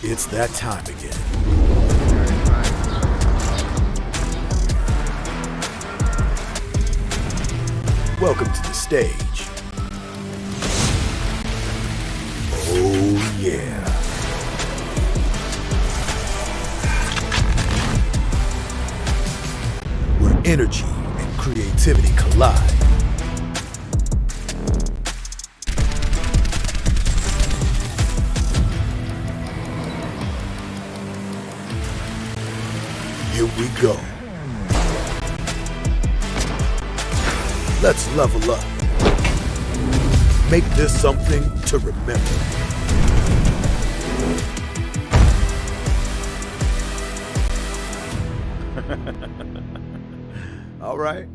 It's that time again. Welcome to the stage. Oh yeah. Where energy and creativity collide. Here we go. Let's level up. Make this something to remember. All right.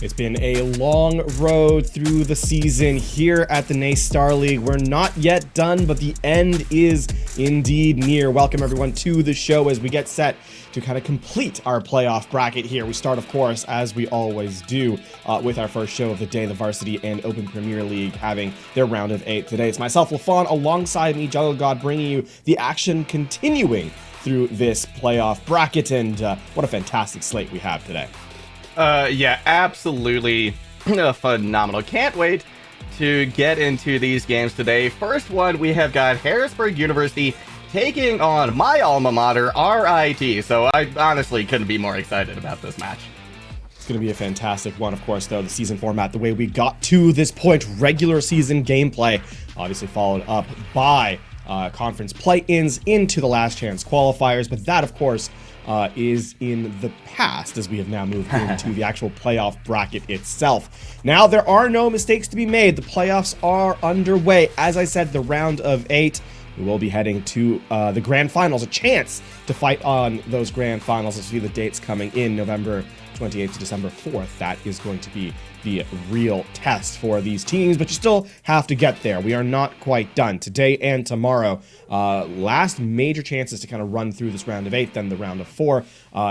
It's been a long road through the season here at the NACE Star League. We're not yet done, but the end is indeed near. Welcome everyone to the show as we get set to kind of complete our playoff bracket here. We start, of course, as we always do, with our first show of the day, the Varsity and Open Premier League having their round of 8 today. It's myself, LaFawn, alongside me, Jungle God, bringing you the action continuing through this playoff bracket, and what a fantastic slate we have today. Yeah, absolutely phenomenal. Can't wait to get into these games today. First one, we have got Harrisburg University taking on my alma mater, RIT. So I honestly couldn't be more excited about this match. It's going to be a fantastic one, of course, though. The season format, the way we got to this point, regular season gameplay, obviously followed up by conference play-ins into the last chance qualifiers. But that, of course, is in the past as we have now moved into the actual playoff bracket itself. Now, there are no mistakes to be made. The playoffs are underway. As I said, the round of 8, we will be heading to the grand finals, a chance to fight on those grand finals. Let's see the dates coming in November 28th to December 4th. That is going to be the real test for these teams, but you still have to get there. We are not quite done. Today and tomorrow, last major chances to kind of run through this round of 8, then the round of 4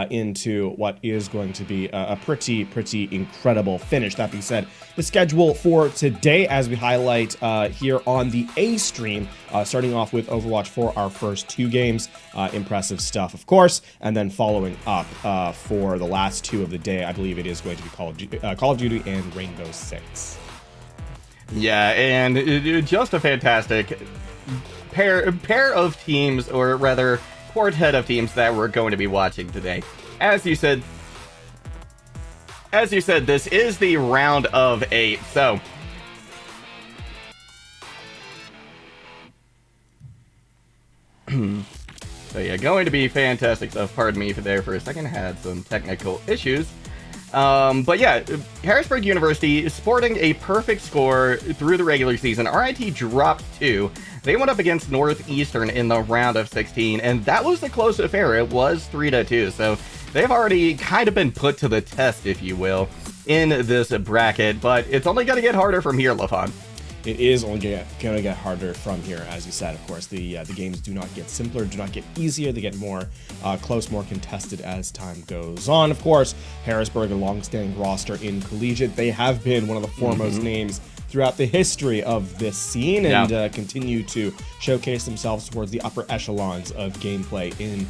into what is going to be a pretty incredible finish. That being said, the schedule for today, as we highlight here on the A stream, starting off with Overwatch for our first 2 games. Impressive stuff, of course, and then following up for the last 2 of the day, I believe it is going to be Call of Duty and Rainbow Six. Yeah, and just a fantastic pair of teams, or rather quartet of teams that we're going to be watching today. As you said, this is the round of 8. So yeah, going to be fantastic stuff. Pardon me there for a second, had some technical issues. But yeah, Harrisburg University sporting a perfect score through the regular season. RIT dropped 2. They went up against Northeastern in the round of 16, and that was a close affair. It was 3-2, so they've already kind of been put to the test, if you will, in this bracket, but it's only going to get harder from here, LaFawn. It is only going to get harder from here, as you said. Of course, the games do not get simpler, do not get easier. They get more close, more contested as time goes on. Of course, Harrisburg, a long-standing roster in collegiate. They have been one of the foremost names throughout the history of this scene, and continue to showcase themselves towards the upper echelons of gameplay in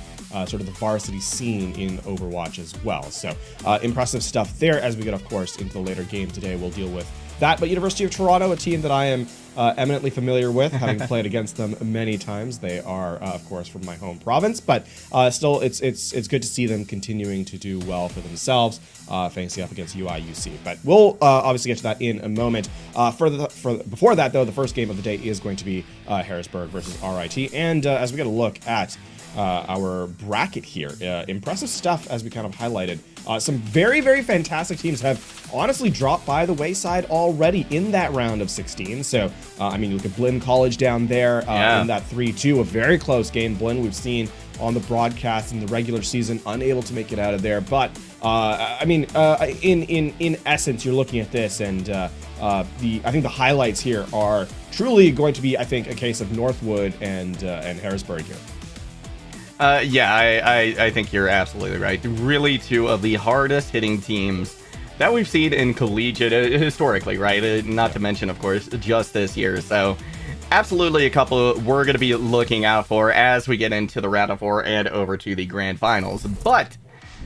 sort of the varsity scene in Overwatch as well. So impressive stuff there. As we get, of course, into the later game today, we'll deal with that. But University of Toronto, a team that I am eminently familiar with, having played against them many times. They are, of course, from my home province, but still, it's good to see them continuing to do well for themselves, facing up against UIUC. But we'll obviously get to that in a moment. Before that, though, the first game of the day is going to be Harrisburg versus RIT, and as we get a look at our bracket here, impressive stuff as we kind of highlighted. Some very fantastic teams have honestly dropped by the wayside already in that round of 16. So, I mean, you look at Blinn College down there in that 3-2, a very close game. Blinn, we've seen on the broadcast in the regular season, unable to make it out of there. But, I mean, in essence, you're looking at this, and I think the highlights here are truly going to be, I think, a case of Northwood and Harrisburg here. Yeah, I think you're absolutely right. Really, two of the hardest hitting teams that we've seen in collegiate historically, right? Not to mention, of course, just this year. So, absolutely a couple we're going to be looking out for as we get into the round of 4 and over to the grand finals. But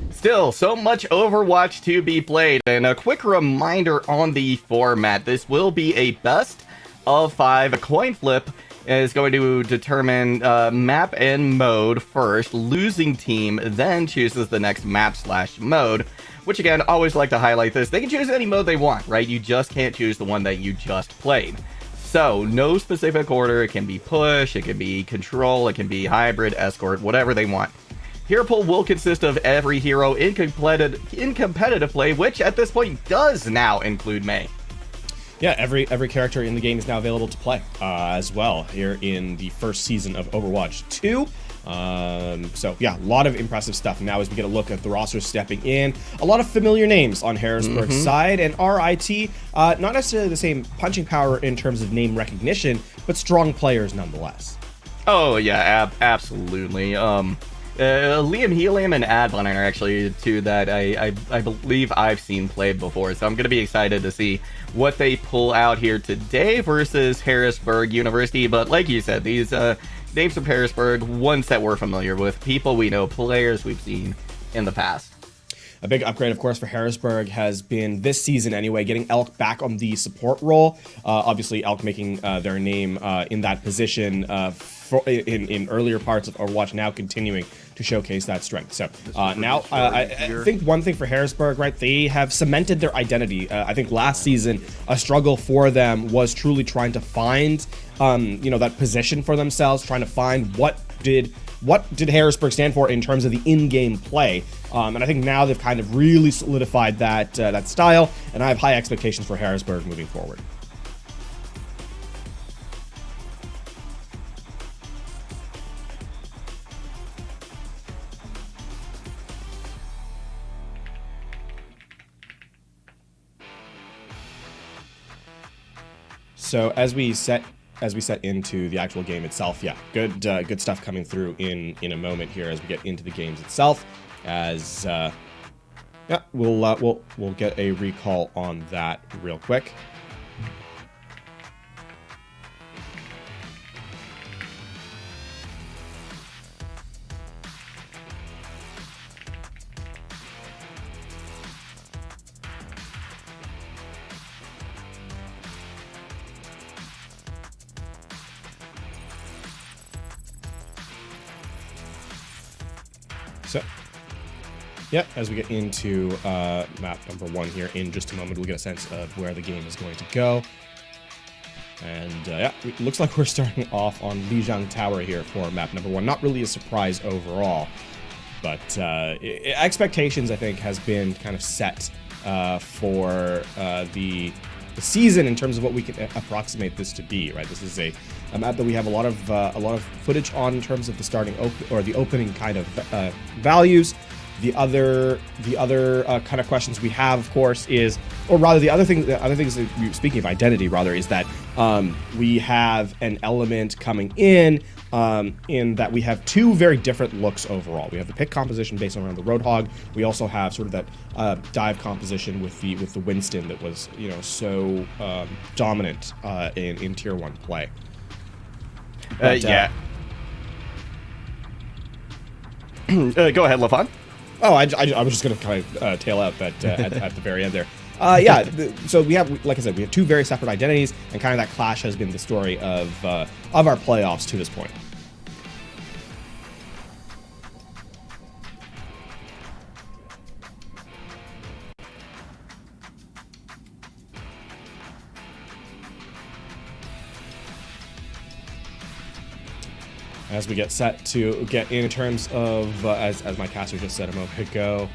still, so much Overwatch to be played. And a quick reminder on the format. This will be a best of 5. A coin flip is going to determine map and mode first. Losing team then chooses the next map/mode. Which, again, always like to highlight this. They can choose any mode they want, right? You just can't choose the one that you just played. So, no specific order. It can be push, it can be control, it can be hybrid, escort, whatever they want. Hero pool will consist of every hero in competitive play, which at this point does now include Mei. Yeah, every character in the game is now available to play as well here in the first season of Overwatch 2. So yeah, a lot of impressive stuff now as we get a look at the roster stepping in. A lot of familiar names on Harrisburg's side, and RIT, not necessarily the same punching power in terms of name recognition, but strong players nonetheless. Oh yeah, absolutely. Liam Helium and Adbon are actually two that I believe I've seen played before, so I'm going to be excited to see what they pull out here today versus Harrisburg University. But like you said, these names from Harrisburg, ones that we're familiar with, people we know, players we've seen in the past. A big upgrade, of course, for Harrisburg has been, this season anyway, getting Elk back on the support role. Obviously, Elk making their name in that position in earlier parts of Overwatch, now continuing to showcase that strength. So now, I think one thing for Harrisburg, right, they have cemented their identity. I think last season, a struggle for them was truly trying to find, that position for themselves, trying to find what did Harrisburg stand for in terms of the in-game play. And I think now they've kind of really solidified that style, and I have high expectations for Harrisburg moving forward. So as we set into the actual game itself, yeah, good stuff coming through in a moment here as we get into the games itself. As yeah, we'll get a recall on that real quick. So, yeah, as we get into map number 1 here in just a moment, we'll get a sense of where the game is going to go. And yeah, it looks like we're starting off on Lijiang Tower here for map number 1. Not really a surprise overall, but expectations, I think, has been kind of set for the season in terms of what we can approximate this to be, right? This is a map that we have a lot of footage on in terms of the starting the opening kind of values. The other kind of questions we have, of course, is, or rather, the other things that, speaking of identity, rather, is that we have an element coming in that we have two very different looks overall. We have the pick composition based around the Roadhog. We also have sort of that dive composition with the Winston that was so dominant in Tier 1 play. But, yeah. Go ahead, LaFon. Oh, I was just going to kind of tail out that at the very end there. Yeah, so we have, like I said, we have two very separate identities, and kind of that clash has been the story of our playoffs to this point. As we get set to get in terms of, as my caster just said a moment ago,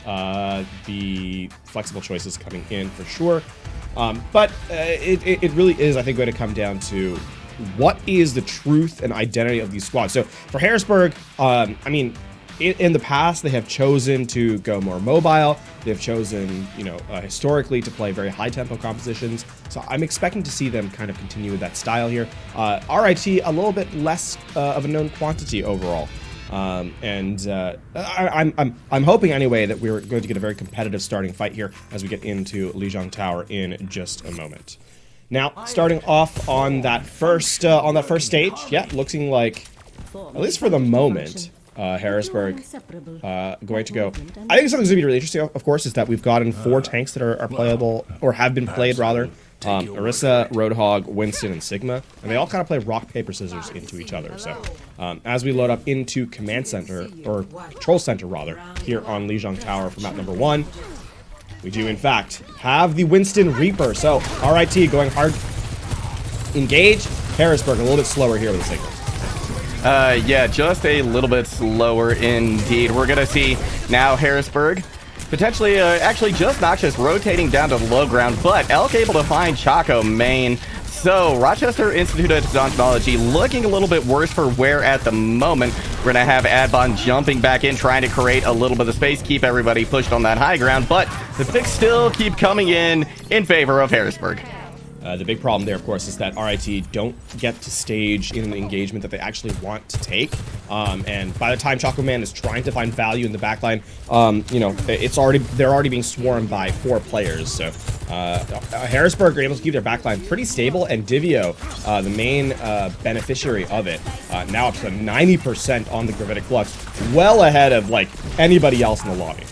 the flexible choices coming in for sure. But it really is, I think, going to come down to what is the truth and identity of these squads. So for Harrisburg, I mean, in the past, they have chosen to go more mobile. They've chosen, historically to play very high-tempo compositions. So I'm expecting to see them kind of continue with that style here. RIT, a little bit less of a known quantity overall. I'm hoping anyway that we're going to get a very competitive starting fight here as we get into Lijiang Tower in just a moment. Now, starting off on that first stage, yeah, looking like, at least for the moment, Harrisburg going to go. I think something's going to be really interesting, of course, is that we've gotten 4 tanks that are playable, or have been played, rather. Orisa, Roadhog, Winston, and Sigma, and they all kind of play rock, paper, scissors into each other. So, as we load up into Command Center, or Control Center, rather, here on Lijiang Tower for map number 1, we do, in fact, have the Winston Reaper. So, RIT going hard. Engage. Harrisburg a little bit slower here with the signal. Yeah, just a little bit slower indeed. We're going to see now Harrisburg potentially, actually just Noxious rotating down to the low ground, but Elk able to find Chaco main. So, Rochester Institute of Technology looking a little bit worse for wear at the moment. We're going to have Adbon jumping back in, trying to create a little bit of space, keep everybody pushed on that high ground, but the picks still keep coming in favor of Harrisburg. The big problem there, of course, is that RIT don't get to stage in an engagement that they actually want to take. And by the time Chaco Man is trying to find value in the backline, you know, they're already being swarmed by 4 players. So Harrisburg are able to keep their backline pretty stable, and Divio, the main beneficiary of it, now up to 90% on the Gravitic Flux, well ahead of like anybody else in the lobby.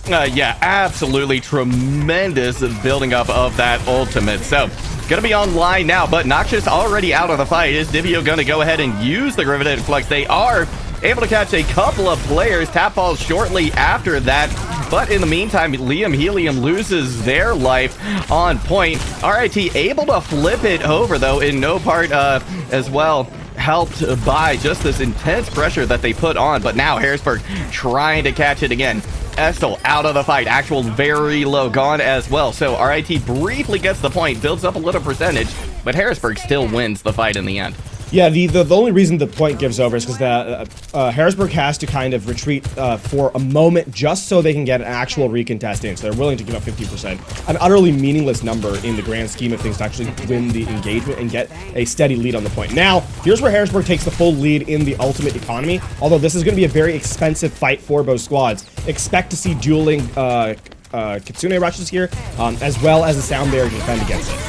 Yeah, absolutely tremendous building up of that ultimate. So, gonna be online now, but Noxious already out of the fight. Is Divio gonna go ahead and use the Gravitic Flux? They are able to catch a couple of players. Tap falls shortly after that. But in the meantime, Liam Helium loses their life on point. RIT able to flip it over, though, in no part as well. Helped by just this intense pressure that they put on. But now Harrisburg trying to catch it again. Estel out of the fight. Actual very low gone as well. So RIT briefly gets the point, builds up a little percentage, but Harrisburg still wins the fight in the end. Yeah, the only reason the point gives over is because Harrisburg has to kind of retreat for a moment just so they can get an actual recontest in. So they're willing to give up 50%. An utterly meaningless number in the grand scheme of things to actually win the engagement and get a steady lead on the point. Now, here's where Harrisburg takes the full lead in the ultimate economy. Although this is going to be a very expensive fight for both squads. Expect to see dueling Kitsune rushes here, as well as a sound barrier to defend against it.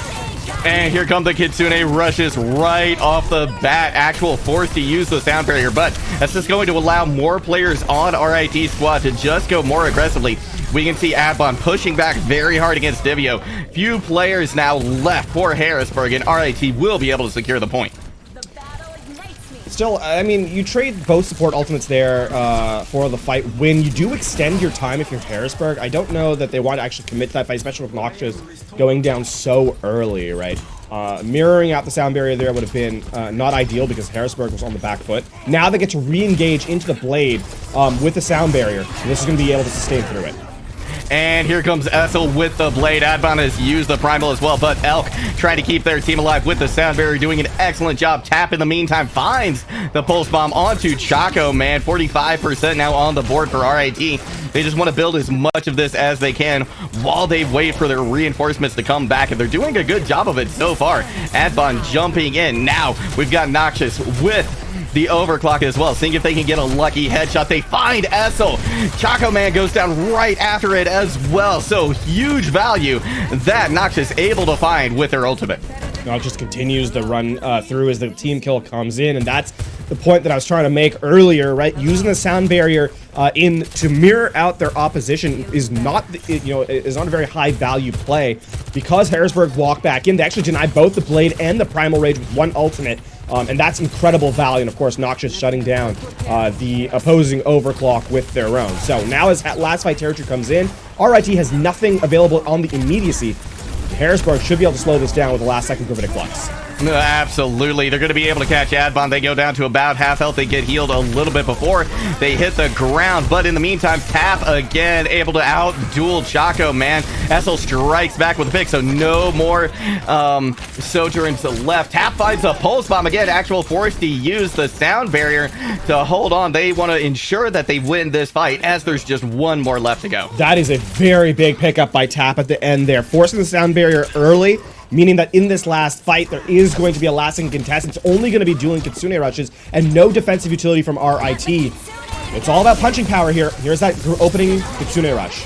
And here come the Kitsune rushes right off the bat. Actual force to use the sound barrier, but that's just going to allow more players on RIT squad to just go more aggressively. We can see Adbon pushing back very hard against Divio. Few players now left for Harrisburg, and RIT will be able to secure the point. Still, I mean, you trade both support ultimates there for the fight. When you do extend your time if you're Harrisburg, I don't know that they want to actually commit to that fight, especially with Noxious going down so early, right? Mirroring out the sound barrier there would have been not ideal because Harrisburg was on the back foot. Now they get to re-engage into the blade with the sound barrier, and this is going to be able to sustain through it. And here comes Essel with the blade. Adbon has used the primal as well, but Elk trying to keep their team alive with the sound barrier, doing an excellent job. Tap in the meantime finds the pulse bomb onto Chaco, man. 45% now on the board for RIT. They just want to build as much of this as they can while they wait for their reinforcements to come back, and they're doing a good job of it so far. Adbon jumping in. Now we've got Noxious with the overclock as well, seeing if they can get a lucky headshot. They find Essel. Chaco Man goes down right after it as well. So huge value that Noxious able to find with their ultimate. Noxious continues the run through as the team kill comes in, and that's the point that I was trying to make earlier, right? Using the sound barrier in to mirror out their opposition is not, is not a very high value play because Harrisburg walked back in. They actually denied both the blade and the primal rage with one ultimate. And that's incredible value, and of course Noxious shutting down the opposing overclock with their own. So now as last fight territory comes in, RIT has nothing available on the immediacy. Harrisburg should be able to slow this down with the last second Gravitic Flux. Absolutely. They're going to be able to catch Adbon. They go down to about half health. They get healed a little bit before they hit the ground. But in the meantime, Tap again able to out-duel Chaco, man. Essel strikes back with a pick, so no more Sojourns left. Tap finds a pulse bomb again. Actual force to use the sound barrier to hold on. They want to ensure that they win this fight as there's just one more left to go. That is a very big pickup by Tap at the end there. Forcing the sound barrier early meaning that in this last fight, there is going to be a lasting contest. It's only going to be dueling Kitsune rushes and no defensive utility from RIT. It's all about punching power here. Here's that opening Kitsune rush.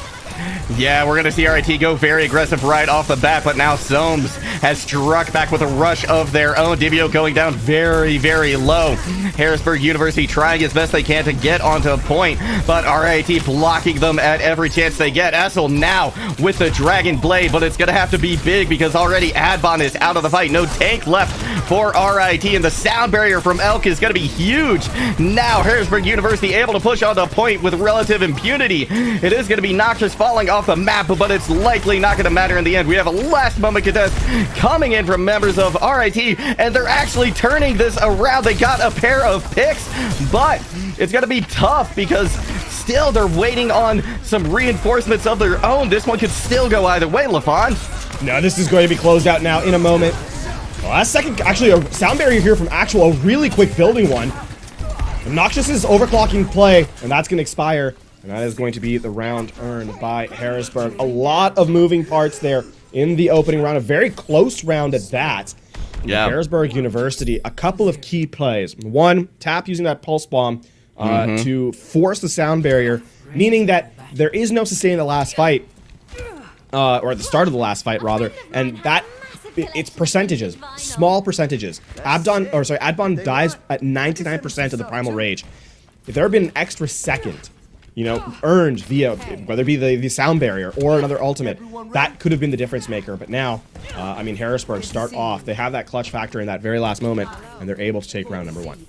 Yeah, we're going to see RIT go very aggressive right off the bat, but now Soames has struck back with a rush of their own. Divio going down very, very low. Harrisburg University trying as best they can to get onto a point, but RIT blocking them at every chance they get. Essel now with the Dragon Blade, but it's going to have to be big because already Adbon is out of the fight. No tank left for RIT, and the sound barrier from Elk is going to be huge. Now Harrisburg University able to push onto a point with relative impunity. It is going to be Noxious falling off the map, but it's likely not going to matter in the end. We have a last moment contest coming in from members of RIT, and they're actually turning this around. They got a pair of picks, but it's going to be tough because still they're waiting on some reinforcements of their own. This one could still go either way, LaFon. No, this is going to be closed out now in a moment. The last second, actually, a sound barrier here from Actual, a really quick building one. Noxious is overclocking play, and that's going to expire. And that is going to be the round earned by Harrisburg. A lot of moving parts there in the opening round. A very close round at that. Yeah. Harrisburg University, a couple of key plays. One, Tap using that pulse bomb to force the sound barrier, meaning that there is no sustain in the last fight, or at the start of the last fight, rather. And that, it's percentages, small percentages. Adbon dies at 99% of the Primal Rage. If there had been an extra second, you know, earned via, whether it be the sound barrier or another ultimate, that could have been the difference maker. But now, I mean, Harrisburg start off. They have that clutch factor in that very last moment, and they're able to take round number one.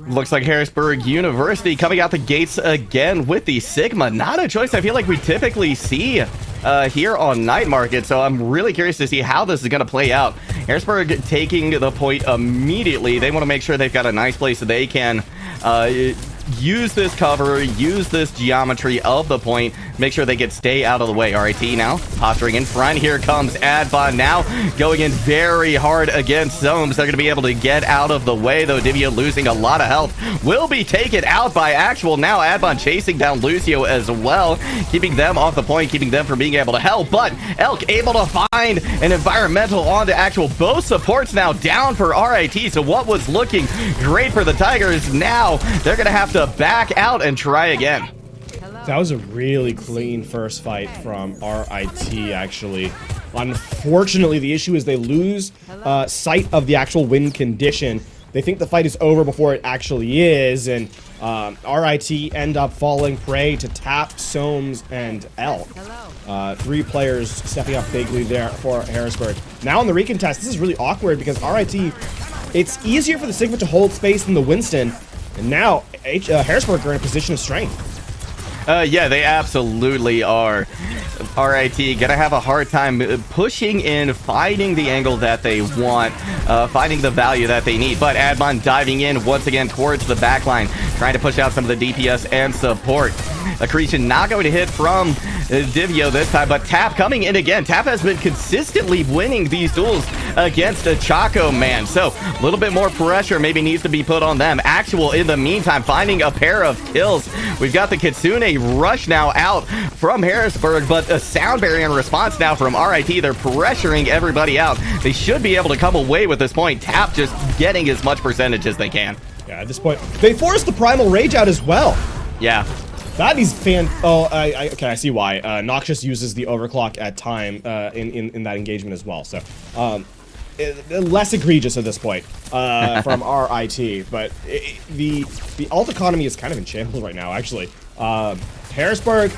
Looks like Harrisburg University coming out the gates again with the Sigma. Not a choice I feel like we typically see here on Night Market, so I'm really curious to see how this is going to play out. Harrisburg taking the point immediately. They want to make sure they've got a nice place that they can use this cover, use this geometry of the point, make sure they stay out of the way. RIT now posturing in front. Here comes Adbon now going in very hard against Soames. They're going to be able to get out of the way, though. Divio losing a lot of health will be taken out by Actual. Now Adbon chasing down Lucio as well, keeping them off the point, keeping them from being able to help. But Elk able to find an environmental onto Actual. Both supports now down for RIT, so what was looking great for the Tigers, now they're going to have to back out and try again. That was a really clean first fight from RIT, actually. Unfortunately, the issue is they lose sight of the actual win condition. They think the fight is over before it actually is, and RIT end up falling prey to Tap, Soames, and Elk. Three players stepping up bigly there for Harrisburg. Now in the recontest, this is really awkward because RIT, it's easier for the Sigma to hold space than the Winston, and now Harrisburg are in a position of strength. Yeah, they absolutely are. RIT gonna have a hard time pushing in, finding the angle that they want, finding the value that they need. But Adbon diving in once again towards the backline, trying to push out some of the DPS and support. Accretion not going to hit from Divio this time, but Tap coming in again. Tap has been consistently winning these duels against a Chaco man, so a little bit more pressure maybe needs to be put on them. Actual in the meantime finding a pair of kills. We've got the Kitsune rush now out from Harrisburg, but a sound barrier in response now from RIT. They're pressuring everybody out. They should be able to come away with this point. Tap just getting as much percentage as they can. Yeah, at this point, they forced the Primal Rage out as well. Yeah. That is okay, I see why. Noxious uses the overclock at time in that engagement as well. So, less egregious at this point from RIT. But the alt economy is kind of in shambles right now, actually. Harrisburg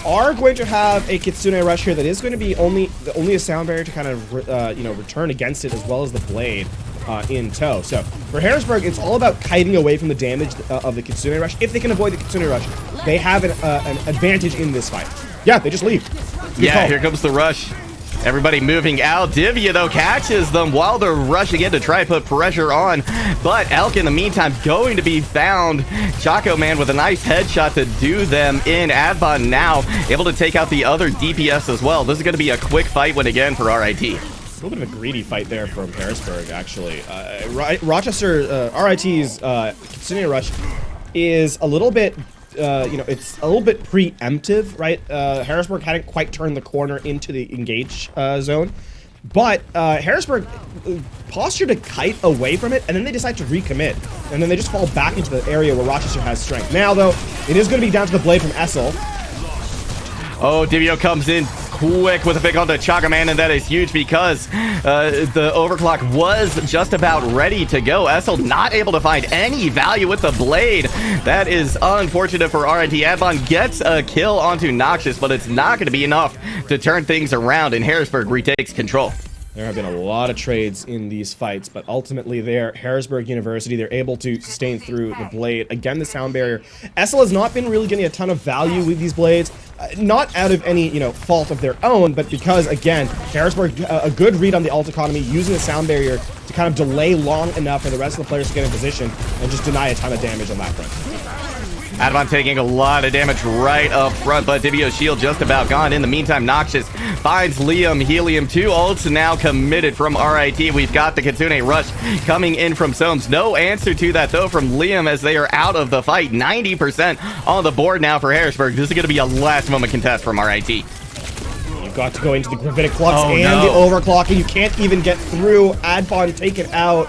are going to have a Kitsune rush here that is going to be only a sound barrier to kind of return against it, as well as the blade in tow. So for Harrisburg, it's all about kiting away from the damage of the Kitsune rush. If they can avoid the Kitsune rush, they have an advantage in this fight. Yeah, they just leave. Yeah, here comes the rush. Everybody moving out. Divya, though, catches them while they're rushing in to try and put pressure on. But Elk, in the meantime, going to be found. Chaco Man with a nice headshot to do them in. Adbon now able to take out the other DPS as well. This is going to be a quick fight win again for RIT. A little bit of a greedy fight there from Harrisburg, actually. Rochester, RIT's Kitsune Rush is a little bit it's a little bit preemptive, right? Harrisburg hadn't quite turned the corner into the engage zone, but Harrisburg postured a kite away from it, and then they decide to recommit, and then they just fall back into the area where Rochester has strength. Now, though, it is going to be down to the blade from Essel. Oh, Divio comes in quick with a pick on the Chaka Man, and that is huge because the overclock was just about ready to go. Essel not able to find any value with the blade. That is unfortunate for RIT. Advon gets a kill onto Noxious, but it's not going to be enough to turn things around, and Harrisburg retakes control. There have been a lot of trades in these fights, but ultimately there, Harrisburg University, they're able to sustain through the blade. Again, the sound barrier. Essel has not been really getting a ton of value with these blades, not out of any, fault of their own, but because, again, Harrisburg, a good read on the ult economy, using the sound barrier to kind of delay long enough for the rest of the players to get in position and just deny a ton of damage on that front. Advon taking a lot of damage right up front, but Divio's shield just about gone. In the meantime, Noxious finds Liam. Helium 2 ults now committed from RIT. We've got the Kitsune Rush coming in from Soames. No answer to that, though, from Liam as they are out of the fight. 90% on the board now for Harrisburg. This is going to be a last-moment contest from RIT. You've got to go into the Gravitic Flux Oh, and no. the overclocking. You can't even get through. Advon taken out.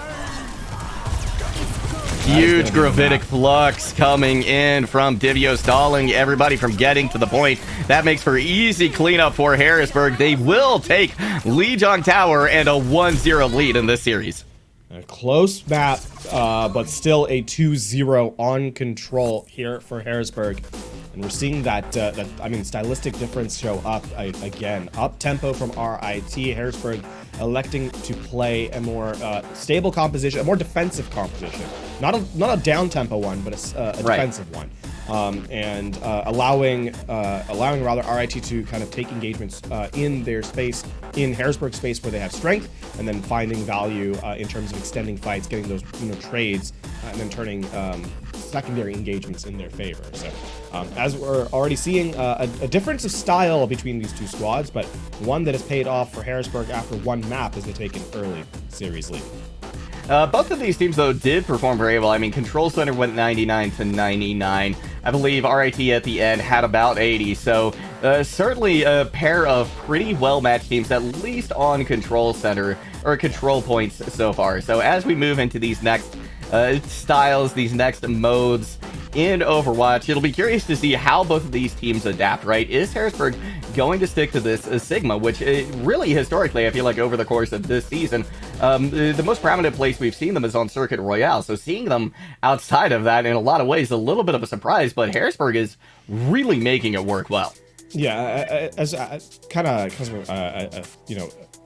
Huge Gravitic Flux coming in from Divio, stalling everybody from getting to the point. That makes for easy cleanup for Harrisburg. They will take Lijiang Tower and a 1-0 lead in this series. A close map, but still a 2-0 on control here for Harrisburg. And we're seeing that, stylistic difference show up again. Up tempo from RIT. Harrisburg electing to play a more stable composition, a more defensive composition. Not a down tempo one, but a defensive one. And allowing rather RIT to kind of take engagements in their space, in Harrisburg space where they have strength, and then finding value in terms of extending fights, getting those trades, and then turning secondary engagements in their favor. So as we're already seeing a difference of style between these two squads, but one that has paid off for Harrisburg after one map as they take an early series lead. Both of these teams, though, did perform very well. I mean, Control Center went 99 to 99. I believe RIT at the end had about 80. So certainly a pair of pretty well-matched teams, at least on Control Center, or control points so far. So as we move into these next styles, these next modes in Overwatch, it'll be curious to see how both of these teams adapt, right? Is Harrisburg going to stick to this Sigma, which really historically, I feel like over the course of this season, the most prominent place we've seen them is on Circuit Royale. So seeing them outside of that in a lot of ways, a little bit of a surprise, but Harrisburg is really making it work well. Yeah, as kind of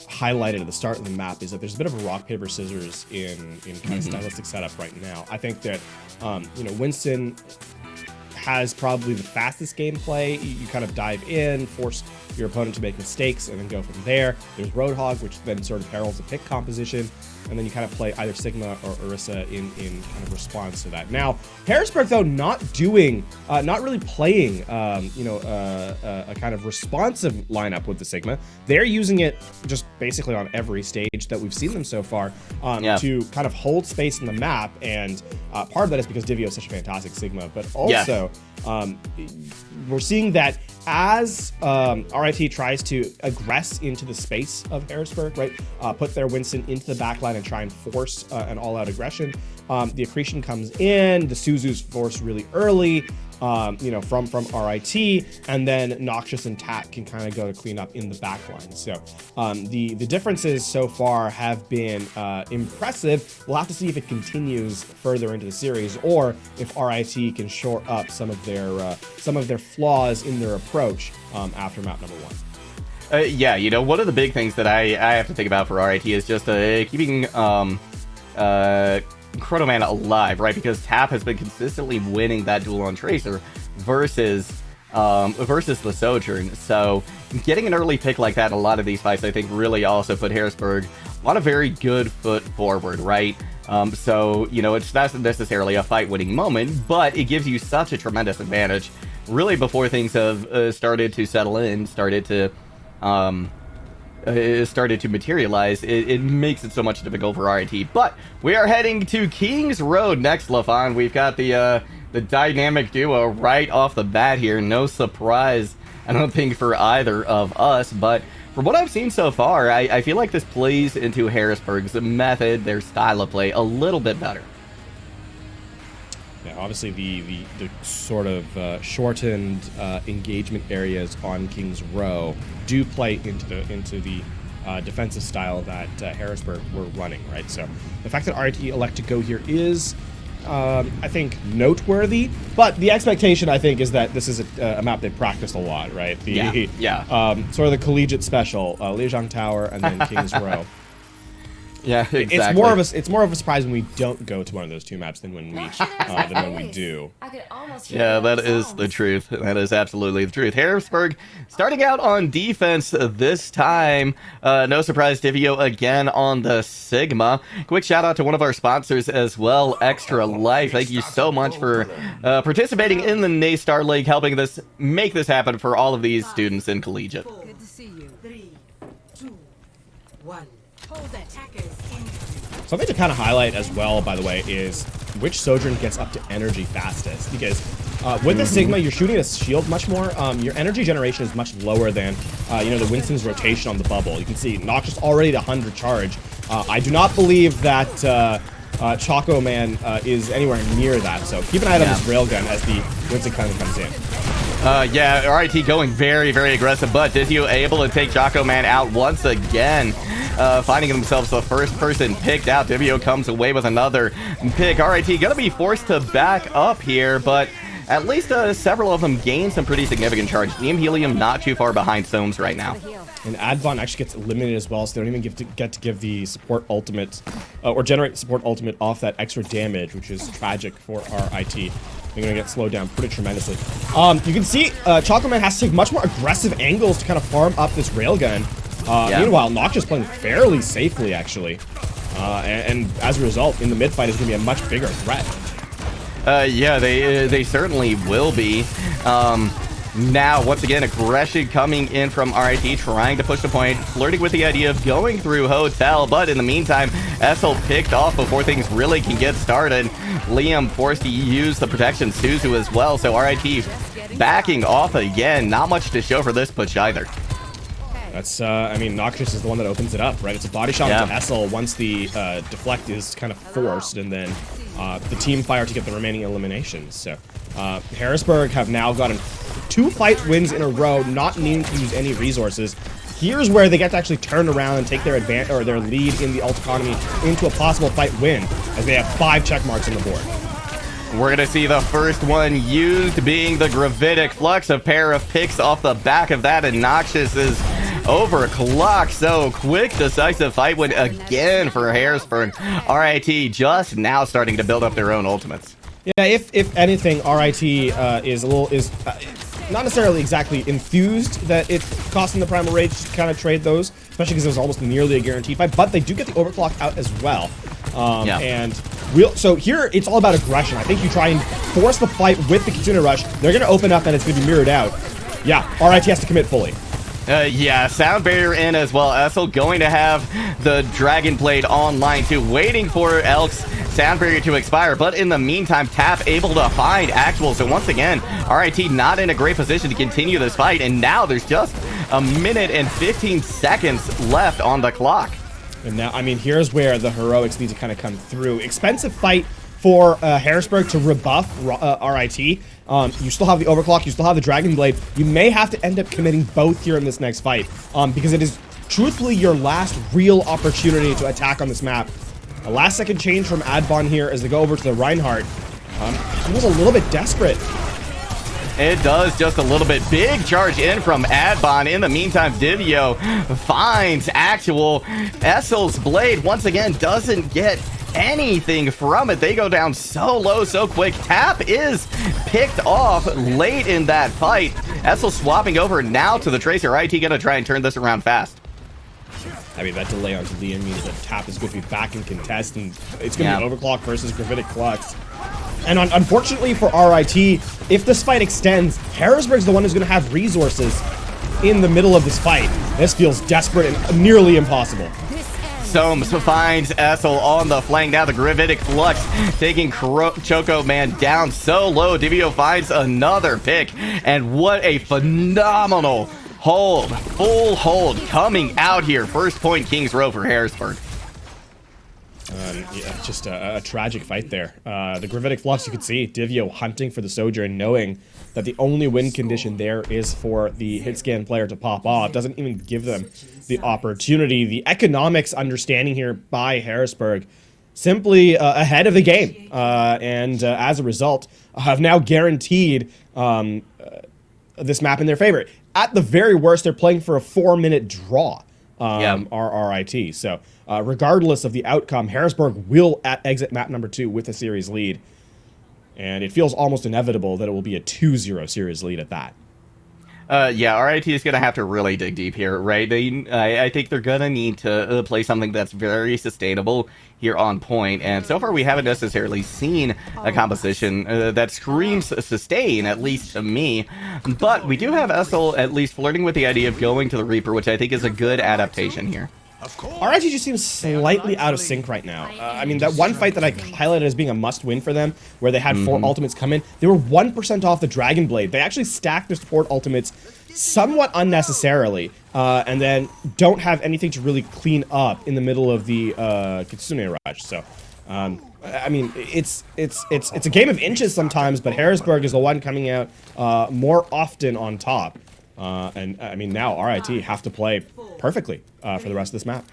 highlighted at the start of the map, is that there's a bit of a rock, paper, scissors in kind of stylistic setup right now. I think that, Winston has probably the fastest gameplay. You kind of dive in, force your opponent to make mistakes, and then go from there. There's Roadhog, which then sort of heralds a pick composition, and then you kind of play either Sigma or Orisa in kind of response to that. Now, Harrisburg, though, not really playing, a kind of responsive lineup with the Sigma. They're using it just basically on every stage that we've seen them so far to kind of hold space in the map, and part of that is because Divio is such a fantastic Sigma, but also we're seeing that as RIT tries to aggress into the space of Harrisburg, right, put their Winston into the backline and try and force an all-out aggression, the accretion comes in, the Suzu's forced really early, from RIT, and then Noxious and Tat can kind of go to clean up in the backline. So the differences so far have been impressive. We'll have to see if it continues further into the series, or if RIT can shore up some of their flaws in their approach after map number one. One of the big things that I have to think about for RIT is just keeping Chrono Man alive, right? Because Tap has been consistently winning that duel on Tracer versus the Sojourn. So getting an early pick like that in a lot of these fights, I think, really also put Harrisburg on a very good foot forward, right? It's not necessarily a fight-winning moment, but it gives you such a tremendous advantage, really, before things have started to settle in, started to materialize. It makes it so much difficult for RIT. But we are heading to King's Road next, Lafon. We've got the the dynamic duo right off the bat here. No surprise, I don't think, for either of us, but from what I've seen so far, I feel like this plays into Harrisburg's method, their style of play, a little bit better. Yeah, obviously the sort of shortened engagement areas on King's Row do play into the defensive style that Harrisburg were running, right? So the fact that RIT elect to go here is, I think, noteworthy, but the expectation, I think, is that this is a map they practiced a lot, right? Sort of the collegiate special, Lijiang Tower and then King's Row. Yeah, exactly. It's more of a surprise when we don't go to one of those two maps than when we do. Yeah, that is the truth. That is absolutely the truth. Harrisburg starting out on defense this time. No surprise, Divio again on the Sigma. Quick shout out to one of our sponsors as well, Extra Life. Thank you so much for participating in the Naystar League, helping this make this happen for all of these students in collegiate. Good to see you. 3, 2, 1. Hold that. Something to kind of highlight as well, by the way, is which Sojourn gets up to energy fastest. Because with the Sigma, you're shooting a shield much more. Your energy generation is much lower than, the Winston's rotation on the bubble. You can see Noxious already at 100 charge. I do not believe that Choco Man is anywhere near that. So keep an eye on this railgun as the Winston kind of comes in. Yeah, RIT going very, very aggressive, but Dizio able to take Choco Man out once again, finding themselves the first person picked out. Divio comes away with another pick. RIT gonna be forced to back up here, but at least several of them gain some pretty significant charge. Neum Helium not too far behind Soames right now. And Advon actually gets eliminated as well, so they don't even get to give the support ultimate, or generate support ultimate off that extra damage, which is tragic for RIT. They're going to get slowed down pretty tremendously. You can see Choco Man has to take much more aggressive angles to kind of farm up this railgun. Meanwhile, Noxious playing fairly safely, actually. And as a result, in the mid-fight, is going to be a much bigger threat. Yeah, they certainly will be. Now, once again, aggression coming in from RIT, trying to push the point, flirting with the idea of going through Hotel, but in the meantime, Essel picked off before things really can get started. Liam forced to use the protection Suzu as well, so RIT backing off again. Not much to show for this push either. That's, Noxious is the one that opens it up, right? It's a body shot to Essel once the deflect is kind of forced, and then the team fire to get the remaining eliminations. So Harrisburg have now gotten 2 fight wins in a row, not needing to use any resources. Here's where they get to actually turn around and take their their lead in the ult economy into a possible fight win, as they have 5 check marks on the board. We're going to see the first one used being the Gravitic Flux, a pair of picks off the back of that, and Noxious is overclocked. So quick, decisive fight win again for Harrisburg. RIT just now starting to build up their own ultimates. Yeah, if anything, RIT is not necessarily exactly enthused that it cost them the Primal Rage to kind of trade those, especially because it was almost nearly a guaranteed fight, but they do get the overclock out as well. So here, it's all about aggression. I think you try and force the fight with the Kitsune Rush. They're going to open up and it's going to be mirrored out. Yeah, RIT has to commit fully. Yeah, Sound Barrier in as well. Essel going to have the Dragon Blade online too, waiting for Elk's Sound Barrier to expire, but in the meantime, Tap able to find Actual. So once again, RIT not in a great position to continue this fight, and now there's just a minute and 15 seconds left on the clock. And now, here's where the heroics need to kind of come through. Expensive fight for Harrisburg to rebuff RIT. You still have the overclock, you still have the Dragon Blade. You may have to end up committing both here in this next fight, because it is truthfully your last real opportunity to attack on this map. A last second change from Advon here as they go over to the Reinhardt. He was a little bit desperate. It does just a little bit. Big charge in from Advon. In the meantime, Divio finds Actual. Essel's Blade once again doesn't get anything from it. They go down so low, so quick. Tap is picked off late in that fight. Essel swapping over now to the Tracer. IT gonna try and turn this around fast. That delay onto Liam means that Tap is going to be back in contest, and it's going to be Overclock versus Gravitic Flux. And unfortunately for RIT, if this fight extends, Harrisburg's the one who's going to have resources in the middle of this fight. This feels desperate and nearly impossible. Soames finds Essel on the flank. Now the Gravitic Flux taking Choco Man down so low. Divio finds another pick. And what a phenomenal hold. Full hold coming out here. First point Kings Row for Harrisburg. Yeah, just a tragic fight there. The Gravitic Flux, you could see Divio hunting for the Sojourn, knowing that the only win condition there is for the hit scan player to pop off. Doesn't even give them the opportunity. The economics understanding here by Harrisburg simply ahead of the game. And as a result, have now guaranteed this map in their favor. At the very worst, they're playing for a 4-minute draw. RRIT. So regardless of the outcome, Harrisburg will exit map number 2 with a series lead. And it feels almost inevitable that it will be a 2-0 series lead at that. Yeah, RIT is going to have to really dig deep here, right? I think they're going to need to play something that's very sustainable here on point. And so far, we haven't necessarily seen a composition that screams sustain, at least to me. But we do have Essel at least flirting with the idea of going to the Reaper, which I think is a good adaptation here. RIT just seems slightly out of sync right now. I mean, that one fight that I highlighted as being a must-win for them, where they had 4 ultimates come in, they were 1% off the Dragon Blade. They actually stacked their support ultimates somewhat unnecessarily, and then don't have anything to really clean up in the middle of the Kitsune rush. So, I mean, it's a game of inches sometimes, but Harrisburg is the one coming out more often on top. And I mean, now RIT have to play perfectly for the rest of this map.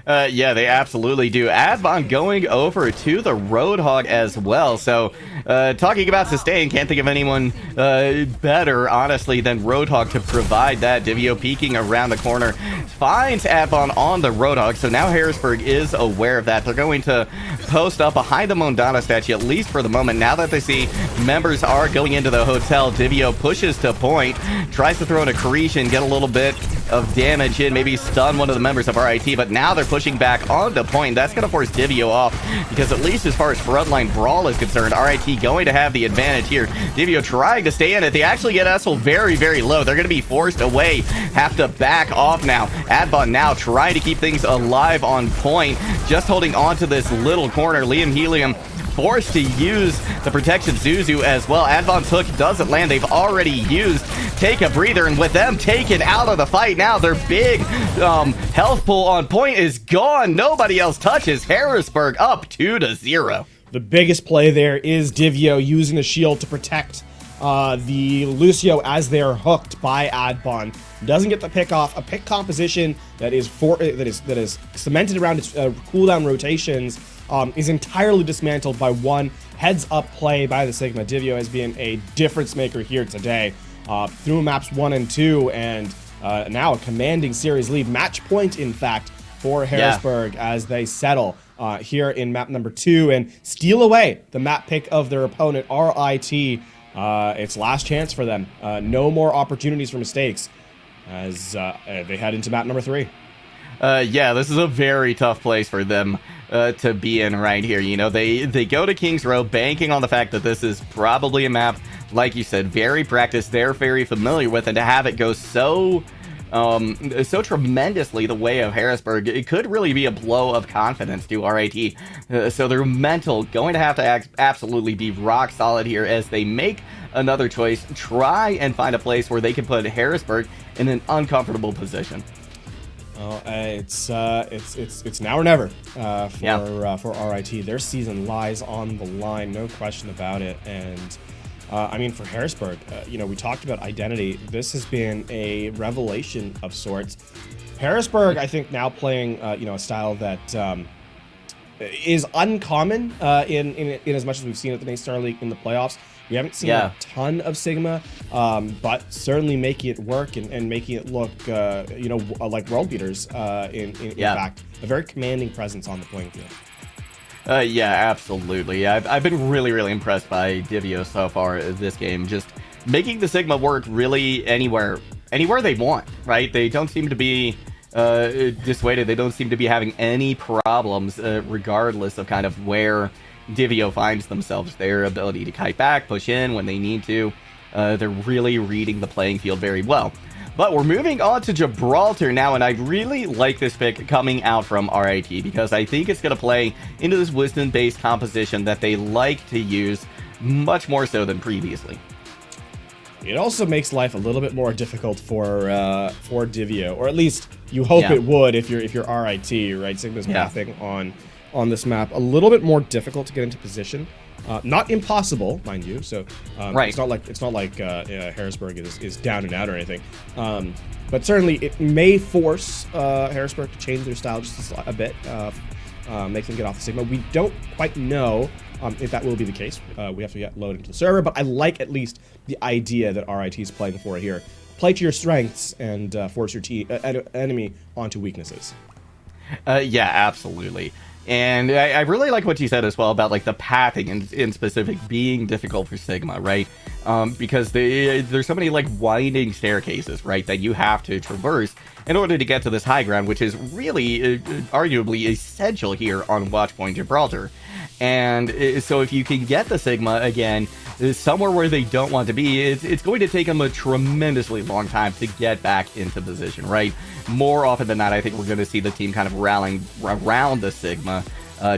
Yeah, they absolutely do. Adbon going over to the Roadhog as well. So, talking about sustain, can't think of anyone better, honestly, than Roadhog to provide that. Divio peeking around the corner, finds Adbon on the Roadhog. So now Harrisburg is aware of that. They're going to post up behind the Mondana statue, at least for the moment. Now that they see members are going into the hotel, Divio pushes to point, tries to throw an accretion, get a little bit of damage in, maybe stun one of the members of RIT, but now they're pushing back onto point. That's going to force Divio off, because at least as far as frontline brawl is concerned, RIT going to have the advantage here. Divio trying to stay in it. They actually get Essel very, very low. They're going to be forced away, have to back off now. Adbon now trying to keep things alive on point, just holding on to this little corner. Liam Helium forced to use the protection Zuzu as well. Advon's hook doesn't land. They've already used Take a Breather, and with them taken out of the fight now, their big health pool on point is gone. Nobody else touches. Harrisburg up 2-0. The biggest play there is Divio using the shield to protect the Lucio as they're hooked by Adbon. Doesn't get the pick off. A pick composition that is cemented around its cooldown rotations is entirely dismantled by one heads-up play by the Sigma. Divio has been a difference maker here today through maps 1 and 2, and now a commanding series lead. Match point, in fact, for Harrisburg as they settle here in map number 2 and steal away the map pick of their opponent, RIT. It's last chance for them. No more opportunities for mistakes as they head into map number 3. Yeah, this is a very tough place for them to be in right here. You know, they go to Kings Row banking on the fact that this is probably a map, like you said, very practiced, they're very familiar with, and to have it go so tremendously the way of Harrisburg, it could really be a blow of confidence to RIT. So their mental going to have to absolutely be rock solid here as they make another choice, try and find a place where they can put Harrisburg in an uncomfortable position. Well, it's now or never for RIT. Their season lies on the line, no question about it. And I mean, for Harrisburg, you know, we talked about identity. This has been a revelation of sorts. Harrisburg, I think, now playing you know, a style that is uncommon in as much as we've seen at the NA League in the playoffs. We haven't seen a ton of Sigma, but certainly making it work and making it look, you know, like world beaters. In fact, a very commanding presence on the playing field. Yeah, absolutely. I've been really, really impressed by Divio so far this game. Just making the Sigma work really anywhere they want, right? They don't seem to be dissuaded. They don't seem to be having any problems, regardless of kind of where Divio finds themselves. Their ability to kite back, push in when they need to. They're really reading the playing field very well. But we're moving on to Gibraltar now, and I really like this pick coming out from RIT because I think it's going to play into this Wisdom-based composition that they like to use much more so than previously. It also makes life a little bit more difficult for Divio, or at least you hope it would if you're RIT, right? Sigma's mapping on this map a little bit more difficult to get into position. Not impossible, mind you. So it's not like Harrisburg is down and out or anything. But certainly it may force Harrisburg to change their style just a bit, make them get off the Sigma. We don't quite know if that will be the case. We have to get loaded into the server, but I like at least the idea that RIT is playing for here. Play to your strengths and force your enemy onto weaknesses. Yeah, absolutely. And I really like what you said as well about like the pathing in specific being difficult for Sigma, right? Because there's so many like winding staircases, right, that you have to traverse in order to get to this high ground, which is really arguably essential here on Watchpoint Gibraltar. And so if you can get the Sigma again somewhere where they don't want to be, it's going to take them a tremendously long time to get back into position, right? More often than not, I think we're going to see the team kind of rallying around the Sigma,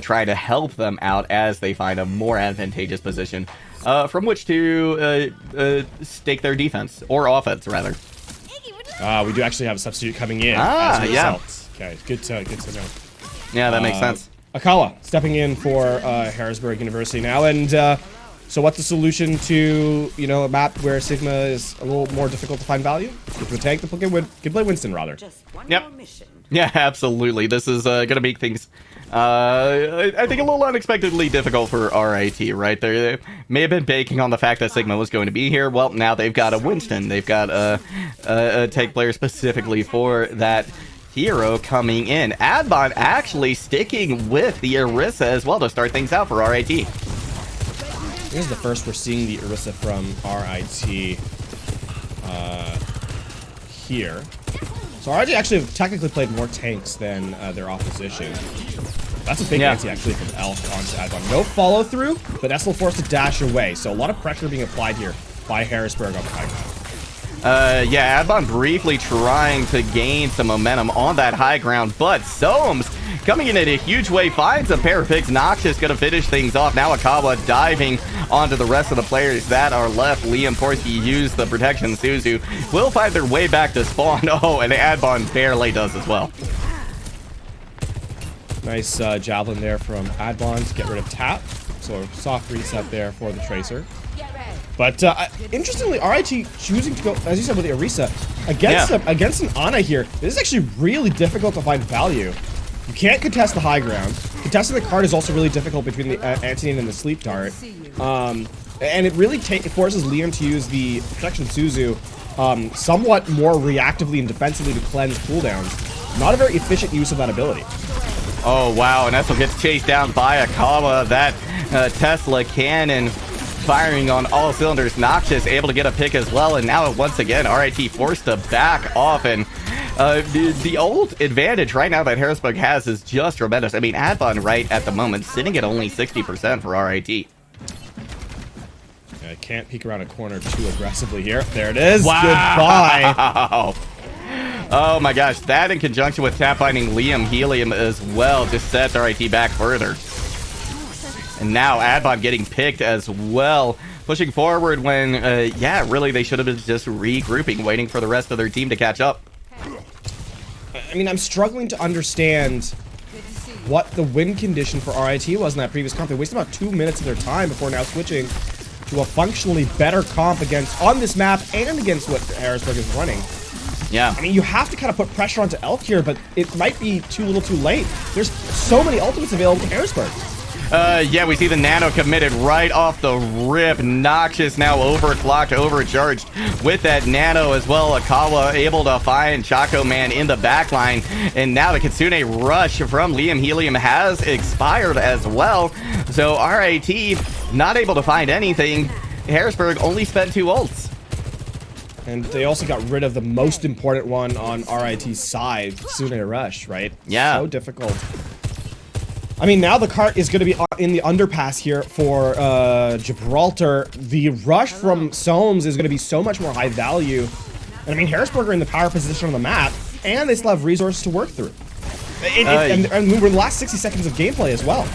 try to help them out as they find a more advantageous position from which to stake their defense, or offense, rather. We do actually have a substitute coming in as a result. Okay, good to know. Yeah, that makes sense. Akawa stepping in for Harrisburg University now, and so what's the solution to a map where Sigma is a little more difficult to find value? Get to a tank, can play Winston rather. Yep. Yeah, absolutely. This is gonna make things I think a little unexpectedly difficult for RIT, right? They may have been banking on the fact that Sigma was going to be here. Well, now they've got a Winston. They've got a tank player specifically for that hero coming in. Adbon actually sticking with the Orisa as well to start things out for RIT. This is the first we're seeing the Orisa from RIT here. So RIT actually have technically played more tanks than their opposition. That's a big anti actually from Elf onto Adbon. No follow through, but Essel forced to dash away. So a lot of pressure being applied here by Harrisburg on the high ground. Yeah, Adbon briefly trying to gain some momentum on that high ground, but Soames coming in a huge way, finds a pair of picks. Noxious gonna finish things off. Now Akawa diving onto the rest of the players that are left. Liam Porsky used the protection. Suzu will find their way back to spawn. Oh, and Adbon barely does as well. Nice javelin there from Adbon to get rid of Tap. So a soft reset there for the Tracer. But interestingly, RIT choosing to go, as you said, with the Orisa against an Ana here. This is actually really difficult to find value. You can't contest the high ground. Contesting the card is also really difficult between the Antian and the Sleep Dart. And it really forces Liam to use the Protection Suzu somewhat more reactively and defensively to cleanse cooldowns. Not a very efficient use of that ability. Oh, wow. And Essel gets chased down by Akawa. That Tesla cannon firing on all cylinders. Noxious able to get a pick as well, and now once again RIT forced to back off, and the old advantage right now that Harrisburg has is just tremendous. I mean, Adbon right at the moment sitting at only 60% for RIT. I can't peek around a corner too aggressively here. There it is. Wow. Goodbye. Oh my gosh, that in conjunction with tap finding Liam Helium as well just sets RIT back further. And now Adbon getting picked as well, pushing forward when, yeah, really they should have been just regrouping, waiting for the rest of their team to catch up. I mean, I'm struggling to understand what the win condition for RIT was in that previous comp. They wasted about 2 minutes of their time before now switching to a functionally better comp on this map and against what Harrisburg is running. Yeah. I mean, you have to kind of put pressure onto Elk here, but it might be too little too late. There's so many ultimates available to Harrisburg. Yeah, we see the nano committed right off the rip. Noxious now overclocked, overcharged with that nano as well. Akawa able to find Chaco Man in the backline. And now the Kitsune rush from Liam Helium has expired as well. So RIT not able to find anything. Harrisburg only spent 2 ults. And they also got rid of the most important one on RIT's side, Kitsune Rush, right? Yeah. So difficult. I mean, now the cart is going to be in the underpass here for Gibraltar. The rush from Soames is going to be so much more high value And I mean, Harrisburg are in the power position on the map, and they still have resources to work through. And we're in the last 60 seconds of gameplay as well.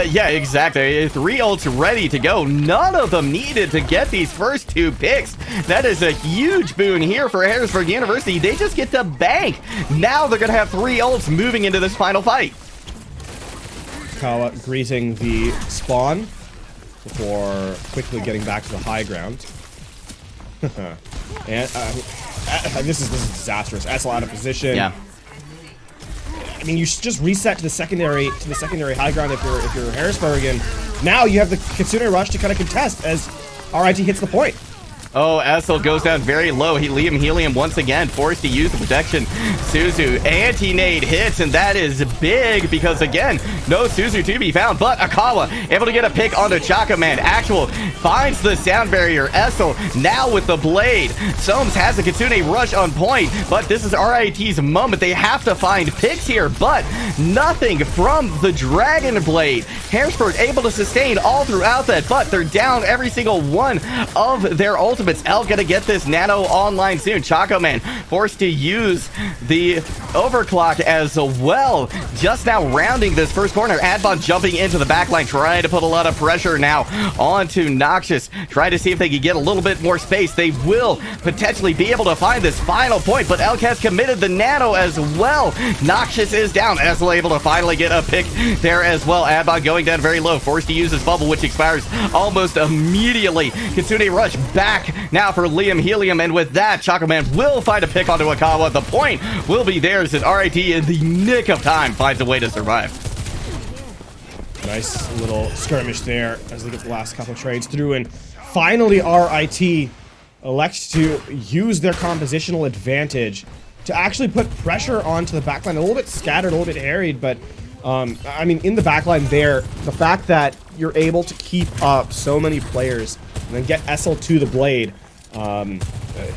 Yeah, exactly. 3 ults ready to go. None of them needed to get these first 2 picks. That is a huge boon here for Harrisburg University. They just get to bank. Now they're going to have 3 ults moving into this final fight. Kawa greeting the spawn before quickly getting back to the high ground. And this is disastrous. Essel out of position. Yeah. I mean, you should just reset to the secondary high ground if you're Harrisburg, and now you have the Kitsune Rush to kind of contest as RIT hits the point. Oh, Essel goes down very low. Liam Helium once again forced to use the protection. Suzu anti-nade hits, and that is big because, again, no Suzu to be found. But Akawa able to get a pick onto Chaka Man. Actual finds the sound barrier. Essel now with the blade. Soames has the Kitsune Rush on point, but this is RIT's moment. They have to find picks here, but nothing from the Dragon Blade. Harrisburg able to sustain all throughout that, but they're down every single one of their ultimates. Elk gonna get this nano online soon. Chaco Man forced to use the overclock as well. Just now rounding this first corner. Adbon jumping into the backline, trying to put a lot of pressure now onto Noxious. Trying to see if they can get a little bit more space. They will potentially be able to find this final point, but Elk has committed the nano as well. Noxious is down. Essel able to finally get a pick there as well. Adbon going down very low, forced to use his bubble, which expires almost immediately. Kitsune Rush back now for Liam Helium, and with that, Chaco Man will find a pick onto Akawa. The point will be theirs as RIT in the nick of time finds a way to survive. Nice little skirmish there as they get the last couple trades through, and finally RIT elects to use their compositional advantage to actually put pressure onto the backline. A little bit scattered, a little bit harried, but I mean, in the backline there, the fact that you're able to keep up so many players and then get Essel to the blade,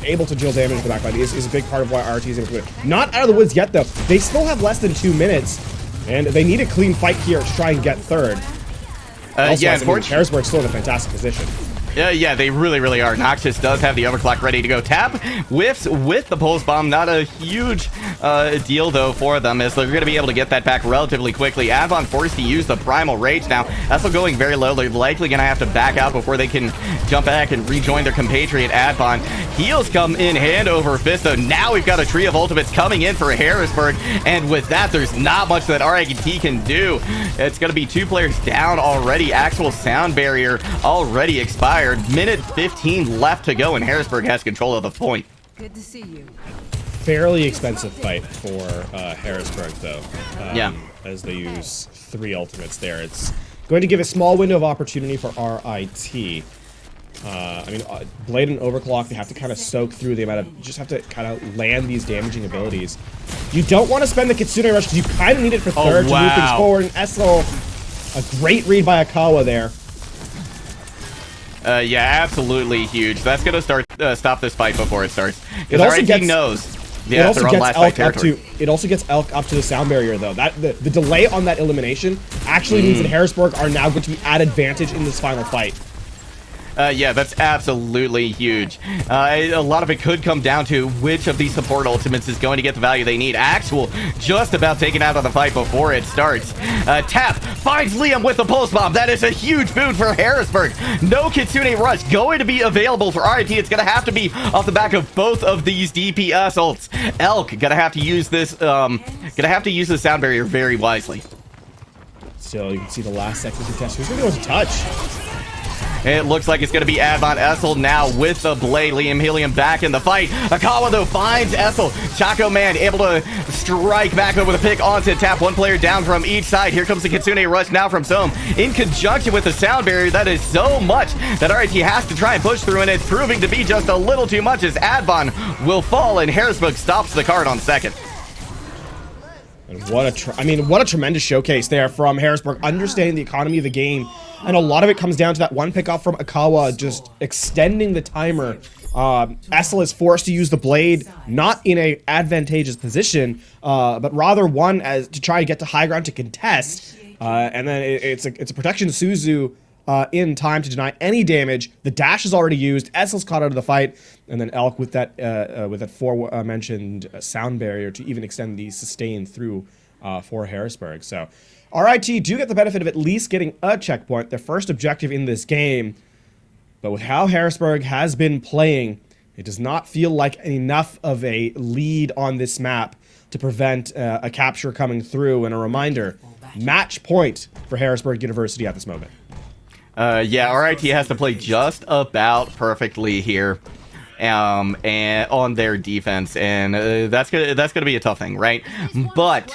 able to deal damage to the backline is a big part of why RT is able to win. Not out of the woods yet, though. They still have less than 2 minutes, and they need a clean fight here to try and get third. Yeah, unfortunately, Harrisburg's still in a fantastic position. Yeah, they really are. Noxious does have the overclock ready to go. Tap whiffs with the pulse bomb. Not a huge deal, though, for them, as they're going to be able to get that back relatively quickly. Advon forced to use the Primal Rage now. Essel going very low. They're likely going to have to back out before they can jump back and rejoin their compatriot Advon. Heals come in hand over fist, though. Now we've got a tree of ultimates coming in for Harrisburg, and with that, there's not much that RIT can do. It's going to be 2 players down already. Actual sound barrier already expired. Minute 15 left to go, and Harrisburg has control of the point. Good to see you. Fairly expensive fight for Harrisburg, though. Yeah. As they use 3 ultimates there. It's going to give a small window of opportunity for RIT. I mean, Blade and Overclock, they have to kind of soak through the amount of... Just have to kind of land these damaging abilities. You don't want to spend the Kitsune Rush because you kind of need it for third to move things forward. And Essel, a great read by Akawa there. Yeah, absolutely huge. That's going to stop this fight before it starts. It also RIT knows. Yeah, they're on last fight territory. It also gets Elk up to the sound barrier, though. The delay on that elimination actually means that Harrisburg are now going to be at advantage in this final fight. Yeah, that's absolutely huge. A lot of it could come down to which of these support ultimates is going to get the value they need. Actual just about taken out of the fight before it starts. Tap finds Liam with the pulse bomb. That is a huge boon for Harrisburg. No Kitsune Rush going to be available for RIT. It's going to have to be off the back of both of these DPS ults. Elk going to have to use this. Going to have to use the sound barrier very wisely. Still, you can see the last second contest. Who's going to go to touch? It looks like it's going to be Advon. Essel now with the blade. Liam Helium back in the fight. Akawa, though, finds Essel. Chaco Man able to strike back with a pick onto Tap. 1 player down from each side. Here comes the Kitsune Rush now from Soam. In conjunction with the sound barrier, that is so much that RIT has to try and push through, and it's proving to be just a little too much as Advon will fall, and Harrisburg stops the card on second. And what a tremendous showcase there from Harrisburg, understanding the economy of the game. And a lot of it comes down to that 1 pickoff from Akawa, just extending the timer. Essel is forced to use the blade, not in a advantageous position, but rather one as to try and get to high ground to contest. And then it's a protection Suzu in time to deny any damage. The dash is already used. Essel's caught out of the fight, and then Elk with that mentioned sound barrier to even extend the sustain through for Harrisburg. So RIT do get the benefit of at least getting a checkpoint, their first objective in this game. But with how Harrisburg has been playing, it does not feel like enough of a lead on this map to prevent a capture coming through. And a reminder, match point for Harrisburg University at this moment. Yeah, RIT has to play just about perfectly here, and on their defense, and that's gonna be a tough thing, right? But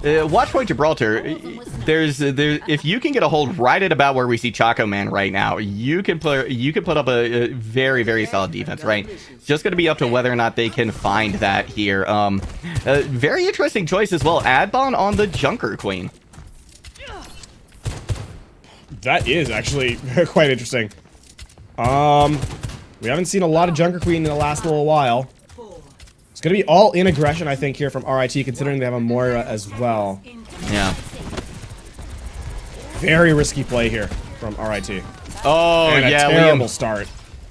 Watchpoint Gibraltar, if you can get a hold right at about where we see Chaco Man right now, you can put up a very, very solid defense, right? It's just gonna be up to whether or not they can find that here. Very interesting choice as well. Adbon on the Junker Queen. That is actually quite interesting. We haven't seen a lot of Junker Queen in the last little while. It's going to be all in aggression, I think, here from RIT, considering they have a Moira as well. Yeah. Very risky play here from RIT. Oh, and yeah, a terrible start.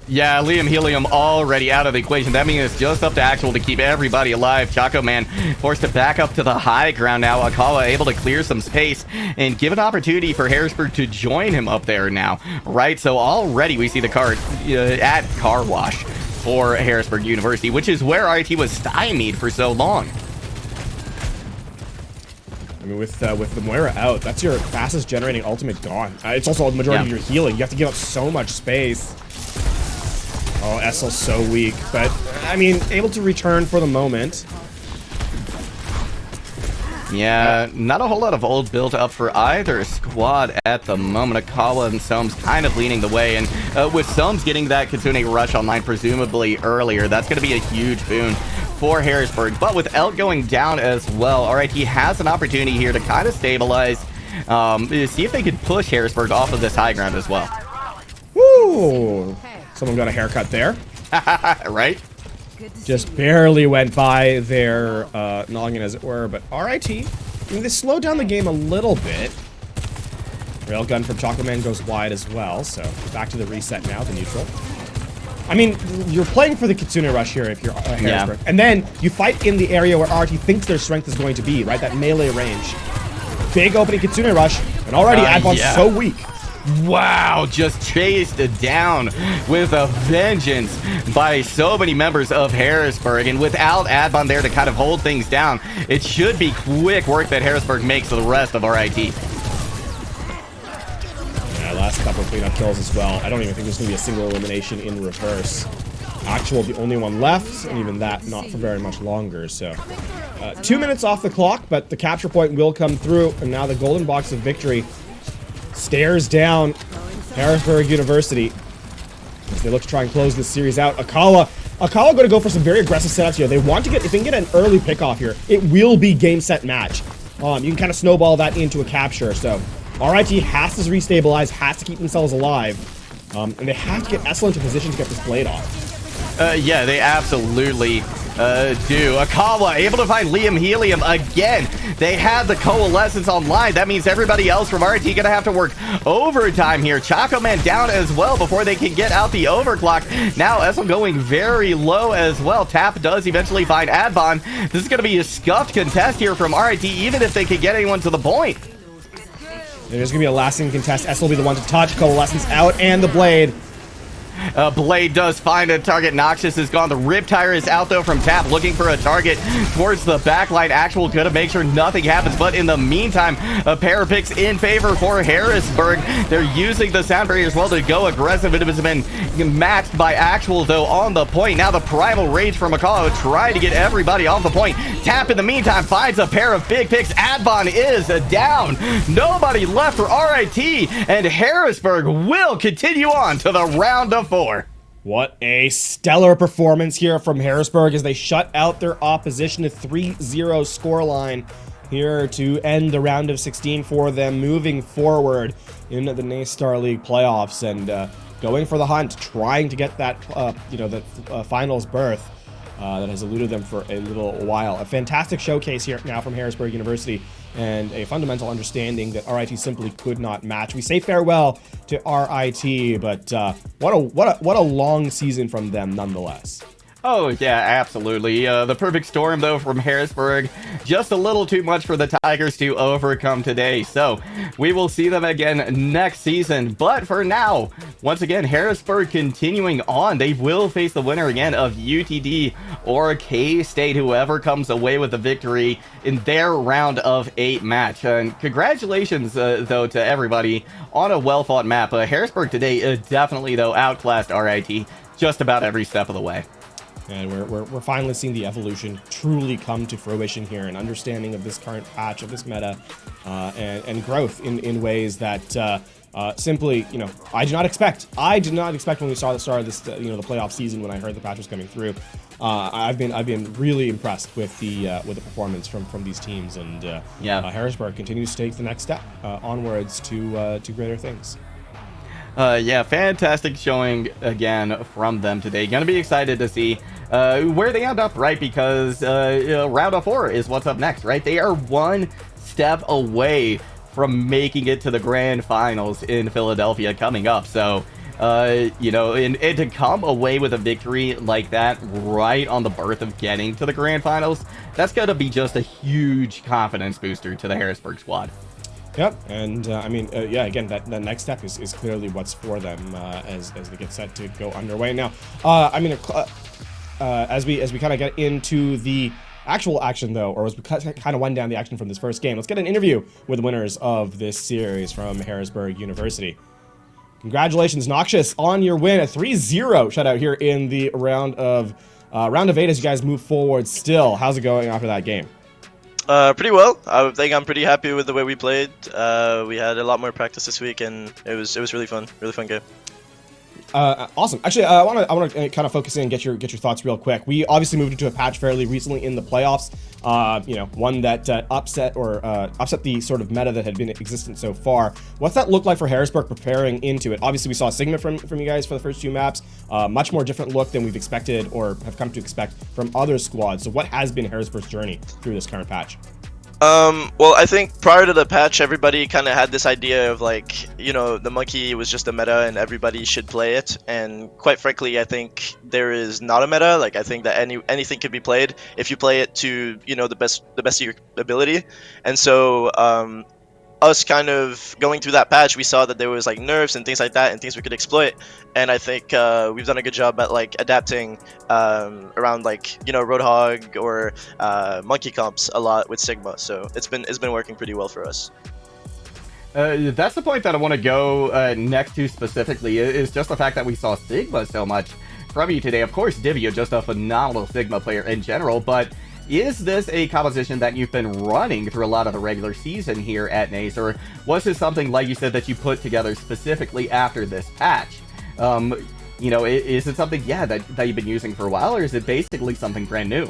Yeah, Liam Helium already out of the equation. That means it's just up to Actual to keep everybody alive. Chaco Man forced to back up to the high ground now. Akawa able to clear some space and give an opportunity for Harrisburg to join him up there now. Right, so already we see the card at Car Wash for Harrisburg University, which is where RIT was stymied for so long. I mean, with the Moira out, that's your fastest generating ultimate gone. It's also the majority of your healing. You have to give up so much space. Oh, Essel's so weak, but, I mean, able to return for the moment. Yeah, not a whole lot of ult built up for either squad at the moment. Akawa and Somes kind of leading the way, and with Somes getting that Kitsune Rush online presumably earlier, that's going to be a huge boon for Harrisburg. But with Elk going down as well, RIT has an opportunity here to kind of stabilize, see if they could push Harrisburg off of this high ground as well. Woo! Someone got a haircut there. Right? Just barely went by their noggin, as it were. But RIT, I mean, they slowed down the game a little bit. Railgun from Chocolate Man goes wide as well. So back to the reset now, the neutral. I mean, you're playing for the Kitsune Rush here if you're Harrisburg. And then you fight in the area where RIT thinks their strength is going to be, right? That melee range. Big opening Kitsune Rush. And already Adbon's so weak. Wow, just chased down with a vengeance by so many members of Harrisburg, and without Adbon there to kind of hold things down, it should be quick work that Harrisburg makes to the rest of RIT. Yeah, last couple of cleanup kills as well. I don't even think there's going to be a single elimination in reverse. Actual, the only one left, and even that not for very much longer. So 2 minutes off the clock, but the capture point will come through, and now the golden box of victory stares down Harrisburg University as they look to try and close this series out. Akawa going to go for some very aggressive setups here. They want to get, if they can get an early pick off here, it will be game, set, match. You can kind of snowball that into a capture. So RIT has to restabilize, has to keep themselves alive, and they have to get Essel into position to get this blade off. Yeah, they absolutely do. Akawa able to find Liam Helium again. They have the Coalescence online. That means everybody else from RT gonna have to work overtime here. Chaco Man down as well before they can get out the overclock. Now Essel going very low as well. Tap does eventually find Adbon. This is gonna be a scuffed contest here from RT, even if they can get anyone to the point. There's gonna be a lasting contest. Essel will be the one to touch. Coalescence out, and the blade. Blade does find a target. Noxious is gone. The Riptire is out though from Tap, looking for a target towards the backline. Actual gonna make sure nothing happens, but in the meantime, a pair of picks in favor for Harrisburg. They're using the sound barrier as well to go aggressive. It has been matched by Actual though on the point. Now the Primal Rage from Makao trying to get everybody off the point. Tap in the meantime finds a pair of big picks. Adbon is down. Nobody left for RIT, and Harrisburg will continue on to the round of 4. What a stellar performance here from Harrisburg as they shut out their opposition. A 3-0 scoreline here to end the round of 16 for them, moving forward in the Naystar League playoffs and going for the hunt, trying to get that finals berth. that has eluded them for a little while. A fantastic showcase here now from Harrisburg University, and a fundamental understanding that RIT simply could not match. We say farewell to RIT, but what a long season from them nonetheless. Oh, yeah, absolutely. The perfect storm, though, from Harrisburg. Just a little too much for the Tigers to overcome today. So we will see them again next season. But for now, once again, Harrisburg continuing on. They will face the winner again of UTD or K-State, whoever comes away with the victory in their round of 8 match. And congratulations, though, to everybody on a well-fought map. Harrisburg today definitely, though, outclassed RIT just about every step of the way. And we're finally seeing the evolution truly come to fruition here, an understanding of this current patch, of this meta, and growth in ways that simply, I did not expect. I did not expect when we saw the start of this, the playoff season, when I heard the patch was coming through. I've been really impressed with the performance from these teams, and Harrisburg continues to take the next step onwards to greater things. Yeah, fantastic showing again from them today. Gonna be excited to see where they end up, right? Because round of 4 is what's up next, right? They are one step away from making it to the grand finals in Philadelphia coming up. So, and to come away with a victory like that right on the birth of getting to the grand finals, that's gonna be just a huge confidence booster to the Harrisburg squad. Yep, and again, that next step is clearly what's for them as they get set to go underway. Now, as we kind of get into the actual action, though, or as we kind of wind down the action from this first game, let's get an interview with the winners of this series from Harrisburg University. Congratulations, Noxious, on your win, a 3-0 shutout here in the round of 8 as you guys move forward still. How's it going after that game? Pretty well. I think I'm pretty happy with the way we played. We had a lot more practice this week, and it was really fun game. Awesome. Actually, I want to kind of focus in and get your thoughts real quick. We obviously moved into a patch fairly recently in the playoffs. One that upset the sort of meta that had been existent so far. What's that look like for Harrisburg preparing into it? Obviously, we saw Sigma from you guys for the first 2 maps. Much more different look than we've expected or have come to expect from other squads. So what has been Harrisburg's journey through this current patch? Well, I think prior to the patch, everybody kind of had this idea of the monkey was just a meta and everybody should play it. And quite frankly, I think there is not a meta. I think that anything can be played if you play it to the best of your ability. And so us kind of going through that patch, we saw that there was nerfs and things like that and things we could exploit. And I think we've done a good job at adapting around Roadhog or monkey comps a lot with Sigma. So it's been working pretty well for us. That's the point that I want to go next to specifically, is just the fact that we saw Sigma so much from you today. Of course, Divya, just a phenomenal Sigma player in general, but is this a composition that you've been running through a lot of the regular season here at NACE, or was this something, like you said, that you put together specifically after this patch? Is it something, that you've been using for a while, or is it basically something brand new?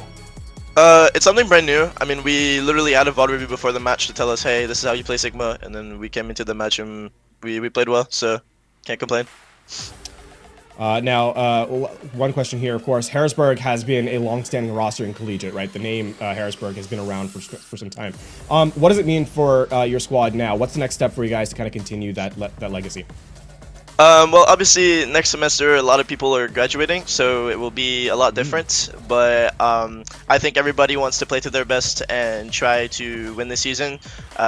It's something brand new. I mean, we literally had a VOD review before the match to tell us, hey, this is how you play Sigma, and then we came into the match and we played well, so can't complain. Now, one question here, of course. Harrisburg has been a long-standing roster in collegiate, right? The name Harrisburg has been around for some time. What does it mean for your squad now? What's the next step for you guys to kind of continue that legacy? Well, obviously, next semester, a lot of people are graduating, so it will be a lot different. But I think everybody wants to play to their best and try to win this season,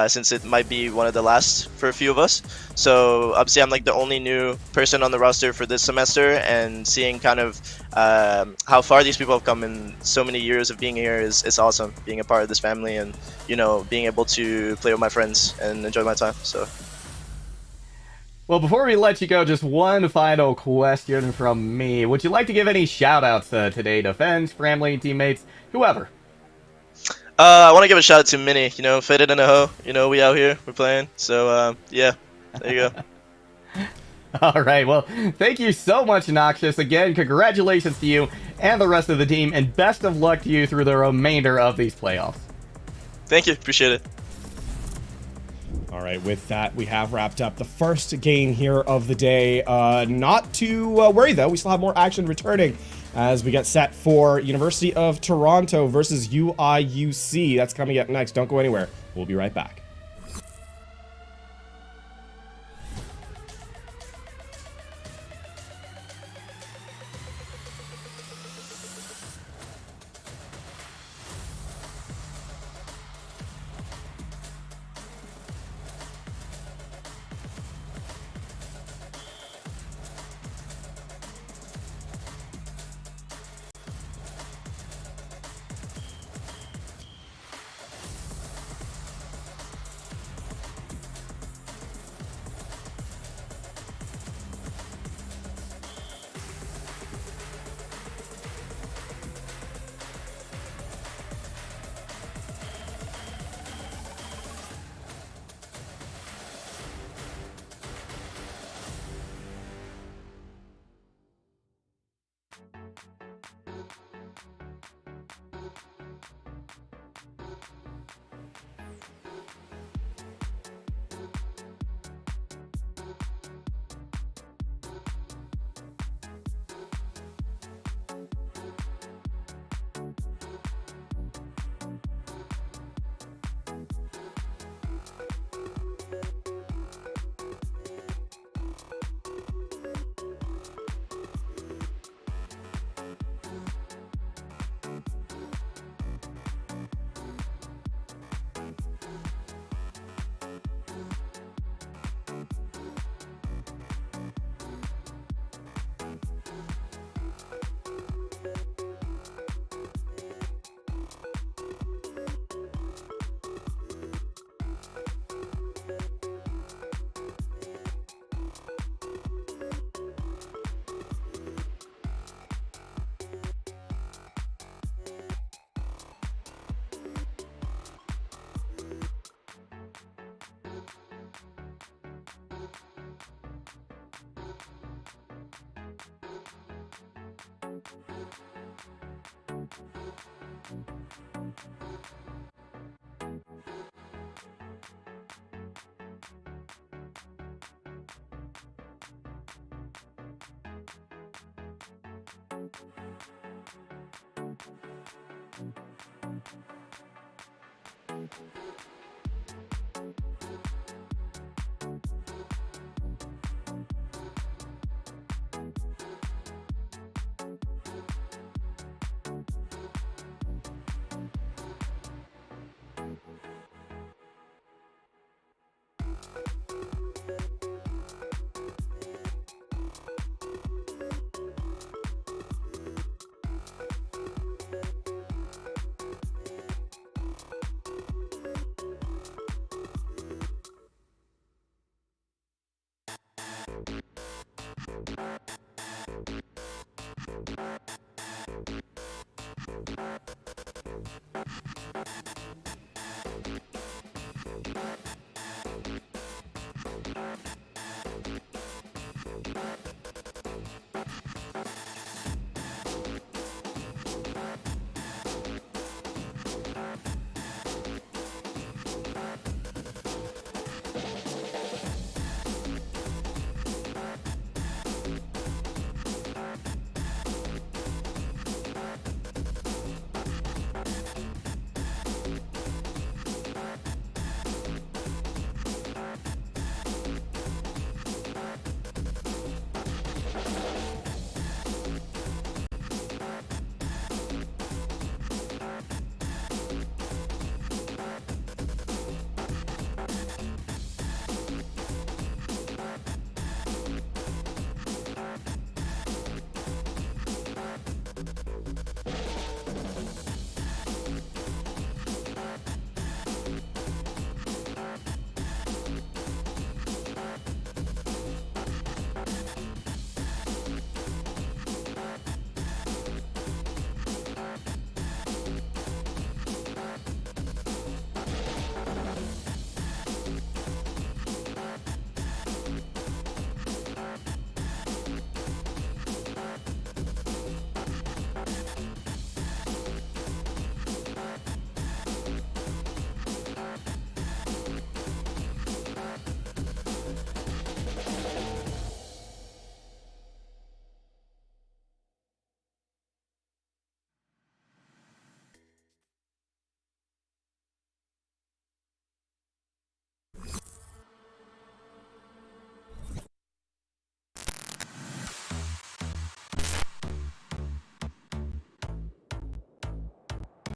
since it might be one of the last for a few of us. So, obviously, I'm the only new person on the roster for this semester, and seeing kind of how far these people have come in so many years of being here is awesome. Being a part of this family and, being able to play with my friends and enjoy my time, so... Well, before we let you go, just one final question from me. Would you like to give any shout-outs today to friends, family, teammates, whoever? I want to give a shout-out to Minnie, fitted in a hoe. We out here, we're playing. So, yeah, there you go. All right, well, thank you so much, Noxious. Again, congratulations to you and the rest of the team, and best of luck to you through the remainder of these playoffs. Thank you, appreciate it. All right, with that, we have wrapped up the first game here of the day. Not to worry, though. We still have more action returning as we get set for University of Toronto versus UIUC. That's coming up next. Don't go anywhere. We'll be right back.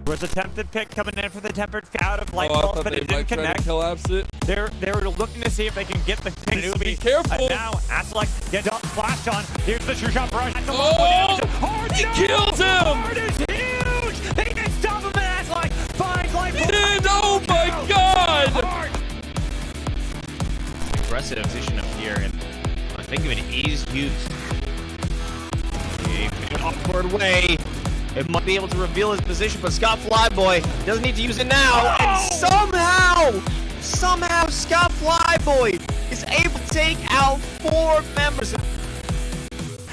Was attempted pick coming in for the tempered out of light I bulb, thought but they it might didn't try to connect. collapse it. They're looking to see if they can get the Be careful. And now Aslak gets up, flashed on. Here's the true shot rush. Oh! He kills him! Hard is huge! They can stop him, and Aslak finds light He bulb. did! Oh my god! Hard. Aggressive position up here, and I think of it is used in an awkward way. It might be able to reveal his position, but Scott Flyboy doesn't need to use it now. And somehow, Scott Flyboy is able to take out 4 members.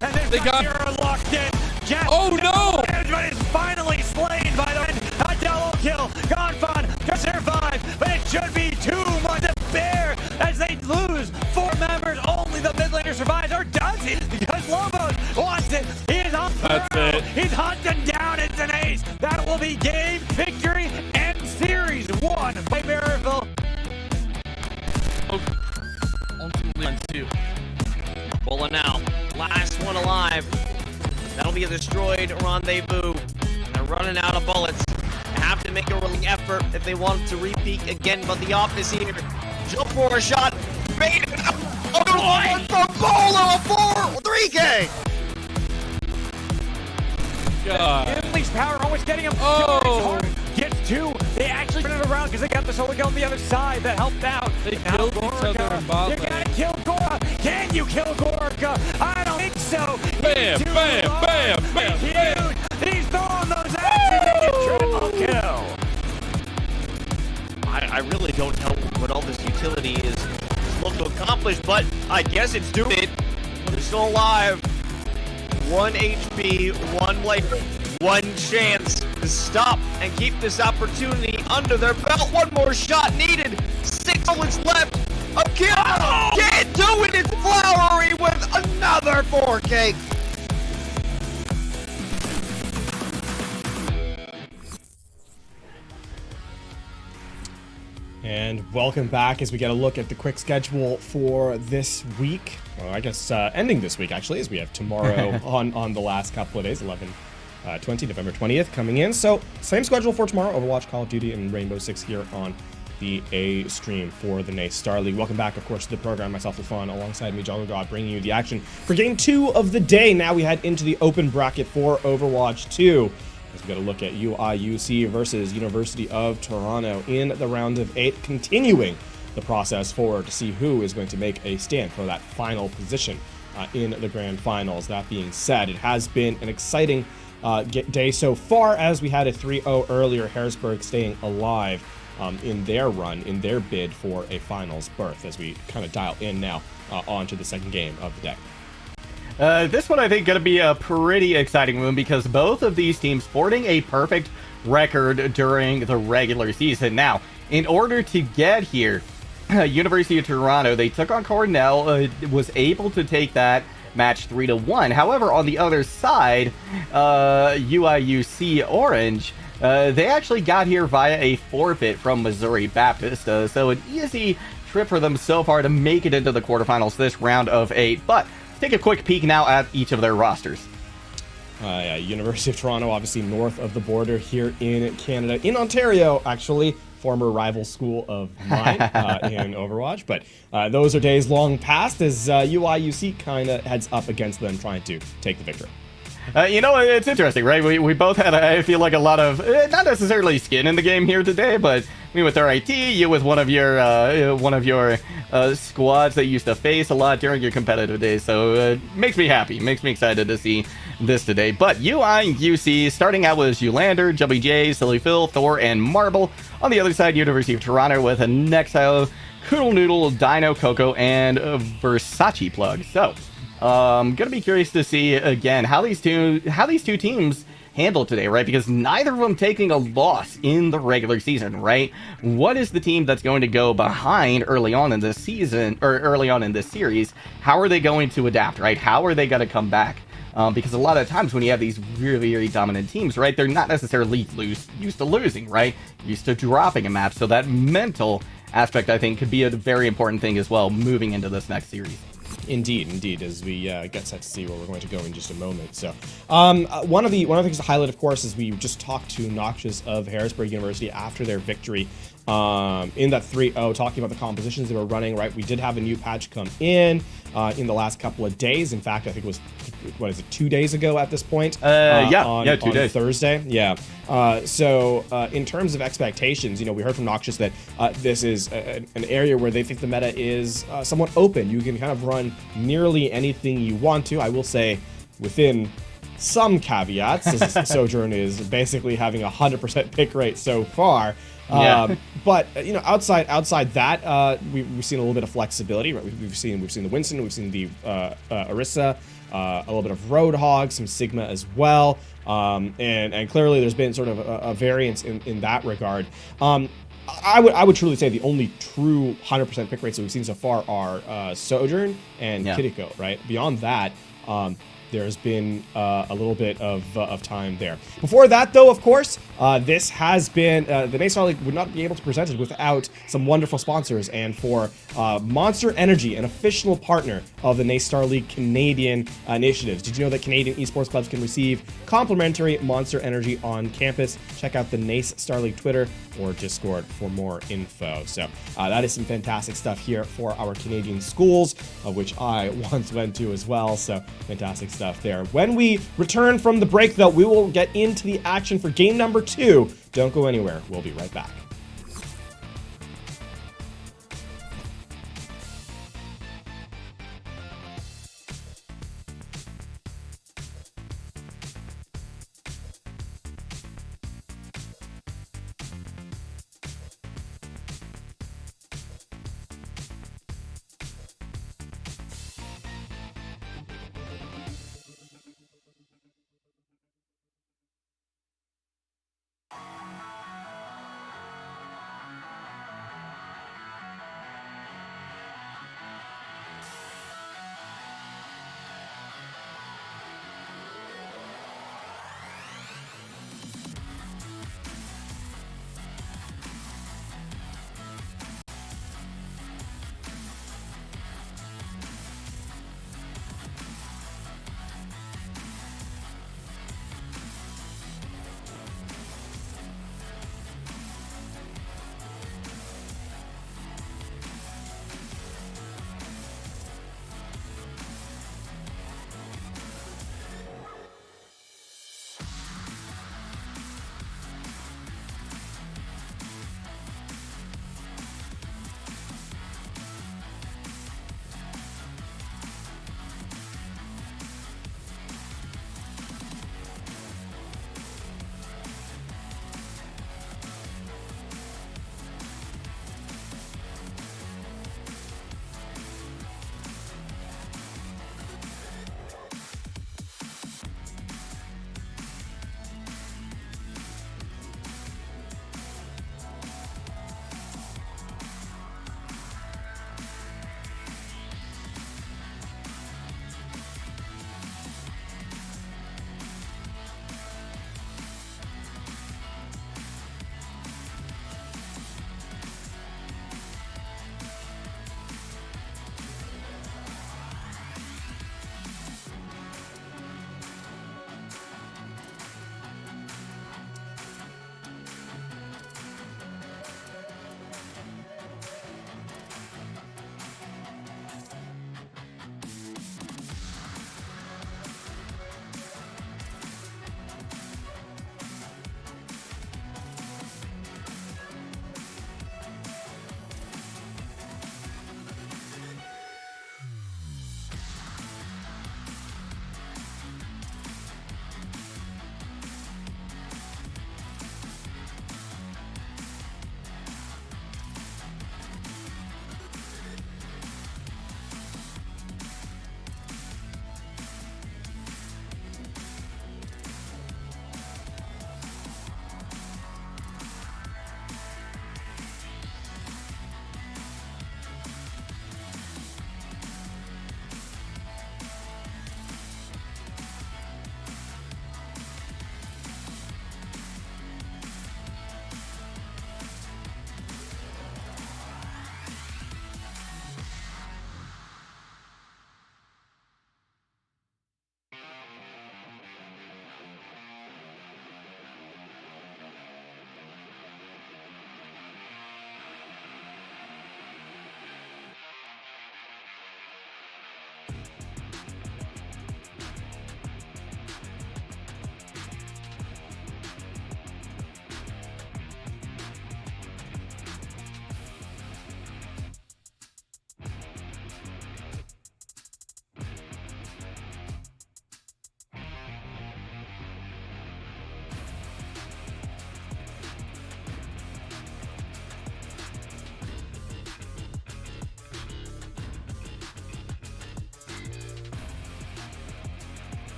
And then They got- Zero locked in. Jet Oh, no! Management is finally slain by the a double kill. Gonfon to survive, but it should be too much to bear as they lose 4 members. Only the mid laner survives, or does he? Because Lobos wants it. He is on the That's prowl. it. He's hunting down. It's an ace. That will be game victory and series 1 by Maryville. Ultimately on 2. Pulling out. Last one alive. That'll be a destroyed rendezvous. They're running out of bullets. They have to make a willing effort if they want to repeat again, but the op is here. Jump for a shot. Bait it up. Oh, one from Bolo. 3K. God. Unleash power, always getting him. Oh. Gets 2. They actually turn it around because they got the solo kill on the other side that helped out. They Now killed each other in bot You lane. gotta kill Gora. Can you kill Gorka? I don't think so. Bam, He's too bam, low. bam, bam, He's bam. huge. He's throwing those axes and gets triple kill. I really don't know what all this utility is supposed to accomplish, but I guess it's doing it. They're still alive. 1 HP, 1 life, 1 chance to stop and keep this opportunity under their belt. 1 more shot needed. 6 bullets left. A kill. Can't do it. It's Flowery with another 4K. And welcome back as we get a look at the quick schedule for this week. Well, I guess ending this week, actually, as we have tomorrow on the last couple of days, 20, November 20th coming in. So same schedule for tomorrow, Overwatch, Call of Duty, and Rainbow Six here on the A stream for the NA Star League. Welcome back, of course, to the program. Myself, LaFon, alongside me, Jungle God, bringing you the action for Game 2 of the day. Now we head into the open bracket for Overwatch 2. As we got a look at UIUC versus University of Toronto in the round of 8, continuing the process forward to see who is going to make a stand for that final position in the grand finals. That being said, it has been an exciting day so far, as we had a 3-0 earlier, Harrisburg staying alive in their run, in their bid for a finals berth, as we kind of dial in now onto the second game of the day. This one I think going to be a pretty exciting one because both of these teams sporting a perfect record during the regular season. Now, in order to get here, University of Toronto, they took on Cornell, was able to take that match 3-1. However, on the other side, UIUC Orange, they actually got here via a forfeit from Missouri Baptist. So an easy trip for them so far to make it into the quarterfinals this round of 8. But take a quick peek now at each of their rosters. Yeah, University of Toronto, obviously north of the border here in Canada, in Ontario, actually, former rival school of mine in Overwatch. But those are days long past as UIUC kind of heads up against them, trying to take the victory. You know, it's interesting, right? We both had, I feel like, a lot of, not necessarily skin in the game here today, but me with RIT, you with one of your squads that you used to face a lot during your competitive days. So it makes me happy, makes me excited to see this today. But UI and UC, starting out with Zoolander, WJ, Silly Phil, Thor, and Marble. On the other side, University of Toronto with a Nexile, Coodle Noodle, Dino, Coco, and Versace Plug. So gonna be curious to see again how these two teams handle today, right? Because neither of them taking a loss in the regular season, right? What is the team that's going to go behind early on in this season, or early on in this series? How are they going to adapt, right? How are they going to come back? Because a lot of times when you have these really, really dominant teams, right, they're not necessarily used to losing, right? Used to dropping a map. So that mental aspect, I think, could be a very important thing as well moving into this next series. Indeed, as we get set to see where we're going to go in just a moment. So, one of the things to highlight, of course, is we just talked to Noxious of Harrisburg University after their victory in that 3-0, talking about the compositions they were running. Right, we did have a new patch come in the last couple of days. In fact, I think it was 2 days ago at this point. 2 days. Thursday. Yeah. So in terms of expectations, we heard from Noxious that this is an area where they think the meta is somewhat open. You can kind of run nearly anything you want to. I will say, within some caveats, as Sojourn is basically having 100% pick rate so far. Yeah. But outside that, we've seen a little bit of flexibility. Right? We've seen the Winston, we've seen the Orisa, a little bit of Roadhog, some Sigma as well, and clearly there's been sort of a variance in that regard. I would truly say the only true 100% pick rates that we've seen so far are Sojourn and Kiriko, right? Beyond that, there's been a little bit of time there. Before that, though, of course, this has been the NA Star League would not be able to present it without some wonderful sponsors. And for Monster Energy, an official partner of the NA Star League Canadian initiatives. Did you know that Canadian esports clubs can receive complimentary Monster Energy on campus? Check out the NACE Star League Twitter or Discord for more info. So that is some fantastic stuff here for our Canadian schools, which I once went to as well. So fantastic stuff there. When we return from the break, though, we will get into the action for game number 2. Don't go anywhere. We'll be right back.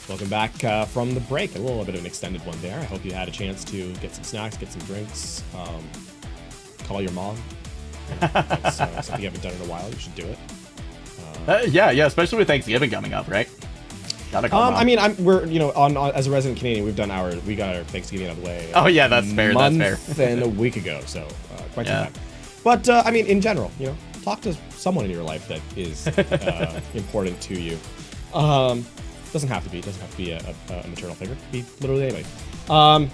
Welcome back from the break. A little bit of an extended one there. I hope you had a chance to get some snacks, get some drinks, call your mom. That's something you haven't done in a while. You should do it. Yeah, especially with Thanksgiving coming up, right? Gotta call Mom. I mean, we're on as a resident Canadian, we got our Thanksgiving out of the way. Oh yeah, that's fair. Month and a week ago, so quite some time. But I mean, in general, talk to someone in your life that is important to you. Doesn't have to be. It doesn't have to be a maternal figure. It could be literally anybody.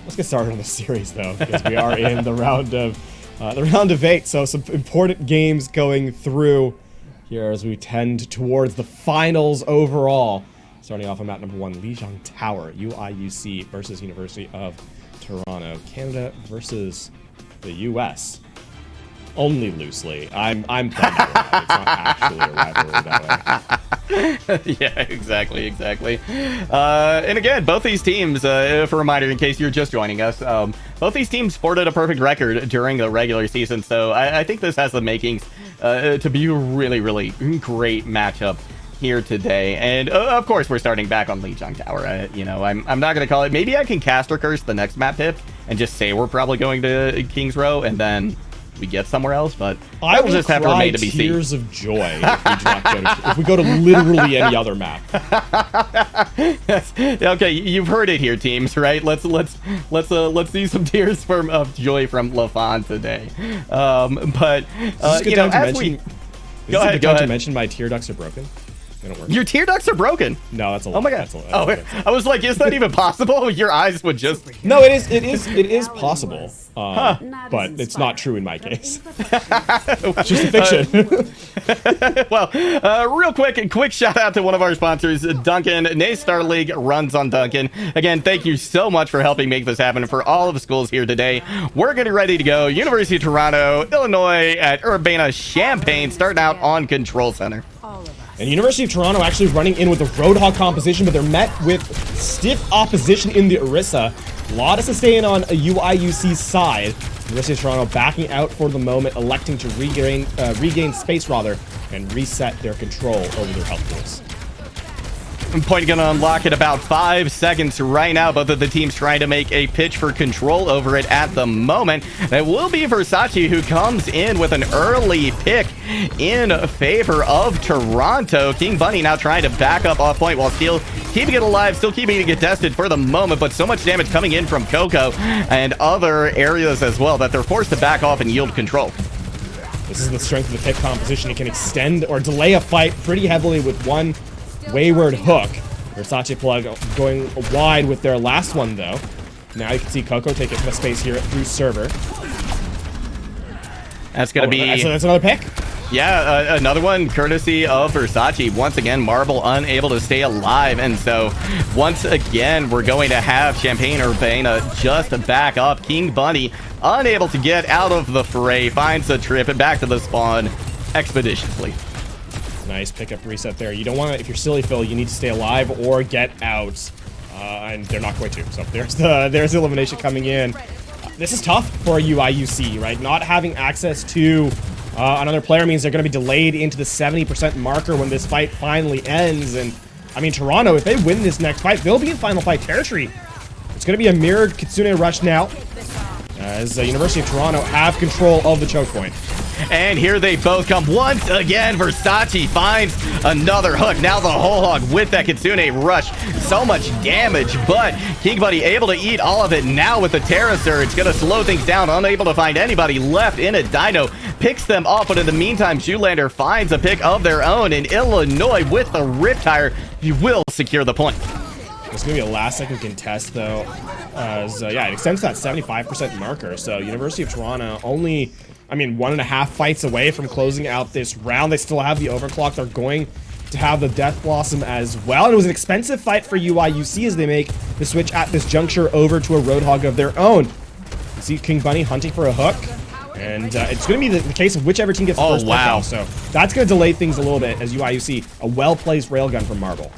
Let's get started on the series though, because we are in the round of 8. So some important games going through here as we tend towards the finals overall. Starting off on map number 1, Lijiang Tower, UIUC versus University of Toronto, Canada versus the US. Only loosely. I'm playing that way. It's not actually a rivalry that way. Yeah, exactly. And again, both these teams, for a reminder, in case you're just joining us, both these teams sported a perfect record during the regular season, so I think this has the makings to be a really, really great matchup here today. And of course, we're starting back on Lijiang Tower. I'm not going to call it. Maybe I can caster curse the next map pick and just say we're probably going to King's Row, and then we get somewhere else, but I will just have to remain to be seen. Tears of joy if we go to literally any other map. Okay, you've heard it here, teams, right? Let's see some tears of joy from LaFon today. But as we go ahead, to mention my tear ducts are broken. They don't work. Your tear ducts are broken. No, that's a Oh my god. I was like, is that even possible? Your eyes would just. No, it is possible. But it's not true in my case. It's just a fiction. Well, real quick shout out to one of our sponsors, Duncan. Naystar League runs on Duncan. Again, thank you so much for helping make this happen for all of the schools here today. We're getting ready to go. University of Toronto, Illinois at Urbana-Champaign, starting out on Control Center. And University of Toronto actually running in with a Roadhog composition, but they're met with stiff opposition in the Orisa. A lot of sustain on a UIUC side. University of Toronto backing out for the moment, electing to regain space rather, and reset their control over their health pools. Point gonna unlock in about 5 seconds right now. Both of the teams trying to make a pitch for control over it at the moment. That will be Versace, who comes in with an early pick in favor of Toronto. King Bunny now trying to back up off point while still keeping it alive, still keeping it contested for the moment, but so much damage coming in from Coco and other areas as well that they're forced to back off and yield control. This is the strength of the pick composition. It can extend or delay a fight pretty heavily with one wayward hook. Versace plug going wide with their last one though. Now you can see Coco take it to the space here through server. That's gonna be. That's another pick. Yeah, another one courtesy of Versace. Once again, Marble unable to stay alive, and so once again we're going to have Champagne Urbana just back up. King Bunny unable to get out of the fray, finds a trip and back to the spawn expeditiously. Nice pickup reset there. You don't want to, if you're Silly Phil, you need to stay alive or get out. And they're not going to. So there's the elimination coming in. This is tough for a UIUC, right? Not having access to another player means they're going to be delayed into the 70% marker when this fight finally ends. And I mean, Toronto, if they win this next fight, they'll be in final fight territory. It's going to be a mirrored Kitsune rush now, as University of Toronto have control of the choke point. And here they both come once again. Versace finds another hook. Now the whole hog with that Kitsune rush. So much damage, but King Bunny able to eat all of it now with the Terra Surge. Gonna slow things down, unable to find anybody left in a Dino. Picks them off, but in the meantime, Shoelander finds a pick of their own in Illinois with the Riptire. You will secure the point. It's going to be a last-second contest, though, as, yeah, it extends to that 75% marker. So University of Toronto only, I mean, 1.5 fights away from closing out this round. They still have the overclock. They're going to have the Death Blossom as well. And it was an expensive fight for UIUC as they make the switch at this juncture over to a Roadhog of their own. You see King Bunny hunting for a hook. And it's going to be the case of whichever team gets the first wow. pick. So that's going to delay things a little bit as UIUC, a well-placed railgun from Marble.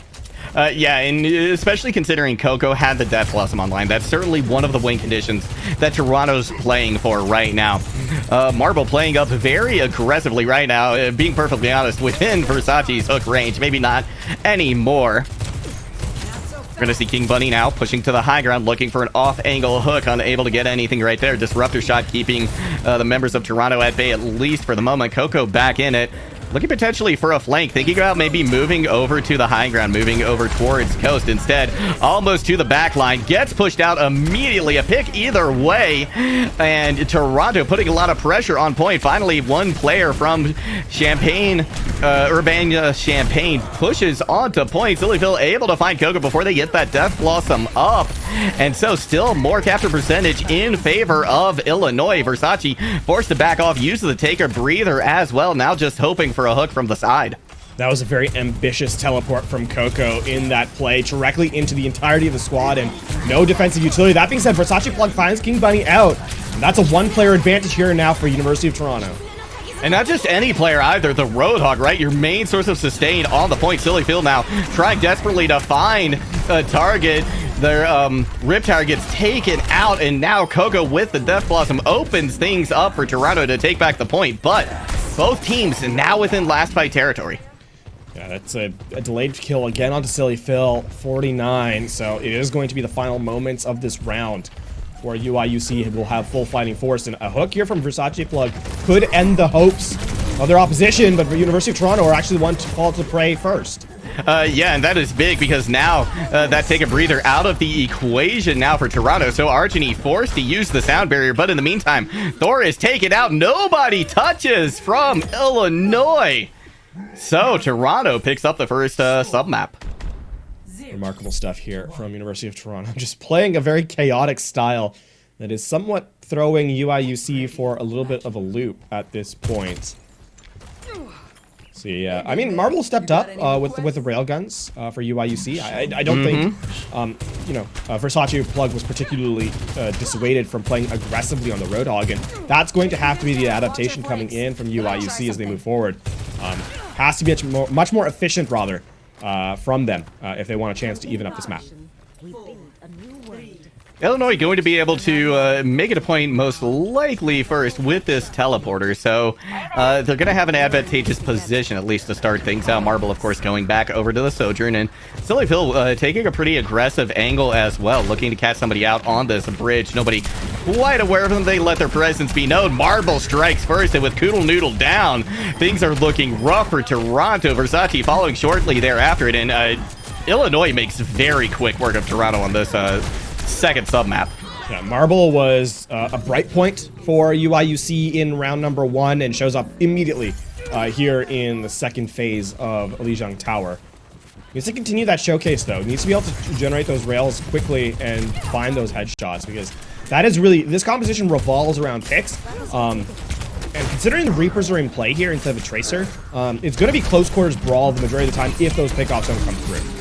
Yeah, and especially considering Coco had the Death Blossom online, that's certainly one of the win conditions that Toronto's playing for right now. Marble playing up very aggressively right now, being perfectly honest, within Versace's hook range. Maybe not anymore. We're going to see King Bunny now pushing to the high ground, looking for an off-angle hook, unable to get anything right there. Disruptor shot keeping the members of Toronto at bay, at least for the moment. Coco back in it. Looking potentially for a flank, thinking about maybe moving over to the high ground, moving over towards Coast instead. Almost to the back line, gets pushed out immediately. A pick either way, and Toronto putting a lot of pressure on point. Finally, one player from Champagne, Urbana Champagne, pushes onto point. Sillyville able to find Coco before they get that Death Blossom up. And so still more capture percentage in favor of Illinois. Versace forced to back off, uses the take a breather as well. Now just hoping for a hook from the side. That was a very ambitious teleport from Coco in that play, directly into the entirety of the squad, and no defensive utility. That being said, Versace Plug finds King Bunny out. And that's a one-player advantage here and now for University of Toronto. And not just any player either, the Roadhog, right? Your main source of sustain on the point. Sillyfield now trying desperately to find a target. Their Rip Tower gets taken out, and now Coco with the Death Blossom opens things up for Toronto to take back the point. But both teams now within last fight territory. Yeah, that's a delayed kill again onto Silly Phil, 49. So it is going to be the final moments of this round where UIUC will have full fighting force. And a hook here from Versace Plug could end the hopes of their opposition, but University of Toronto are actually the one to fall to prey first. Yeah, and that is big because now that take a breather out of the equation now for Toronto. So Archony forced to use the sound barrier, but in the meantime, Thor is taken out. Nobody touches from Illinois. So Toronto picks up the first submap. Remarkable stuff here from University of Toronto. Just playing a very chaotic style that is somewhat throwing UIUC for a little bit of a loop at this point. See, I mean, Marble stepped up with the railguns for UIUC. I don't think, you know, Versace Plug was particularly dissuaded from playing aggressively on the Roadhog, and that's going to have to be the adaptation coming in from UIUC as they move forward. Has to be much more efficient, rather, from them if they want a chance to even up this map. Illinois going to be able to make it a point most likely first with this teleporter, so they're going to have an advantageous position at least to start things out. Marble, of course, going back over to the Sojourn, and Sillyville taking a pretty aggressive angle as well, looking to catch somebody out on this bridge. Nobody quite aware of them. They let their presence be known. Marble strikes first, and with Koodle Noodle down, things are looking rough for Toronto. Versace following shortly thereafter, and Illinois makes very quick work of Toronto on this second submap. Yeah, Marble was a bright point for UIUC in round number 1 and shows up immediately here in the second phase of Lijiang Tower. He needs to continue that showcase though. He needs to be able to generate those rails quickly and find those headshots, because that is really, this composition revolves around picks. And considering the Reapers are in play here instead of a Tracer, it's going to be close quarters brawl the majority of the time if those pickoffs don't come through.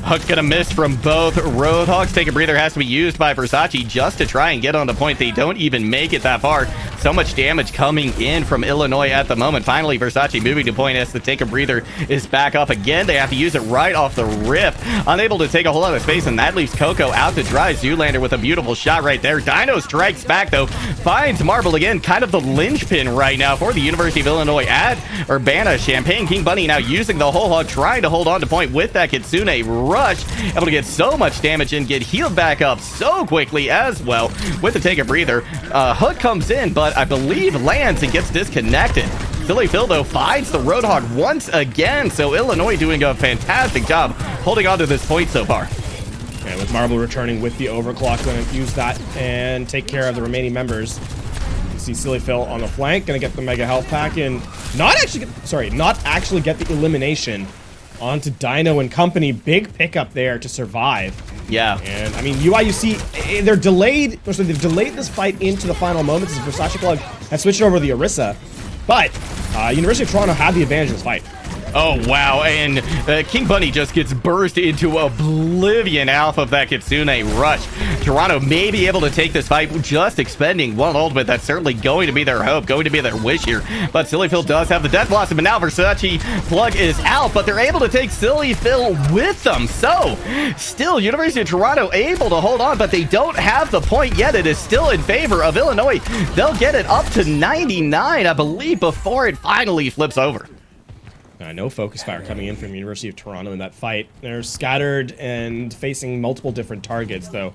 Hook gonna miss from both Roadhogs. Take a breather has to be used by Versace just to try and get on the point. They don't even make it that far. So much damage coming in from Illinois at the moment. Finally, Versace moving to point as the take a breather is back up again. They have to use it right off the rip. Unable to take a whole lot of space, and that leaves Coco out to dry. Zoolander with a beautiful shot right there. Dino strikes back though. Finds Marble again. Kind of the linchpin right now for the University of Illinois at Urbana Champagne. King Bunny now using the whole hog, trying to hold on to point with that Kitsune rush, able to get so much damage and get healed back up so quickly as well with the take a breather. Hook comes in, but I believe lands and gets disconnected. Silly Phil though finds the Roadhog once again, so Illinois doing a fantastic job holding on to this point so far. And with Marble returning with the overclock, going to use that and take care of the remaining members. You see Silly Phil on the flank, going to get the mega health pack and not actually get the elimination onto Dino and company. Big pickup there to survive. Yeah. And I mean, UIUC, they've delayed this fight into the final moments as Versace Plug has switched over to the Orisa. But University of Toronto had the advantage in this fight. Oh, wow, and King Bunny just gets burst into oblivion off of that Kitsune rush. Toronto may be able to take this fight just expending one ultimate. That's certainly going to be their hope, going to be their wish here. But Silly Phil does have the Death Blossom, and now Versace Plug is out, but they're able to take Silly Phil with them. So, still, University of Toronto able to hold on, but they don't have the point yet. It is still in favor of Illinois. They'll get it up to 99, I believe, before it finally flips over. No focus fire coming in from University of Toronto in that fight. They're scattered and facing multiple different targets, though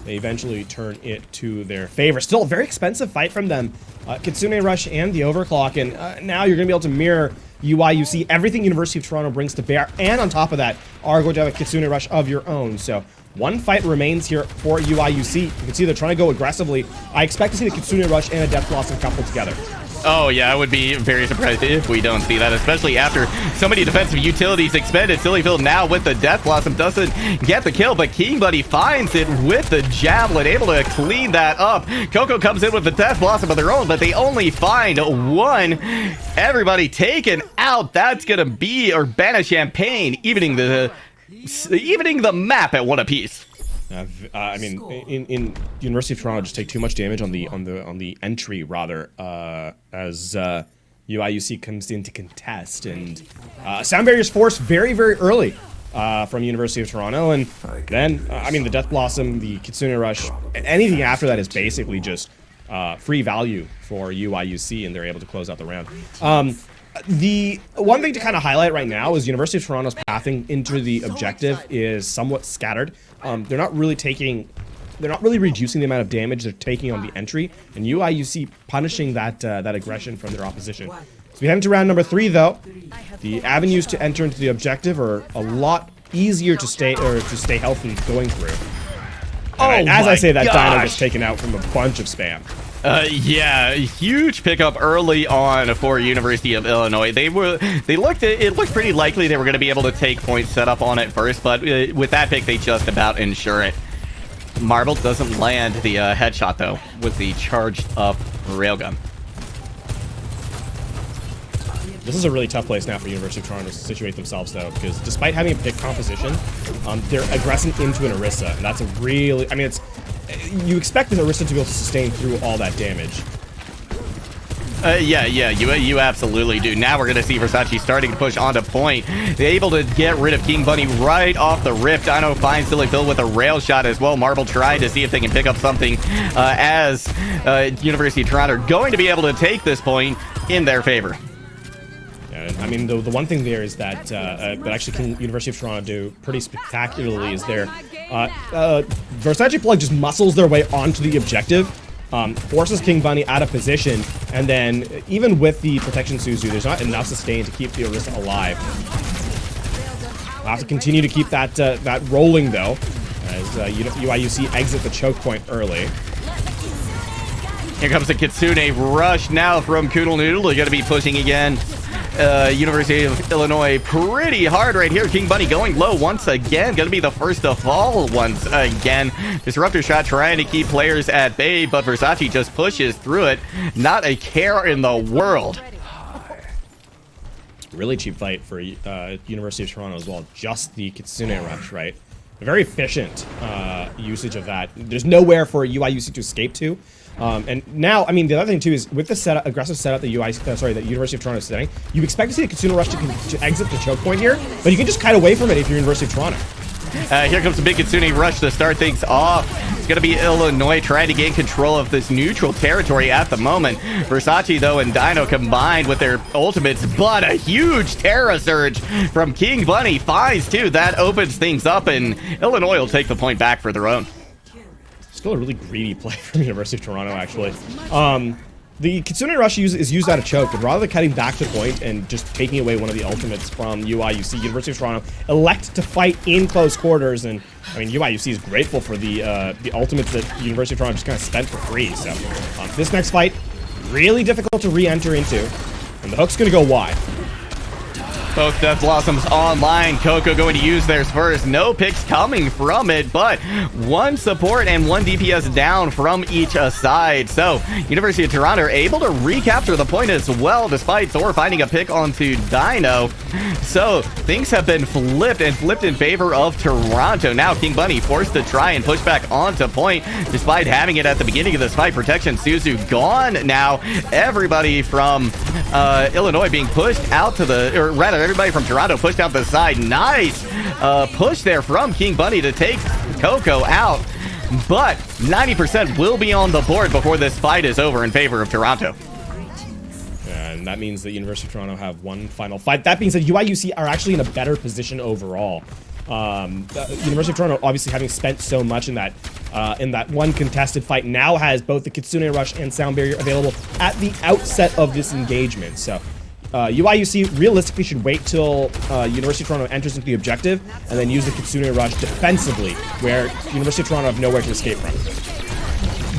they eventually turn it to their favor. Still a very expensive fight from them. Kitsune Rush and the Overclock, and now you're going to be able to mirror UIUC, everything University of Toronto brings to bear, and on top of that, are going to have a Kitsune Rush of your own. So one fight remains here for UIUC. You can see they're trying to go aggressively. I expect to see the Kitsune Rush and a Death Blossom coupled together. Oh yeah, I would be very surprised if we don't see that, especially after so many defensive utilities expended. Sillyfield now with the Death Blossom doesn't get the kill, but King Buddy finds it with the Javelin, able to clean that up. Coco comes in with the Death Blossom of their own, but they only find one. Everybody taken out. That's gonna be Urbana Champagne evening the map at one apiece. I mean, in University of Toronto, just take too much damage on the entry rather, as UIUC comes in to contest, and sound barriers forced very early from University of Toronto, and then I mean the Death Blossom, the Kitsune Rush, anything after that is basically just free value for UIUC, and they're able to close out the round. The one thing to kind of highlight right now is University of Toronto's pathing into the objective is somewhat scattered. They're not really reducing the amount of damage they're taking on the entry, and UIUC punishing that aggression from their opposition. So we head into round number 3, though. The avenues to enter into the objective are a lot easier to stay healthy going through. As I say that, Dino gets taken out from a bunch of spam. Yeah, huge pickup early on for University of Illinois. It looked pretty likely they were going to be able to take point set up on it first, but with that pick, they just about ensure it. Marble doesn't land the headshot, though, with the charged up railgun. This is a really tough place now for University of Toronto to situate themselves, though, because despite having a pick composition, they're aggressing into an Orisa, and that's a really, I mean, you expect the Orisa to be able to sustain through all that damage. Yeah, you absolutely do. Now we're going to see Versace starting to push onto point. They're able to get rid of King Bunny right off the rip. Dino finds Sillyfield with a rail shot as well. Marble trying to see if they can pick up something as University of Toronto are going to be able to take this point in their favor. I mean, the one thing there is that actually University of Toronto do pretty spectacularly is their Versace Plug just muscles their way onto the objective, forces King Bunny out of position, and then even with the protection Suzu, there's not enough sustain to keep the Orisa alive. I'll have to continue to keep that rolling, though, as UIUC exit the choke point early. Here comes the Kitsune Rush now from Koodle Noodle. They're going to be pushing again. University of Illinois pretty hard right here. King Bunny going low once again. Going to be the first to fall once again. Disruptor shot trying to keep players at bay, but Versace just pushes through it. Not a care in the world. Really cheap fight for University of Toronto as well. Just the Kitsune Rush, right? A very efficient usage of that. There's nowhere for UIUC to escape to. And now, I mean, the other thing too is with the setup, aggressive setup that University of Toronto is setting, you expect to see the Kitsune Rush to exit the choke point here, but you can just kite away from it if you're University of Toronto. Here comes the big Kitsune Rush to start things off. It's going to be Illinois trying to gain control of this neutral territory at the moment. Versace, though, and Dino combined with their ultimates, but a huge Terra Surge from King Bunny finds, too. That opens things up, and Illinois will take the point back for their own. Still a really greedy play from University of Toronto, actually. The Kitsune Rush is used out of choke, and rather than cutting back to point and just taking away one of the ultimates from UIUC, University of Toronto elect to fight in close quarters, and I mean, UIUC is grateful for the ultimates that University of Toronto just kind of spent for free. So this next fight, really difficult to re-enter into, and the hook's going to go wide. Both Death Blossoms online. Coco going to use theirs first. No picks coming from it, but one support and one DPS down from each side. So University of Toronto are able to recapture the point as well, despite Thor finding a pick onto Dino. So things have been flipped in favor of Toronto. Now King Bunny forced to try and push back onto point, despite having it at the beginning of this fight. Protection Suzu gone now. Everybody from Illinois being pushed out to the, or rather everybody from Toronto pushed out the side. Nice push there from King Bunny to take Coco out, but 90% will be on the board before this fight is over in favor of Toronto. And and that means that University of Toronto have one final fight. That being said, UIUC are actually in a better position overall. University of Toronto, obviously having spent so much in that one contested fight, now has both the Kitsune Rush and Sound Barrier available at the outset of this engagement. So UIUC realistically should wait till University of Toronto enters into the objective and then use the Kitsune Rush defensively, where University of Toronto have nowhere to escape from.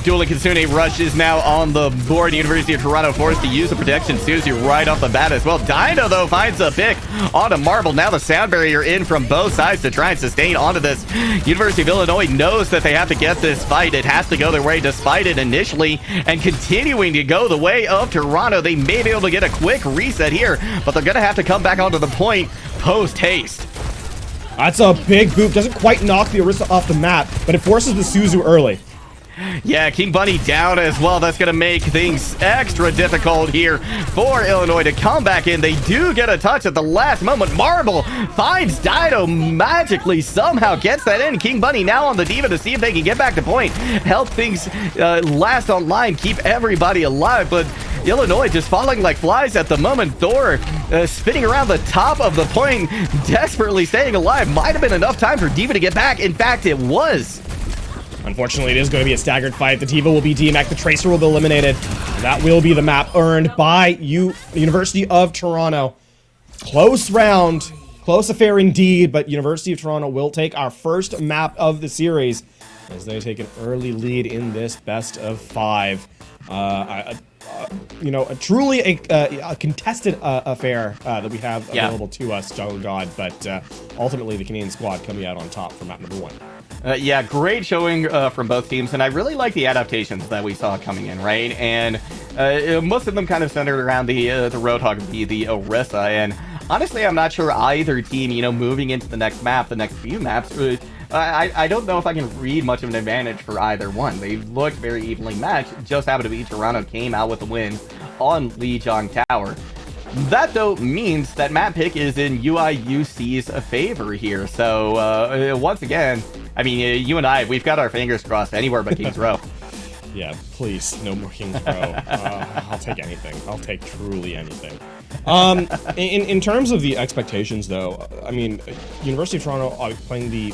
Dueling Kitsune Rush is now on the board. University of Toronto forced to use the protection Suzu right off the bat as well. Dino, though, finds a pick onto Marble. Now the Sound Barrier in from both sides to try and sustain onto this. University of Illinois knows that they have to get this fight. It has to go their way despite it initially, and continuing to go the way of Toronto. They may be able to get a quick reset here, but they're going to have to come back onto the point post-haste. That's a big boop. Doesn't quite knock the Orisa off the map, but it forces the Suzu early. Yeah, King Bunny down as well. That's going to make things extra difficult here for Illinois to come back in. They do get a touch at the last moment. Marble finds Dido, magically somehow gets that in. King Bunny now on the Diva to see if they can get back to point. Help things last online, keep everybody alive, but Illinois just falling like flies at the moment. Thor spinning around the top of the point, desperately staying alive. Might have been enough time for Diva to get back. In fact, it was. Unfortunately, it is going to be a staggered fight. The Diva will be DMAC, the Tracer will be eliminated. That will be the map earned by University of Toronto. Close round, close affair indeed, but University of Toronto will take our first map of the series as they take an early lead in this best of 5. Truly a contested affair that we have available to us, Jungle God, but ultimately the Canadian squad coming out on top for map number 1. Yeah, great showing from both teams, and I really like the adaptations that we saw coming in, right? And most of them kind of centered around the Roadhog, the Orisa, and honestly, I'm not sure either team, moving into the next map, the next few maps, I don't know if I can read much of an advantage for either one. They looked very evenly matched. Just happened to be Toronto came out with a win on Lijiang Tower. That, though, means that map pick is in UIUC's favor here. So, once again, I mean, you and I, we've got our fingers crossed anywhere but Kings Row. Yeah, please, no more Kings Row. I'll take anything. I'll take truly anything. In terms of the expectations, though, I mean, University of Toronto are playing the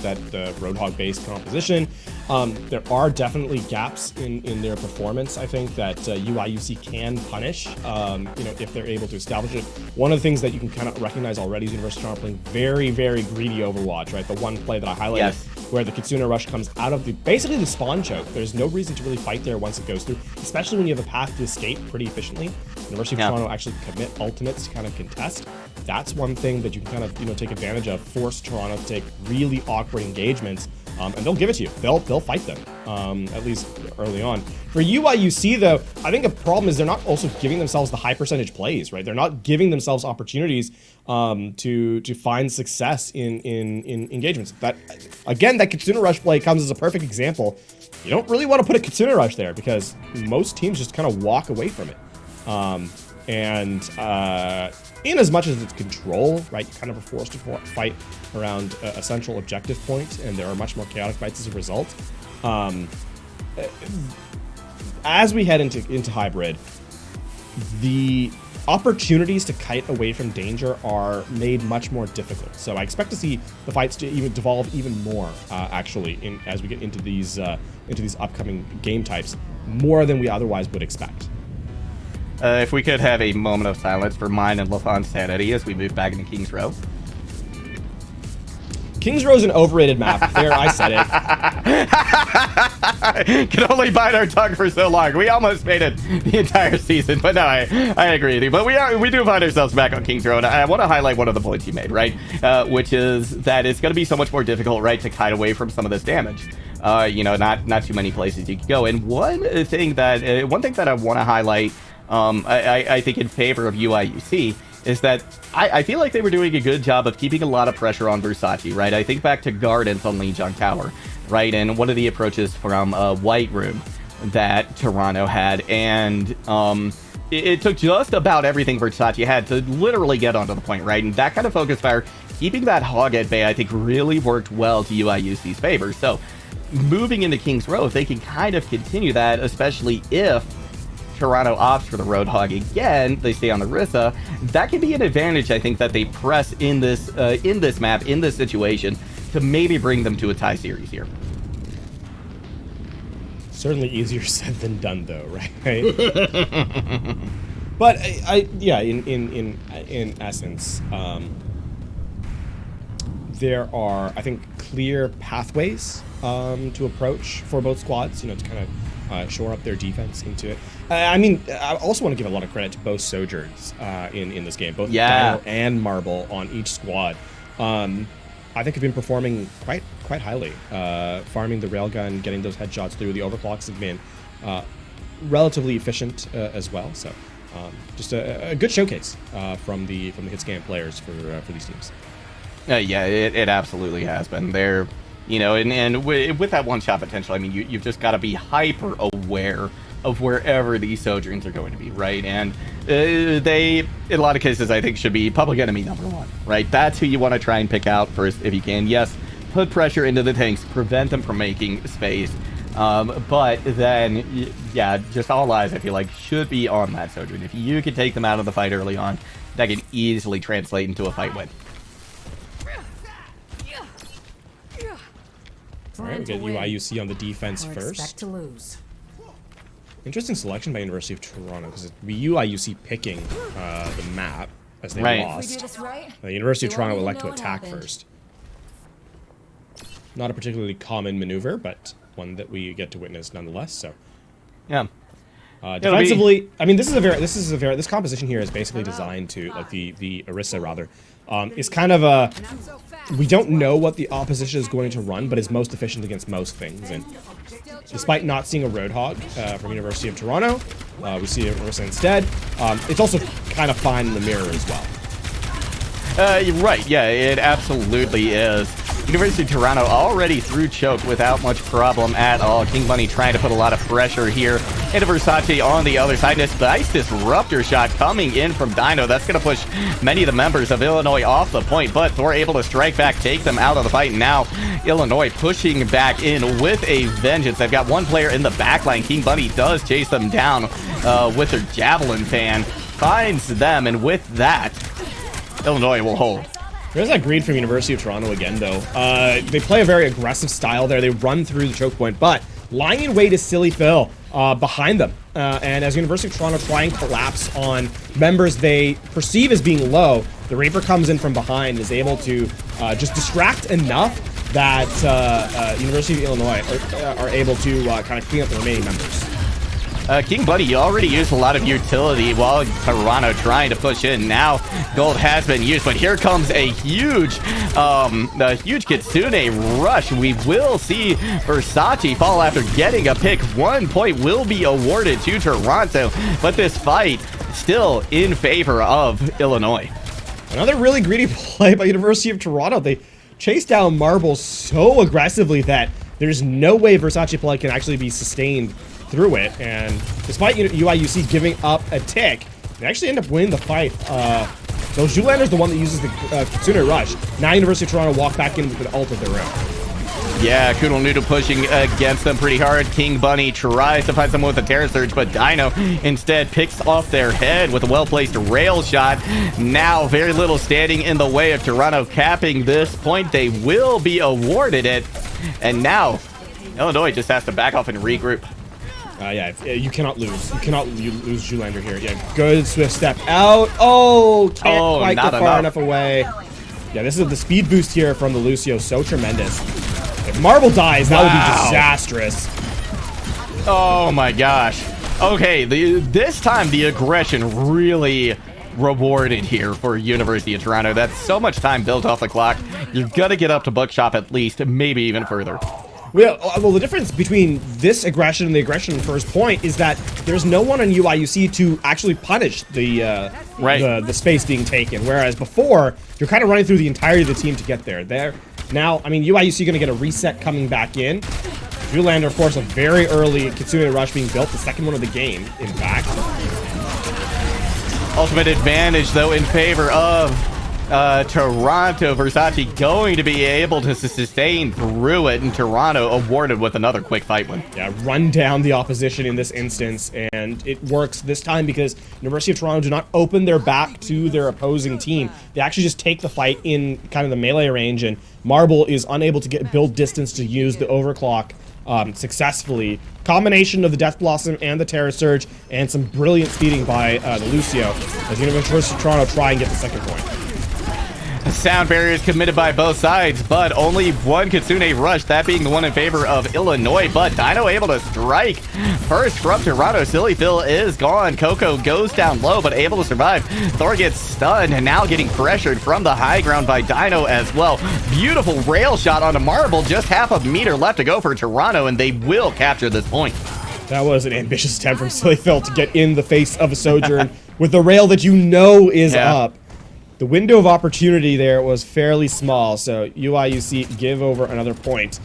Roadhog-based composition. There are definitely gaps in their performance, I think, that UIUC can punish, if they're able to establish it. One of the things that you can kind of recognize already is University of Toronto playing very, very greedy Overwatch, right? The one play that I highlighted, yes, where the Kitsune Rush comes out of basically the spawn choke. There's no reason to really fight there once it goes through, especially when you have a path to escape pretty efficiently. University of Toronto actually commit ultimates to kind of contest. That's one thing that you can kind of take advantage of, force Toronto to take really awkward engagements, and they'll give it to you. They'll fight them, at least early on. For UIUC, though, I think the problem is they're not also giving themselves the high percentage plays, right? They're not giving themselves opportunities to find success in engagements. That, again, that Kitsune Rush play comes as a perfect example. You don't really want to put a Kitsune Rush there because most teams just kind of walk away from it. In as much as it's control, right, you kind of are forced to fight around a central objective point, and there are much more chaotic fights as a result. As we head into hybrid, the opportunities to kite away from danger are made much more difficult. So I expect to see the fights to even devolve even more, actually, as we get into these upcoming game types, more than we otherwise would expect. If we could have a moment of silence for mine and LaFon's sanity as we move back into Kings Row. Kings Row is an overrated map. There, I said it. Can only bite our tongue for so long. We almost made it the entire season, but no, I agree with you. But we do find ourselves back on Kings Row, and I want to highlight one of the points you made, right? Which is that it's going to be so much more difficult, right, to kite away from some of this damage. Not too many places you can go. And one thing that I want to highlight, I think in favor of UIUC, is that I feel like they were doing a good job of keeping a lot of pressure on Versace, right? I think back to Gardens on Lijiang Tower, right? And one of the approaches from White Room that Toronto had, and it took just about everything Versace had to literally get onto the point, right? And that kind of focus fire, keeping that hog at bay, I think really worked well to UIUC's favor. So moving into Kings Row, if they can kind of continue that, especially if Toronto opts for the Roadhog again, they stay on the Rissa, that can be an advantage, I think, that they press in this map, in this situation, to maybe bring them to a tie series here. Certainly easier said than done, though, right? But yeah, in essence, there are, I think, clear pathways to approach for both squads, you know, to kind of shore up their defense into it. I mean, I also want to give a lot of credit to both Sojourns in this game, both Dino and Marble on each squad. I think have been performing quite highly. Farming the railgun, getting those headshots through. The overclocks have been relatively efficient as well. So just a good showcase from the Hitscan players for these teams. Yeah, it absolutely has been. They're, you know, and with that one-shot potential, I mean, you've just got to be hyper aware of wherever these Sojourns are going to be, right? And they, in a lot of cases, I think, should be public enemy #1, right? That's who you want to try and pick out first if you can. Yes, put pressure into the tanks, prevent them from making space. But then, yeah, just all eyes, I feel like, should be on that Sojourn. If you can take them out of the fight early on, that can easily translate into a fight win. All right, we get UIUC on the defense first. Expect to lose. Interesting selection by University of Toronto, because UIUC picking the map as they lost. The University of Toronto would like to attack first. Not a particularly common maneuver, but one that we get to witness nonetheless. So, yeah. Defensively, I mean, this composition here is basically designed to, like, the Orisa rather, is kind of a, we don't know what the opposition is going to run, but is most efficient against most things. And despite not seeing a Roadhog from University of Toronto, we see Orisa instead. It's also kind of fine in the mirror as well. You're right, yeah, it absolutely is. University of Toronto already through choke without much problem at all. King Bunny trying to put a lot of pressure here into Versace on the other side. This nice disruptor shot coming in from Dino. That's going to push many of the members of Illinois off the point, but Thor able to strike back, take them out of the fight. And now Illinois pushing back in with a vengeance. They've got one player in the backline. King Bunny does chase them down with their Javelin fan. Finds them, and with that, Illinois will hold. There's that greed from University of Toronto again, though. They play a very aggressive style there. They run through the choke point, but lying in wait is Silly Phil behind them. And as University of Toronto try and collapse on members they perceive as being low, the Reaper comes in from behind and is able to just distract enough that University of Illinois are able to kind of clean up the remaining members. King Buddy already used a lot of utility while Toronto trying to push in. Now gold has been used, but here comes a huge Kitsune rush. We will see Versace fall after getting a pick. 1 point will be awarded to Toronto, but this fight still in favor of Illinois. Another really greedy play by University of Toronto. They chase down Marble so aggressively that there's no way Versace play can actually be sustained through it, and despite UIUC giving up a tick, they actually end up winning the fight. So Zoolander's the one that uses the Kitsune Rush. Now University of Toronto walk back in with an ult of their own. Yeah, Kudo Noodle pushing against them pretty hard. King Bunny tries to find someone with a Terror Surge, but Dino instead picks off their head with a well-placed rail shot. Now very little standing in the way of Toronto capping this point. They will be awarded it, and now Illinois just has to back off and regroup. Yeah, you cannot lose. You cannot lose Zoolander here. Yeah, good swift step out. Oh, can't quite get far enough away. Yeah, this is the speed boost here from the Lucio. So tremendous. If Marble dies, that would be disastrous. Oh my gosh. Okay, this time the aggression really rewarded here for University of Toronto. That's so much time built off the clock. You're gonna get up to Bookshop at least, maybe even further. Well, the difference between this aggression and the aggression in first point is that there's no one on UIUC to actually punish the space being taken, whereas before, you're kind of running through the entirety of the team to get there. Now, I mean, UIUC going to get a reset coming back in. Zoolander, of course, a very early Kitsune Rush being built, the second one of the game, in fact. Ultimate advantage, though, in favor of Toronto Versace going to be able to sustain through it, and Toronto awarded with another quick fight win. Yeah, run down the opposition in this instance, and it works this time because University of Toronto do not open their back to their opposing team. They actually just take the fight in kind of the melee range, and Marble is unable to build distance to use the overclock successfully. Combination of the Death Blossom and the Terror Surge, and some brilliant speeding by the Lucio as University of Toronto try and get the second point. Sound barriers committed by both sides, but only one Kitsune rush, that being the one in favor of Illinois. But Dino able to strike first from Toronto. Silly Phil is gone. Coco goes down low, but able to survive. Thor gets stunned and now getting pressured from the high ground by Dino as well. Beautiful rail shot onto Marble. Just half a meter left to go for Toronto, and they will capture this point. That was an ambitious attempt from Silly Phil to get in the face of a Sojourn with the rail that you know is up. The window of opportunity there was fairly small, so UIUC give over another point.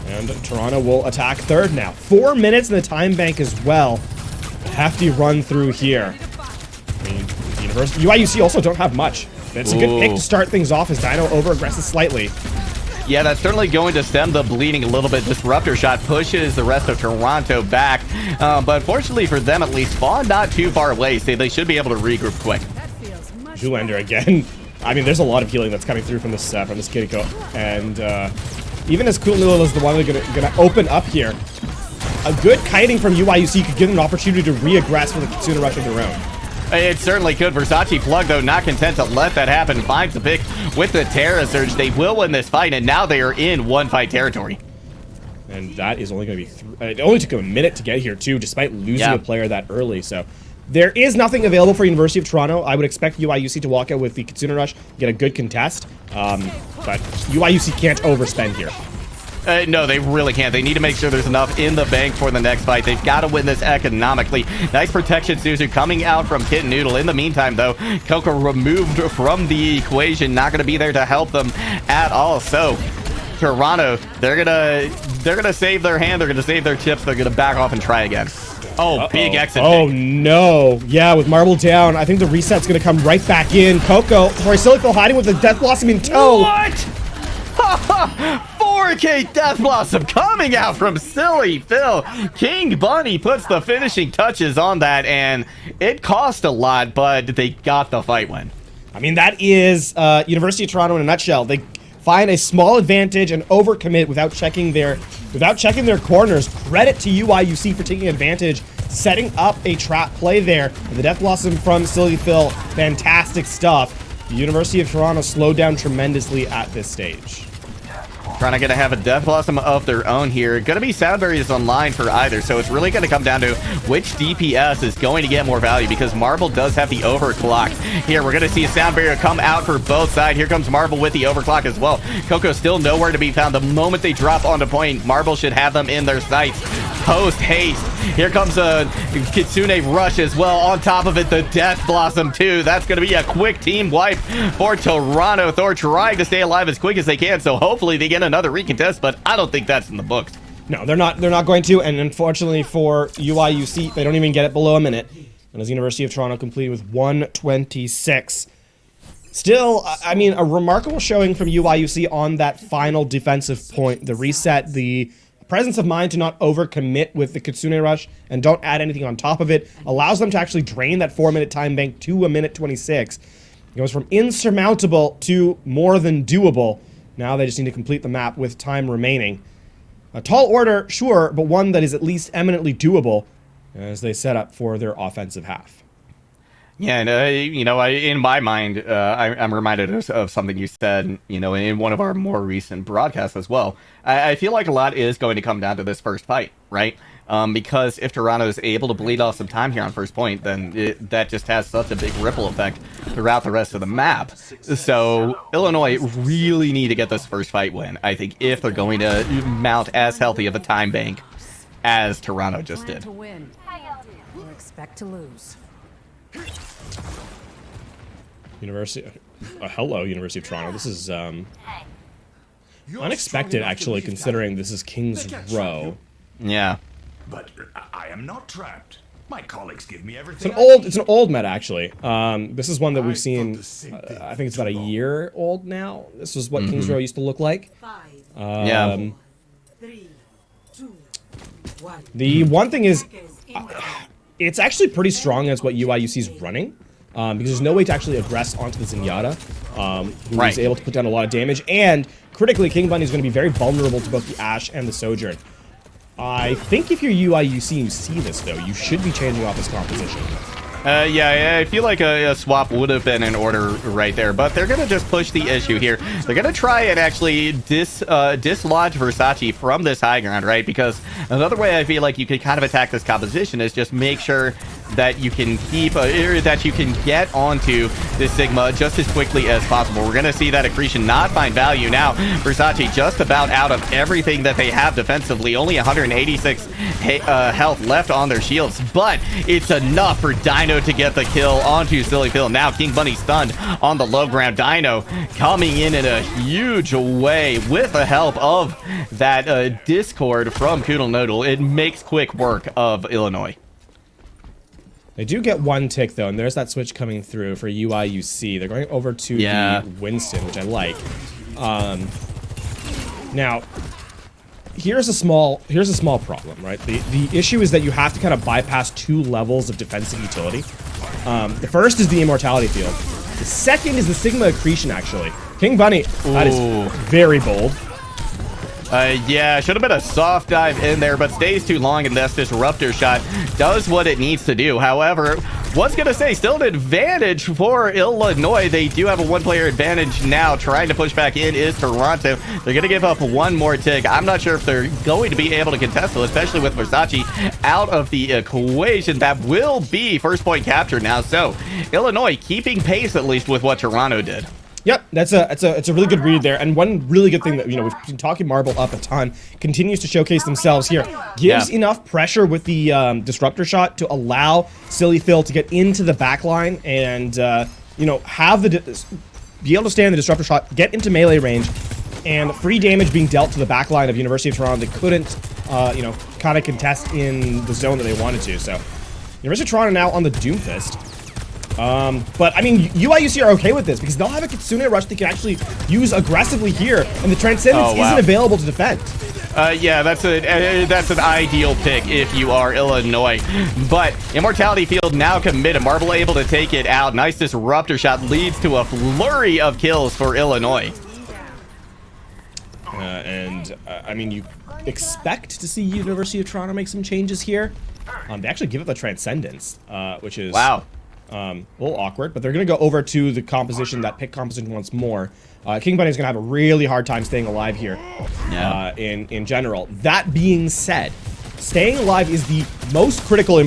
And Toronto will attack third now. 4 minutes in the time bank as well. A hefty run through here. I mean, UIUC also don't have much. It's a good pick to start things off as Dino over-aggresses slightly. Yeah, that's certainly going to stem the bleeding a little bit. Disruptor shot pushes the rest of Toronto back. But fortunately for them, at least, Spawn not too far away, so they should be able to regroup quick. Zoolander again. I mean, there's a lot of healing that's coming through from this Kiriko, and even as Cool Noodle is the one that's gonna open up here, a good kiting from UIUC could give them an opportunity to re-aggress with a Kitsune Rush of their own. It certainly could. Versace Plug, though, not content to let that happen, finds the pick with the Terra Surge. They will win this fight, and now they are in one-fight territory. And that is only going to be... it only took them a minute to get here, too, despite losing a player that early, so... There is nothing available for University of Toronto. I would expect UIUC to walk out with the Kitsune Rush, get a good contest, but UIUC can't overspend here. No, they really can't. They need to make sure there's enough in the bank for the next fight. They've got to win this economically. Nice protection, Suzu, coming out from Kitten Noodle. In the meantime, though, Coco removed from the equation, not going to be there to help them at all. So, Toronto, they're gonna save their hand. They're gonna save their chips. They're gonna back off and try again. Oh, big exit. Oh, no. Yeah, with Marble down, I think the reset's going to come right back in. Coco, sorry, Silly Phil hiding with the Death Blossom in tow. What? 4K Death Blossom coming out from Silly Phil. King Bunny puts the finishing touches on that, and it cost a lot, but they got the fight win. I mean, that is University of Toronto in a nutshell. They find a small advantage and overcommit without checking their corners. Credit to UIUC for taking advantage, setting up a trap play there. And the Death Blossom from Silly Phil, fantastic stuff. The University of Toronto slowed down tremendously at this stage. Toronto going to have a Death Blossom of their own here. Going to be sound barriers online for either, so it's really going to come down to which DPS is going to get more value, because Marble does have the overclock. Here, we're going to see a sound barrier come out for both sides. Here comes Marble with the overclock as well. Coco still nowhere to be found. The moment they drop onto point, Marble should have them in their sights. Post haste. Here comes a Kitsune Rush as well. On top of it, the Death Blossom too. That's going to be a quick team wipe for Toronto. Thor trying to stay alive as quick as they can, so hopefully they get another recontest, but I don't think that's in the books. No, they're not going to, and unfortunately for UIUC, they don't even get it below a minute. And as University of Toronto completed with 126. Still, I mean, a remarkable showing from UIUC on that final defensive point. The reset, the presence of mind to not overcommit with the Kitsune Rush and don't add anything on top of it allows them to actually drain that 4-minute time bank to a minute 26. It goes from insurmountable to more than doable. Now they just need to complete the map with time remaining. A tall order, sure, but one that is at least eminently doable as they set up for their offensive half. Yeah, and in my mind, I'm reminded of something you said, in one of our more recent broadcasts as well. I feel like a lot is going to come down to this first fight, right? Because if Toronto is able to bleed off some time here on first point, then that just has such a big ripple effect throughout the rest of the map. So Illinois really need to get this first fight win, I think, if they're going to mount as healthy of a time bank as Toronto just did. To win, or expect to lose. Hello, University of Toronto. This is unexpected, actually, considering this is King's Row. Yeah. But I am not trapped. My colleagues give me It's everything. an old meta actually. This is one that we've seen. I think it's about a year old now. This is what King's Row used to look like. 5, Yeah. 3, 2, 1. The one thing is, Attackers incoming. it's actually pretty strong as what UIUC is running, because there's no way to actually aggress onto the Zenyatta, who Right. is able to put down a lot of damage, and critically, King Bunny is going to be very vulnerable to both the Ashe and the Sojourn. I think if you're UIUC and you see this, though, you should be changing off this composition. Yeah, I feel like a swap would have been in order right there, but they're going to just push the issue here. They're going to try and actually dislodge Versace from this high ground, right? Because another way I feel like you could kind of attack this composition is just make sure that you can keep, that you can get onto this Sigma just as quickly as possible. We're going to see that accretion not find value now. Versace just about out of everything that they have defensively, only 186 health left on their shields, but it's enough for Dino to get the kill onto Silly Phil. Now King Bunny stunned on the low ground. Dino coming in a huge way with the help of that Discord from Koodle Noodle. It makes quick work of Illinois. They do get one tick, though, and there's that switch coming through for UIUC. They're going over to the Winston, which I like. Now, here's a small problem, right? The issue is that you have to kind of bypass 2 levels of defensive utility. The first is the Immortality Field. The second is the Sigma Accretion, actually. King Bunny, that is very bold. Yeah, should have been a soft dive in there, but stays too long, and this Disruptor shot does what it needs to do. However, was going to say, still an advantage for Illinois. They do have a 1-player advantage now. Trying to push back in is Toronto. They're going to give up 1 more tick. I'm not sure if they're going to be able to contest it, especially with Versace out of the equation. That will be first point capture now. So, Illinois keeping pace, at least, with what Toronto did. Yep, it's a really good read there, and one really good thing that, you know, we've been talking Marble up a ton, continues to showcase themselves here. Gives enough pressure with the Disruptor shot to allow Silly Phil to get into the back line and, you know, have be able to stay in the Disruptor shot, get into melee range, and free damage being dealt to the back line of University of Toronto that couldn't, you know, kind of contest in the zone that they wanted to. So, University of Toronto now on the Doomfist. But I mean, UIUC are okay with this because they'll have a Kitsune Rush they can actually use aggressively here, and the Transcendence isn't available to defend. Yeah, that's an ideal pick if you are Illinois. But Immortality Field now committed. Marble able to take it out. Nice Disruptor shot leads to a flurry of kills for Illinois. I mean, you expect to see University of Toronto make some changes here. They actually give it the Transcendence, which is a little awkward, but they're going to go over to the composition, that pick composition once more. King Bunny is going to have a really hard time staying alive here in general. That being said, staying alive is the most critical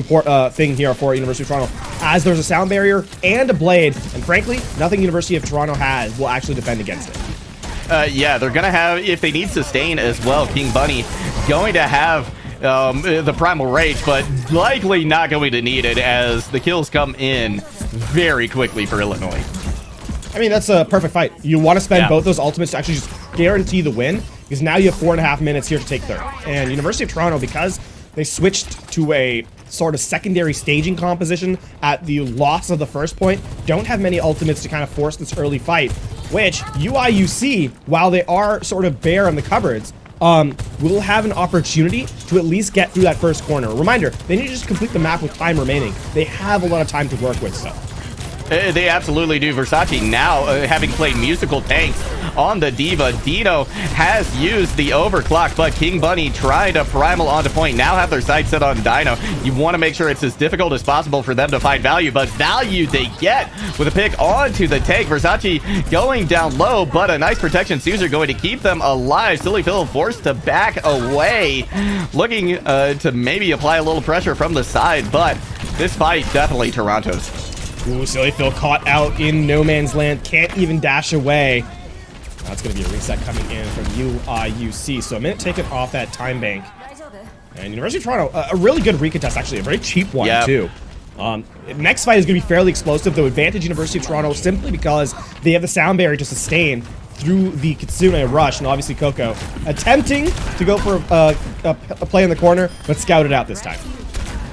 thing here for University of Toronto, as there's a sound barrier and a blade, and frankly, nothing University of Toronto has will actually defend against it. Yeah, they're going to have, if they need sustain as well, King Bunny going to have the Primal Rage, but likely not going to need it as the kills come in very quickly for Illinois. I mean, that's a perfect fight. You want to spend both those ultimates to actually just guarantee the win, because now you have 4.5 minutes here to take third. And University of Toronto, because they switched to a sort of secondary staging composition at the loss of the first point, don't have many ultimates to kind of force this early fight, which UIUC, while they are sort of bare on the cupboards, will have an opportunity to at least get through that first corner. Reminder, they need to just complete the map with time remaining. They have a lot of time to work with, so. They absolutely do. Versace now, having played musical tanks on the Diva, Dino has used the overclock, but King Bunny tried to primal onto point, now have their sights set on Dino. You want to make sure it's as difficult as possible for them to find value, but value they get with a pick onto the tank. Versace going down low, but a nice protection. Caesar going to keep them alive. Silly Phil forced to back away, looking to maybe apply a little pressure from the side, but this fight definitely Toronto's. Ooh, Silly Phil caught out in no man's land, can't even dash away. That's going to be a reset coming in from UIUC. So a minute taken off that time bank. And University of Toronto, a really good recontest, actually, a very cheap one, too. Next fight is going to be fairly explosive, though advantage University of Toronto simply because they have the sound barrier to sustain through the Kitsune Rush, and obviously Coco attempting to go for a play in the corner, but scouted out this time.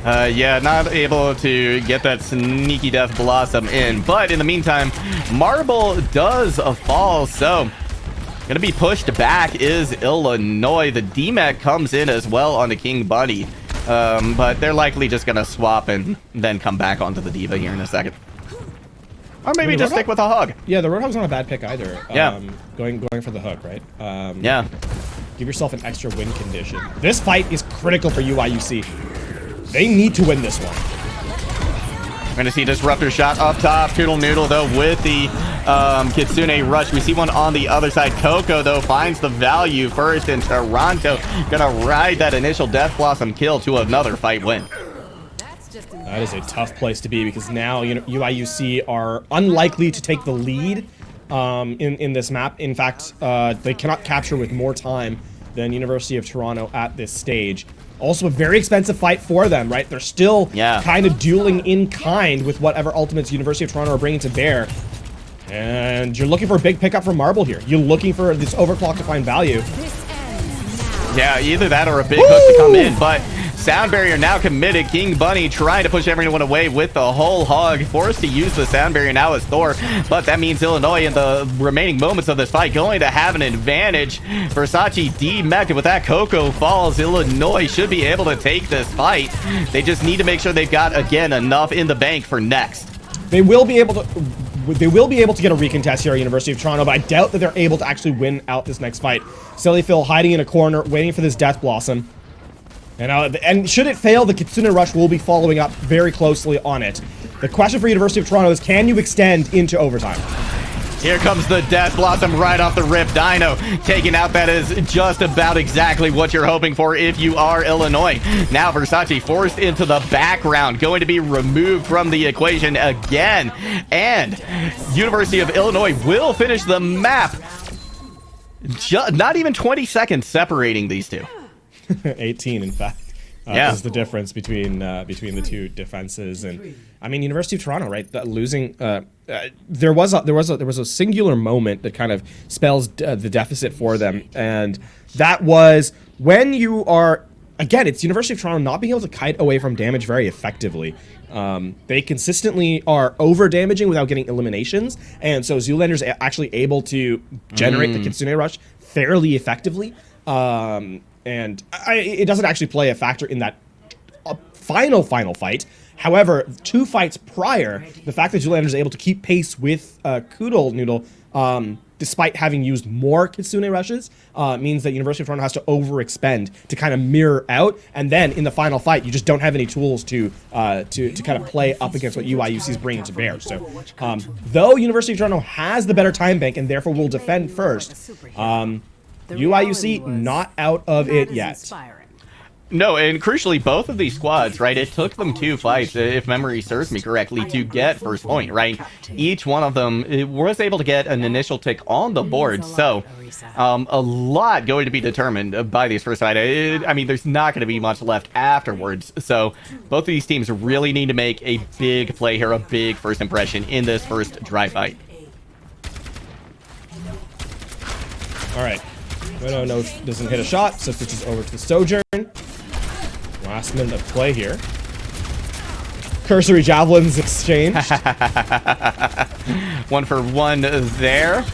Yeah, not able to get that sneaky Death Blossom in. But in the meantime, Marble does fall, so gonna be pushed back is Illinois. The DMAC comes in as well on the King Bunny. But they're likely just gonna swap and then come back onto the Diva here in a second. Or maybe just stick with a Hug. Yeah, the Roadhog's not a bad pick either. Yeah. Going for the hook, right? Yeah. Give yourself an extra win condition. This fight is critical for UIUC. They need to win this one. We're going to see Disruptor shot up top. Toodle Noodle, though, with the Kitsune Rush. We see one on the other side. Coco, though, finds the value first, and Toronto going to ride that initial Death Blossom kill to another fight win. That is a tough place to be because now UIUC are unlikely to take the lead in this map. In fact, they cannot capture with more time than University of Toronto at this stage. Also a very expensive fight for them, right? They're still kind of dueling in kind with whatever ultimates University of Toronto are bringing to bear. And you're looking for a big pickup from Marble here. You're looking for this overclock to find value. Yeah, either that or a big hook to come in, but Sound Barrier now committed. King Bunny trying to push everyone away with the whole hog. Forced to use the Sound Barrier now as Thor, but that means Illinois in the remaining moments of this fight going to have an advantage. Versace D-Mech, with that Coco falls, Illinois should be able to take this fight. They just need to make sure they've got, again, enough in the bank for next. They will be able to get a recontest here at University of Toronto, but I doubt that they're able to actually win out this next fight. Silly Phil hiding in a corner, waiting for this Death Blossom. And should it fail, the Kitsune Rush will be following up very closely on it. The question for University of Toronto is, can you extend into overtime? Here comes the Death Blossom right off the rip. Dino taking out. That is just about exactly what you're hoping for if you are Illinois. Now Versace forced into the background, going to be removed from the equation again. And University of Illinois will finish the map. Not even 20 seconds separating these two. 18, in fact. Is the difference between the two defenses. And I mean, University of Toronto, right? Losing. There was a singular moment that kind of spells the deficit for them, and that was when you are, again, it's University of Toronto not being able to kite away from damage very effectively. They consistently are over damaging without getting eliminations, and so Zoolander's actually able to generate the Kitsune Rush fairly effectively. And it doesn't actually play a factor in that final fight. However, 2 fights prior, the fact that Zoolander is able to keep pace with Koodle Noodle, despite having used more Kitsune Rushes, means that University of Toronto has to overexpend to kind of mirror out. And then in the final fight, you just don't have any tools to kind of play up against what UIUC is bringing to bear. So, though University of Toronto has the better time bank and therefore will defend first, UIUC not out of it yet. No, and crucially, both of these squads, right, it took them 2 fights, if memory serves me correctly, to get first point, right? Each one of them was able to get an initial tick on the board, so a lot going to be determined by these first fight. I mean, there's not going to be much left afterwards, so both of these teams really need to make a big play here, a big first impression in this first dry fight. All right. No, doesn't hit a shot, so switches over to the Sojourn. Last minute of play here. Cursory javelins exchanged. 1 for 1 there. A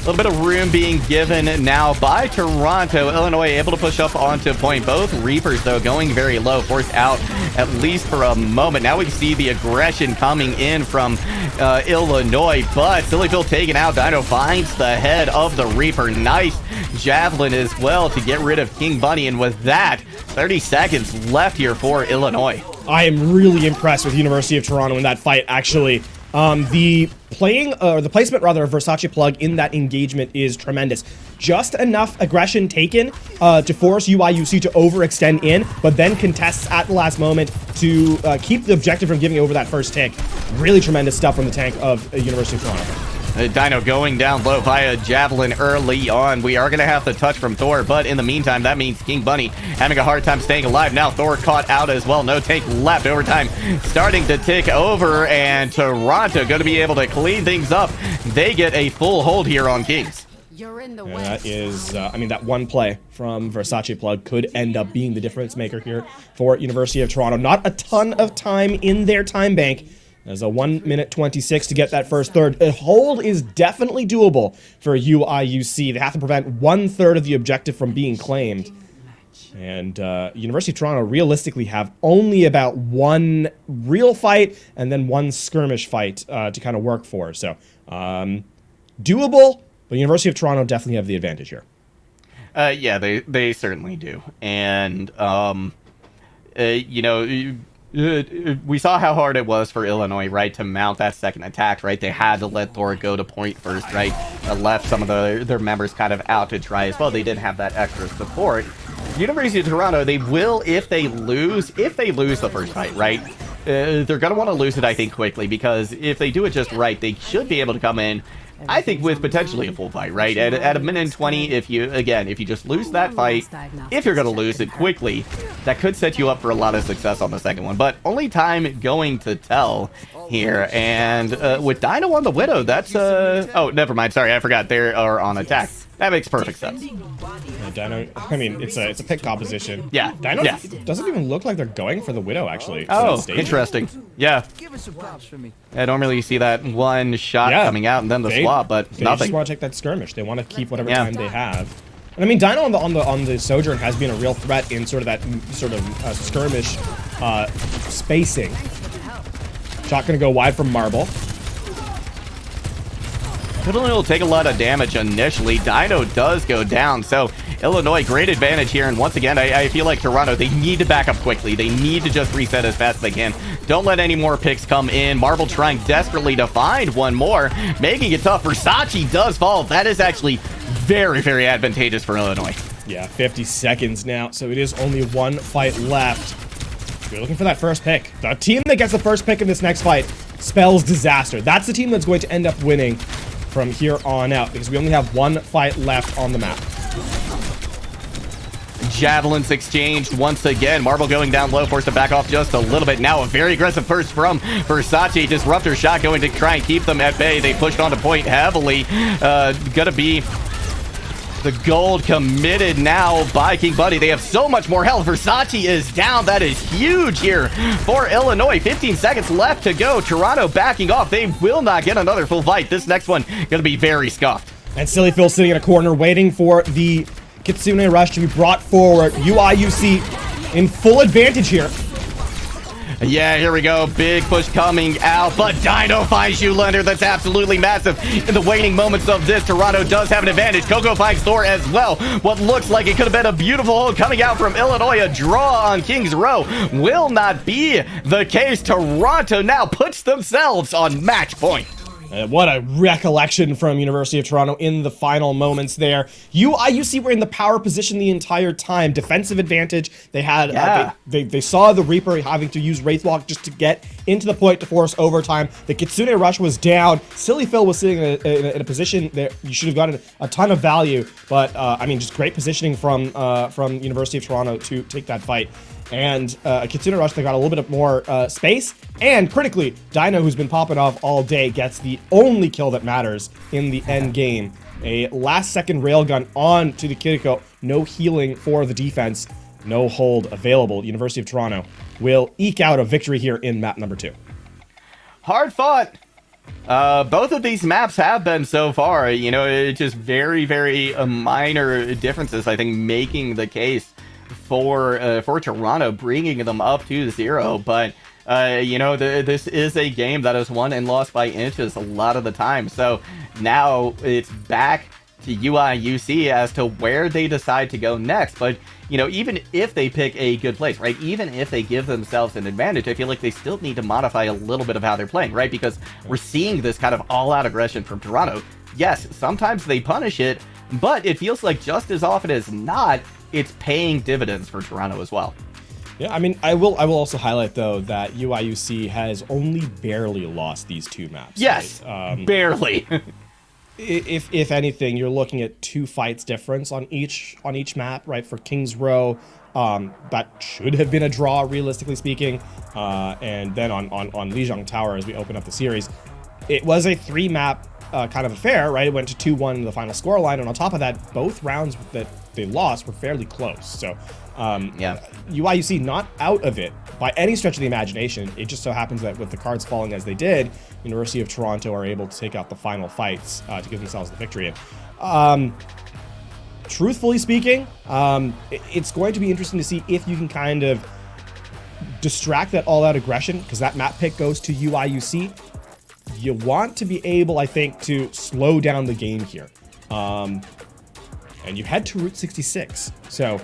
little bit of room being given now by Toronto. Illinois able to push up onto point. Both Reapers, though, going very low, forced out at least for a moment. Now we can see the aggression coming in from Illinois, but Sillyville taken out. Dino finds the head of the Reaper. Nice javelin as well to get rid of King Bunny, and with that, 30 seconds left here for Illinois. I am really impressed with University of Toronto in that fight, actually. The placement rather of Versace Plug in that engagement is tremendous. Just enough aggression taken to force UIUC to overextend in, but then contests at the last moment to keep the objective from giving over that first tick. Really tremendous stuff from the tank of University of Toronto. Dino going down low via Javelin early on. We are going to have the touch from Thor, but in the meantime, that means King Bunny having a hard time staying alive. Now Thor caught out as well. No tank left. Overtime starting to tick over, and Toronto going to be able to clean things up. They get a full hold here on Kings. You're in the And way. that is, I mean, that one play from Versace Plug could end up being the difference maker here for University of Toronto. Not a ton of time in their time bank. There's a 1 minute 26 to get that first third. A hold is definitely doable for UIUC. They have to prevent 1/3 of the objective from being claimed. And University of Toronto realistically have only about one real fight and then one skirmish fight to kind of work for. So doable, but University of Toronto definitely have the advantage here. Yeah, they certainly do. And, you know, we saw how hard it was for Illinois, right, to mount that second attack, right? They had to let Thor go to point first, right? Left some of their members kind of out to try as well. They didn't have that extra support. University of Toronto, they will, if they lose the first fight, right? They're going to want to lose it, I think, quickly, because if they do it just right, they should be able to come in, I think, with potentially a full fight, right? At a minute and 20, if you just lose that fight, if you're going to lose it quickly, that could set you up for a lot of success on the second one. But only time going to tell here. And with Dino on the Widow, that's, oh, never mind. Sorry, I forgot. They are on attack. That makes perfect sense. Yeah, Dino, I mean, it's a pick composition. Yeah, Dino yeah. doesn't even look like they're going for the Widow, actually. Oh, interesting. Yeah. Yeah, normally you see that one shot coming out and then the swap, but they nothing. just want to take that skirmish. They want to keep whatever time they have. And I mean, Dino on the Sojourn has been a real threat in sort of that skirmish spacing. Shot gonna go wide from Marble. Illinois will take a lot of damage initially. Dino does go down, so Illinois, great advantage here. And once again, I feel like Toronto, they need to back up quickly. They need to just reset as fast as they can. Don't let any more picks come in. Marble trying desperately to find one more, making it tough. Versace does fall. That is actually very, very advantageous for Illinois. Yeah, 50 seconds now, so it is only one fight left. You're looking for that first pick. The team that gets the first pick in this next fight spells disaster. That's the team that's going to end up winning from here on out, because we only have one fight left on the map. Javelins exchanged once again. Marble going down low, forced to back off just a little bit. Now a very aggressive first from Versace. Disruptor shot going to try and keep them at bay. They pushed on to point heavily. Gonna be the gold committed now by King Buddy. They have so much more health. Versace is down. That is huge here for Illinois. 15 seconds left to go. Toronto backing off. They will not get another full fight. This next one going to be very scuffed. And Silly Phil sitting in a corner waiting for the Kitsune Rush to be brought forward. UIUC in full advantage here. Yeah, here we go. Big push coming out, but Dino finds you, Leonard. That's absolutely massive. In the waning moments of this, Toronto does have an advantage. Coco finds Thor as well. What looks like it could have been a beautiful hold coming out from Illinois. A draw on Kings Row will not be the case. Toronto now puts themselves on match point. What a recollection from University of Toronto in the final moments there. UIUC were in the power position the entire time. Defensive advantage. They had they saw the Reaper having to use Wraithwalk just to get into the point to force overtime. The Kitsune Rush was down. Silly Phil was sitting in a position that you should have gotten a ton of value. But I mean, just great positioning from University of Toronto to take that fight. And Kitsune Rush, they got a little bit of more space. And critically, Dino, who's been popping off all day, gets the only kill that matters in the end game. A last-second railgun on to the Kiriko. No healing for the defense. No hold available. University of Toronto will eke out a victory here in map number 2. Hard fought. Both of these maps have been so far. You know, it's just very, very minor differences, I think, making the case for Toronto, bringing them up to 0. But you know, this is a game that is won and lost by inches a lot of the time. So now it's back to UIUC as to where they decide to go next. But you know, even if they pick a good place, right, even if they give themselves an advantage, I feel like they still need to modify a little bit of how they're playing, right? Because we're seeing this kind of all-out aggression from Toronto. Yes, sometimes they punish it, but it feels like just as often as not, it's paying dividends for Toronto as well. Yeah, I mean, I will also highlight, though, that UIUC has only barely lost these 2 maps. Yes, right? Barely. if anything, you're looking at 2 fights difference on each map, right? For Kings Row, that should have been a draw, realistically speaking. And then on Lijiang Tower, as we open up the series, it was a 3-map kind of affair, right? It went to 2-1 in the final scoreline, and on top of that, both rounds that they lost were fairly close. So, Yeah. UIUC not out of it by any stretch of the imagination. It just so happens that with the cards falling as they did, University of Toronto are able to take out the final fights to give themselves the victory. Truthfully speaking, it's going to be interesting to see if you can kind of distract that all-out aggression, because that map pick goes to UIUC. You want to be able, I think, to slow down the game here. And you head to Route 66. So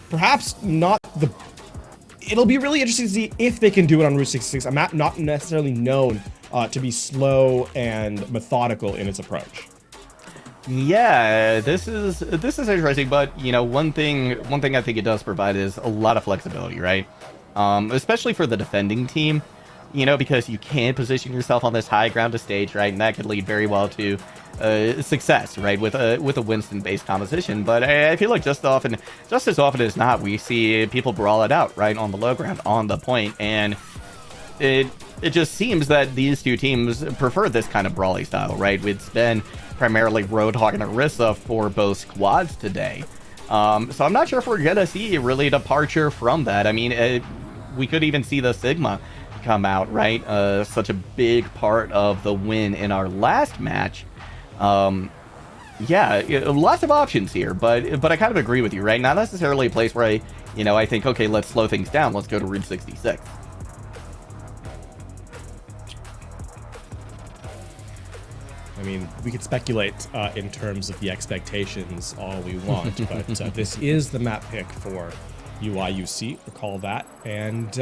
perhaps not the... It'll be really interesting to see if they can do it on Route 66, a map not necessarily known to be slow and methodical in its approach. Yeah, this is interesting, but you know, one thing I think it does provide is a lot of flexibility, right? Especially for the defending team, you know, because you can position yourself on this high ground to stage, right? And that could lead very well to success, right? With a Winston-based composition. But I feel like just as often as not, we see people brawl it out, right, on the low ground, on the point, and it just seems that these two teams prefer this kind of brawly style, right? It's been primarily Roadhog and Orisa for both squads today. So I'm not sure if we're gonna see really a departure from that. I mean, we could even see the Sigma come out, right? Such a big part of the win in our last match. Yeah, lots of options here, but I kind of agree with you, right? Not necessarily a place where I think, okay, let's slow things down. Let's go to Route 66. I mean, we could speculate in terms of the expectations all we want, but this is the map pick for UIUC, recall that. And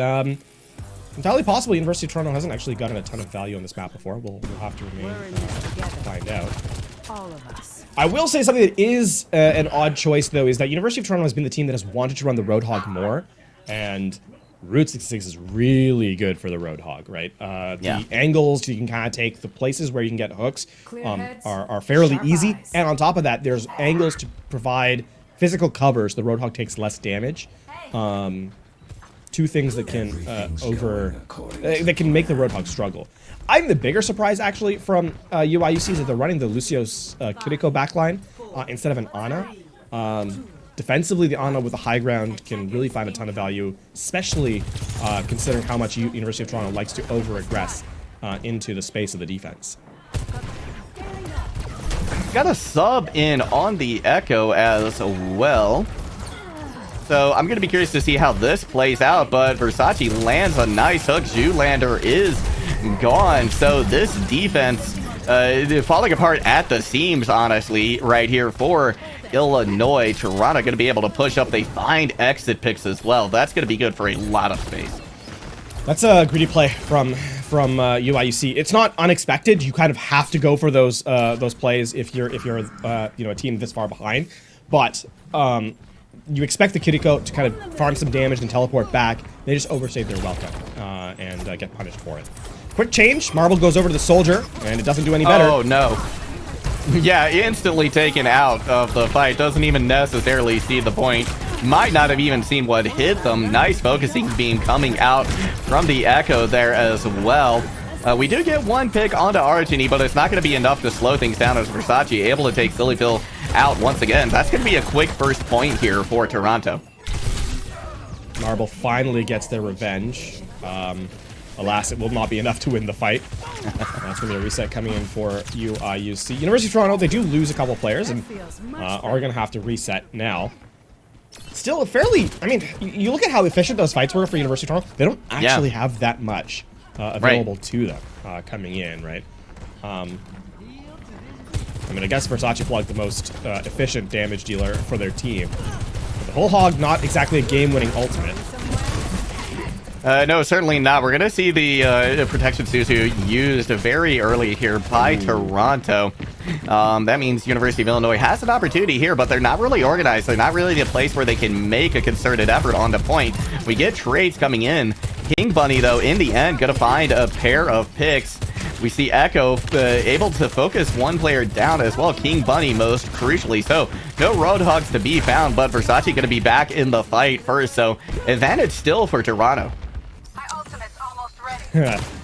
entirely possible University of Toronto hasn't actually gotten a ton of value on this map before. We'll have to remain to find out. All of us. I will say something that is an odd choice, though, is that University of Toronto has been the team that has wanted to run the Roadhog more, and Route 66 is really good for the Roadhog, right? The angles you can kind of take, the places where you can get hooks are fairly easy. And on top of that, there's angles to provide physical covers. The Roadhog takes less damage. Two things that can that can make the Roadhog struggle. I think the bigger surprise, actually, from UIUC is that they're running the Lucio's Kiriko backline instead of an Ana. Defensively, the Ana with the high ground can really find a ton of value, especially considering how much University of Toronto likes to over-aggress into the space of the defense. Got a sub in on the Echo as well. So I'm going to be curious to see how this plays out, but Versace lands a nice hook. Zoolander is gone. So this defense falling apart at the seams, honestly, right here for Illinois. Toronto going to be able to push up. They find exit picks as well. That's going to be good for a lot of space. That's a greedy play from UIUC. It's not unexpected. You kind of have to go for those plays if you're a team this far behind. But you expect the Kiriko to kind of farm some damage and teleport back. They just overstayed their welcome and get punished for it. Quick change. Marble goes over to the soldier, and it doesn't do any better. Oh, no. Yeah, instantly taken out of the fight. Doesn't even necessarily see the point. Might not have even seen what hit them. Nice focusing beam coming out from the Echo there as well. We do get one pick onto Argini, but it's not going to be enough to slow things down as Versace able to take Sillyphil out once again. That's going to be a quick first point here for Toronto. Marble finally gets their revenge. Alas, it will not be enough to win the fight. That's going to be a reset coming in for UIUC. University of Toronto, they do lose a couple players and are going to have to reset now. Still a fairly... I mean, you look at how efficient those fights were for University of Toronto. They don't actually have that much available to them coming in, right? I mean, I guess Versace plugged the most efficient damage dealer for their team. But the whole hog, not exactly a game-winning ultimate. No, certainly not. We're going to see the protection Suzu used very early here by Toronto. That means University of Illinois has an opportunity here, but they're not really organized. They're not really the place where they can make a concerted effort on the point. We get trades coming in. King Bunny, though, in the end, going to find a pair of picks. We see Echo able to focus one player down as well. King Bunny most crucially. So no Roadhogs to be found, but Versace going to be back in the fight first. So advantage still for Toronto.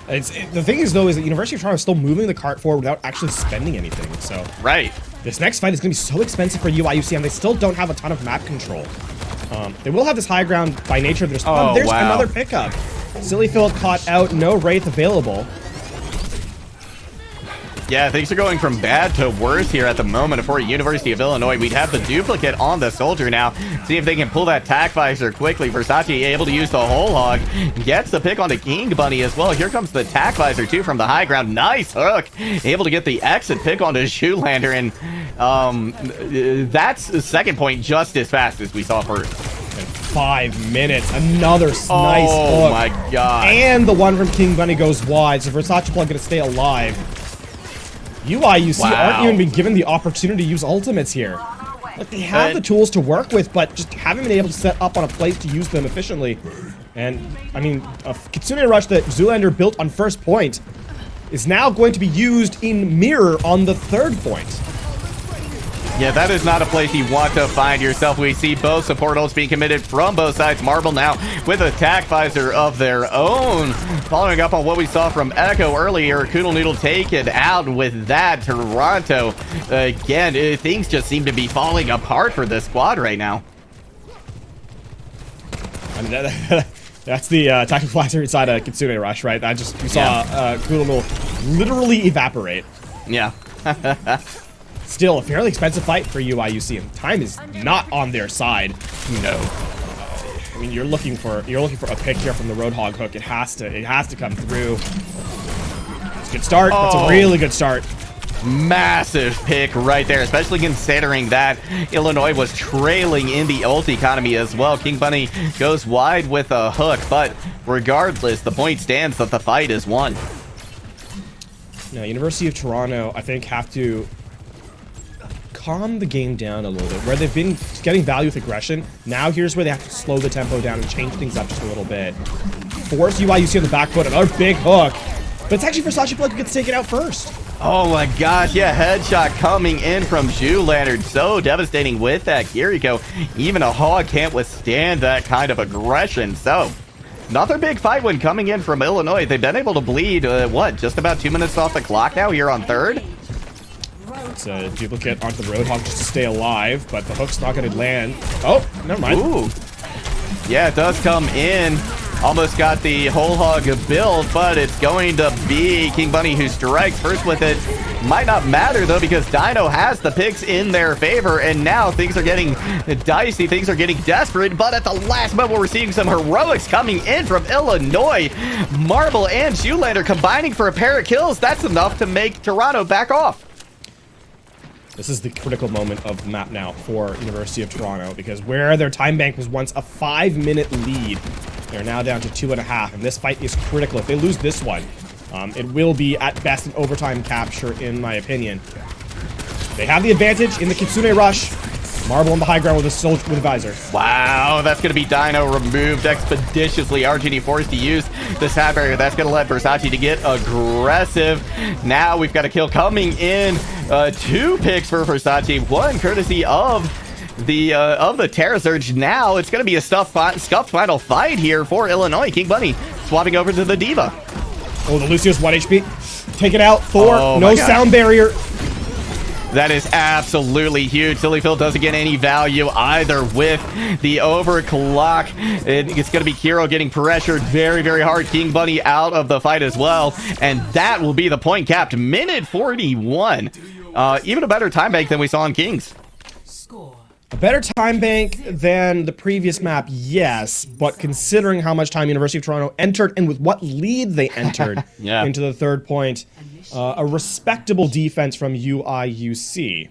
The thing is, though, is that University of Toronto is still moving the cart forward without actually spending anything. So Right. this next fight is going to be so expensive for UIUC, and they still don't have a ton of map control. They will have this high ground by nature of their spawn. Oh, There's wow. another pickup. Sillyfield caught out, no Wraith available. Yeah, things are going from bad to worse here at the moment for University of Illinois. We'd have the duplicate on the soldier now. See if they can pull that tack visor quickly. Versace able to use the whole hog. Gets the pick on the King Bunny as well. Here comes the tack visor too from the high ground. Nice hook. Able to get the exit pick onto Shoelander. And that's the second point just as fast as we saw first. 5 minutes. Another nice hook. Oh my god. And the one from King Bunny goes wide, so Versace Plug gonna stay alive. UIUC aren't even being given the opportunity to use ultimates here. Like, they have the tools to work with, but just haven't been able to set up on a place to use them efficiently. And, I mean, a Kitsune Rush that Zoolander built on first point is now going to be used in mirror on the third point. Yeah, that is not a place you want to find yourself. We see both support ults being committed from both sides. Marble now with a tack visor of their own. Following up on what we saw from Echo earlier, Koodle Noodle taken out with that. Toronto, again, things just seem to be falling apart for this squad right now. I mean, that's the tactical flash inside a Kitsune Rush, right? We saw Koodle Noodle literally evaporate. Yeah. Still a fairly expensive fight for UIUC, and time is not on their side. No. I mean, you're looking for a pick here from the Roadhog hook. It has to come through. It's a good start. That's a really good start. Massive pick right there, especially considering that Illinois was trailing in the ult economy as well. King Bunny goes wide with a hook, but regardless, the point stands that the fight is won. Now, University of Toronto, I think, have to calm the game down a little bit. Where they've been getting value with aggression, now here's where they have to slow the tempo down and change things up just a little bit. Force UIUC on the back foot, another big hook. But it's actually Versace Plug who gets taken out first. Oh my gosh, yeah, headshot coming in from Jew Lantern. So devastating with that Kiriko. Even a hog can't withstand that kind of aggression. So, another big fight when coming in from Illinois. They've been able to bleed, just about 2 minutes off the clock now here on third? It's a duplicate onto the Roadhog just to stay alive, but the hook's not going to land. Oh, never mind. Ooh. Yeah, it does come in. Almost got the whole hog build, but it's going to be King Bunny who strikes first with it. Might not matter, though, because Dino has the picks in their favor, and now things are getting dicey. Things are getting desperate, but at the last moment, we're seeing some heroics coming in from Illinois. Marble and Shoelander combining for a pair of kills. That's enough to make Toronto back off. This is the critical moment of the map now for University of Toronto, because where their time bank was once a 5-minute lead, they're now down to 2.5, and this fight is critical. If they lose this one, it will be at best an overtime capture, in my opinion. They have the advantage in the Kitsune Rush. Marble on the high ground with a soldier with a visor. Wow, that's going to be Dino removed expeditiously. RGD forced to use the side barrier. That's going to let Versace to get aggressive. Now we've got a kill coming in. 2 picks for Versace. 1 courtesy of the Terra Surge. Now it's going to be a scuffed final fight here for Illinois. King Bunny swapping over to the Diva. Oh, the Lucio's 1 HP. Take it out. Thor, no sound barrier. That is absolutely huge. Sillyfield doesn't get any value either with the overclock. It's going to be Kiro getting pressured very, very hard. King Bunny out of the fight as well. And that will be the point capped. Minute 41. Even a better time bank than we saw in Kings. Score. A better time bank than the previous map, yes, but considering how much time University of Toronto entered and with what lead they entered into the third point, a respectable defense from UIUC.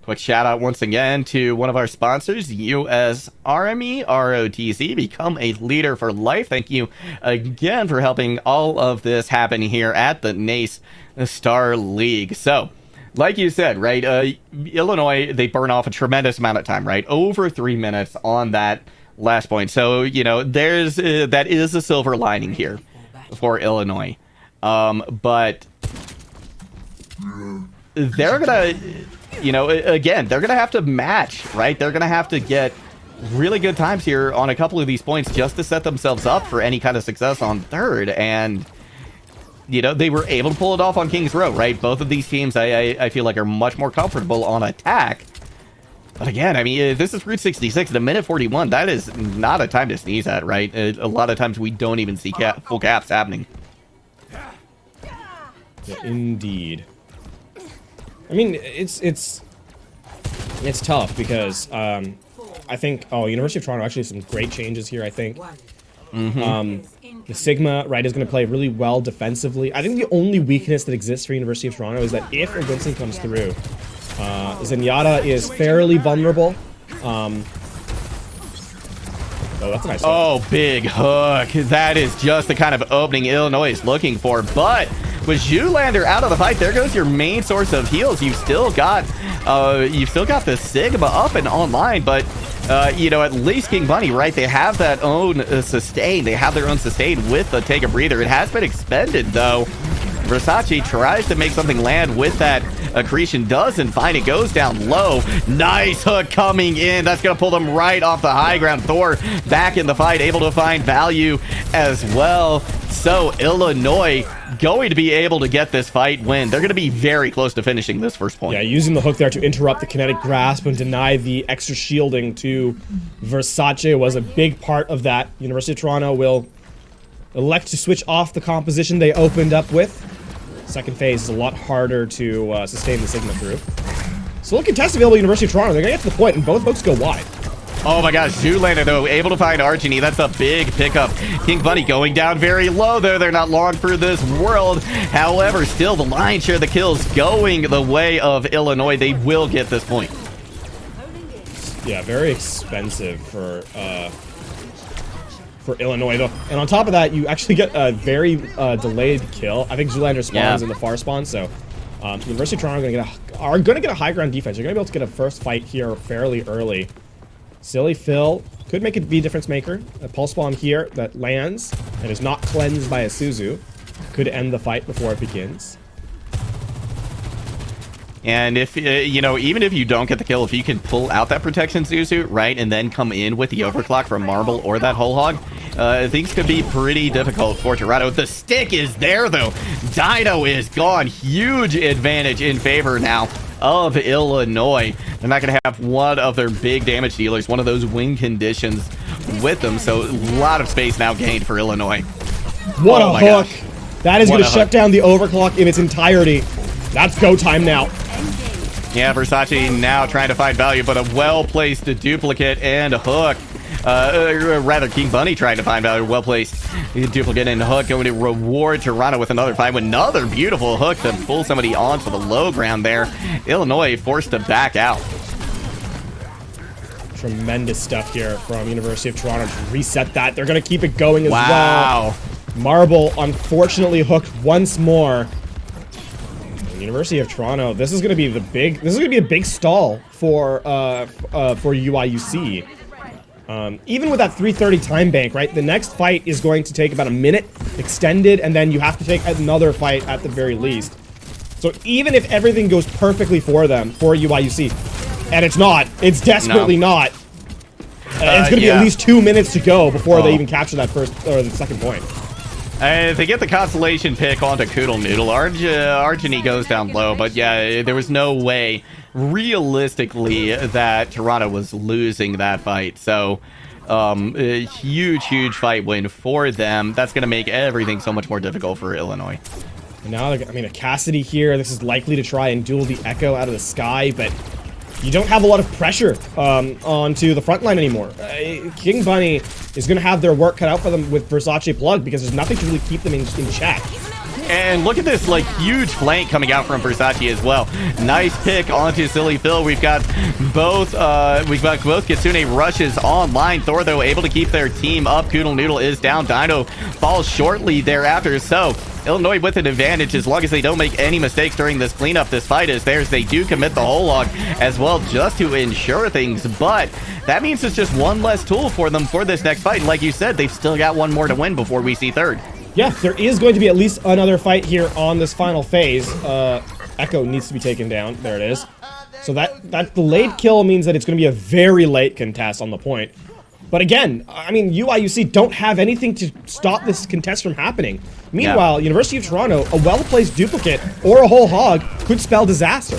Quick shout out once again to one of our sponsors, US Army, ROTC. Become a leader for life. Thank you again for helping all of this happen here at the NACE Star League. So, like you said, right, Illinois, they burn off a tremendous amount of time, right? Over 3 minutes on that last point. So, you know, there's that is a silver lining here for Illinois. But they're going to, you know, again, they're going to have to match, right? They're going to have to get really good times here on a couple of these points just to set themselves up for any kind of success on third. And, you know, they were able to pull it off on King's Row, right? Both of these teams, I feel like, are much more comfortable on attack. But again, I mean, this is Route 66 at a minute 41. That is not a time to sneeze at, right? A lot of times we don't even see full caps happening. Yeah, indeed. I mean, it's tough because I think University of Toronto actually has some great changes here. I think the Sigma right is going to play really well defensively. I think the only weakness that exists for University of Toronto is that if a Vincent comes through, Zenyatta is fairly vulnerable. Oh, that's a nice hook. Oh, big hook. That is just the kind of opening Illinois is looking for. But with Zoolander out of the fight, there goes your main source of heals. You've still got the Sigma up and online, but you know, at least King Bunny, right? They have that own sustain. They have their own sustain with the take a breather. It has been expended though. Versace tries to make something land with that accretion, doesn't find it, goes down low. Nice hook coming in. That's going to pull them right off the high ground. Thor back in the fight, able to find value as well. So Illinois going to be able to get this fight win. They're going to be very close to finishing this first point. Yeah, using the hook there to interrupt the kinetic grasp and deny the extra shielding to Versace was a big part of that. University of Toronto will elect to switch off the composition they opened up with. Second phase is a lot harder to sustain the Sigma through. So look at test available University of Toronto. They're going to get to the point and both boats go wide. Oh my gosh, Zoolander though, able to find Archony. That's a big pickup. King Bunny going down very low there. They're not long for this world. However, still the lion's share of the kills going the way of Illinois. They will get this point. Yeah, very expensive for Illinois though. And on top of that, you actually get a very delayed kill. I think Zoolander spawns in the far spawn, so University of Toronto are gonna get a high ground defense. You're gonna be able to get a first fight here fairly early. Silly Phil could make it be a difference maker. A pulse bomb here that lands and is not cleansed by a Suzu could end the fight before it begins. And if, you know, even if you don't get the kill, if you can pull out that protection Suzu, right, and then come in with the overclock from Marble or that Whole Hog, things could be pretty difficult for Toronto. The stick is there, though. Dino is gone. Huge advantage in favor now of Illinois. They're not going to have one of their big damage dealers, one of those win conditions with them, so a lot of space now gained for Illinois. What a hook! That is going to shut down the overclock in its entirety. That's go time now. Yeah, Versace now trying to find value, but a well-placed duplicate and hook. Rather, King Bunny trying to find value. Well-placed duplicate and hook going to reward Toronto with another fight with another beautiful hook to pull somebody onto the low ground there. Illinois forced to back out. Tremendous stuff here from University of Toronto to reset that. They're going to keep it going as well. Wow. Marble unfortunately hooked once more. University of Toronto, this is going to be a big stall for UIUC. Even with that 3:30 time bank, right? The next fight is going to take about a minute extended, and then you have to take another fight at the very least. So even if everything goes perfectly for them, for UIUC, and it's desperately not. It's going to be at least 2 minutes to go before they even capture that first or the second point. They get the Constellation pick onto Koodle Noodle. Archony goes down low, but yeah, there was no way, realistically, that Toronto was losing that fight. So, a huge fight win for them. That's going to make everything so much more difficult for Illinois. And now, I mean, a Cassidy here. This is likely to try and duel the Echo out of the sky, but you don't have a lot of pressure onto the front line anymore. King Bunny is going to have their work cut out for them with Versace Plug because there's nothing to really keep them in check. And look at this, like, huge flank coming out from Versace as well. Nice pick onto Silly Phil. We've got both Kitsune rushes online. Thor, though, able to keep their team up. Koodle Noodle is down. Dino falls shortly thereafter. So Illinois with an advantage as long as they don't make any mistakes during this cleanup. This fight is theirs. They do commit the whole log as well just to ensure things, but that means it's just one less tool for them for this next fight. And like you said, they've still got one more to win before we see third. Yeah, there is going to be at least another fight here on this final phase. Echo needs to be taken down. There it is. So that delayed kill means that it's going to be a very late contest on the point. But again, I mean, UIUC don't have anything to stop this contest from happening. Meanwhile, University of Toronto, a well-placed duplicate or a whole hog could spell disaster.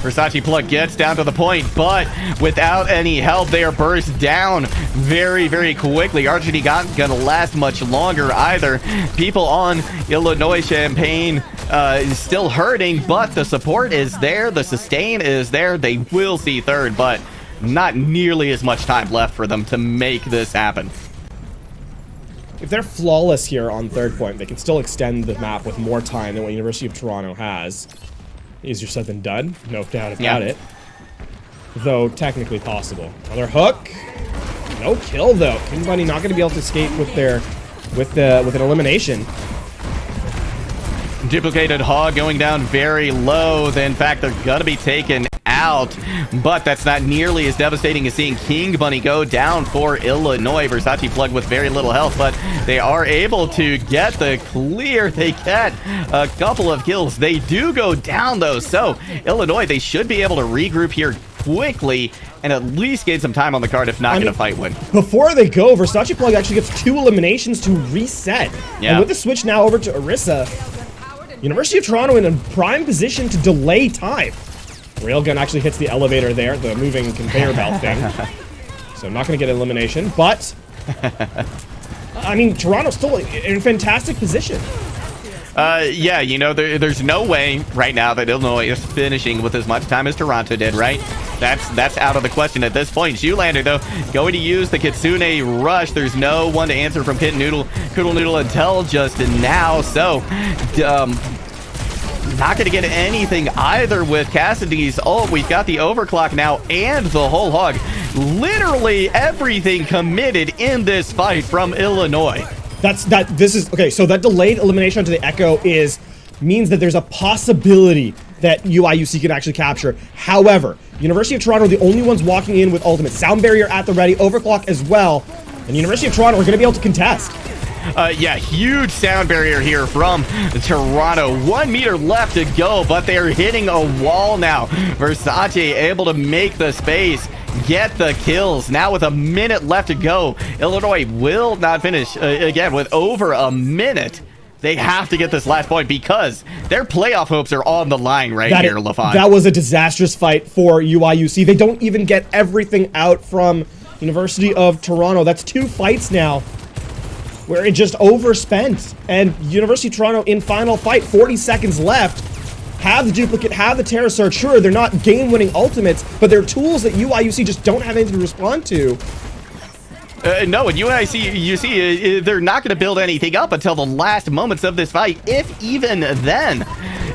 Versace Plug gets down to the point, but without any help, they are burst down very, very quickly. RGD not gonna last much longer either. People on Illinois Champaign is still hurting, but the support is there, the sustain is there. They will see third, but not nearly as much time left for them to make this happen. If they're flawless here on third point, they can still extend the map with more time than what University of Toronto has. Easier said than done, no doubt about it. Though technically possible. Another hook. No kill though. King Bunny not going to be able to escape with an elimination. Duplicated hog going down very low. In fact, they're gonna be taken out, but that's not nearly as devastating as seeing King Bunny go down for Illinois. Versace Plug with very little health, but they are able to get the clear. They get a couple of kills. They do go down though, so Illinois, they should be able to regroup here quickly and at least get some time on the card, if not get a fight win. Before they go, Versace Plug actually gets 2 eliminations to reset. Yeah. And with the switch now over to Orisa, University of Toronto in a prime position to delay time. Railgun actually hits the elevator there, the moving conveyor belt thing. So not going to get an elimination, but I mean, Toronto's still in a fantastic position. Yeah, you know, there's no way right now that Illinois is finishing with as much time as Toronto did, right? That's out of the question at this point. Zoolander, though, going to use the Kitsune Rush. There's no one to answer from Kitten Noodle, Coodle Noodle until just now. So, not going to get anything either with Cassidy's ult. We've got the overclock now and the whole hog. Literally everything committed in this fight from Illinois. Okay, so that delayed elimination onto the Echo means that there's a possibility that UIUC can actually capture. However, University of Toronto are the only ones walking in with ultimate. Sound barrier at the ready, overclock as well. And University of Toronto are going to be able to contest. Yeah, huge sound barrier here from Toronto. 1 meter left to go, but they're hitting a wall now. Versace able to make the space, get the kills. Now with a minute left to go, Illinois will not finish again with over a minute. They have to get this last point because their playoff hopes are on the line here, LaFon. That was a disastrous fight for UIUC. They don't even get everything out from University of Toronto. That's 2 fights now where it just overspent. And University of Toronto in final fight, 40 seconds left. Have the duplicate, have the Terra Surge. Sure, they're not game-winning ultimates, but they're tools that UIUC just don't have anything to respond to. No, and UIUC, they're not going to build anything up until the last moments of this fight, if even then.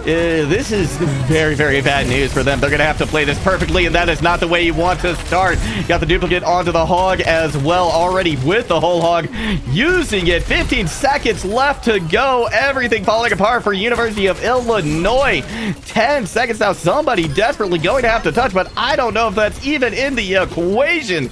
This is very, very bad news for them. They're going to have to play this perfectly, and that is not the way you want to start. Got the duplicate onto the hog as well already with the whole hog. Using it, 15 seconds left to go. Everything falling apart for University of Illinois. 10 seconds now. Somebody desperately going to have to touch, but I don't know if that's even in the equation.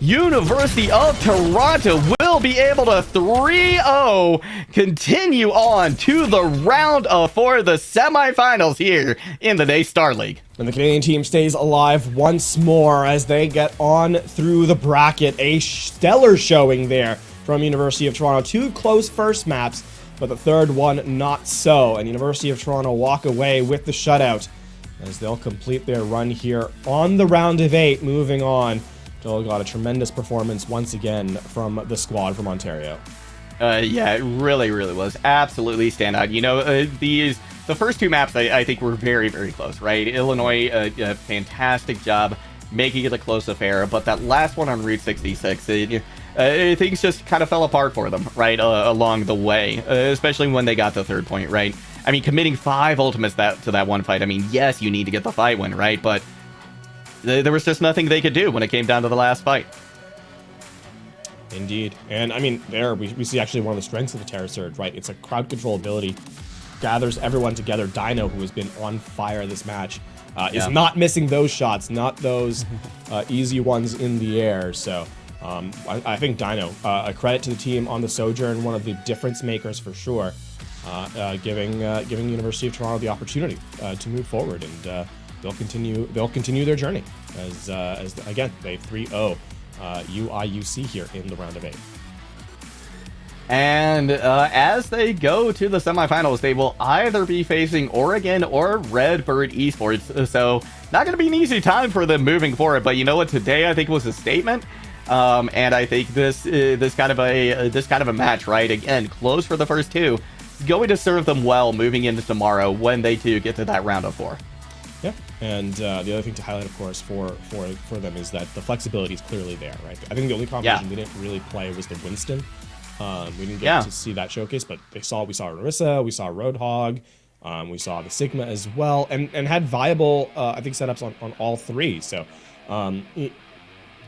University of Toronto will be able to 3-0 continue on to the round of 4, the semifinals here in the Daystar League. And the Canadian team stays alive once more as they get on through the bracket. A stellar showing there from University of Toronto. 2 close first maps, but the third one not so. And University of Toronto walk away with the shutout as they'll complete their run here on the round of 8, moving on. Still got a tremendous performance once again from the squad from Ontario. Yeah, it really, really was. Absolutely standout. You know, the first 2 maps, I think, were very, very close, right? Illinois, a fantastic job making it a close affair, but that last one on Route 66, things just kind of fell apart for them, right, along the way, especially when they got the third point, right? I mean, committing 5 ultimates to that one fight, I mean, yes, you need to get the fight win, right? But there was just nothing they could do when it came down to the last fight. Indeed. And I mean, there we see actually one of the strengths of the Terra Surge, right? It's a crowd control ability. Gathers everyone together. Dino, who has been on fire this match, is not missing those shots, not those easy ones in the air. So I think Dino, a credit to the team on the Sojourn, one of the difference makers for sure, giving University of Toronto the opportunity to move forward and continue their journey as again they 3-0 UIUC here in the round of 8. And as they go to the semifinals, they will either be facing Oregon or Redbird Esports. So not going to be an easy time for them moving forward. But you know what? Today I think was a statement, and I think this kind of a match, right? Again, close for the first two, is going to serve them well moving into tomorrow when they too get to that round of 4. Yeah, and the other thing to highlight, of course, for them is that the flexibility is clearly there, right? I think the only combination they didn't really play was the Winston. We didn't get to see that showcase, but we saw Orisa, we saw Roadhog, we saw the Sigma as well, and had viable, I think, setups on all 3. So,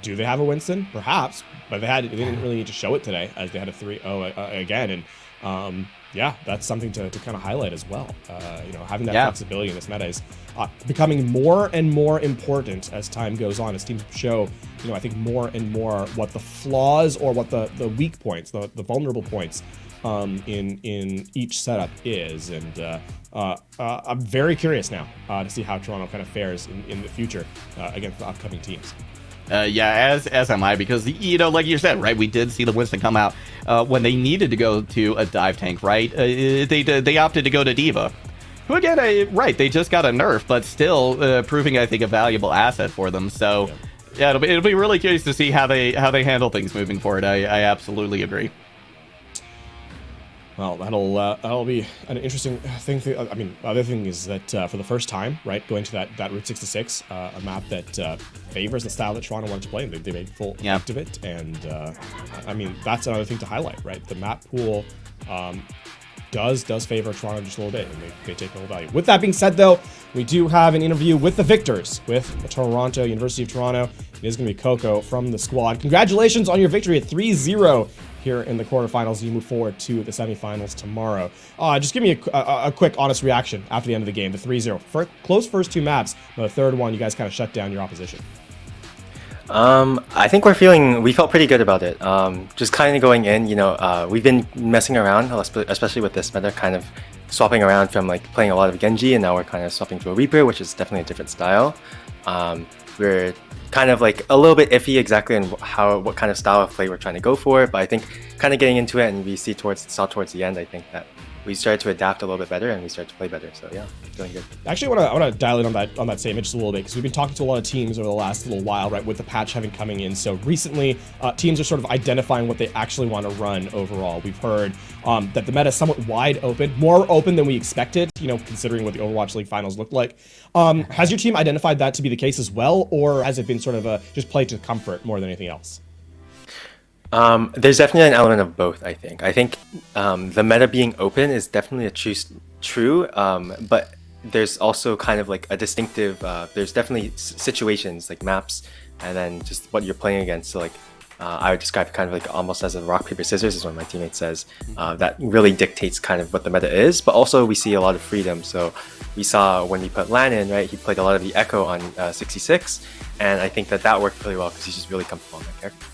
do they have a Winston? Perhaps, but they didn't really need to show it today, as they had a 3-0 again, and yeah, that's something to kind of highlight as well. Having that flexibility in this meta is becoming more and more important as time goes on, as teams show, I think more and more what the flaws or what the weak points, the vulnerable points in each setup is. And I'm very curious now to see how Toronto kind of fares in the future against the upcoming teams. As am I, because, like you said, right, we did see the Winston come out when they needed to go to a dive tank, right? They opted to go to Diva, who again, they just got a nerf, but still proving, I think, a valuable asset for them. So, yeah, it'll be really curious to see how they handle things moving forward. I absolutely agree. Well, that'll be an interesting thing. I mean, the other thing is that for the first time, right, going to that Route 66, a map that favors the style that Toronto wanted to play, they made full act of it, and I mean, that's another thing to highlight, right? The map pool does favor Toronto just a little bit, and they take a little value. With that being said, though, we do have an interview with the victors, with Toronto, University of Toronto. It is going to be Coco from the squad. Congratulations on your victory at 3-0. Here in the quarterfinals. You move forward to the semifinals tomorrow. Just give me a quick, honest reaction after the end of the game. The 3-0. Close first 2 maps. The third one, you guys kind of shut down your opposition. I think we felt pretty good about it. Just kind of going in, we've been messing around, especially with this meta, kind of swapping around from like playing a lot of Genji, and now we're kind of swapping to a Reaper, which is definitely a different style. We're kind of like a little bit iffy exactly on what kind of style of play we're trying to go for, but I think kind of getting into it, and we saw towards the end, I think that we started to adapt a little bit better and we started to play better. So yeah, feeling good. Actually, I want to dial in on that same just a little bit, because we've been talking to a lot of teams over the last little while, right, with the patch having coming in so recently. Teams are sort of identifying what they actually want to run overall. We've heard that the meta is somewhat wide open, more open than we expected, considering what the Overwatch League finals looked like. Has your team identified that to be the case as well, or has it been sort of just play to comfort more than anything else? There's definitely an element of both, I think. I think the meta being open is definitely true, but there's also kind of like a distinctive, there's definitely situations like maps and then just what you're playing against. So like I would describe it kind of like almost as a rock, paper, scissors is what my teammate says. That really dictates kind of what the meta is, but also we see a lot of freedom. So we saw when we put Lan in, right, he played a lot of the Echo on 66, and I think that worked really well because he's just really comfortable on that character.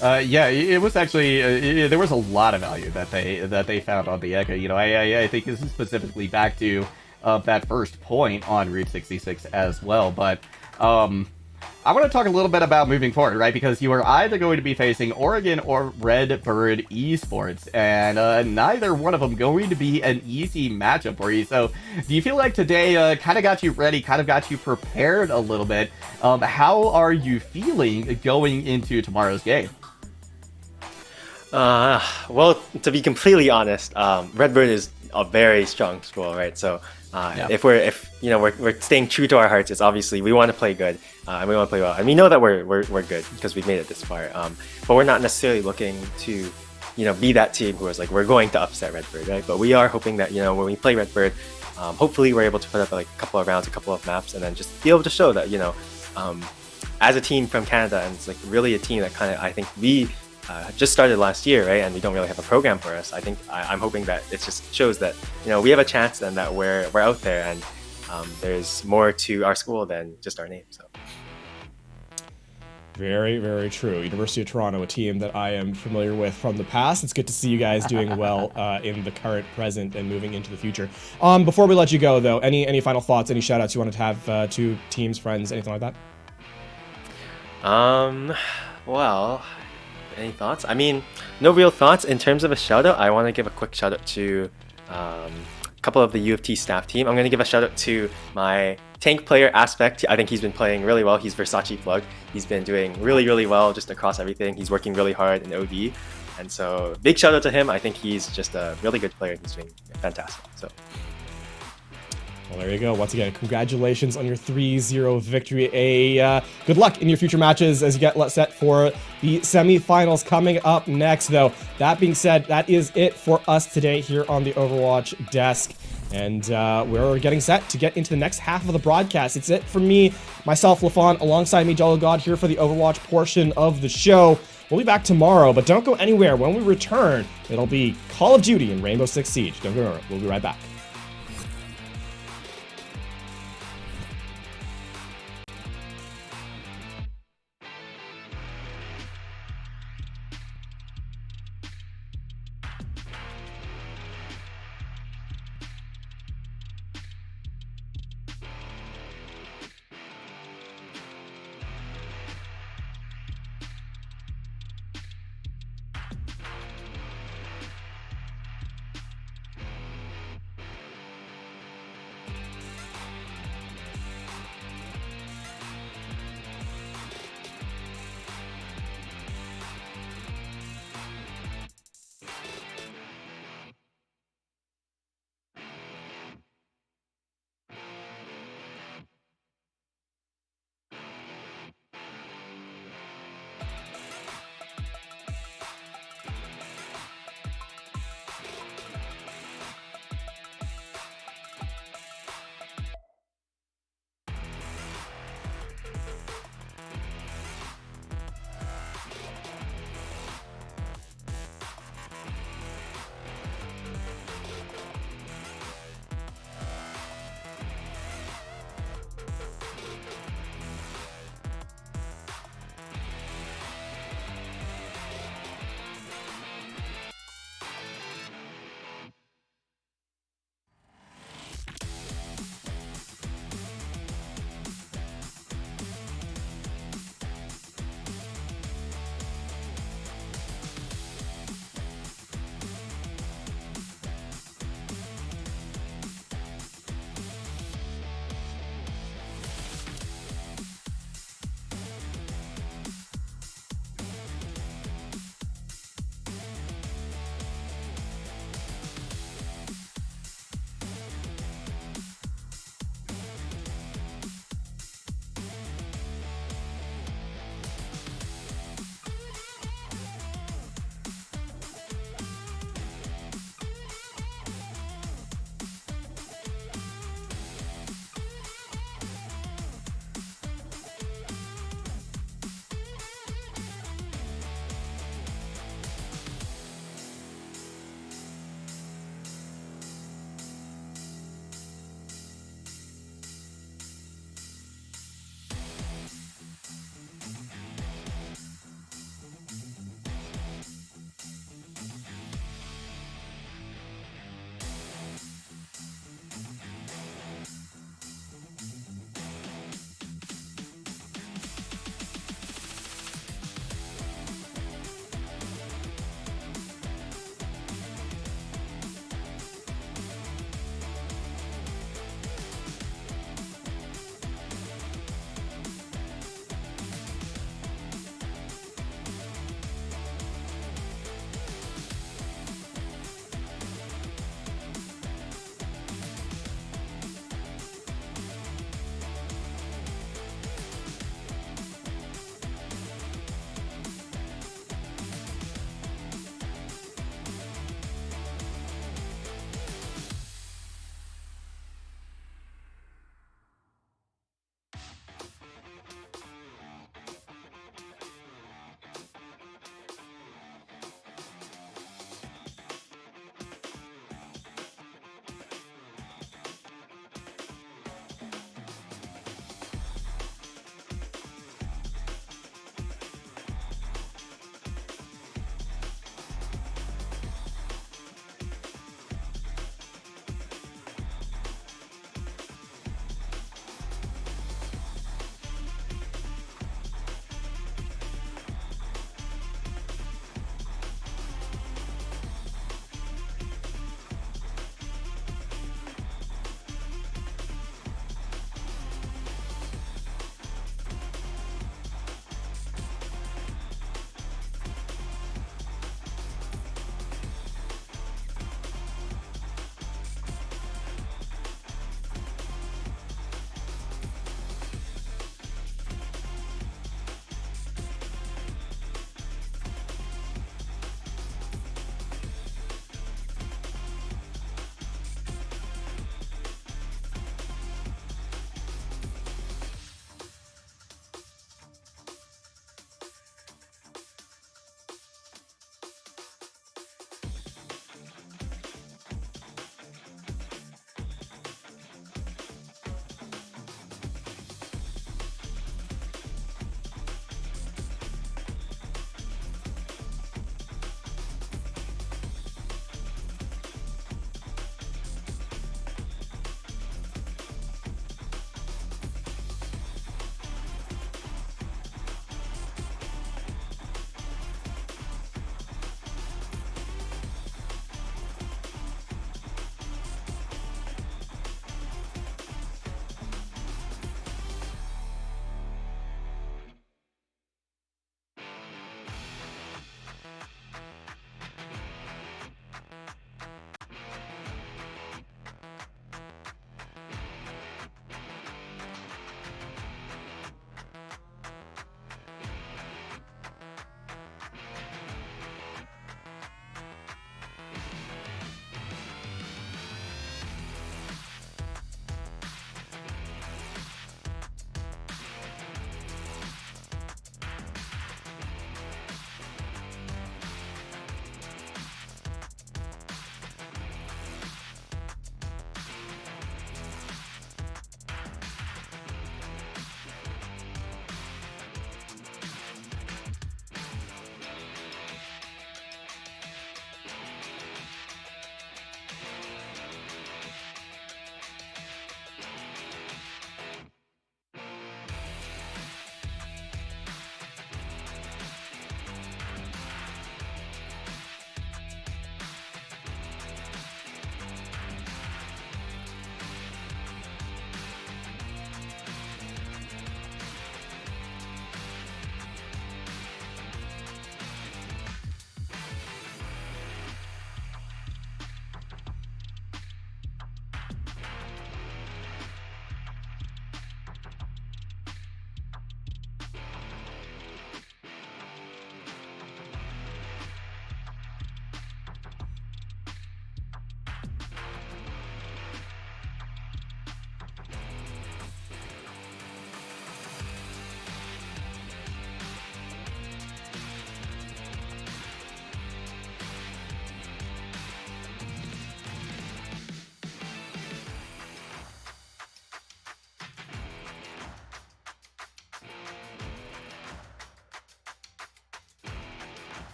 It was actually there was a lot of value that they found on the Echo. I think this is specifically back to that first point on Route 66 as well. But I want to talk a little bit about moving forward, right? Because you are either going to be facing Oregon or Redbird Esports, and neither one of them going to be an easy matchup for you. So, do you feel like today kind of got you ready, kind of got you prepared a little bit? How are you feeling going into tomorrow's game? Well, to be completely honest, Redbird is a very strong school, right? So if we're staying true to our hearts, it's obviously we want to play good and we want to play well, and we know that we're good because we've made it this far. But we're not necessarily looking to be that team who is like we're going to upset Redbird, right? But we are hoping that when we play Redbird, hopefully we're able to put up like a couple of rounds, a couple of maps, and then just be able to show that as a team from Canada, and it's like really a team that kind of I think we just started last year, right? And we don't really have a program for us. I think I'm hoping that it just shows that we have a chance and that we're out there, and there's more to our school than just our name. So Very, very true. University of Toronto, a team that I am familiar with from the past. It's good to see you guys doing well in the current, present, and moving into the future. Before we let you go, though, any final thoughts, any shout-outs you wanted to have to teams, friends, anything like that? Well, any thoughts? I mean, no real thoughts. In terms of a shout-out, I want to give a quick shout-out to a couple of the U of T staff team. I'm going to give a shout-out to my tank player Aspect. I think he's been playing really well. He's Versace Plug. He's been doing really, really well just across everything. He's working really hard in OD. And so big shout out to him. I think he's just a really good player. He's doing fantastic. So. Well, there you go. Once again, congratulations on your 3-0 victory. Good luck in your future matches as you get set for the semifinals coming up next, though. That being said, that is it for us today here on the Overwatch desk. And we're getting set to get into the next half of the broadcast. It's it for me, myself, LaFon, alongside me, Jello God, here for the Overwatch portion of the show. We'll be back tomorrow, but don't go anywhere. When we return, it'll be Call of Duty and Rainbow Six Siege. Don't go anywhere. We'll be right back.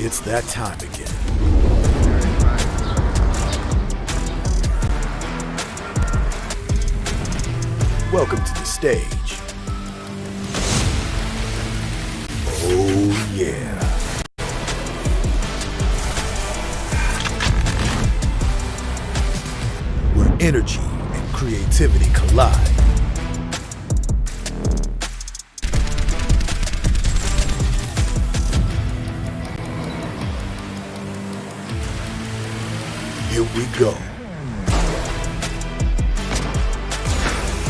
It's that time again. Welcome to the stage. Oh yeah. Where energy and creativity collide. Here we go.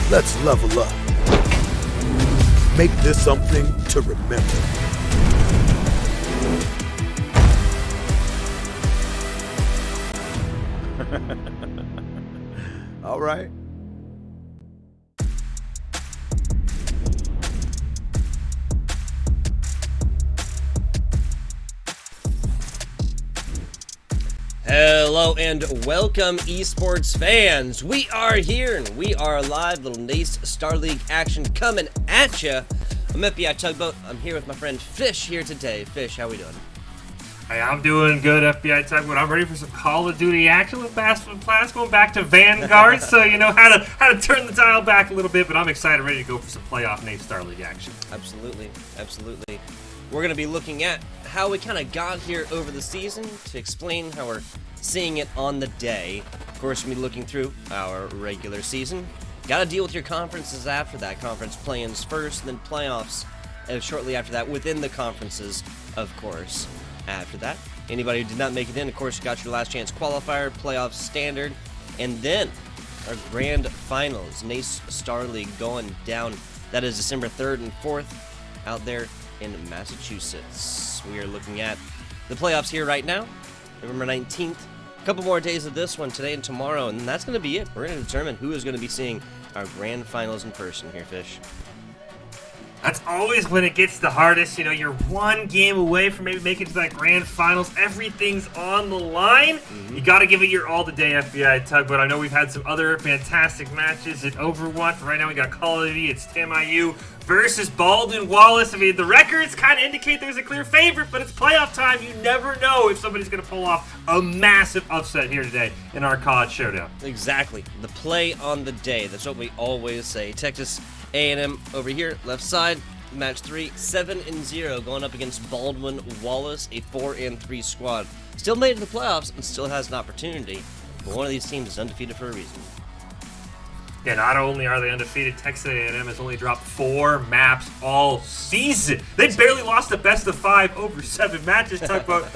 Let's level up. Make this something to remember. All right. Hello and welcome, esports fans. We are here and we are live. Little Nace Star League action coming at ya. I'm FBI Tugboat. I'm here with my friend Fish here today. Fish, how we doing? Hey, I'm doing good, FBI Tugboat. I'm ready for some Call of Duty action with Class going back to Vanguard, so you know how to turn the dial back a little bit. But I'm excited, ready to go for some playoff Nace Star League action. Absolutely, absolutely. We're going to be looking at how we kind of got here over the season to explain how we're seeing it on the day. Of course, we'll be looking through our regular season. Got to deal with your conferences after that. Conference play-ins first, then playoffs shortly after that within the conferences, of course. After that, anybody who did not make it in, of course, you got your last chance qualifier, playoff standard, and then our grand finals, Nace Star League going down. That is December 3rd and 4th out there in Massachusetts. We are looking at the playoffs here right now, November 19th. A couple more days of this one today and tomorrow, and that's going to be it. We're going to determine who is going to be seeing our grand finals in person here, Fish. That's always when it gets the hardest. You know, you're one game away from maybe making it to that grand finals. Everything's on the line. You got to give it your all today, FBI Tugboat. I know we've had some other fantastic matches in Overwatch. Right now we got Call of Duty. It's Tim IU versus Baldwin Wallace. I mean, the records kind of indicate there's a clear favorite, but it's playoff time. You never know if somebody's going to pull off a massive upset here today in our COD Showdown. Exactly. The play on the day. That's what we always say. Texas A&M over here, left side, match 3, 7-0, going up against Baldwin Wallace, a 4-3 squad. Still made it to the playoffs and still has an opportunity, but one of these teams is undefeated for a reason. Yeah, not only are they undefeated, Texas A&M has only dropped 4 maps all season. They barely lost a best of 5 over 7 matches. Tugboat.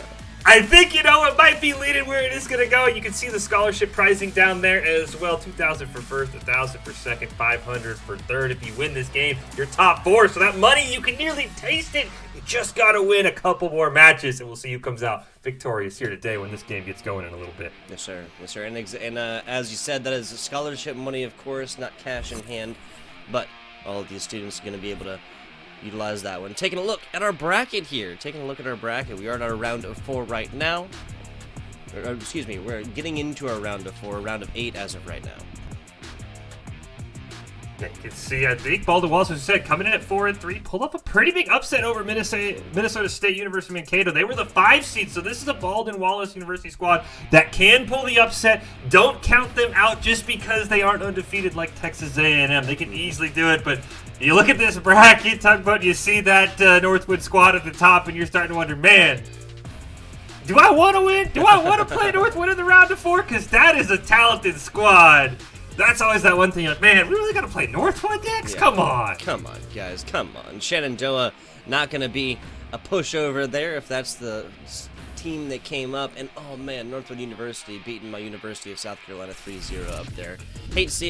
I think, you know, it might be leading where it is going to go. You can see the scholarship pricing down there as well. 2,000 for first, 1,000 for second, 500 for third. If you win this game, you're top 4. So that money, you can nearly taste it. You just got to win a couple more matches, and we'll see who comes out victorious here today when this game gets going in a little bit. Yes, sir. Yes, sir. And as you said, that is scholarship money, of course, not cash in hand. But all of these students are going to be able to utilize that one. Taking a look at our bracket here. We are at our round of 4 right now. Excuse me, we're getting into our round of 4, round of 8 as of right now. Yeah, you can see, I think Baldwin Wallace, as I said, coming in at 4-3, pulled up a pretty big upset over Minnesota State University Mankato. They were the 5 seed, so this is a Baldwin Wallace University squad that can pull the upset. Don't count them out just because they aren't undefeated like Texas A&M. They can easily do it, but you look at this bracket, Tugboat, you see that Northwood squad at the top, and you're starting to wonder, man, do I want to win? Do I want to play Northwood in the round of 4? Because that is a talented squad. That's always that one thing, like, man, we really got to play Northwood next? Yeah. Come on. Come on, guys, come on. Shenandoah not going to be a pushover there if that's the team that came up. And, oh, man, Northwood University beating my University of South Carolina 3-0 up there. Hate to see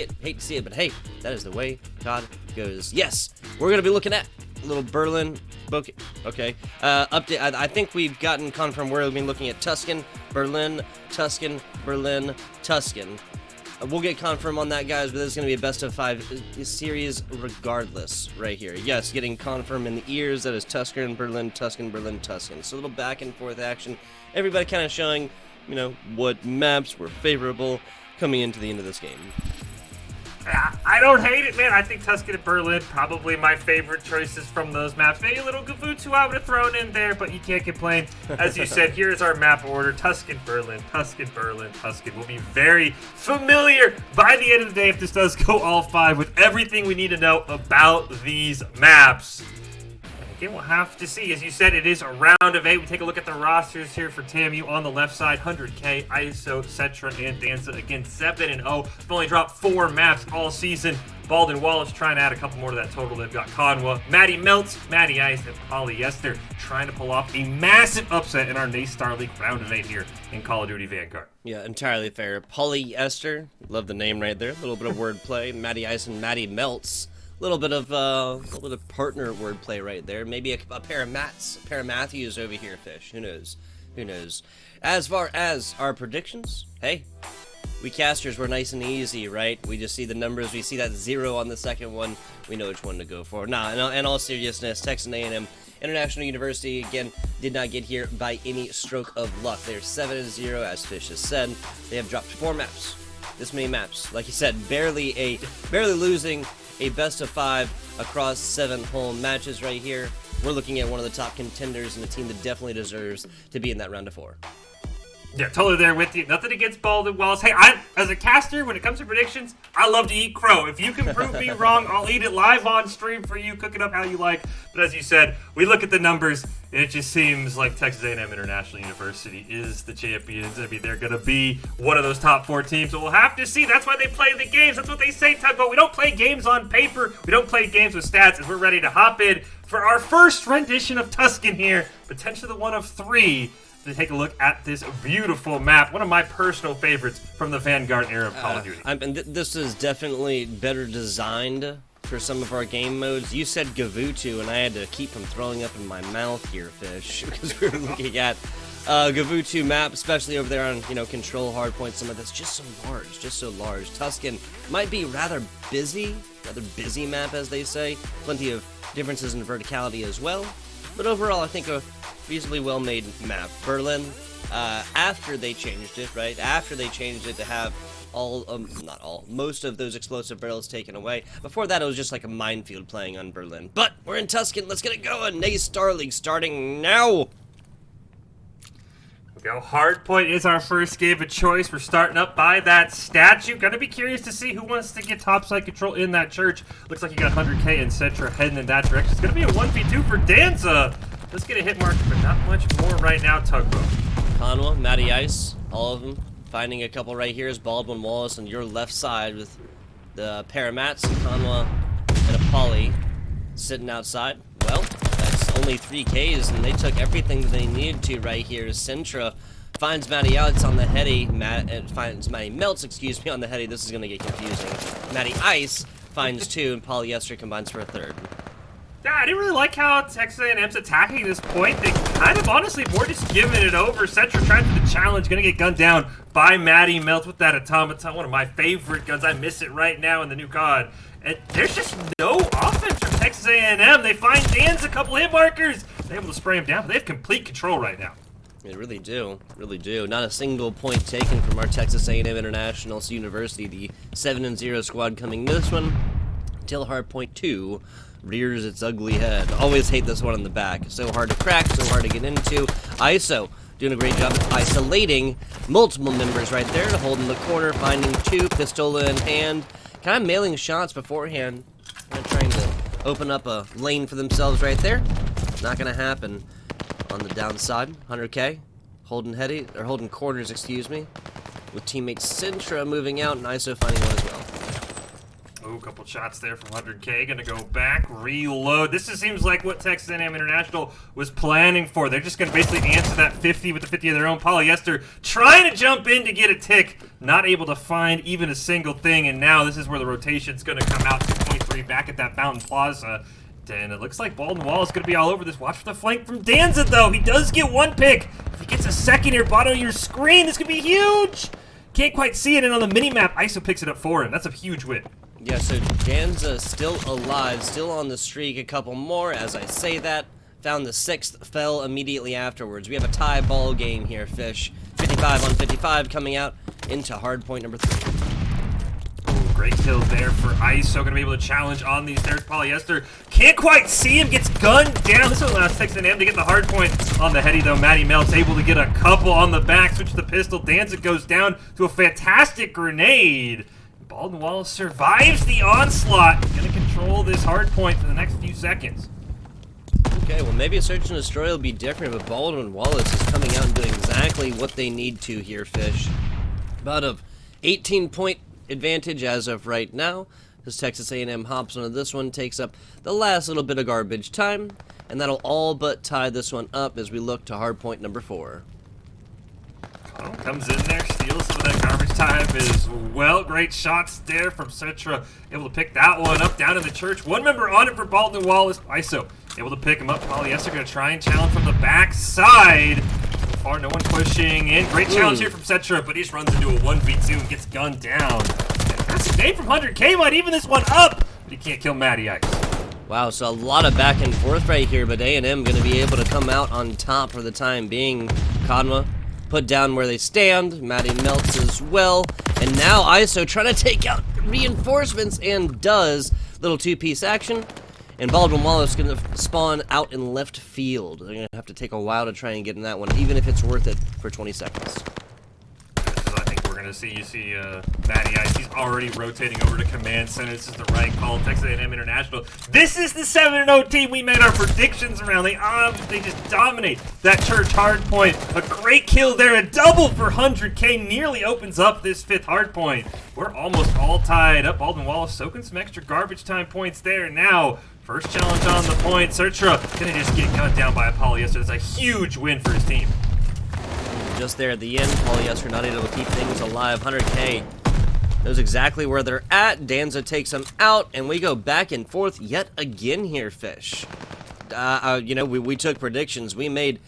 it, but, hey, that is the way COD goes. Yes, we're going to be looking at a little Berlin book. Okay. Update. I think we've gotten confirmed where we've been looking at Tuscan, Berlin, Tuscan, Berlin, Tuscan. We'll get confirmed on that, guys, but this is going to be a best of 5 series regardless right here. Yes, getting confirmed in the ears. That is Tuscan, Berlin, Tuscan, Berlin, Tuscan. So a little back and forth action. Everybody kind of showing, you know, what maps were favorable coming into the end of this game. I don't hate it, man. I think Tuscan and Berlin, probably my favorite choices from those maps. Maybe a little Gavutu I would have thrown in there, but you can't complain. As you said, here's our map order. Tuscan, Berlin, Tuscan, Berlin, Tuscan. We'll be very familiar by the end of the day if this does go all 5 with everything we need to know about these maps. We'll have to see. As you said, it is a round of 8. We take a look at the rosters here for TAMU on the left side. 100K, ISO, Cetra, and Danza. Again, 7-0. They've only dropped 4 maps all season. Baldwin Wallace trying to add a couple more to that total. They've got Conwa, Maddie Melts, Maddie Ice, and Polyester trying to pull off a massive upset in our Naystar League round of 8 here in Call of Duty Vanguard. Yeah, entirely fair. Polyester, love the name right there. A little bit of wordplay. Maddie Ice and Maddie Melts. A little bit of partner wordplay right there. Maybe a pair of Matts, a pair of Matthews over here, Fish. Who knows? Who knows? As far as our predictions, hey, we casters were nice and easy, right? We just see the numbers. We see that 0 on the second one. We know which one to go for. Nah, in all seriousness, Texas A&M International University, again, did not get here by any stroke of luck. They're 7-0, as Fish has said. They have dropped 4 maps. This many maps. Like you said, barely losing a best of 5 across 7 home matches right here. We're looking at one of the top contenders and a team that definitely deserves to be in that round of 4. Yeah, totally there with you. Nothing against Baldwin Wallace. Hey, as a caster, when it comes to predictions, I love to eat crow. If you can prove me wrong, I'll eat it live on stream for you, cook it up how you like. But as you said, we look at the numbers, and it just seems like Texas A&M International University is the champions. I mean, they're going to be one of those top 4 teams, so we'll have to see. That's why they play the games. That's what they say, Tugboat. We don't play games on paper. We don't play games with stats, as we're ready to hop in for our first rendition of Tuscan here, potentially the one of 3. To take a look at this beautiful map, one of my personal favorites from the Vanguard era of Call of Duty. This is definitely better designed for some of our game modes. You said Gavutu, and I had to keep from throwing up in my mouth here, Fish, because we were looking at Gavutu map, especially over there on control hardpoint. Some of that's just so large. Tuscan might be rather busy map, as they say. Plenty of differences in verticality as well, but overall, I think a reasonably well-made map. Berlin, after they changed it, right? After they changed it to have most of those explosive barrels taken away. Before that, it was just like a minefield playing on Berlin. But we're in Tuscan. Let's get it going. Naystar League starting now. Go. Hardpoint is our first game of choice. We're starting up by that statue. Gonna be curious to see who wants to get topside control in that church. Looks like you got 100K and Cetra heading in that direction. It's gonna be a 1v2 for Danza. Let's get a hit marker, but not much more right now, Tugboat. Conwa, Matty Ice, all of them. Finding a couple right here is Baldwin Wallace on your left side with the Paramats, Conwa, and a Poly sitting outside. Well, that's only 3 Ks, and they took everything that they needed to right here. Centra finds Matty Ice on the heady, finds Matty Melts, on the heady. This is going to get confusing. Matty Ice finds 2, and Polyester combines for a 3rd. Yeah, I didn't really like how Texas A&M's attacking this point. They kind of, honestly, more just giving it over. Cetra trying for the challenge, gonna get gunned down by Matty Melts with that automaton, one of my favorite guns. I miss it right now in the new COD. And there's just no offense from Texas A&M. They find Dan's a couple hit markers. They're able to spray him down, but they have complete control right now. They really do, really do. Not a single point taken from our Texas A&M International University. The 7-0 squad coming this one till hardpoint 2 rears its ugly head. Always hate this one in the back. So hard to crack, so hard to get into. ISO doing a great job of isolating multiple members right there, holding the corner, finding 2, pistola in hand, kind of mailing shots beforehand, kind of trying to open up a lane for themselves right there. Not gonna happen on the downside. 100K holding heady, or holding corners, excuse me, with teammate Centra moving out and ISO finding one as well. Oh, a couple shots there from 100K. Gonna go back, reload. This just seems like what Texas A&M International was planning for. They're just gonna basically answer that 50 with the 50 of their own. Polyester trying to jump in to get a tick. Not able to find even a single thing, and now this is where the rotation's gonna come out. 2.3 back at that Fountain Plaza. And it looks like Baldwin Wallace is going to be all over this. Watch for the flank from Danza, though. He does get 1 pick. If he gets a second here, bottom of your screen, this could be huge. Can't quite see it, and on the mini-map, ISO picks it up for him. That's a huge win. Yeah, so Danza still alive, still on the streak. A couple more as I say that. Found the 6th, fell immediately afterwards. We have a tie ball game here, Fish. 55 on 55 coming out into hardpoint number 3. Great kill there for ISO. Gonna be able to challenge on these. There's Polyester. Can't quite see him. Gets gunned down. This one allows Texas&M to get the hard point on the heady though. Matty Melt's able to get a couple on the back. Switch the pistol. Danza goes down to a fantastic grenade. Baldwin Wallace survives the onslaught. Gonna control this hard point for the next few seconds. Okay, well maybe a Search and Destroy will be different, but Baldwin Wallace is coming out and doing exactly what they need to here, Fish. About a 18-point advantage as of right now, as Texas A&M hops onto this one, takes up the last little bit of garbage time, and that'll all but tie this one up as we look to hardpoint number 4. Comes in there, steals some of that garbage time as well. Great shots there from Cetra. Able to pick that one up down in the church. One member on it for Baldwin Wallace. ISO able to pick him up. Polyester going to try and challenge from the back side. So far, no one pushing in. Great challenge here from Cetra, but he just runs into a 1v2 and gets gunned down. That's a name from 100K. Might even this one up, but he can't kill Matty Ice. Wow, so a lot of back and forth right here, but A&M going to be able to come out on top for the time being. Kadma put down where they stand, Matty Melts as well, and now ISO trying to take out reinforcements and does. Little two-piece action, and Baldwin Wallace going to spawn out in left field. They're going to have to take a while to try and get in that one, even if it's worth it for 20 seconds. I think we're going to see Matty Ice. He's already rotating over to Command Center. This is the right call. Texas A&M International. This is the 7-0 team we made our predictions around. They just dominate that church hard point. A great kill there. A double for 100K nearly opens up this 5th hard point. We're almost all tied up. Baldwin Wallace soaking some extra garbage time points there now. First challenge on the point. Sertra gonna just get gunned down by a Polyester. It's a huge win for his team. Just there at the end, Polyester not able to keep things alive. 100K knows exactly where they're at. Danza takes them out, and we go back and forth yet again here, Fish. You know, we took predictions. We made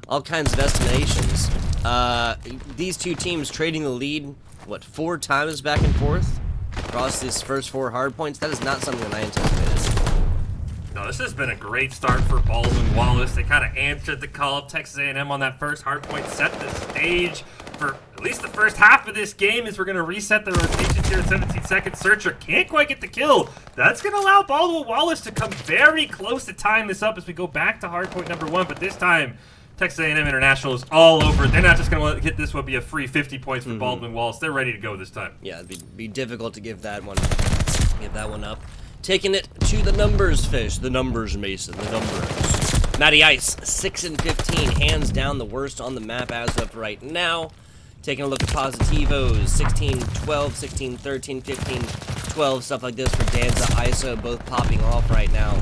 all kinds of estimations. These two teams trading the lead, what, 4 times back and forth across these first 4 hard points? That is not something that I anticipated. No, this has been a great start for Baldwin Wallace. They kind of answered the call of Texas A&M on that first hard point, set the stage for at least the first half of this game as we're going to reset the rotations here at 17 seconds. Searcher can't quite get the kill. That's going to allow Baldwin Wallace to come very close to tying this up as we go back to hard point number 1, but this time Texas A&M International is all over. They're not just going to hit this one be a free 50 points for Baldwin Wallace. They're ready to go this time. Yeah, it'd be difficult to give that one up. Taking it to the numbers, Fish. The numbers, Mason. The numbers. Matty Ice, 6 and 15, hands down the worst on the map as of right now. Taking a look at Positivos, 16, 12, 16, 13, 15, 12, stuff like this for Danza, ISO, both popping off right now.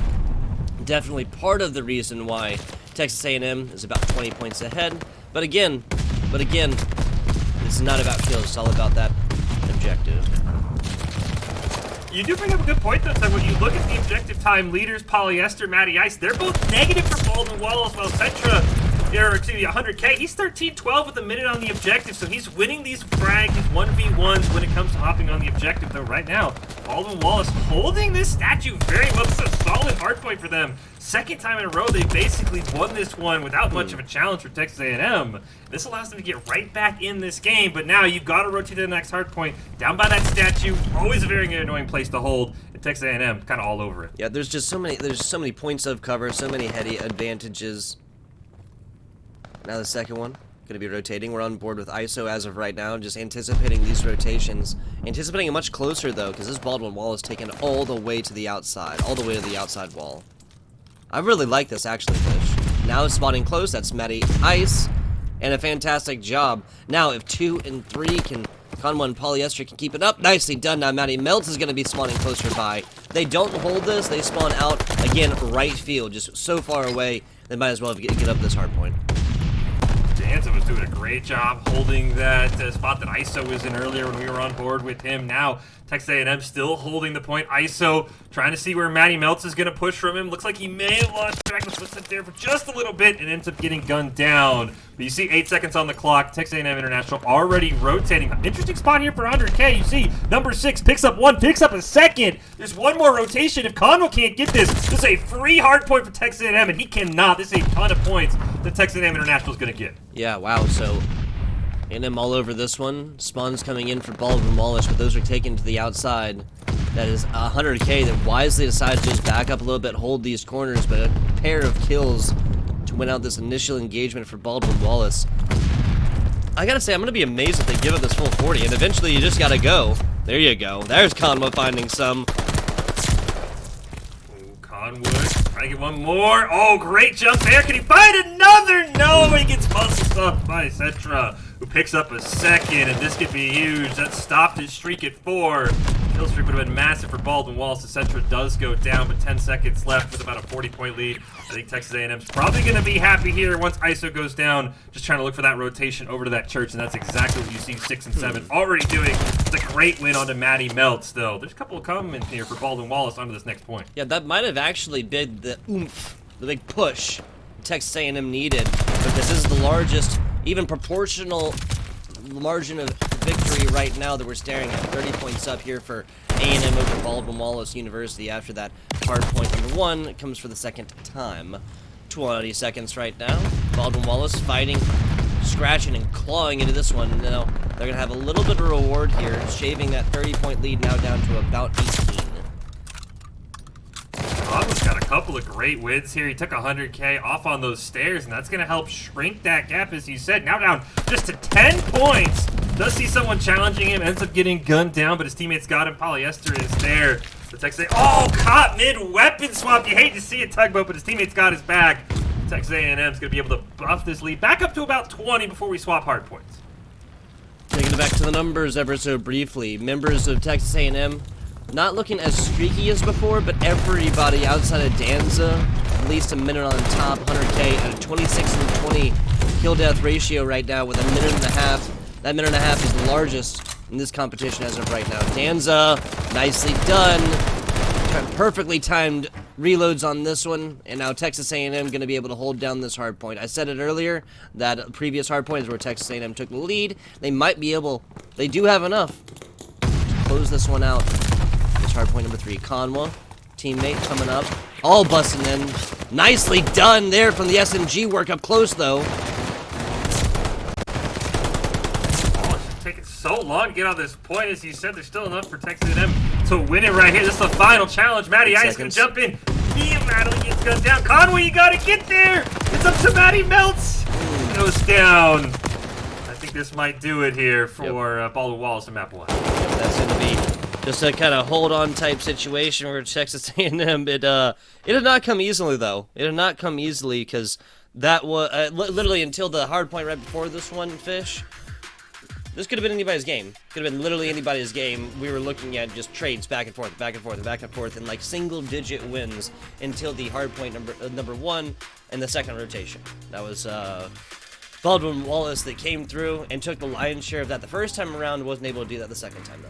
Definitely part of the reason why Texas A&M is about 20 points ahead. But again, this is not about kills. It's all about that objective. You do bring up a good point, though, so when you look at the objective time leaders, Polyester, Matty Ice, they're both negative for Baldwin Wallace, while Cetra, or excuse me, 100K, he's 13-12 with a minute on the objective, so he's winning these frags, these 1v1s when it comes to hopping on the objective, though right now, Baldwin Wallace holding this statue very well. This is a solid hard point for them. Second time in a row, they basically won this one without much of a challenge for Texas A&M. This allows them to get right back in this game, but now you've got to rotate to the next hard point. Down by that statue, always a very annoying place to hold, and Texas A&M kind of all over it. Yeah, there's so many points of cover, so many heady advantages. Now the second one, going to be rotating. We're on board with ISO as of right now, just anticipating these rotations. Anticipating it much closer, though, because this Baldwin Wall is taken all the way to the outside, all the way to the outside wall. I really like this, actually, Fish. Now it's spawning close. That's Matty Ice, and a fantastic job. Now, if 2 and 3 can, Conwa and Polyester can keep it up, nicely done. Now Matty Melts is going to be spawning closer by. They don't hold this. They spawn out, again, right field, just so far away. They might as well get up this hard point. Danza was doing a great job holding that spot that ISO was in earlier when we were on board with him. Now, Texas A&M still holding the point. ISO trying to see where Matty Melts is going to push from him. Looks like he may have lost track of what's up there for just a little bit and ends up getting gunned down. But you see 8 seconds on the clock. Texas A&M International already rotating. Interesting spot here for 100K. You see number 6 picks up 1, picks up a second. There's one more rotation. If Conwa can't get this is a free hard point for Texas A&M, and he cannot. This is a ton of points that Texas A&M International is going to get. Yeah, wow. So A&M all over this one. Spawns coming in for Baldwin Wallace, but those are taken to the outside. That is 100k that wisely decided to just back up a little bit, hold these corners, but a pair of kills to win out this initial engagement for Baldwin Wallace. I gotta say, I'm gonna be amazed if they give up this full 40, and eventually you just gotta go. There you go. There's Conwa finding some. Ooh, Conwood trying to get one more. Oh, great jump there. Can he find another? No, he gets muscle stuffed by Cetra, who picks up a second, and this could be huge. That stopped his streak at 4. Kill streak would have been massive for Baldwin Wallace. The Cetra does go down, but 10 seconds left with about a 40-point lead. I think Texas A&M's probably going to be happy here once ISO goes down, just trying to look for that rotation over to that church, and that's exactly what you see 6 and 7 already doing. It's a great win onto Matty Melts, though. There's a couple of comments here for Baldwin Wallace onto this next point. Yeah, that might have actually been the oomph, the big push Texas A&M needed, because this is the largest, even proportional margin of victory right now that we're staring at. 30 points up here for A&M over Baldwin Wallace University after that hard point number 1. It comes for the second time. 20 seconds right now. Baldwin Wallace fighting, scratching and clawing into this one. Now, they're going to have a little bit of reward here, shaving that 30-point lead now down to about 18. Conwood's got a couple of great wins here. He took 100k off on those stairs, and that's going to help shrink that gap, as you said. Now down just to 10 points. Does see someone challenging him, ends up getting gunned down, but his teammates got him. Polyester is there. The Texas A&M, caught mid-weapon swap. You hate to see it, Tugboat, but his teammates got his back. Texas A&M's going to be able to buff this lead back up to about 20 before we swap hard points. Taking it back to the numbers ever so briefly. Members of Texas A&M not looking as streaky as before, but everybody outside of Danza, at least a minute on top, 100k at a 26 and 20 kill death ratio right now with a minute and a half. That minute and a half is the largest in this competition as of right now. Danza, nicely done. Perfectly timed reloads on this one, and now Texas A&M going to be able to hold down this hard point. I said it earlier, that previous hard point is where Texas A&M took the lead. They might be able, they do have enough to close this one out. This hard point number 3, Conwa, teammate coming up, all busting in. Nicely done there from the SMG work up close though. Taking so long to get on this point. As you said, there's still enough for Texas A&M to win it right here. This is the final challenge. Matty Ice can jump in. He immediately gets gunned down. Conway, you gotta get there. It's up to Matty Melts. Goes down. I think this might do it here for Baldwin Wallace and map 1. That's going to be just a kind of hold-on type situation where Texas A&M, it did not come easily, though. It did not come easily because that was literally until the hard point right before this one, Fish. This could have been anybody's game. Could have been literally anybody's game. We were looking at just trades back and forth, back and forth, and back and forth, and like single-digit wins until the hard point number 1 and the second rotation. That was Baldwin Wallace that came through and took the lion's share of that the first time around. Wasn't able to do that the second time though.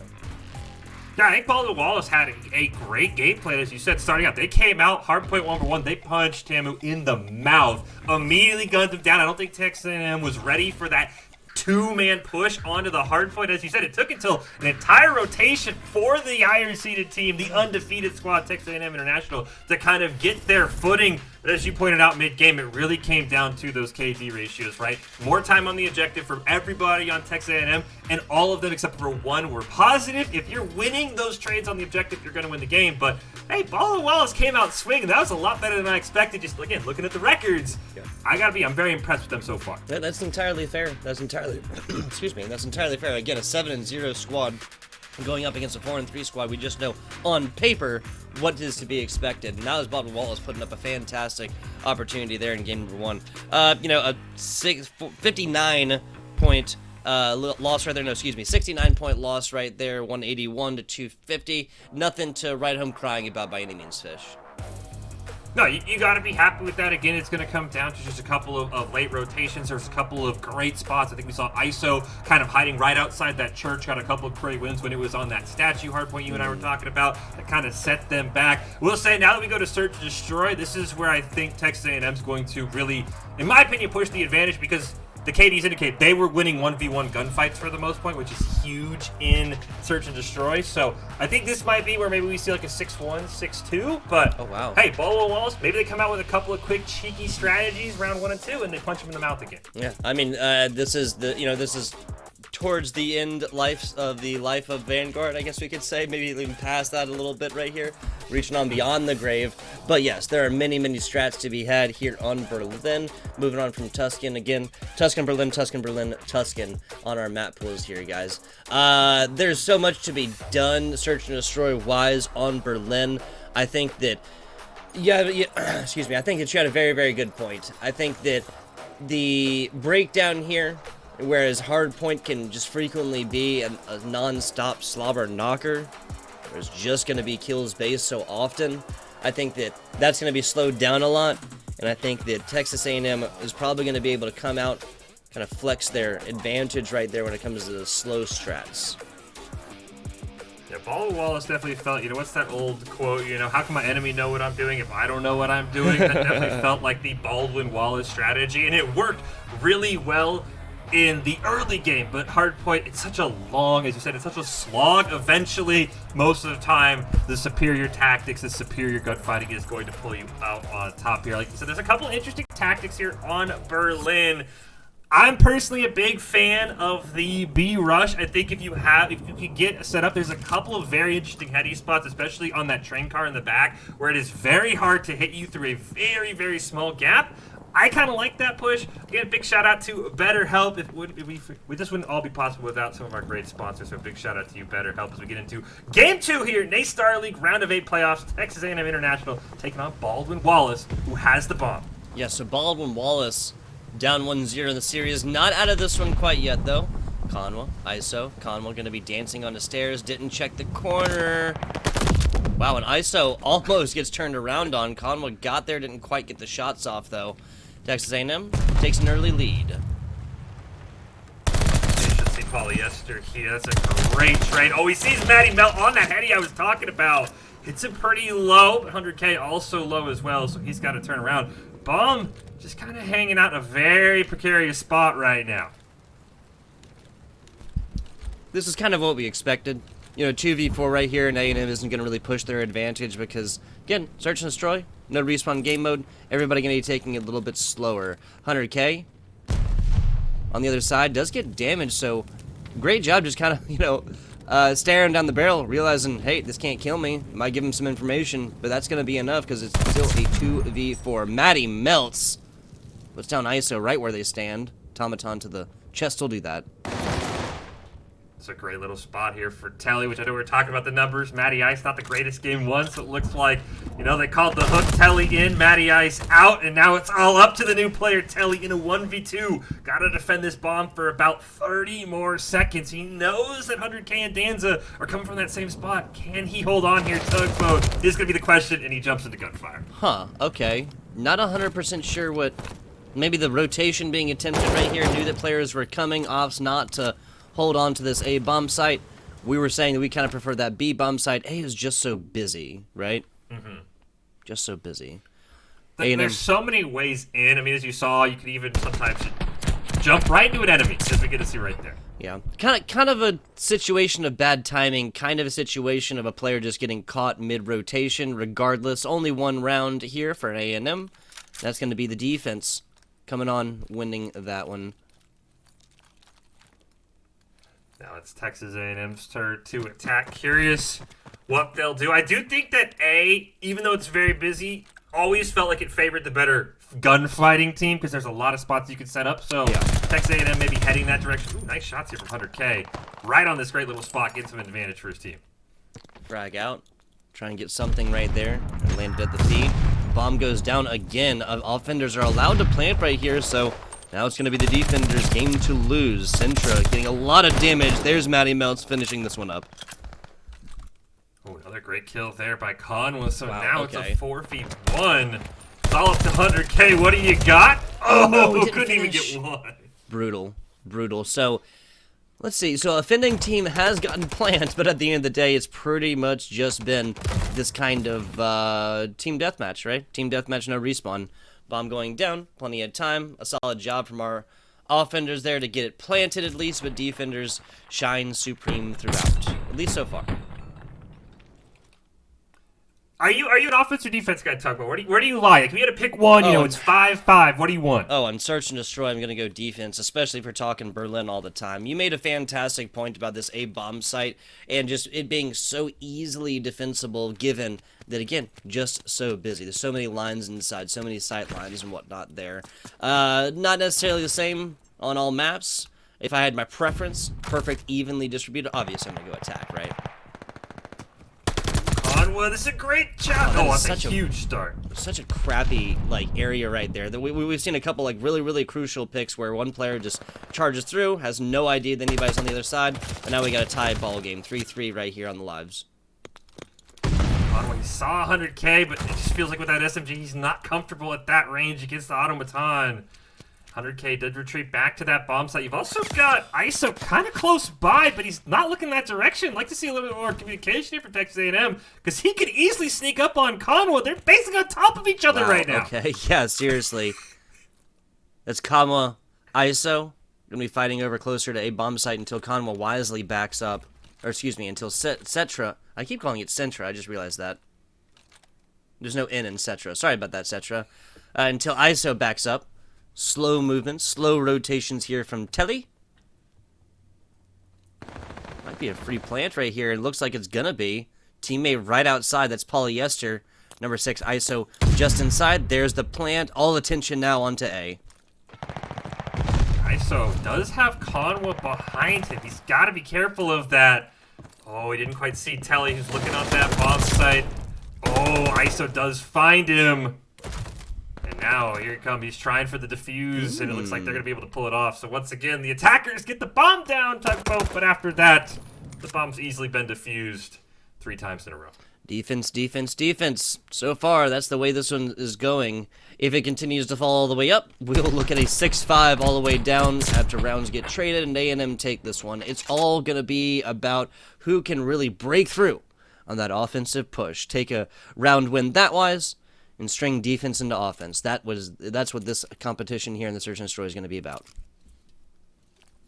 Yeah, I think Baldwin Wallace had a great game plan, as you said, starting out. They came out, hard point number 1, they punched Tamu in the mouth, immediately gunned him down. I don't think Texas A&M was ready for that 2-man push onto the hard point. As you said, it took until an entire rotation for the iron-seeded team, the undefeated squad, Texas A&M International, to kind of get their footing. But as you pointed out mid-game, it really came down to those KD ratios, right? More time on the objective from everybody on Texas A&M, and all of them except for 1 were positive. If you're winning those trades on the objective, you're going to win the game. But, hey, Baldwin Wallace came out swinging. That was a lot better than I expected. Just, again, looking at the records, I'm very impressed with them so far. That's entirely fair. That's entirely, excuse me, that's entirely fair. Again, a 7-0 squad going up against a 4-3 squad. We just know on paper what is to be expected. And now is Baldwin Wallace putting up a fantastic opportunity there in game number 1. A 59-point loss right there. No, excuse me, 69-point loss right there. 181 to 250. Nothing to write home crying about by any means, Fish. No, you got to be happy with that. Again, it's going to come down to just a couple of late rotations. There's a couple of great spots. I think we saw ISO kind of hiding right outside that church. Got a couple of great wins when it was on that statue hardpoint you and I were talking about. That kind of set them back. We'll say now that we go to Search and Destroy, this is where I think Texas A&M is going to really, in my opinion, push the advantage because the KDs indicate they were winning 1v1 gunfights for the most part, which is huge in Search and Destroy. So I think this might be where maybe we see like a 6-1, 6-2. But oh wow, hey, Baldwin Wallace, maybe they come out with a couple of quick cheeky strategies round 1 and 2, and they punch him in the mouth again. Yeah, I mean, this is towards the end life of Vanguard, I guess we could say, maybe even past that a little bit right here, reaching on beyond the grave. But yes, there are many strats to be had here on Berlin. Moving on from Tuscan again, Tuscan, Berlin, Tuscan on our map pools here, guys. There's so much to be done Search and Destroy wise on Berlin. I think that, excuse me, I think that you had a very good point. I think that the breakdown here, whereas Hardpoint can just frequently be a non-stop slobber knocker, there's just going to be kills based so often. I think that that's going to be slowed down a lot, and I think that Texas A&M is probably going to be able to come out, kind of flex their advantage right there when it comes to the slow strats. Yeah, Baldwin Wallace definitely felt, what's that old quote, how can my enemy know what I'm doing if I don't know what I'm doing? That definitely felt like the Baldwin Wallace strategy, and it worked really well in the early game, but Hardpoint, it's such a long, as you said, it's such a slog. Eventually, most of the time, the superior tactics, the superior gunfighting is going to pull you out on top here. Like you said, there's a couple interesting tactics here on Berlin. I'm personally a big fan of the B rush. I think if you can get set up, there's a couple of very interesting heady spots, especially on that train car in the back, where it is very hard to hit you through a very small gap. I kind of like that push. Again, big shout out to BetterHelp. This wouldn't all be possible without some of our great sponsors. So big shout out to you, BetterHelp, as we get into Game 2 here, NA Star League Round of 8 playoffs. Texas A&M International taking on Baldwin Wallace, who has the bomb. Yeah, so Baldwin Wallace down 1-0 in the series. Not out of this one quite yet, though. Conwa, ISO. Conwa going to be dancing on the stairs. Didn't check the corner. Wow, and ISO almost gets turned around on. Conwa got there, didn't quite get the shots off, though. Texas A&M takes an early lead. You should see polyester here. That's a great trade. Oh, he sees Matty melt on that heady I was talking about. Hits him pretty low, but 100K also low as well, so he's got to turn around. Bum just kind of hanging out in a very precarious spot right now. This is kind of what we expected. 2v4 right here, and A&M isn't going to really push their advantage because, again, Search and Destroy, no respawn game mode, everybody going to be taking it a little bit slower. 100K on the other side does get damaged, so great job just kind of, staring down the barrel, realizing, hey, this can't kill me. Might give him some information, but that's going to be enough because it's still a 2v4. Matty melts. Puts down ISO right where they stand. Automaton to the chest will do that. It's a great little spot here for Telly, which I know we were talking about the numbers. Matty Ice, not the greatest game one, so it looks like, they called the hook Telly in, Matty Ice out, and now it's all up to the new player Telly in a 1v2. Gotta defend this bomb for about 30 more seconds. He knows that 100K and Danza are coming from that same spot. Can he hold on here? Tugboat this is gonna be the question, and he jumps into gunfire. Huh, okay. Not 100% sure what, maybe the rotation being attempted right here, knew that players were coming, offs not to hold on to this A bomb site. We were saying that we kind of prefer that B bomb site. A is just so busy, right? Mm-hmm. Just so busy. There's so many ways in. I mean, as you saw, you could even sometimes jump right into an enemy, as we get to see right there. Yeah, kind of a situation of bad timing, kind of a situation of a player just getting caught mid-rotation. Regardless, only one round here for an A&M. That's going to be the defense coming on, winning that one. Now it's Texas A&M's turn to attack. Curious what they'll do. I do think that A, even though it's very busy, always felt like it favored the better gunfighting team because there's a lot of spots you can set up. So yeah. Texas A&M maybe heading that direction. Ooh, nice shots here from 100K. Right on this great little spot, getting some advantage for his team. Frag out. Try and get something right there. Landed at the feet. Bomb goes down again. Offenders are allowed to plant right here, so now it's going to be the defenders' game to lose. Centra getting a lot of damage. There's Matty Melts finishing this one up. Oh, another great kill there by Conwa. So wow, now it's a 4v1. It's all up to 100K. What do you got? Oh, no, couldn't even get one. Brutal. Brutal. So, let's see. So, offending team has gotten plant, but at the end of the day, it's pretty much just been this kind of team deathmatch, right? Team deathmatch, no respawn. Bomb going down, plenty of time. A solid job from our Offenders there to get it planted at least, but defenders shine supreme throughout, at least so far. Are you an offense or defense guy, Tugboat? Where do you lie? Like, if you had to pick one, it's 5-5. What do you want? Oh, on Search and Destroy, I'm going to go defense, especially if we're talking Berlin all the time. You made a fantastic point about this A bomb site and just it being so easily defensible given that, again, just so busy. There's so many lines inside, so many sight lines and whatnot there. Not necessarily the same on all maps. If I had my preference, perfect, evenly distributed, obviously I'm going to go attack, right? Well, this is a great job. Oh, that's such a huge start. Such a crappy area right there. We've seen a couple really crucial picks where one player just charges through, has no idea that anybody's on the other side, and now we got a tie ball game, 3-3 right here on the lives. He saw 100K, but it just feels like with that SMG, he's not comfortable at that range against the automaton. 100K did retreat back to that bomb site. You've also got ISO kind of close by, but he's not looking that direction. I'd like to see a little bit more communication here for Texas A&M, because he could easily sneak up on Conwa. They're basically on top of each other right now. Okay, yeah, seriously. That's Conwa, ISO. Going to be fighting over closer to a bomb site until Conwa wisely backs up. Or excuse me, until Cetra. I keep calling it Centra, I just realized that. There's no N in Cetra. Sorry about that, Cetra. Until ISO backs up. Slow movements, slow rotations here from Telly. Might be a free plant right here. It looks like it's gonna be. Teammate right outside, that's Polyester. Number 6, ISO just inside. There's the plant. All attention now onto A. ISO does have Conwa behind him. He's got to be careful of that. Oh, he didn't quite see Telly, who's looking on that bomb site. Oh, ISO does find him. And now, here it comes. He's trying for the defuse, and it looks like they're going to be able to pull it off. So once again, the attackers get the bomb down, Tugboat, but after that, the bomb's easily been defused 3 times in a row. Defense, defense, defense. So far, that's the way this one is going. If it continues to fall all the way up, we'll look at a 6-5 all the way down after rounds get traded and A&M take this one. It's all going to be about who can really break through on that offensive push. Take a round win that wise and string defense into offense. That's what this competition here in the Search and Destroy is going to be about.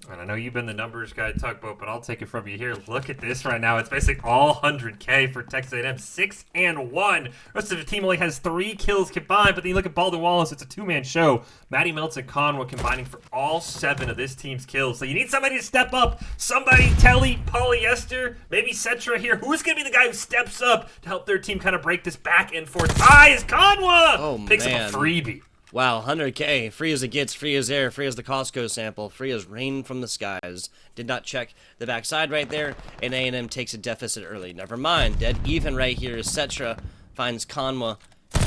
And I know you've been the numbers guy, Tugboat, but I'll take it from you here. Look at this right now. It's basically all 100K for Texas A&M. 6-1. Rest of the team only has 3 kills combined, but then you look at Baldwin Wallace, it's a 2-man show. Matty Meltz and Conwa combining for all 7 of this team's kills. So you need somebody to step up. Somebody, Telly, Polyester, maybe Cetra here. Who's going to be the guy who steps up to help their team kind of break this back and forth? Is Conwa! Oh, Picks man. up a freebie. Wow, 100K, free as it gets, free as air, free as the Costco sample, free as rain from the skies. Did not check the backside right there, and A&M takes a deficit early. Never mind, dead even right here as Cetra finds Conwa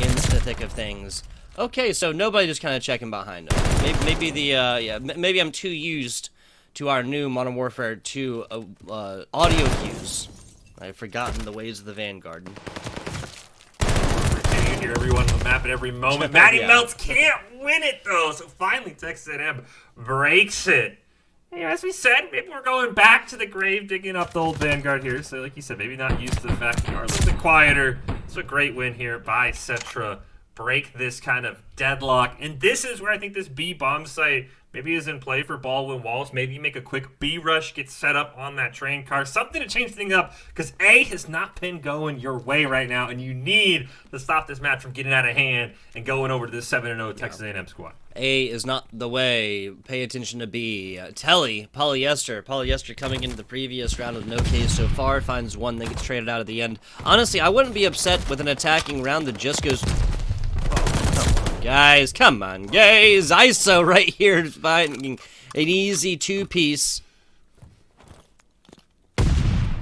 in the thick of things. Okay, so nobody just kind of checking behind him. Maybe I'm too used to our new Modern Warfare 2 audio cues. I've forgotten the ways of the Vanguard. Hear everyone on the map at every moment. Matty Meltz can't win it though, so finally Texas A&M breaks it. As we said, maybe we're going back to the grave, digging up the old Vanguard here. So like you said, maybe not used to the fact we are a little bit quieter. It's a great win here by Cetra. Break this kind of deadlock, and this is where I think this B bomb site maybe is in play for Baldwin Wallace. Maybe you make a quick B rush, get set up on that train car, something to change things up, because A has not been going your way right now, and you need to stop this match from getting out of hand and going over to this 7-0 Texas A&M squad. A is not the way. Pay attention to B. Telly, Polyester coming into the previous round with no Ks so far, finds one that gets traded out at the end. Honestly, I wouldn't be upset with an attacking round that just goes... Guys, come on, guys. ISO right here finding an easy 2-piece.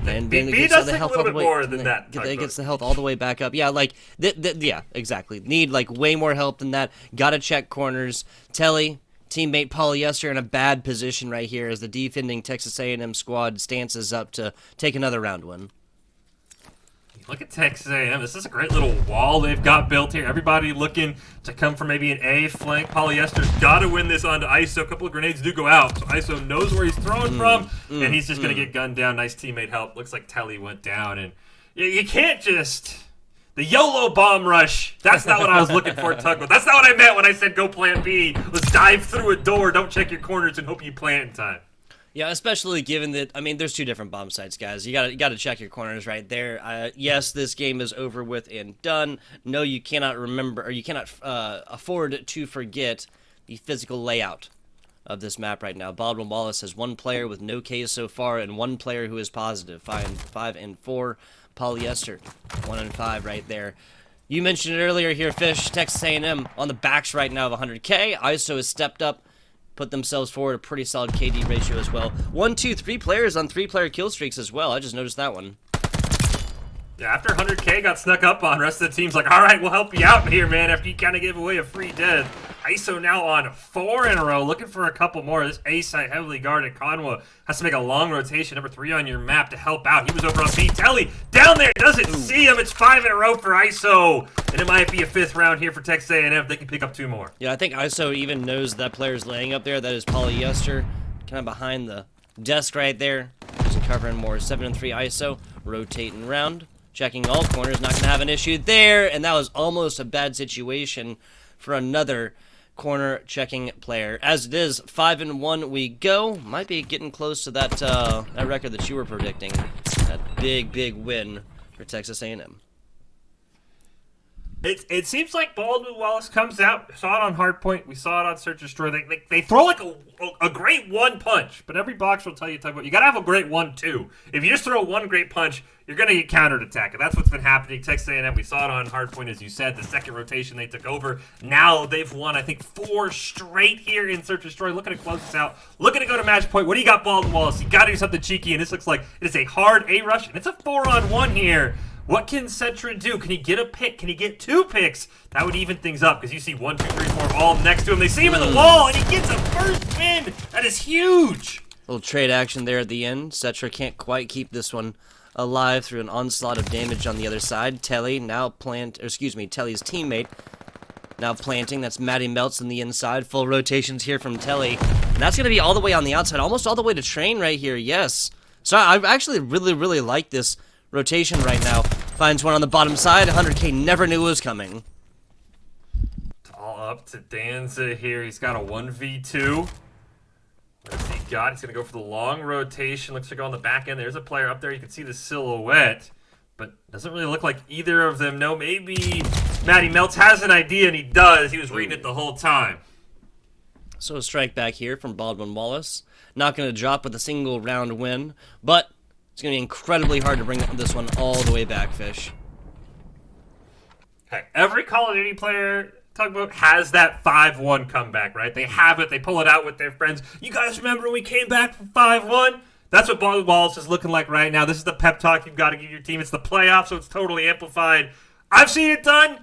And then B does take a little bit more than that. It gets the health all the way back up. Yeah, like, yeah, exactly. Need, like, way more help than that. Gotta check corners. Telly, teammate Polyester in a bad position right here as the defending Texas A&M squad stances up to take another round win. Look at Texas A&M. This is a great little wall they've got built here. Everybody looking to come from maybe an A flank. Polyester's got to win this onto ISO. A couple of grenades do go out, so ISO knows where he's throwing from, and he's just going to get gunned down. Nice teammate help. Looks like Telly went down, and you can't just The YOLO bomb rush. That's not what I was looking for, Tugboat. That's not what I meant when I said go plan B. Let's dive through a door, don't check your corners, and hope you plant in time. Yeah, especially given that, I mean, there's 2 different bomb sites, guys. You gotta check your corners right there. Yes, this game is over with and done. No, you cannot remember, or you cannot afford to forget the physical layout of this map right now. Baldwin Wallace has 1 player with no Ks so far, and 1 player who is positive. 5 and 4. Polyester, 1 and 5 right there. You mentioned it earlier here, Fish. Texas A&M on the backs right now of 100K. ISO has stepped up, put themselves forward a pretty solid KD ratio as well. 1, 2, 3 players on 3-player kill streaks as well. I just noticed that one. Yeah, after 100K got snuck up on, rest of the team's like, all right, we'll help you out here, man, after you kind of give away a free death. ISO now on 4 in a row, looking for a couple more. This A site heavily guarded. Conwa has to make a long rotation, number 3 on your map to help out. He was over on B. Telly down there, doesn't see him. It's 5 in a row for ISO, and it might be a 5th round here for Texas A&M if they can pick up 2 more. Yeah, I think ISO even knows that player's laying up there. That is Polyester, kind of behind the desk right there. Just covering more. 7 and 3 ISO, rotating around, checking all corners. Not going to have an issue there, and that was almost a bad situation for another corner checking player. As it is, 5 and 1 we go. Might be getting close to that that record that you were predicting. That big win for Texas A&M. It seems like Baldwin Wallace comes out. We saw it on Hardpoint. We saw it on Search and Destroy. They throw like a great 1 punch, but every box will tell you, you got to have a great 1 too. If you just throw 1 great punch, you're going to get countered attack, and that's what's been happening. Texas A&M, we saw it on Hardpoint, as you said, the 2nd rotation they took over. Now they've won, I think, 4 straight here in Search and Destroy. Looking to close this out. Looking to go to match point. What do you got, Baldwin Wallace? You got to do something cheeky, and this looks like it is a hard A rush, and it's a 4-on-1 here. What can Cetra do? Can he get a pick? Can he get 2 picks? That would even things up, because you see 1, 2, 3, 4 all next to him. They see him in the wall, and he gets a first win. That is huge. Little trade action there at the end. Cetra can't quite keep this one alive through an onslaught of damage on the other side. Telly now Telly's teammate now planting. That's Matty Melts on the inside. Full rotations here from Telly. And that's going to be all the way on the outside, almost all the way to Train right here, yes. So I actually really like this rotation right now. Finds one on the bottom side. 100K never knew it was coming. It's all up to Danza here. He's got a 1v2. What's he got? He's going to go for the long rotation. Looks like on the back end, there's a player up there. You can see the silhouette, but doesn't really look like either of them. No, maybe Matty Melts has an idea, and he does. He was reading it the whole time. So a strike back here from Baldwin Wallace. Not going to drop with a single round win, but it's going to be incredibly hard to bring this one all the way back, Fish. Okay, every Call of Duty player Tugboat has that 5-1 comeback, right? They have it. They pull it out with their friends. You guys remember when we came back from 5-1? That's what Baldwin Wallace is looking like right now. This is the pep talk you've got to give your team. It's the playoffs, so it's totally amplified. I've seen it done.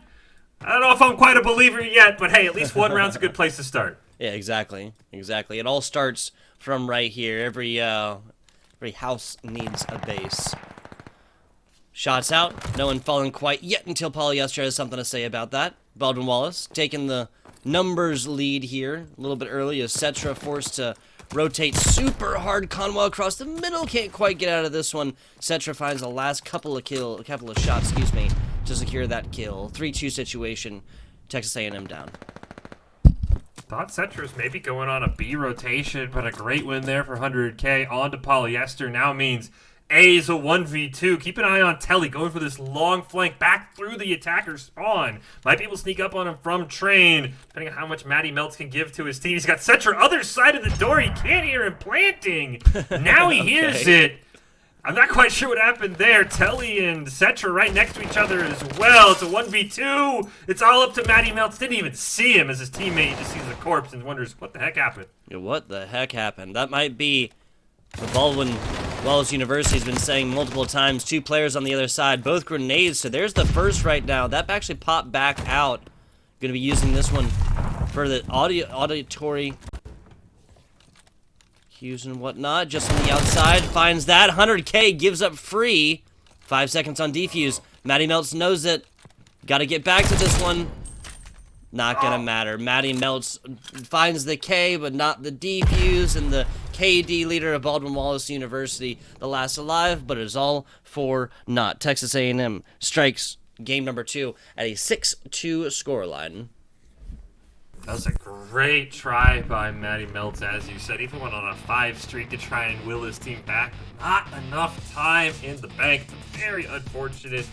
I don't know if I'm quite a believer yet, but hey, at least 1 round's a good place to start. Yeah, exactly. It all starts from right here. Every house needs a base. Shots out. No one falling quite yet until Polyester has something to say about that. Baldwin Wallace taking the numbers lead here a little bit early as Cetra forced to rotate super hard. Conwell across the middle can't quite get out of this one. Cetra finds the last couple of shots, to secure that kill. 3-2 situation. Texas A&M down. Thought Cetra's maybe going on a B rotation, but a great win there for 100K. On to Polyester now means A is a 1v2. Keep an eye on Telly going for this long flank back through the attacker's spawn. Might be able to sneak up on him from Train, depending on how much Matty Melts can give to his team. He's got Cetra other side of the door. He can't hear him planting. Now he hears it. I'm not quite sure what happened there. Telly and Cetra right next to each other as well. It's a 1v2. It's all up to Matty Melts. Didn't even see him as his teammate just sees the corpse and wonders what the heck happened. Yeah, what the heck happened? That might be the Baldwin Wallace University has been saying multiple times. 2 players on the other side, both grenades. So there's the first right now. That actually popped back out. Going to be using this one for the auditory cues and whatnot. Just on the outside, finds that. 100K gives up free. 5 seconds on defuse. Matty Melts knows it. Got to get back to this one. Not gonna matter. Matty Melts finds the K, but not the defuse, and the KD leader of Baldwin Wallace University, the last alive, but it is all for naught. Texas A&M strikes game number 2 at a 6-2 scoreline. That was a great try by Matty Meltz, as you said. Even went on a 5 streak to try and will his team back. Not enough time in the bank. Very unfortunate.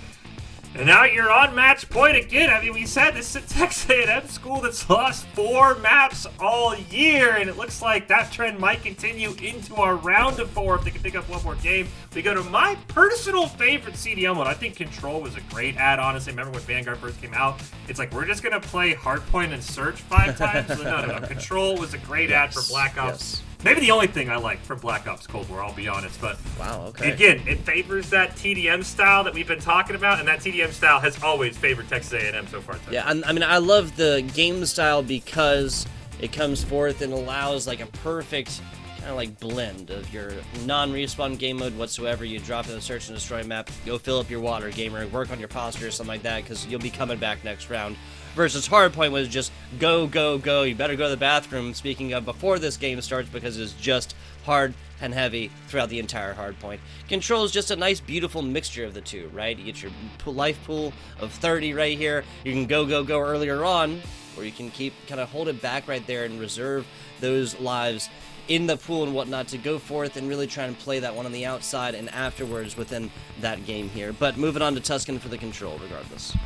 And now you're on match point again. I mean, we said this is a Texas A&M school that's lost 4 maps all year, and it looks like that trend might continue into our round of 4 if they can pick up one more game. We go to my personal favorite CDL mode. I think Control was a great add, honestly. Remember when Vanguard first came out? It's like, we're just going to play Hardpoint and Search 5 times? No. Control was a great add for Black Ops. Maybe the only thing I like from Black Ops Cold War, I'll be honest, but wow, okay. Again, it favors that TDM style that we've been talking about, and that TDM style has always favored Texas A&M so far. Yeah, I mean, I love the game style because it comes forth and allows like a perfect kind of like blend of your non-respawn game mode whatsoever. You drop in the search and destroy map, go fill up your water, gamer, work on your posture or something like that, because you'll be coming back next round. Versus Hardpoint was just go, go, go. You better go to the bathroom, speaking of, before this game starts, because it's just hard and heavy throughout the entire Hardpoint. Control is just a nice, beautiful mixture of the two, right? You get your life pool of 30 right here. You can go, go, go earlier on, or you can kind of hold it back right there and reserve those lives in the pool and whatnot to go forth and really try and play that one on the outside and afterwards within that game here. But moving on to Tuscan for the Control, regardless.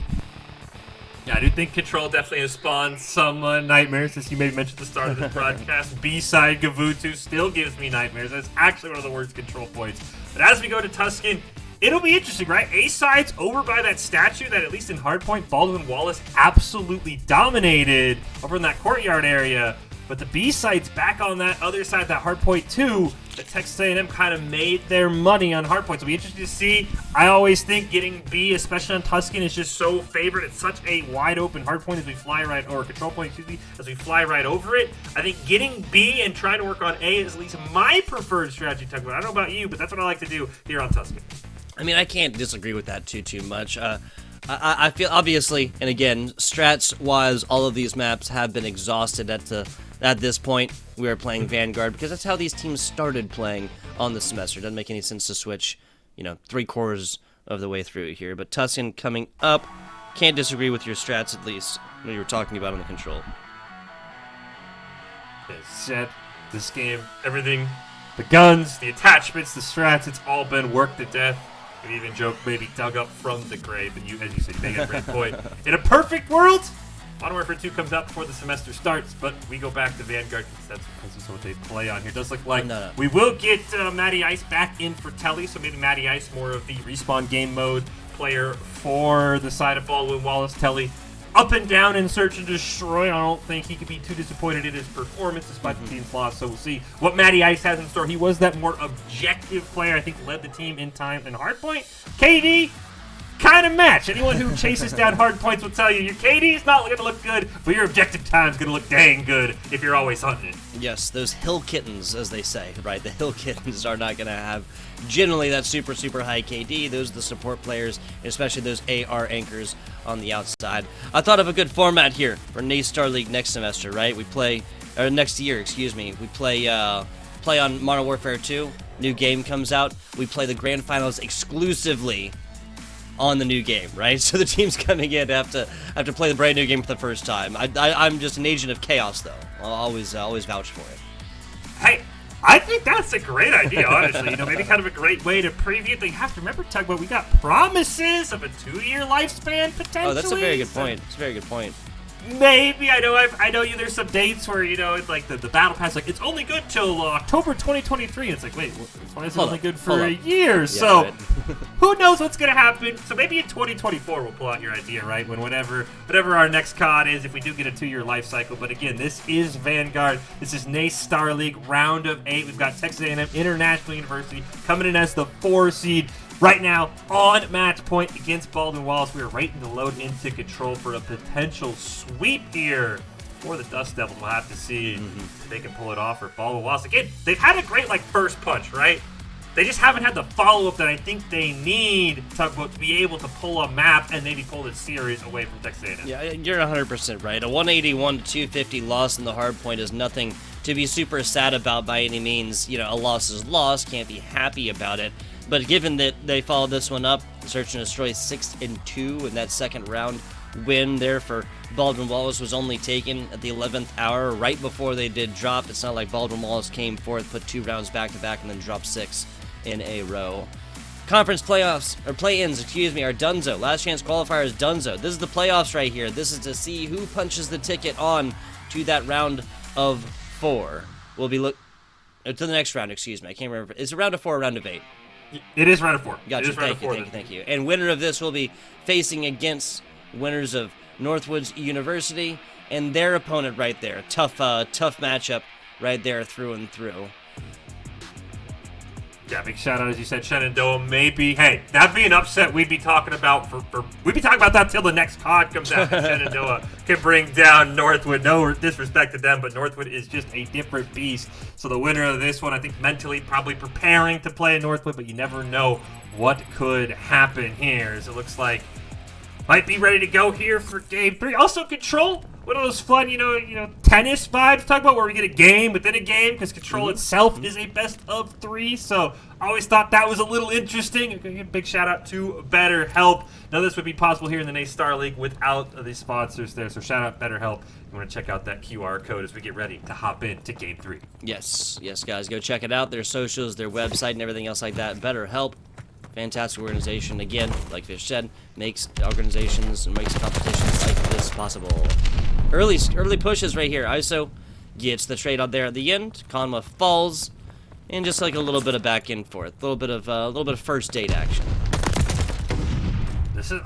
Yeah, I do think Control definitely has spawned some nightmares, as you maybe mentioned at the start of this broadcast. B-side Gavutu still gives me nightmares. That's actually one of the worst Control points. But as we go to Tuscan, it'll be interesting, right? A-side's over by that statue that, at least in Hardpoint, Baldwin Wallace absolutely dominated over in that courtyard area. But the B-side's back on that other side, that Hardpoint 2, that Texas A&M kind of made their money on Hardpoint. So it'll be interesting to see. I always think getting B, especially on Tuscan, is just so favored. It's such a wide open Hardpoint as we fly right, or Control Point, excuse me, as we fly right over it. I think getting B and trying to work on A is at least my preferred strategy. I don't know about you, but that's what I like to do here on Tuscan. I mean, I can't disagree with that too much. I feel, obviously, and again, strats-wise, all of these maps have been exhausted at this point. We are playing Vanguard because that's how these teams started playing on the semester. Doesn't make any sense to switch, 3/4 of the way through here. But Tuscan coming up, can't disagree with your strats, at least when you were talking about on the Control. Set this game, everything, the guns, the attachments, the strats, it's all been worked to death. We even joke maybe dug up from the grave, but you, as you said, you make a great point. In a perfect world, Modern Warfare 2 comes out before the semester starts, but we go back to Vanguard because that's what they play on here. It does look like we will get Matty Ice back in for Telly, so maybe Matty Ice more of the respawn game mode player for the side of Baldwin Wallace. Telly up and down in search and destroy. I don't think he could be too disappointed in his performance despite the team's loss, so we'll see what Matty Ice has in store. He was that more objective player, I think led the team in time and Hardpoint. KD, kind of match. Anyone who chases down hard points will tell you your KD is not going to look good, but your objective time is going to look dang good if you're always hunting it. Yes, those hill kittens, as they say, right? The hill kittens are not going to have generally that super, super high KD. Those are the support players, especially those AR anchors on the outside. I thought of a good format here for NACE Star League next semester, right? We play, or next year, excuse me. We play on Modern Warfare 2. New game comes out. We play the grand finals exclusively on the new game, right? So the teams coming in have to play the brand new game for the first time. I'm just an agent of chaos, though. I'll always vouch for it. Hey, I think that's a great idea, honestly. Maybe kind of a great way to preview. They have to remember, Tugboat, we got promises of a 2-year lifespan potentially. Oh, that's a very good point. It's a very good point. Maybe I know there's some dates where it's like the battle pass, like it's only good till October 2023. It's like, wait, why is it only good for a year? Yeah, so right. Who knows what's gonna happen? So maybe in 2024 we'll pull out your idea, right? When whatever our next COD is, if we do get a 2-year life cycle. But again, this is Vanguard. This is NACE Star League round of 8. We've got Texas A&M International University coming in as the 4 seed. Right now, on match point against Baldwin Wallace, we are waiting to load into Control for a potential sweep here for the Dust Devils. We'll have to see if they can pull it off for Baldwin Wallace. Again, they've had a great first punch, right? They just haven't had the follow-up that I think they need, Tugboat, to be able to pull a map and maybe pull this series away from Texas A&M. Yeah, you're 100% right. A 181 to 250 loss in the hard point is nothing to be super sad about by any means. A loss is loss, can't be happy about it. But given that they followed this one up, Search and Destroy 6-2 in that second round win there for Baldwin Wallace was only taken at the 11th hour, right before they did drop. It's not like Baldwin Wallace came forth, put 2 rounds back-to-back, and then dropped 6 in a row. Conference playoffs, or play-ins, excuse me, are Dunzo. Last chance qualifier is Dunzo. This is the playoffs right here. This is to see who punches the ticket on to that round of 4. We'll be to the next round, excuse me. I can't remember. Is it round of 4 or round of 8? It is round of 4. Gotcha. Thank you. And winner of this will be facing against winners of Northwoods University and their opponent right there. Tough matchup right there through and through. Yeah, big shout out, as you said, Shenandoah. Maybe, hey, that'd be an upset we'd be talking about we'd be talking about that till the next COD comes out. Shenandoah can bring down Northwood. No disrespect to them, but Northwood is just a different beast. So the winner of this one, I think, mentally probably preparing to play Northwood, but you never know what could happen here. As it looks like might be ready to go here for game 3. Also, Control. One of those fun, tennis vibes. Talk about where we get a game within a game, because Control itself is a best of 3. So I always thought that was a little interesting. Again, big shout out to BetterHelp. None of this would be possible here in the NA Star League without the sponsors there. So shout out BetterHelp. You want to check out that QR code as we get ready to hop into game 3. Yes, guys, go check it out. Their socials, their website, and everything else like that. BetterHelp. Fantastic organization. Again, like Fish said, makes organizations and makes competitions like this possible. Early pushes right here. ISO gets the trade out there at the end. Conma falls, and just like a little bit of back and forth, a little bit of first date action.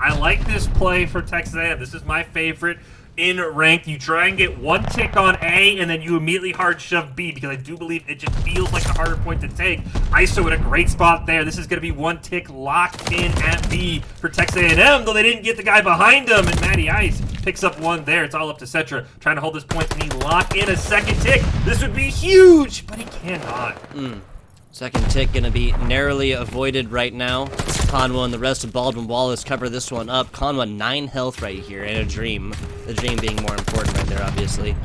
I like this play for Texas A&M. This is my favorite in ranked. You try and get 1 tick on A, and then you immediately hard shove B, because I do believe it just feels like a harder point to take. ISO in a great spot there. This is going to be 1 tick locked in at B for Texas A&M, though they didn't get the guy behind him, and Matty Ice picks up 1 there. It's all up to Cetra trying to hold this point. Can he lock in a second tick? This would be huge, but he cannot. Second tick going to be narrowly avoided right now. Conwa and the rest of Baldwin Wallace cover this one up. Conwa 9 health right here, and a dream. The dream being more important right there, obviously.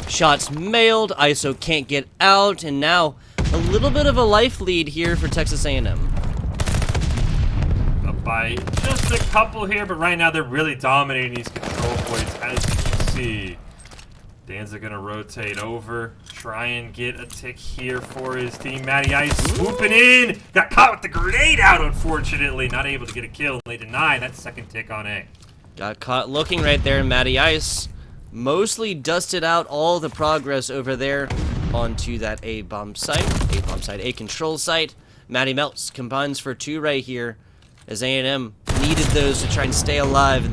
Shots mailed. ISO can't get out, and now a little bit of a life lead here for Texas A&M. Up by just a couple here, but right now they're really dominating these control points, as you can see. Danza gonna rotate over, try and get a tick here for his team. Matty Ice swooping in, got caught with the grenade out, unfortunately. Not able to get a kill. They deny that second tick on A. Got caught looking right there, Matty Ice mostly dusted out all the progress over there onto that A control site. Matty Melts combines for 2 right here, as A&M needed those to try and stay alive in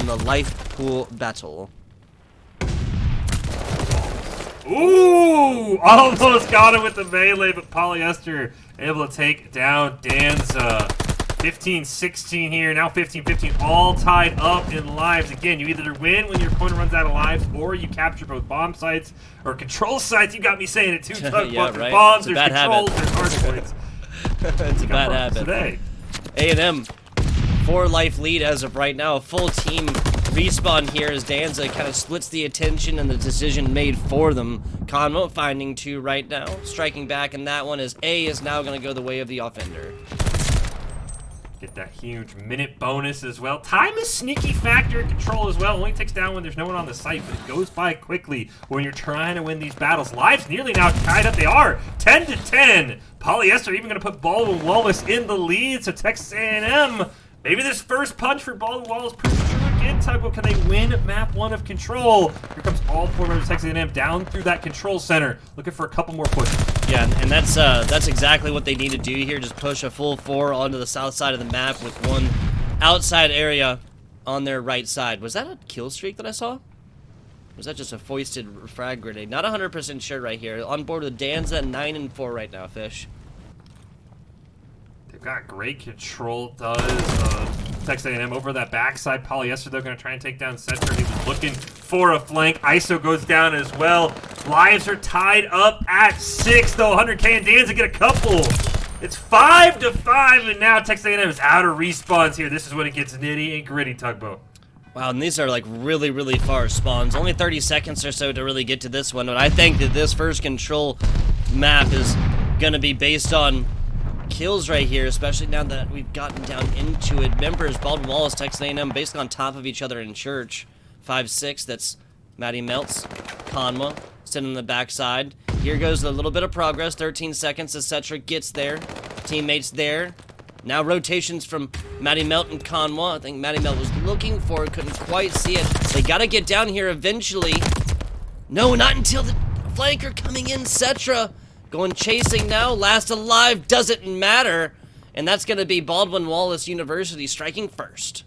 the life pool battle. Ooh! Almost got him with the melee, but Polyester able to take down Danza. 15-16 here, now 15-15, all tied up in lives. Again, you either win when your opponent runs out of lives, or you capture both bomb sites or control sites. You got me saying it too, Tug. Yeah, There's right. bombs, It's a there's bad controls, habit. there's hard points. It's a bad habit. Today. A&M 4 life lead as of right now. A full team respawn here as Danza kind of splits the attention and the decision made for them. Conmo finding 2 right now. Striking back in that one as A is now going to go the way of the offender. Get that huge minute bonus as well. Time is sneaky factor in control as well. Only takes down when there's no one on the site, but it goes by quickly when you're trying to win these battles. Lives nearly now tied up. They are 10-10. Polyester even going to put Baldwin Wallace in the lead. So Texas A&M, maybe this first punch for Baldwin Wallace proves true again. Tugboat, can they win map 1 of control? Here comes all 4 members of Texas A&M down through that control center, looking for a couple more pushes. Yeah, and that's exactly what they need to do here. Just push a full 4 onto the south side of the map with 1 outside area on their right side. Was that a kill streak that I saw? Was that just a foisted frag grenade? Not 100% sure right here. On board with Danza 9-4 right now, Fish. They've got great control, does Texas A&M over that backside. Polyester, they're going to try and take down Center. He was looking for a flank. ISO goes down as well. Lives are tied up at 6, though. 100K and Danza get a couple. It's 5-5, and now Texas A&M is out of respawns here. This is when it gets nitty and gritty, Tugboat. Wow, and these are like really, really far spawns. Only 30 seconds or so to really get to this one, but I think that this first control map is going to be based on kills right here, especially now that we've gotten down into it. Members, Baldwin Wallace, Texas A&M, basically on top of each other in church. 5-6, that's Matty Melts, Conwa, sitting on the backside. Here goes a little bit of progress, 13 seconds as Cetra gets there. Teammates there. Now rotations from Matty Melt and Conwa. I think Matty Melt was looking for it, couldn't quite see it. They gotta get down here eventually. No, not until the flanker coming in, Cetra. Going chasing now, last alive, doesn't matter. And that's gonna be Baldwin Wallace University striking first.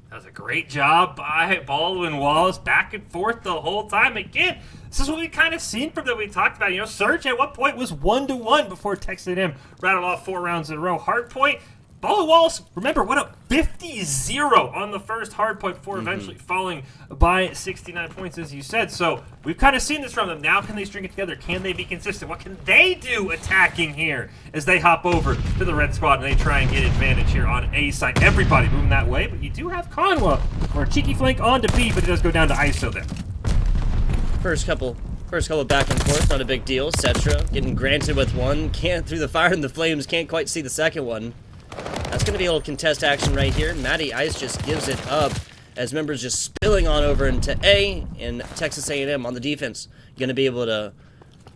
That was a great job by Baldwin Wallace, back and forth the whole time. Again, this is what we kind of seen from that we talked about. You know, Surge at one point was 1-1 before Texas A&M rattled off 4 rounds in a row. Hardpoint, Baldwin Wallace, remember, went up 50-0 on the first hardpoint before eventually falling by 69 points, as you said. So we've kind of seen this from them. Now can they string it together? Can they be consistent? What can they do attacking here as they hop over to the red squad and they try and get advantage here on A side? Everybody moving that way, but you do have Conwa for a cheeky flank onto B, but it does go down to ISO there. First couple back and forth, not a big deal. Cetra getting granted with one, can't through the fire and the flames, can't quite see the second one. That's going to be a little contest action right here. Matty Ice just gives it up as members just spilling on over into A, and Texas A&M on the defense going to be able to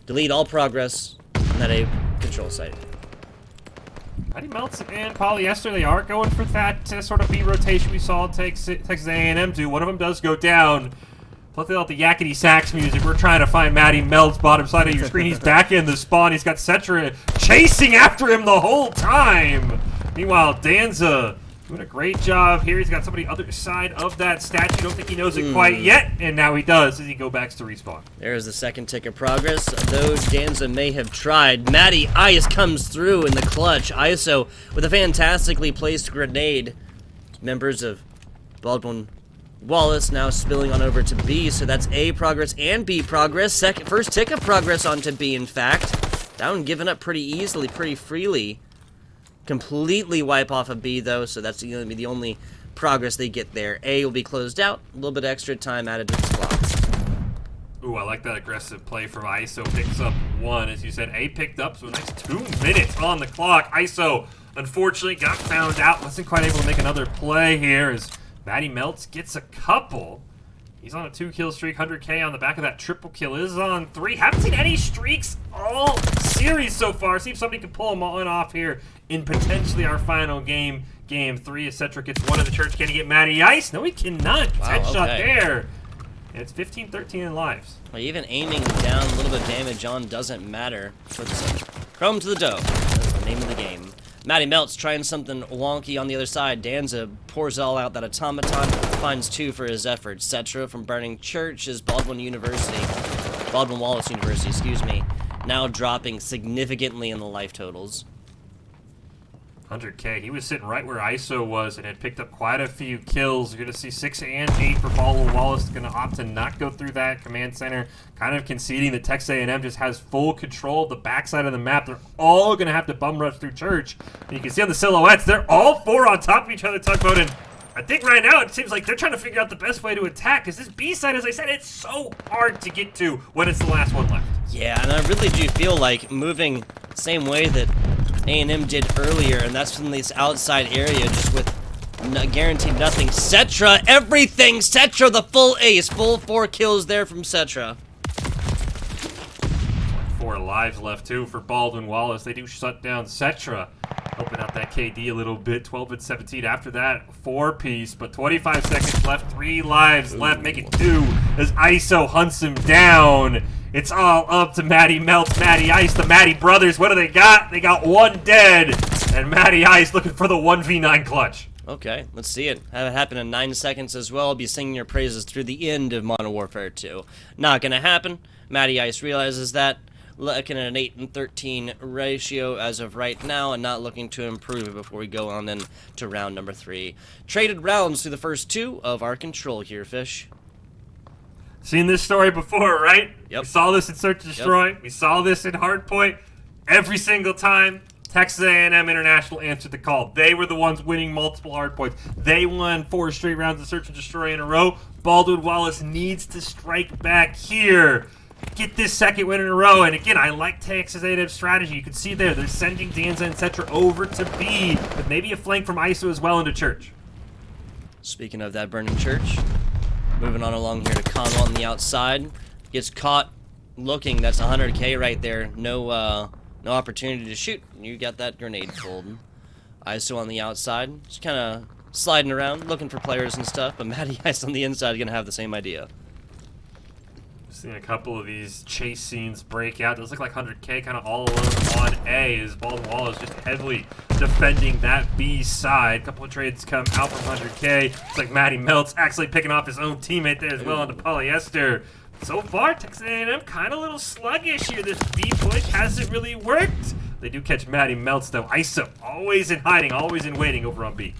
delete all progress on that A control site. Matty Melts and Polyester, they are going for that sort of B rotation we saw Texas A&M do. One of them does go down. Play out the yakety sax music. We're trying to find Matty Melts, bottom side of your screen. He's back in the spawn. He's got Cetra chasing after him the whole time. Meanwhile, Danza doing a great job here. He's got somebody other side of that statue. Don't think he knows it quite yet, and now he does as he goes back to respawn. There's the second tick of progress, though Danza may have tried. Matty Ice comes through in the clutch. ISO with a fantastically placed grenade. Members of Baldwin Wallace now spilling on over to B, so that's A progress and B progress. First tick of progress onto B, in fact. That one given up pretty easily, pretty freely. Completely wipe off of B, though, so that's going to be the only progress they get there. A will be closed out. A little bit extra time added to the clock. Ooh, I like that aggressive play from ISO. Picks up 1. As you said, A picked up, so a nice 2 minutes on the clock. ISO, unfortunately, got found out. Wasn't quite able to make another play here as Matty Melts gets a couple. He's on a 2-kill streak, 100K on the back of that triple kill. Is on 3. Haven't seen any streaks all series so far. See if somebody can pull him on off here in potentially our final game, game 3. As Cetra gets one in the church. Can he get Matty Ice? No, he cannot. Headshot there. And it's 15-13 in lives. Well, even aiming down a little bit of damage on doesn't matter for the Cetra. Chrome to the dough. That's the name of the game. Matty Melts trying something wonky on the other side. Danza pours all out that automaton, finds 2 for his efforts. Cetra from Burning Church is Baldwin Wallace University, excuse me, now dropping significantly in the life totals. 100K. He was sitting right where ISO was and had picked up quite a few kills. You're going to see 6 and 8 for Baldwin Wallace. Going to opt to not go through that command center, kind of conceding that Texas A&M just has full control of the backside of the map. They're all going to have to bum rush through church. And you can see on the silhouettes, they're all 4 on top of each other, Tugboat. And I think right now it seems like they're trying to figure out the best way to attack, because this B side, as I said, it's so hard to get to when it's the last one left. Yeah, and I really do feel like moving the same way that A&M did earlier, and that's from this outside area, just with guaranteed nothing. Cetra, everything! Cetra, the full ace. Full 4 kills there from Cetra. 4 lives left, too, for Baldwin Wallace. They do shut down Cetra. Helping out that KD a little bit. 12 and 17 after that 4-piece, but 25 seconds left. 3 lives left, make it 2 as ISO hunts him down. It's all up to Matty Melts, Matty Ice, the Matty brothers. What do they got? They got 1 dead, and Matty Ice looking for the 1v9 clutch. Okay, let's see it. Have it happen in 9 seconds as well. I'll be singing your praises through the end of Modern Warfare 2. Not gonna happen. Matty Ice realizes that. Looking at an 8 and 13 ratio as of right now, and not looking to improve it before we go on then to round number 3. Traded rounds through the first 2 of our control here, Fish. Seen this story before, right? Yep. We saw this in Search and Destroy. Yep. We saw this in Hardpoint. Every single time, Texas A&M International answered the call. They were the ones winning multiple Hardpoints. They won 4 straight rounds of Search and Destroy in a row. Baldwin Wallace needs to strike back here. get this second win in a row. And again, I like Texas A&M's strategy. You can see there, they're sending Danza and Cetra over to B, with maybe a flank from ISO as well into Church. Speaking of that burning Church, moving on along here to Conwell on the outside. Gets caught looking. That's 100K right there. No opportunity to shoot. You got that grenade pulled. ISO on the outside, just kind of sliding around, looking for players and stuff. But Matty Ice on the inside is gonna have the same idea. Seeing a couple of these chase scenes break out. Does look like 100K kind of all alone on A, as Baldwin Wallace just heavily defending that B side. A couple of trades come out from 100K. Looks like Matty Melt's actually picking off his own teammate there as well onto Polyester. So far, Texas A&M kind of a little sluggish here. This B push hasn't really worked. They do catch Matty Melts though. ISO always in hiding, always in waiting over on B.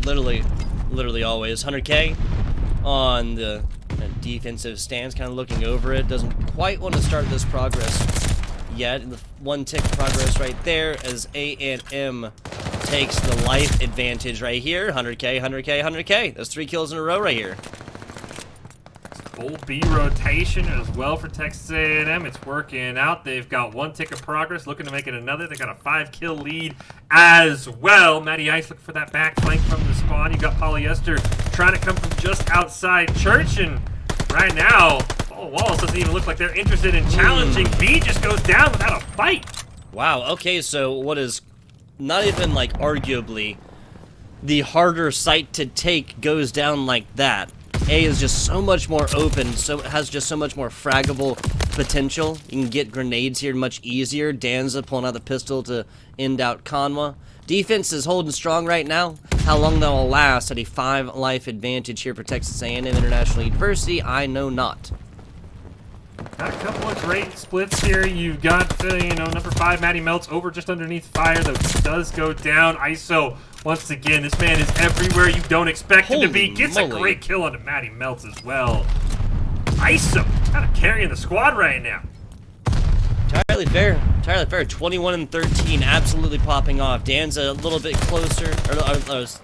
Literally always. 100K on the defensive stance, kind of looking over it. Doesn't quite want to start this progress yet. The one tick progress right there as A&M takes the life advantage right here. 100K, 100K, 100K. That's 3 kills in a row right here. Full B rotation as well for Texas A&M. It's working out. They've got 1 tick of progress, looking to make it another. They got a 5-kill lead as well. Matty Ice looking for that back flank from the spawn. You got Polyester trying to come from just outside Church, and right now, Wallace doesn't even look like they're interested in challenging. B just goes down without a fight. Wow, okay, so what is not even like arguably the harder site to take goes down like that. A is just so much more open, so it has just so much more fraggable potential. You can get grenades here much easier. Danza pulling out the pistol to end out Conwa. Defense is holding strong right now. How long that will last at a 5-life advantage here for Texas A&M International University, I know not. Got a couple of great splits here. You've got, number 5, Matty Melts over just underneath fire, though does go down. ISO, once again, this man is everywhere you don't expect him to be. Gets a great kill onto Matty Melts as well. ISO, kind of carrying the squad right now. Entirely fair. 21 and 13, absolutely popping off. Danza a little bit closer,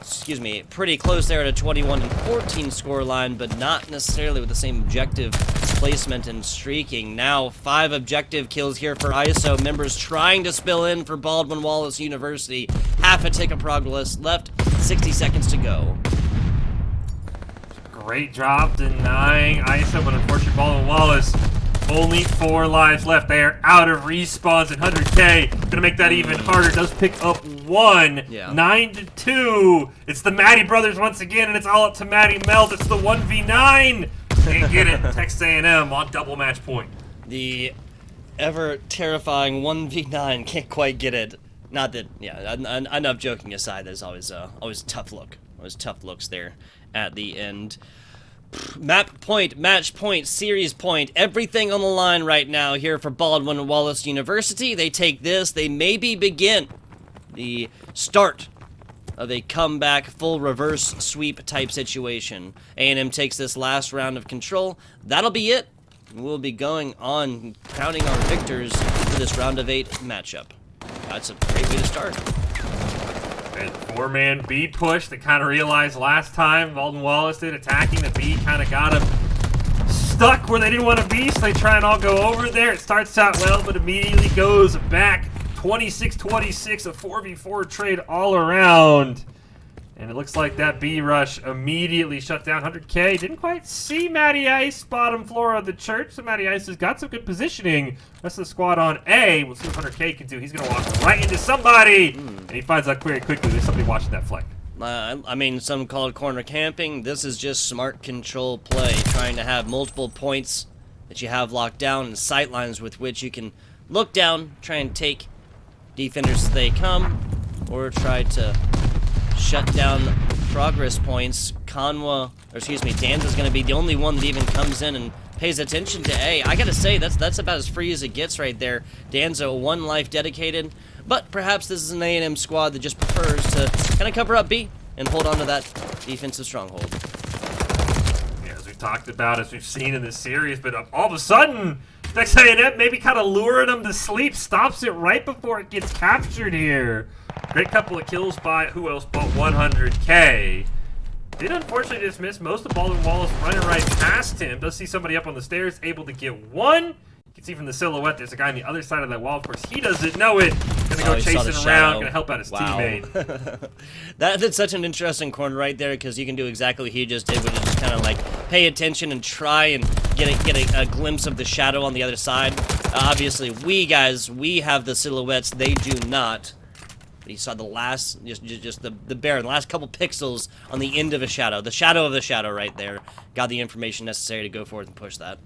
excuse me, pretty close there at a 21 and 14 score line, but not necessarily with the same objective placement and streaking. Now 5 objective kills here for ISO. Members trying to spill in for Baldwin Wallace University. Half a tick of progress left, 60 seconds to go. Great drop, denying ISO, but unfortunately Baldwin Wallace, only 4 lives left. They are out of respawns, and 100K gonna make that even harder. Does pick up 1, 9-2. It's the Matty brothers once again, and it's all up to Matty Melt. It's the 1v9. Can't get it. Texas A&M on double match point. The ever terrifying 1v9 can't quite get it. Not that, enough joking aside. There's always a tough look. Always tough looks there at the end. Map point, match point, series point, everything on the line right now here for Baldwin Wallace University. They take this, they maybe begin the start of a comeback, full reverse sweep type situation. A&M takes this last round of control. That'll be it. We'll be going on counting our victors for this round of 8 matchup. That's a great way to start. And 4-man B push that kind of realized last time Baldwin Wallace did, attacking the B, kind of got him stuck where they didn't want to be, so they try and all go over there. It starts out well, but immediately goes back. 26-26, a 4v4 trade all around. And it looks like that B rush immediately shut down 100K. Didn't quite see Matty Ice bottom floor of the Church, so Matty Ice has got some good positioning. Rest of the squad on A. We'll see what 100K can do. He's going to walk right into somebody. And he finds out very quickly there's somebody watching that flank. I mean, some call it corner camping. This is just smart control play, trying to have multiple points that you have locked down and sight lines with which you can look down, try and take defenders as they come, or try to shut down progress points. Danza's going to be the only one that even comes in and pays attention to A. I gotta say, that's about as free as it gets right there. Danza, 1 life dedicated, but perhaps this is an A&M squad that just prefers to kind of cover up B and hold on to that defensive stronghold. Yeah, as we talked about, as we've seen in this series, but all of a sudden, Texas A&M maybe kind of luring them to sleep, stops it right before it gets captured here. Great couple of kills by who else but 100K. Did unfortunately just miss most of Baldwin Wallace running right past him. Does see somebody up on the stairs, able to get 1. You can see from the silhouette, there's a guy on the other side of that wall. Of course, he doesn't know it. Gonna go he saw the chasing shadow. around, gonna help out his teammate. That's such an interesting corner right there, because you can do exactly what he just did, which is just kind of like pay attention and try and get a glimpse of the shadow on the other side. Obviously, we have the silhouettes, they do not. But you saw the last, just the last couple pixels on the end of a shadow. The shadow of the shadow right there. Got the information necessary to go forward and push that.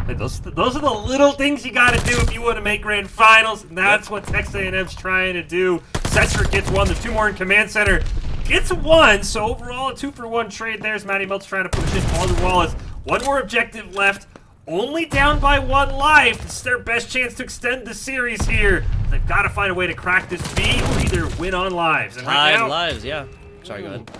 Hey, those are the little things you gotta do if you want to make grand finals, and that's what Texas A&M's trying to do. Setzer gets one, there's 2 more in Command Center. Gets 1, so overall a 2-for-1 trade there as Matty Melt's trying to push in Alden Wallace. 1 more objective left. Only down by 1 life. It's their best chance to extend the series here. They've got to find a way to crack this B or either win on lives. And right now, lives, yeah. Sorry, go ahead.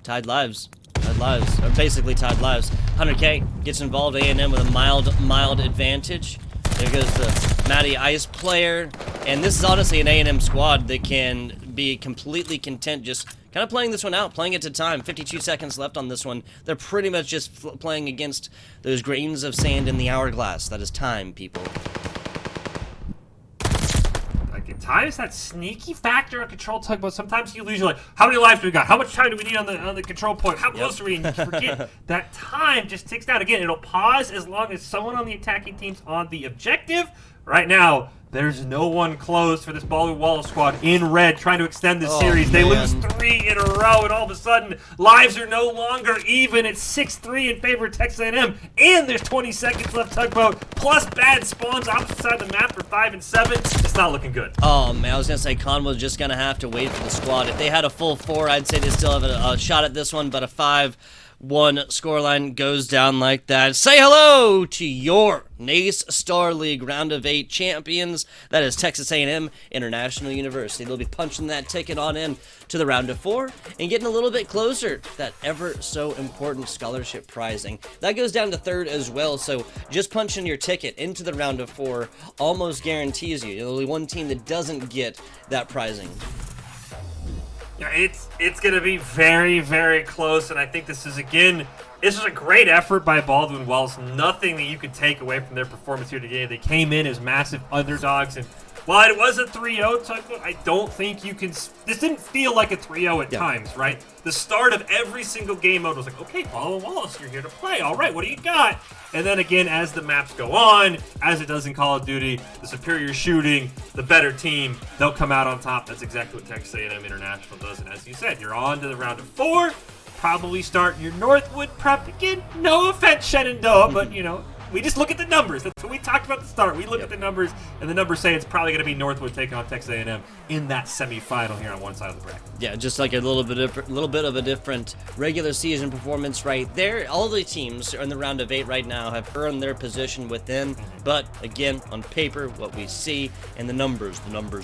Tied lives. Tied lives. Or basically tied lives. 100K gets involved. A&M with a mild advantage. There goes the Matty Ice player. And this is honestly an A&M squad that can be completely content just kind of playing this one out, playing it to time. 52 seconds left on this one. They're pretty much just playing against those grains of sand in the hourglass. That is time, people. like at times that sneaky factor on control tugboat. Sometimes you lose. You're like, how many lives do we got? How much time do we need on the control point? How close are we? And you forget that time just ticks down. Again, it'll pause as long as someone on the attacking team's on the objective. Right now, there's no one close for this Baldwin Wallace squad in red trying to extend the series. They lose 3 in a row, and all of a sudden, lives are no longer even. It's 6-3 in favor of Texas A&M, and there's 20 seconds left tugboat, plus bad spawns opposite side of the map for 5 and 7. It's not looking good. Oh, man, I was going to say Conwell's just going to have to wait for the squad. If they had a full 4, I'd say they still have a shot at this one, but a 5-1 scoreline goes down like that. Say hello to your NACE Star League Round of 8 champions. That is Texas A&M International University. They'll be punching that ticket on in to the Round of 4 and getting a little bit closer to that ever so important scholarship prizing. That goes down to 3rd as well, so just punching your ticket into the Round of 4 almost guarantees you. There's only one team that doesn't get that prizing. Yeah, it's going to be very, very close, and I think this is a great effort by Baldwin Wallace. Nothing that you could take away from their performance here today. They came in as massive underdogs, and while it was a 3-0 tugboat, I don't think you can. This didn't feel like a 3-0 at times, right? The start of every single game mode was like, okay, Baldwin Wallace, you're here to play. All right, what do you got? And then again, as the maps go on, as it does in Call of Duty, the superior shooting, the better team, they'll come out on top. That's exactly what Texas A&M International does. And as you said, you're on to the Round of 4. Probably start your Northwood prep again. No offense, Shenandoah, but you know, we just look at the numbers. That's what we talked about at the start. We look at the numbers, and the numbers say it's probably going to be Northwood taking on Texas A&M in that semifinal here on one side of the bracket. Yeah, just like a little bit of a different regular season performance right there. All the teams in the Round of 8 right now have earned their position within, but again, on paper, what we see and the numbers,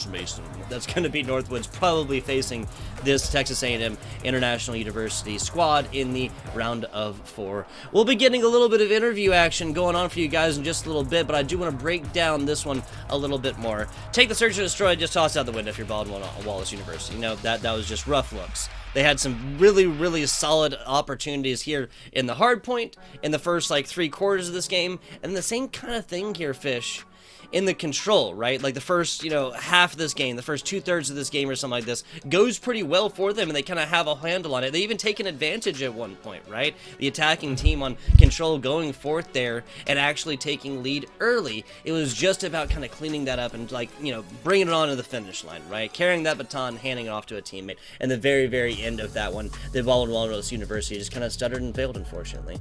Mason, that's going to be Northwood's probably facing this Texas A&M International University squad in the Round of 4. We'll be getting a little bit of interview action going on for you guys in just a little bit, but I do want to break down this one a little bit more. Take the search and destroy, just toss it out the window if you're Baldwin Wallace University. You know, that was just rough looks. They had some really, really solid opportunities here in the hard point in the first, 3 quarters of this game, and the same kind of thing here, Fish, in the control, right? Like the first, half of this game, the first 2/3 of this game or something like this goes pretty well for them, and they kind of have a handle on it. They even take an advantage at one point, right? The attacking team on control going forth there and actually taking lead early. It was just about kind of cleaning that up and bringing it on to the finish line, right? Carrying that baton, handing it off to a teammate. And the very, very end of that one, the Baldwin Wallace University just kind of stuttered and failed, unfortunately.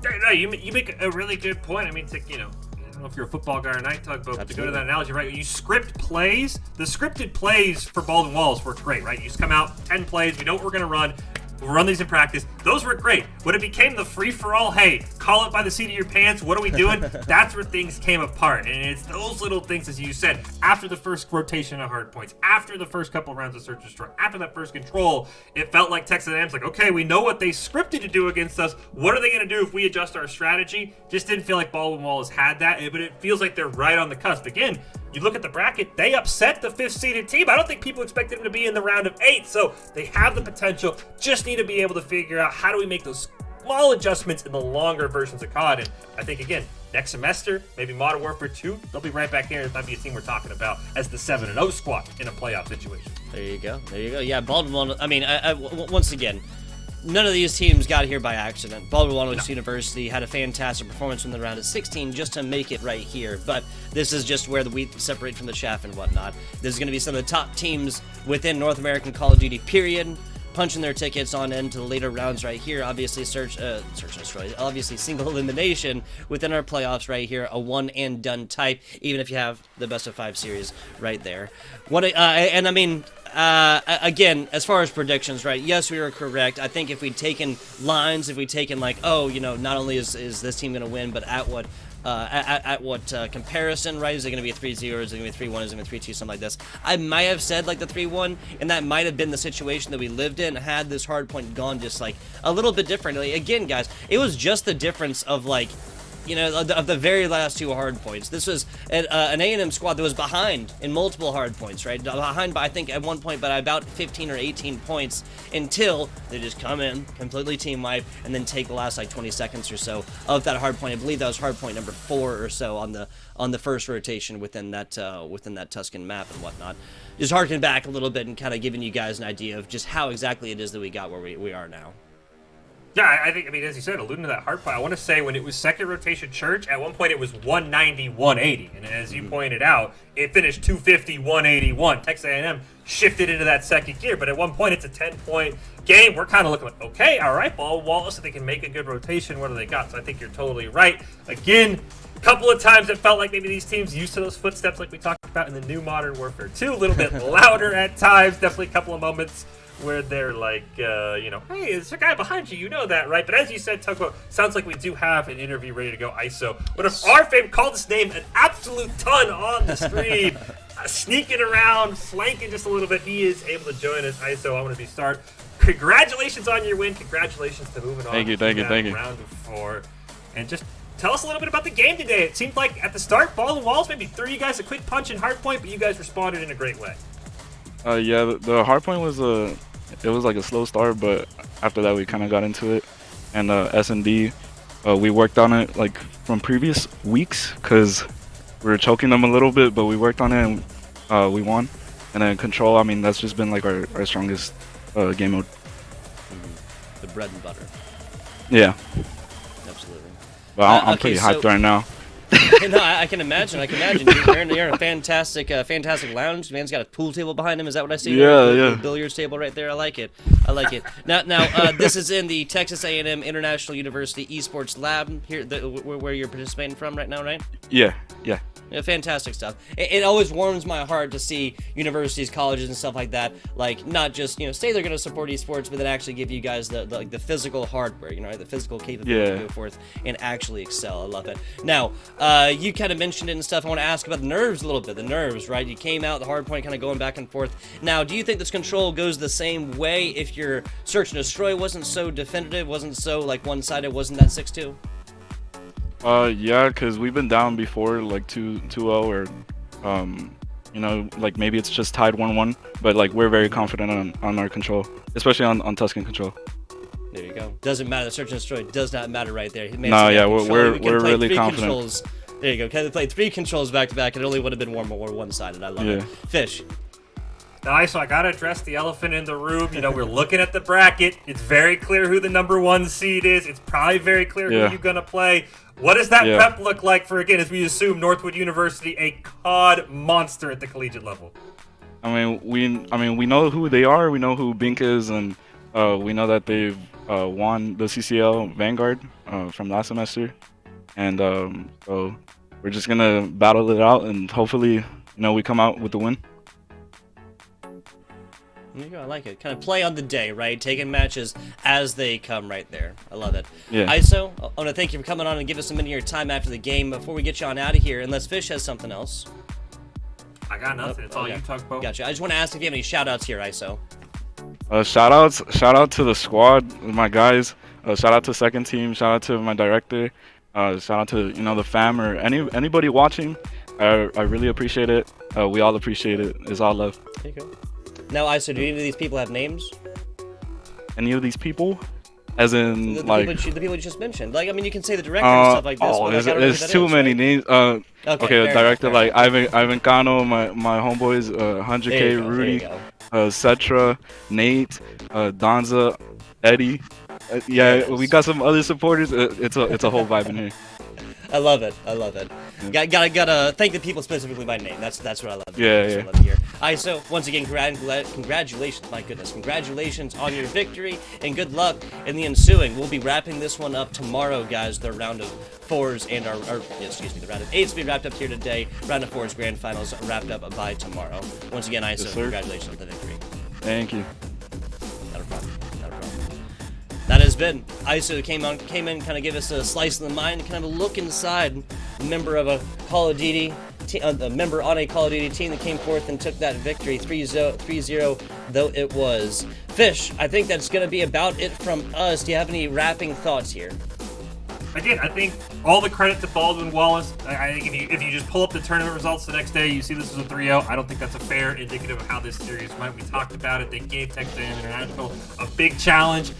No, you make a really good point. I mean, I don't know if you're a football guy or night tugboat, but to go to that analogy, right? You script plays. The scripted plays for Baldwin Wallace work great, right? You just come out, 10 plays, we know what we're going to run. We'll run these in practice. Those were great. When it became the free-for-all, hey, call it by the seat of your pants, what are we doing? That's where things came apart. And it's those little things, as you said, after the first rotation of hard points, after the first couple rounds of search and destroy, after that first control, it felt like Texas A&M's like, okay, we know what they scripted to do against us. What are they going to do if we adjust our strategy? Just didn't feel like Baldwin Wallace had that, but it feels like they're right on the cusp. Again, you look at the bracket, they upset the 5th-seeded team. I don't think people expected them to be in the Round of 8, so they have the potential. Just need to be able to figure out how do we make those small adjustments in the longer versions of COD. And I think, again, next semester, maybe Modern Warfare 2, they'll be right back here. It might be a team we're talking about as the 7-0 squad in a playoff situation. There you go. There you go. Yeah, Baldwin. I mean, once again, none of these teams got here by accident. Baldwin University had a fantastic performance from the round of 16 just to make it right here. But this is just where the wheat separate from the chaff and whatnot. This is going to be some of the top teams within North American Call of Duty, period. Punching their tickets on into the later rounds right here. Obviously, search and destroy. Obviously, single elimination within our playoffs right here. A one and done type, even if you have the best of 5 series right there. And I mean, again, as far as predictions, right? Yes, we were correct. I think if we'd taken lines, if we'd taken like, oh, you know, not only is this team going to win, but at what comparison, right? Is it going to be a 3-0? Is it going to be 3-1? Is it going to be 3-2? Something like this. I might have said like the 3-1, and that might have been the situation that we lived in had this hard point gone just like a little bit differently. Again, guys, it was just the difference of like, you know, of the very last 2 hard points. This was an A&M squad that was behind in multiple hard points, right? Behind by, I think, at one point, by about 15 or 18 points until they just come in, completely team wipe, and then take the last, like, 20 seconds or so of that hard point. I believe that was hard point number 4 or so on the first rotation within that Tuscan map and whatnot. Just harking back a little bit and kind of giving you guys an idea of just how exactly it is that we got where we are now. Yeah, I think, I mean, as you said, alluding to that hard point, I want to say when it was second rotation Church, at one point it was 190, 180. And as you pointed out, it finished 250, 181. Texas A&M shifted into that second gear, but at one point it's a 10-point game. We're kind of looking like, okay, all right, Ball Wallace, if they can make a good rotation, what do they got? So I think you're totally right. Again, a couple of times it felt like maybe these teams used to those footsteps like we talked about in the new Modern Warfare 2, a little bit louder at times, definitely a couple of moments where they're like, you know, hey, there's a guy behind you, you know that, right? But as you said, Tugbo, sounds like we do have an interview ready to go. ISO, one of our favorite, called his name an absolute ton on the stream, sneaking around, flanking just a little bit. He is able to join us. ISO, I want to be start. Congratulations on your win. Congratulations to moving on. Thank you. Round of 4. And just tell us a little bit about the game today. It seemed like at the start, Ball and Walls maybe threw you guys a quick punch in hardpoint, but you guys responded in a great way. Yeah, the hardpoint was it was like a slow start, but after that we kind of got into it. And S&D, we worked on it like from previous weeks because we were choking them a little bit, but we worked on it and we won. And then Control, I mean, that's just been like our strongest game mode. The bread and butter. Yeah. Absolutely. But I'm pretty hyped right now. No, I can imagine. You're in a fantastic lounge. Man's got a pool table behind him. Is that what I see? Yeah. The billiards table right there. I like it. Now, this is in the Texas A&M International University Esports Lab here, where you're participating from right now, right? Yeah. Yeah, fantastic stuff. It always warms my heart to see universities, colleges, and stuff like that, like not just say they're going to support esports, but then actually give you guys the physical hardware, the physical capability to go forth and actually excel. I love it. Now, you kind of mentioned it and stuff. I want to ask about the nerves a little bit. The nerves, right? You came out the hard point, kind of going back and forth. Now, do you think this Control goes the same way if your search and destroy wasn't so definitive, wasn't so like one-sided, wasn't that 6-2? Yeah, because we've been down before, like 2-0, or like maybe it's just tied 1-1, but like we're very confident on our Control, especially on Tuscan Control. There you go. Doesn't matter. The search and destroy does not matter right there. No, yeah, we're really confident. Controls. There you go. They played 3 controls back to back. It only would have been more one-sided. I love it. Fish. Nice, so I gotta address the elephant in the room. We're looking at the bracket. It's very clear who the number 1 seed is. It's probably very clear who you're gonna play. What does that prep look like for, again, as we assume Northwood University, a COD monster at the collegiate level? I mean, we know who they are. We know who Bink is, and we know that they've won the CCL Vanguard from last semester, and so we're just gonna battle it out, and hopefully, we come out with the win. There you go. I like it. Kind of play on the day, right? Taking matches as they come right there. I love it. Yeah. ISO, I want to thank you for coming on and give us a minute of your time after the game before we get you on out of here, unless Fish has something else. I got nothing. It's all you talk about. Gotcha. I just want to ask if you have any shout-outs here, ISO. Shout out to the squad, my guys. Shout out to second team. Shout out to my director. Shout out to the fam or anybody watching. I really appreciate it. We all appreciate it. It's all love. There you go. Now, ISO, do any of these people have names? Any of these people? As in, The like, people you just mentioned. Like, I mean, you can say the director and stuff like this. oh, but like, I don't know who there's that too is, many right? names. Okay, Okay, fair director enough, like Ivan Cano, my homeboys, There you 100K, go, Rudy, there you go. Cetra, Nate, Donza, Eddie. There Yeah, it we is. got some other supporters. It's a whole vibe in here. I love it. I love it. Gotta thank the people specifically by name. That's what I love. Yeah, That's yeah. what I love to hear. All right, so once again, congratulations. My goodness, congratulations on your victory, and good luck in the ensuing. We'll be wrapping this one up tomorrow, guys. The round of fours and the round of eights will be wrapped up here today. Round of fours grand finals wrapped up by tomorrow. Once again, ISO, Yes, sir. congratulations on the victory. Thank you. Not a problem. Not a problem. That has been ISO came in, kind of give us a slice of the mind, kind of a look inside. A member of a Call of Duty, a member on a Call of Duty team that came forth and took that victory 3-0, though it was. Fish, I think that's going to be about it from us. Do you have any wrapping thoughts here? Again, I think all the credit to Baldwin Wallace. I think if you just pull up the tournament results the next day, you see this was a 3-0. I don't think that's a fair indicative of how this series went. We talked about it. They gave Texas A&M International a big challenge.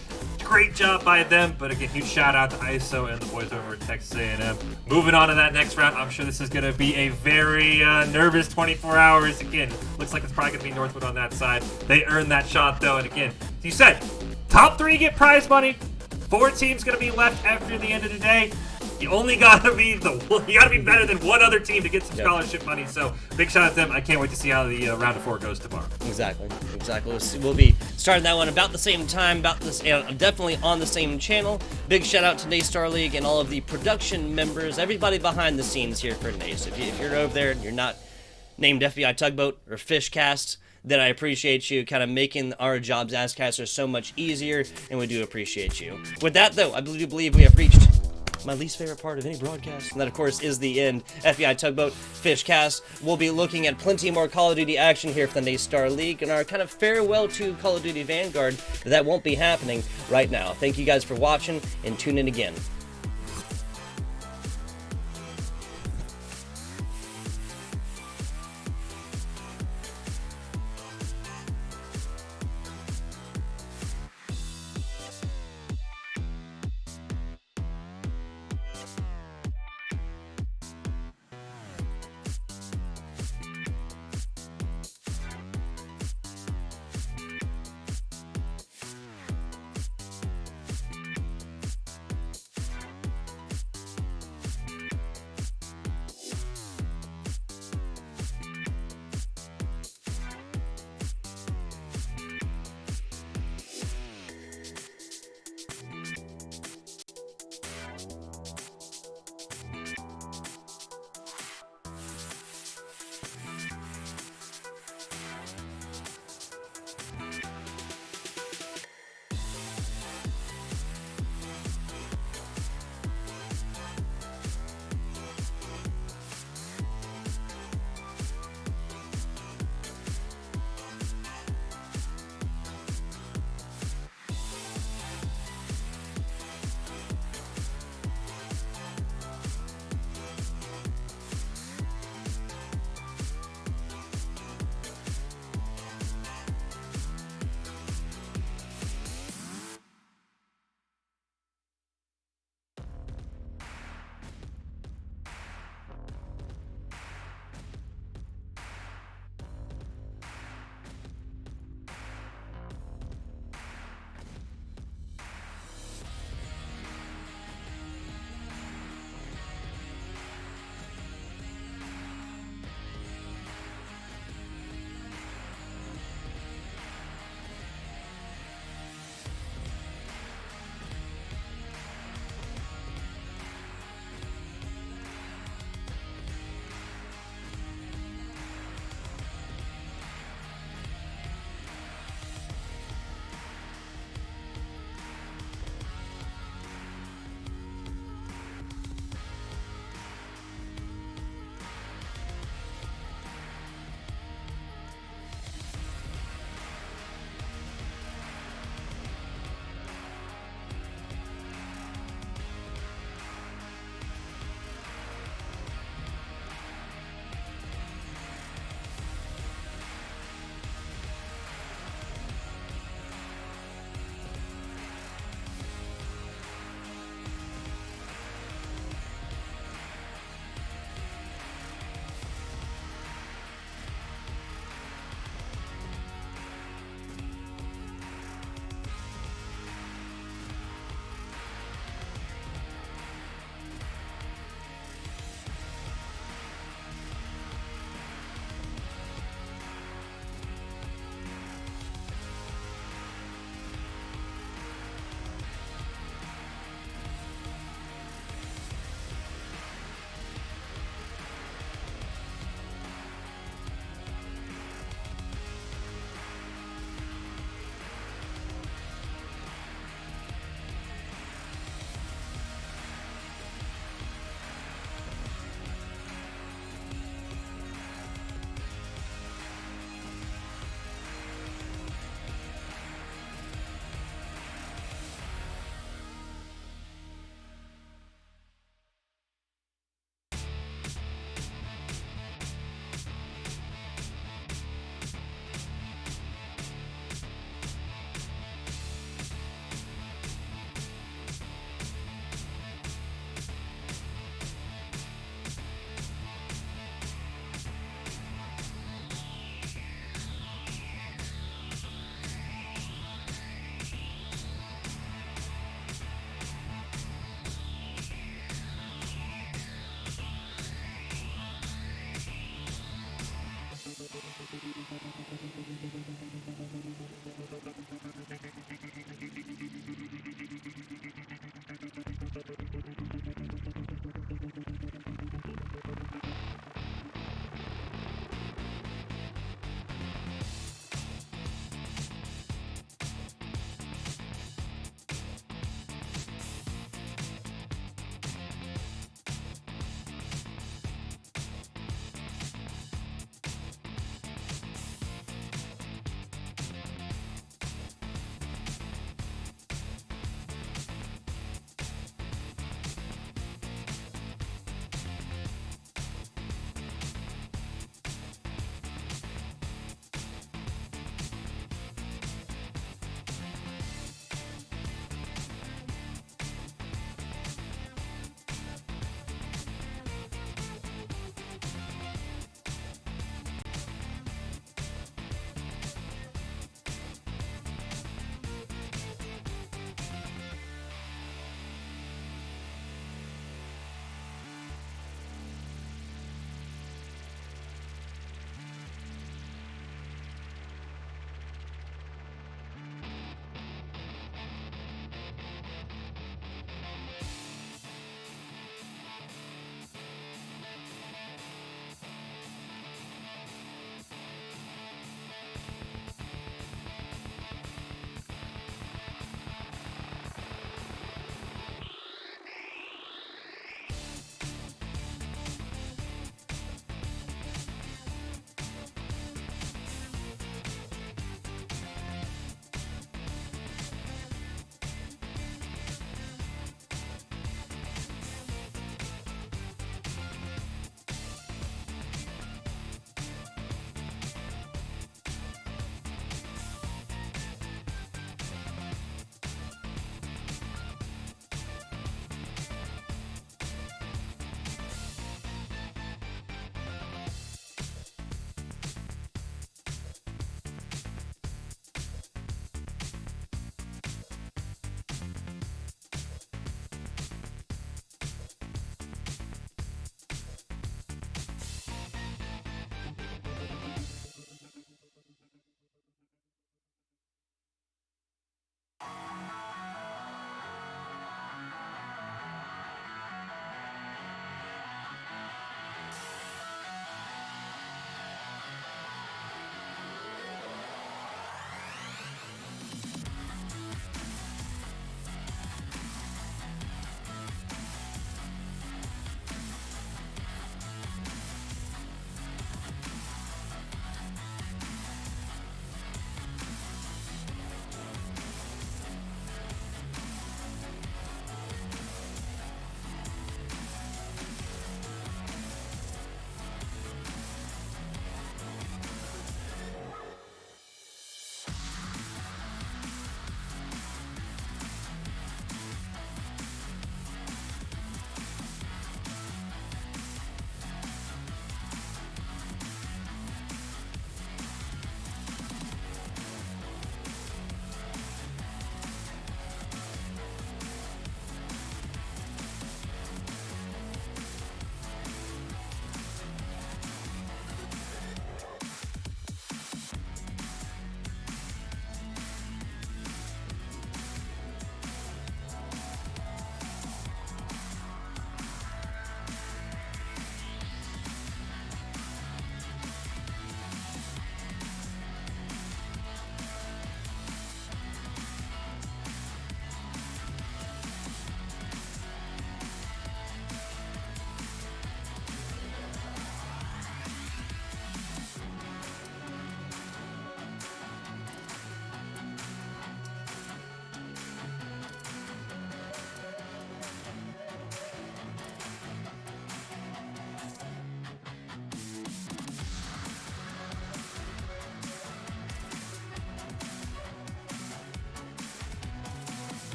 Great job by them, but again, huge shout out to ISO and the boys over at Texas A&M. Moving on to that next round, I'm sure this is going to be a very nervous 24 hours. Again, looks like it's probably going to be Northwood on that side. They earned that shot though, and again, as you said, top 3 get prize money. 4 teams going to be left after the end of the day. You only got to be better than one other team to get some scholarship money. So big shout out to them. I can't wait to see how the round of 4 goes tomorrow. Exactly. We'll be starting that one about the same time, definitely on the same channel. Big shout out to Naystar League and all of the production members, everybody behind the scenes here for Nace. If you're over there and you're not named FBI Tugboat or Fishcast, then I appreciate you kind of making our jobs as casters so much easier, and we do appreciate you. With that, though, I believe we have reached my least favorite part of any broadcast, and that, of course, is the end. FBI Tugboat, Fishcast. We'll be looking at plenty more Call of Duty action here for the Naystar League, and our kind of farewell to Call of Duty Vanguard. That won't be happening right now. Thank you guys for watching, and tune in again.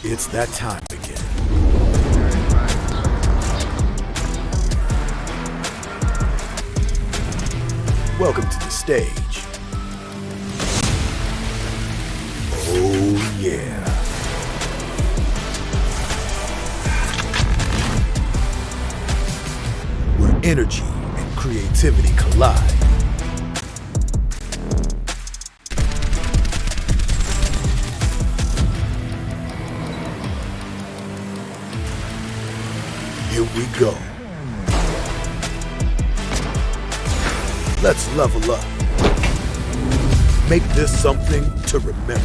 It's that time again. Welcome to the stage. Oh yeah. Where energy and creativity collide. Here we go. Let's level up. Make this something to remember.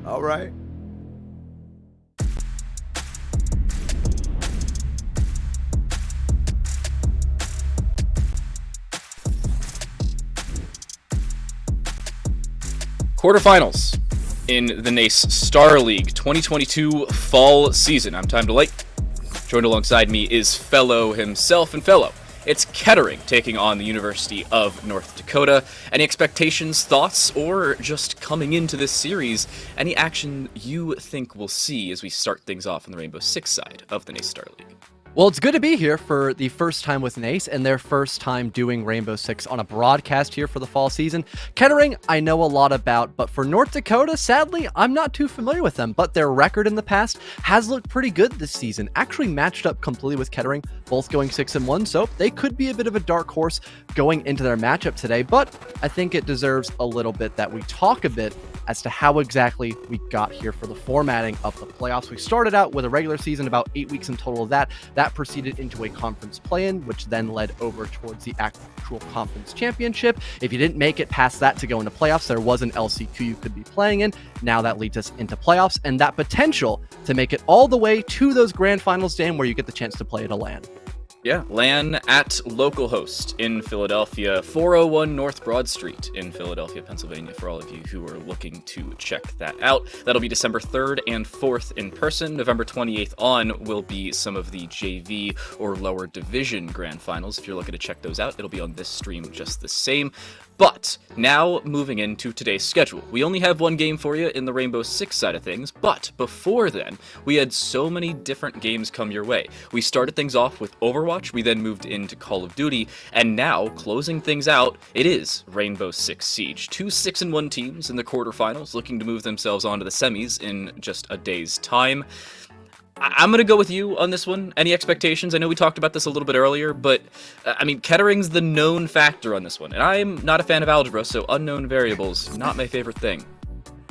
All right. Quarterfinals in the NACE Star League 2022 fall season. I'm Time to Light. Joined alongside me is Fellow himself and Fellow. It's Kettering taking on the University of North Dakota. Any expectations, thoughts, or just coming into this series, any action you think we'll see as we start things off on the Rainbow Six side of the NACE Star League? Well, it's good to be here for the first time with NACE and their first time doing Rainbow Six on a broadcast here for the fall season. Kettering, I know a lot about, but for North Dakota, sadly, I'm not too familiar with them, but their record in the past has looked pretty good this season. Actually matched up completely with Kettering, both going 6-1, so they could be a bit of a dark horse going into their matchup today, but I think it deserves a little bit that we talk a bit as to how exactly we got here for the formatting of the playoffs. We started out with a regular season, about 8 weeks in total of that. That proceeded into a conference play-in, which then led over towards the actual conference championship. If you didn't make it past that to go into playoffs, there was an LCQ you could be playing in. Now that leads us into playoffs and that potential to make it all the way to those grand finals, Dan, where you get the chance to play at a LAN. Yeah, LAN at localhost in Philadelphia, 401 North Broad Street in Philadelphia, Pennsylvania, for all of you who are looking to check that out. That'll be December 3rd and 4th in person. November 28th on will be some of the JV or lower division grand finals. If you're looking to check those out, it'll be on this stream just the same. But now moving into today's schedule. We only have one game for you in the Rainbow Six side of things, but before then, we had so many different games come your way. We started things off with Overwatch, we then moved into Call of Duty, and now, closing things out, it is Rainbow Six Siege. 2 6-1 teams in the quarterfinals looking to move themselves onto the semis in just a day's time. I'm going to go with you on this one. Any expectations? I know we talked about this a little bit earlier, but I mean, Kettering's the known factor on this one, and I'm not a fan of algebra, so unknown variables, not my favorite thing.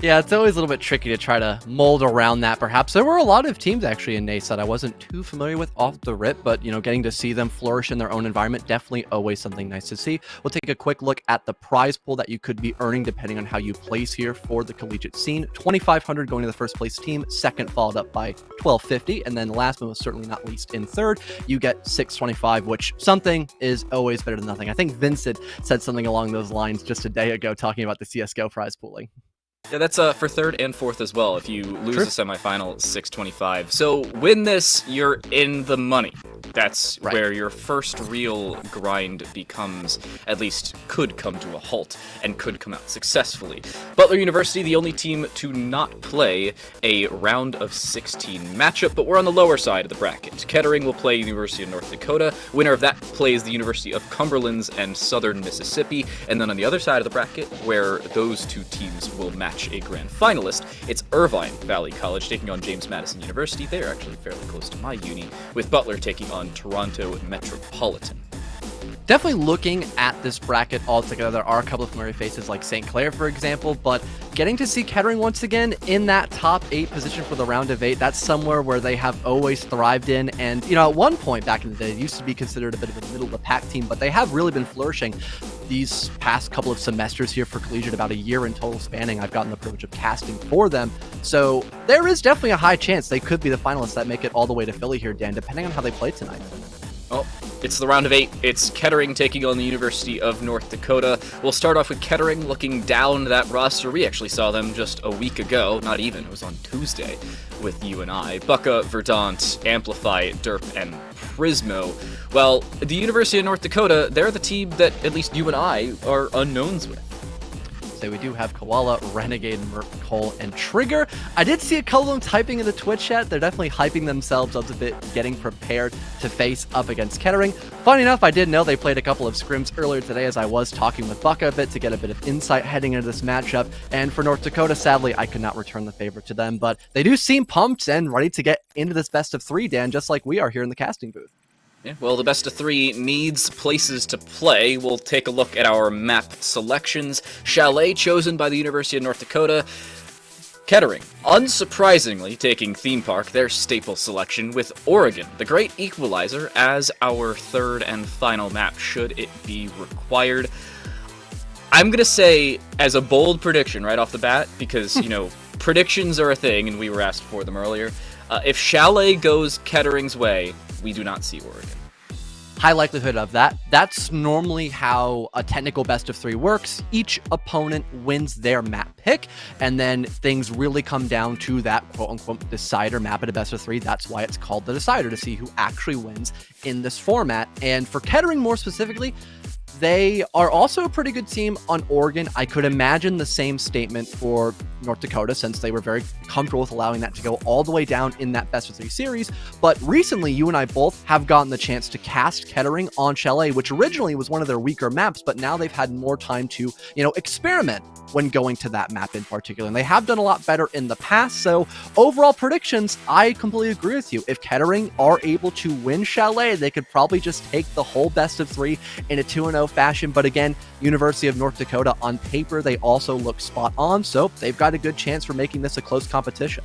Yeah, it's always a little bit tricky to try to mold around that, perhaps. There were a lot of teams, actually, in NACE that I wasn't too familiar with off the rip, but, you know, getting to see them flourish in their own environment, definitely always something nice to see. We'll take a quick look at the prize pool that you could be earning depending on how you place here for the collegiate scene. $2,500 going to the first place team, second followed up by $1,250, and then last but most certainly not least in third, you get $625, which something is always better than nothing. I think Vincent said something along those lines just a day ago talking about the CSGO prize pooling. Yeah, that's for third and fourth as well. If you lose the semifinal, $625. So win this, you're in the money. That's where your first real grind becomes, at least could come to a halt, and could come out successfully. Butler University, the only team to not play a round of 16 matchup, but we're on the lower side of the bracket. Kettering will play University of North Dakota. Winner of that plays the University of Cumberlands and Southern Mississippi. And then on the other side of the bracket, where those two teams will match a grand finalist, it's Irvine Valley College taking on James Madison University. They're actually fairly close to my uni, with Butler taking on Toronto Metropolitan. Definitely looking at this bracket altogether, there are a couple of familiar faces like St. Clair, for example, but getting to see Kettering once again in that top 8 position for the round of 8, that's somewhere where they have always thrived in. And, you know, at one point back in the day, it used to be considered a bit of a middle-of-the-pack team, but they have really been flourishing these past couple of semesters here for collegiate, about a year in total spanning. I've gotten the privilege of casting for them. So there is definitely a high chance they could be the finalists that make it all the way to Philly here, Dan, depending on how they play tonight. Well, it's the round of 8. It's Kettering taking on the University of North Dakota. We'll start off with Kettering looking down that roster. We actually saw them just a week ago. Not even. It was on Tuesday with you and I. Bucka, Verdant, Amplify, Derp, and Prismo. Well, the University of North Dakota, they're the team that at least you and I are unknowns with. So we do have Koala, Renegade, Merc, Cole, and Trigger. I did see a couple of them typing in the Twitch chat. They're definitely hyping themselves up a bit, getting prepared to face up against Kettering. Funny enough, I did know they played a couple of scrims earlier today as I was talking with Bucka a bit to get a bit of insight heading into this matchup. And for North Dakota, sadly, I could not return the favor to them, but they do seem pumped and ready to get into this best of 3, Dan, just like we are here in the casting booth. Yeah, well, the best of 3 needs places to play. We'll take a look at our map selections. Chalet, chosen by the University of North Dakota. Kettering, unsurprisingly, taking Theme Park, their staple selection, with Oregon, the Great Equalizer, as our 3rd and final map, should it be required. I'm going to say, as a bold prediction right off the bat, because, you know, predictions are a thing, and we were asked for them earlier. If Chalet goes Kettering's way, we do not see Oregon. High likelihood of that. That's normally how a technical best of 3 works. Each opponent wins their map pick, and then things really come down to that quote-unquote decider map at a best of 3. That's why it's called the decider, to see who actually wins in this format. And for Kettering more specifically, they are also a pretty good team on Oregon. I could imagine the same statement for North Dakota, since they were very comfortable with allowing that to go all the way down in that best of 3 series. But recently, you and I both have gotten the chance to cast Kettering on Chalet, which originally was one of their weaker maps, but now they've had more time to, you know, experiment when going to that map in particular. And they have done a lot better in the past. So overall predictions, I completely agree with you. If Kettering are able to win Chalet, they could probably just take the whole best of 3 in a 2-0 fashion. But again, University of North Dakota, on paper, they also look spot on. So they've got a good chance for making this a close competition.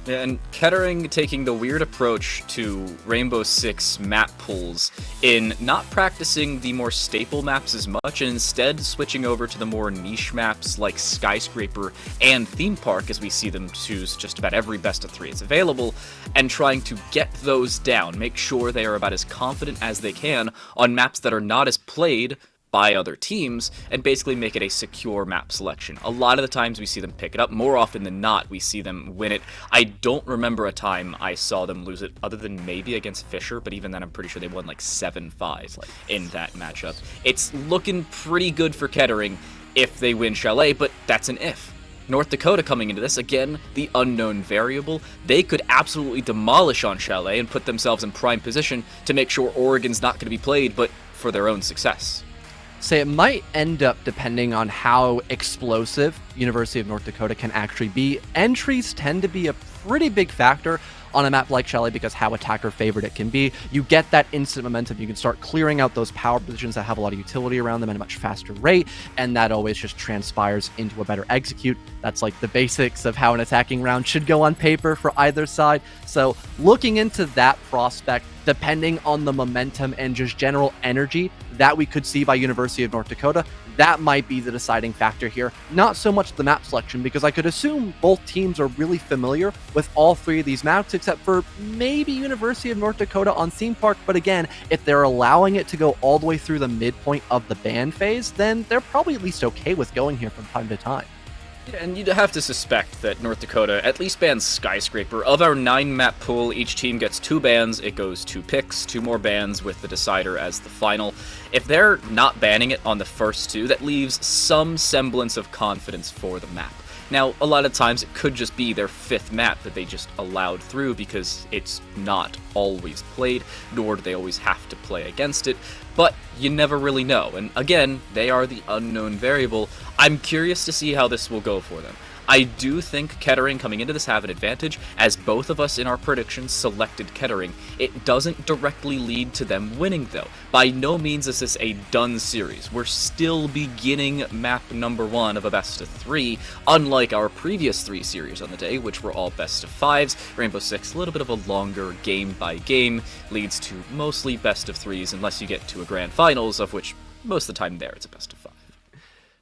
Yeah, and Kettering taking the weird approach to Rainbow Six map pools in not practicing the more staple maps as much, and instead switching over to the more niche maps like Skyscraper and Theme Park, as we see them choose just about every best of 3 is available, and trying to get those down, make sure they are about as confident as they can on maps that are not as played by other teams, and basically make it a secure map selection. A lot of the times we see them pick it up. More often than not, we see them win it. I don't remember a time I saw them lose it, other than maybe against Fisher, but even then I'm pretty sure they won like 7-5 in that matchup. It's looking pretty good for Kettering if they win Chalet, but that's an if. North Dakota coming into this, again, the unknown variable. They could absolutely demolish on Chalet and put themselves in prime position to make sure Oregon's not going to be played, but for their own success. Say it might end up depending on how explosive University of North Dakota can actually be. Entries tend to be a pretty big factor on a map like Chalet because how attacker favored it can be. You get that instant momentum. You can start clearing out those power positions that have a lot of utility around them at a much faster rate, and that always just transpires into a better execute. That's like the basics of how an attacking round should go on paper for either side. So looking into that prospect, depending on the momentum and just general energy that we could see by University of North Dakota, that might be the deciding factor here. Not so much the map selection, because I could assume both teams are really familiar with all 3 of these maps, except for maybe University of North Dakota on Theme Park. But again, if they're allowing it to go all the way through the midpoint of the ban phase, then they're probably at least okay with going here from time to time. Yeah, and you'd have to suspect that North Dakota at least bans Skyscraper. Of our 9-map pool, each team gets 2 bans. It goes 2 picks, 2 more bans with the decider as the final. If they're not banning it on the first 2, that leaves some semblance of confidence for the map. Now, a lot of times it could just be their 5th map that they just allowed through because it's not always played, nor do they always have to play against it. But you never really know, and again, they are the unknown variable. I'm curious to see how this will go for them. I do think Kettering coming into this have an advantage, as both of us in our predictions selected Kettering. It doesn't directly lead to them winning, though. By no means is this a done series. We're still beginning map number 1 of a best of 3, unlike our previous 3 series on the day, which were all best of 5s. Rainbow Six, a little bit of a longer game-by-game, leads to mostly best of 3s, unless you get to a grand finals, of which most of the time there it's a best of 5.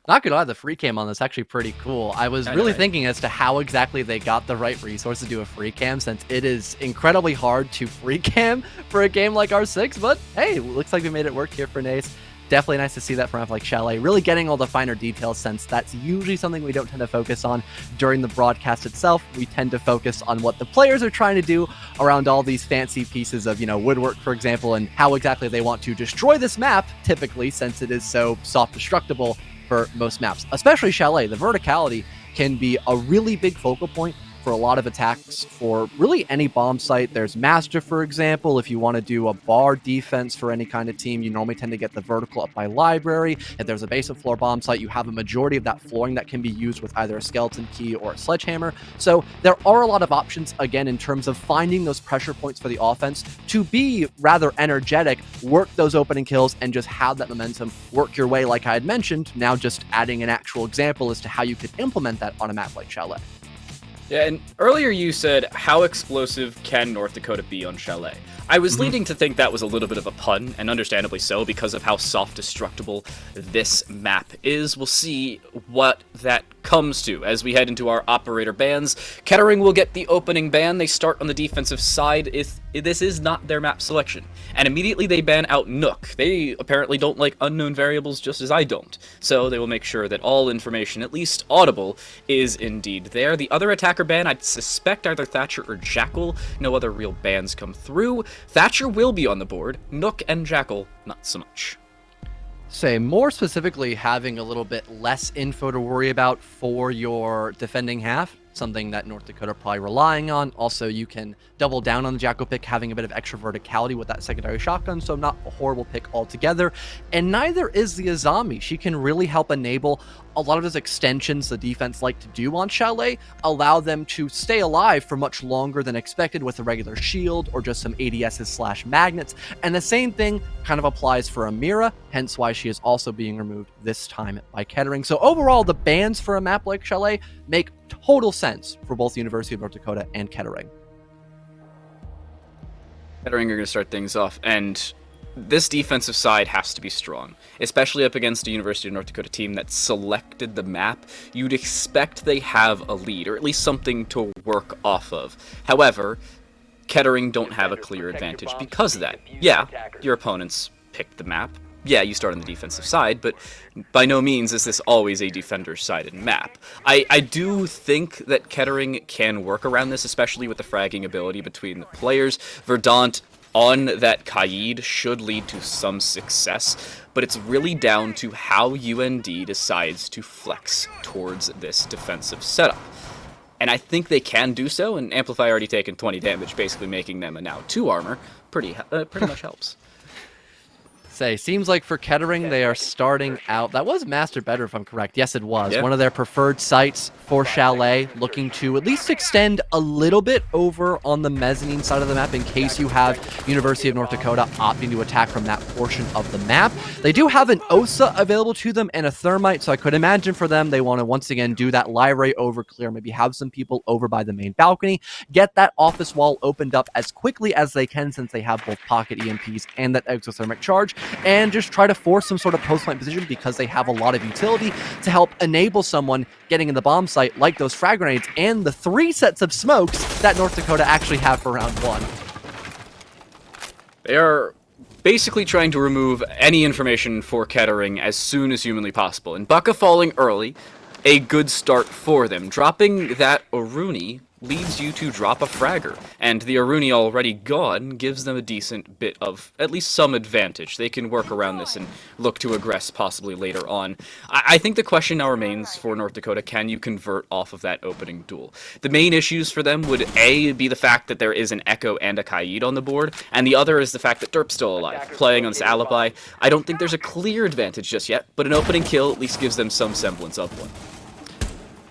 Not gonna lie, the free cam on this is actually pretty cool. I was really thinking as to how exactly they got the right resource to do a free cam, since it is incredibly hard to free cam for a game like R6, but hey, looks like we made it work here for Nace. definitely nice to see that from like Chalet, really getting all the finer details, since that's usually something we don't tend to focus on during the broadcast itself. We tend to focus on what the players are trying to do around all these fancy pieces of, woodwork, for example, and how exactly they want to destroy this map, typically, since it is so soft-destructible for most maps. Especially Chalet, the verticality can be a really big focal point for a lot of attacks for really any bomb site. There's Master, for example. If you want to do a bar defense for any kind of team, you normally tend to get the vertical up by library. If there's a basement floor bomb site, you have a majority of that flooring that can be used with either a skeleton key or a sledgehammer. So there are a lot of options, again, in terms of finding those pressure points for the offense to be rather energetic, work those opening kills, and just have that momentum work your way, like I had mentioned. Now just adding an actual example as to how you could implement that on a map like Chalet. Yeah, and earlier you said, how explosive can North Dakota be on Chalet? I was leading to think that was a little bit of a pun, and understandably so, because of how soft-destructible this map is. We'll see what that comes to as we head into our operator bans. Kettering will get the opening ban. They start on the defensive side. This is not their map selection. And immediately they ban out Nook. They apparently don't like unknown variables, just as I don't. So they will make sure that all information, at least audible, is indeed there. The other attacker ban, I'd suspect either Thatcher or Jackal. No other real bans come through. Thatcher will be on the board. Nook and Jackal, not so much. Say, more specifically, having a little bit less info to worry about for your defending half, something that North Dakota are probably relying on. Also, you can double down on the Jackal pick, having a bit of extra verticality with that secondary shotgun, so not a horrible pick altogether. And neither is the Azami. She can really help enable a lot of those extensions the defense like to do on Chalet, allow them to stay alive for much longer than expected with a regular shield or just some ADSs / magnets. And the same thing kind of applies for Amira, hence why she is also being removed this time by Kettering. So overall, the bans for a map like Chalet make total sense for both the University of North Dakota and Kettering. Kettering are going to start things off, and this defensive side has to be strong, especially up against a University of North Dakota team that selected the map. You'd expect they have a lead, or at least something to work off of. However, Kettering don't have a clear advantage because of that. Yeah, your opponents picked the map. Yeah, you start on the defensive side, but by no means is this always a defender-sided map. I do think that Kettering can work around this, especially with the fragging ability between the players. Verdant on that Kaid should lead to some success, but it's really down to how UND decides to flex towards this defensive setup. And I think they can do so, and Amplify already taken 20 damage, basically making them a now 2 armor. Pretty much helps. Say, seems like for Kettering, they are starting out. That was Master Better, if I'm correct. Yes, it was. Yeah. One of their preferred sites for Chalet, looking to at least extend a little bit over on the mezzanine side of the map in case you have University of North Dakota opting to attack from that portion of the map. They do have an Osa available to them and a Thermite, so I could imagine for them they want to once again do that library over clear, maybe have some people over by the main balcony, get that office wall opened up as quickly as they can since they have both pocket EMPs and that exothermic charge, and just try to force some sort of post-plant position because they have a lot of utility to help enable someone getting in the bomb site, like those frag grenades and the 3 sets of smokes that North Dakota actually have for round 1. They are basically trying to remove any information for Kettering as soon as humanly possible. And Baka falling early, a good start for them. Dropping that Aruni leads you to drop a fragger, and the Aruni already gone gives them a decent bit of at least some advantage. They can work around this and look to aggress possibly later on. I think the question now remains for North Dakota, can you convert off of that opening duel? The main issues for them would A, be the fact that there is an Echo and a Kaid on the board, and the other is the fact that Derp's still alive, playing on this alibi. I don't think there's a clear advantage just yet, but an opening kill at least gives them some semblance of one.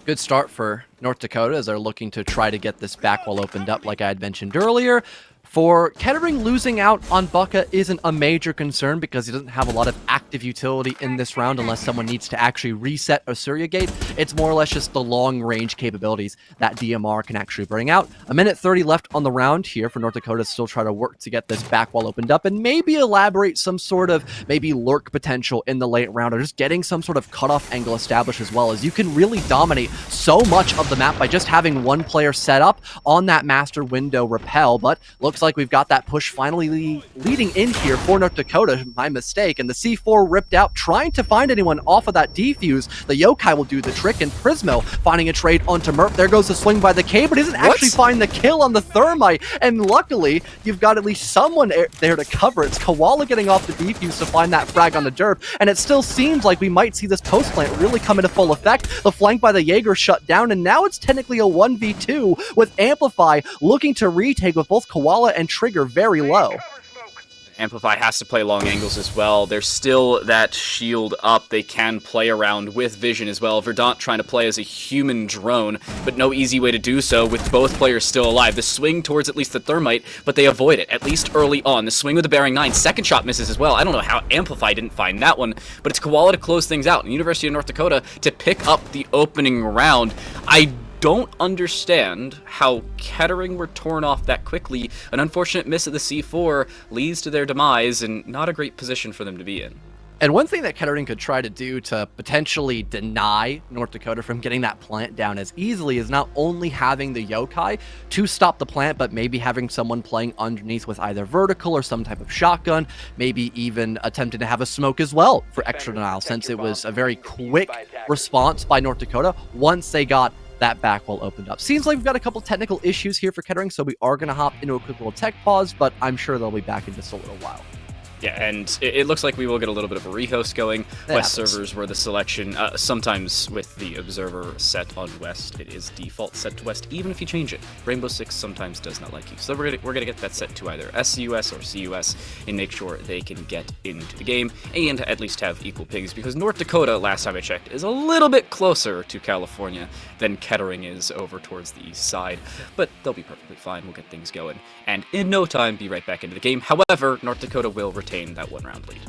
Good start for North Dakota as they're looking to try to get this back wall opened up like I had mentioned earlier. For Kettering, losing out on Baka isn't a major concern because he doesn't have a lot of active utility in this round unless someone needs to actually reset a Surya Gate. It's more or less just the long-range capabilities that DMR can actually bring out. A minute 30 left on the round here for North Dakota to still try to work to get this back wall opened up and maybe elaborate some sort of maybe lurk potential in the late round or just getting some sort of cutoff angle established as well, as you can really dominate so much of the map by just having one player set up on that master window repel, but looks looks like we've got that push finally leading in here for North Dakota. My mistake. And the C4 ripped out, trying to find anyone off of that defuse. The Yokai will do the trick, and Prismo finding a trade onto Murph. There goes the swing by the K, but doesn't actually find the kill on the Thermite. And luckily, you've got at least someone there to cover. It's Koala getting off the defuse to find that frag on the derp. And it still seems like we might see this post plant really come into full effect. The flank by the Jaeger shut down, and now it's technically a 1v2 with Amplify looking to retake with both Koala and Trigger very low. Amplify has to play long angles as well. There's still that shield up. They can play around with vision as well. Verdant trying to play as a human drone, but no easy way to do so with both players still alive. The swing towards at least the Thermite, but they avoid it, at least early on. The swing with the Bearing 9, second shot misses as well. I don't know how Amplify didn't find that one, but it's Koala to close things out, and University of North Dakota to pick up the opening round. I don't understand how Kettering were torn off that quickly. An unfortunate miss of the C4 leads to their demise, and not a great position for them to be in. And one thing that Kettering could try to do to potentially deny North Dakota from getting that plant down as easily is not only having the Yokai to stop the plant, but maybe having someone playing underneath with either vertical or some type of shotgun, maybe even attempting to have a smoke as well for extra denial, since it was a very quick response by North Dakota once they got that back wall opened up. Seems like we've got a couple technical issues here for Kettering, so we are going to hop into a quick little tech pause, but I'm sure they'll be back in just a little while. Yeah, and it looks like we will get a little bit of a rehost going. West servers were the selection. Sometimes with the observer set on West, it is default set to West, even if you change it. Rainbow Six sometimes does not like you. So we're gonna get that set to either SCUS or CUS and make sure they can get into the game and at least have equal pings, because North Dakota, last time I checked, is a little bit closer to California than Kettering is over towards the east side. But they'll be perfectly fine. We'll get things going. And in no time, be right back into the game. However, North Dakota will retain that one-round lead.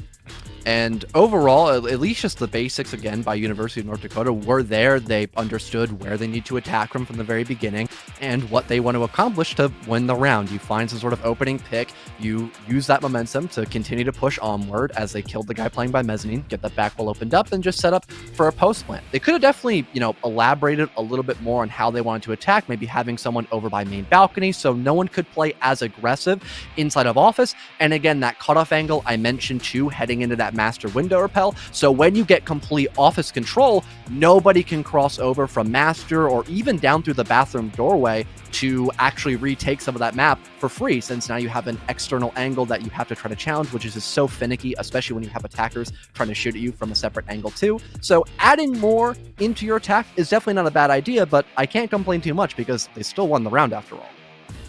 And overall, at least just the basics, again, by University of North Dakota were there. They understood where they need to attack from the very beginning and what they want to accomplish to win the round. You find some sort of opening pick. You use that momentum to continue to push onward as they killed the guy playing by Mezzanine, get that back wall opened up, and just set up for a post plant. They could have definitely, elaborated a little bit more on how they wanted to attack, maybe having someone over by main balcony so no one could play as aggressive inside of office. And again, that cutoff angle I mentioned too, heading into that master window repel. So when you get complete office control, nobody can cross over from master or even down through the bathroom doorway to actually retake some of that map for free, since now you have an external angle that you have to try to challenge, which is just so finicky, especially when you have attackers trying to shoot at you from a separate angle too. So adding more into your attack is definitely not a bad idea, but I can't complain too much because they still won the round after all.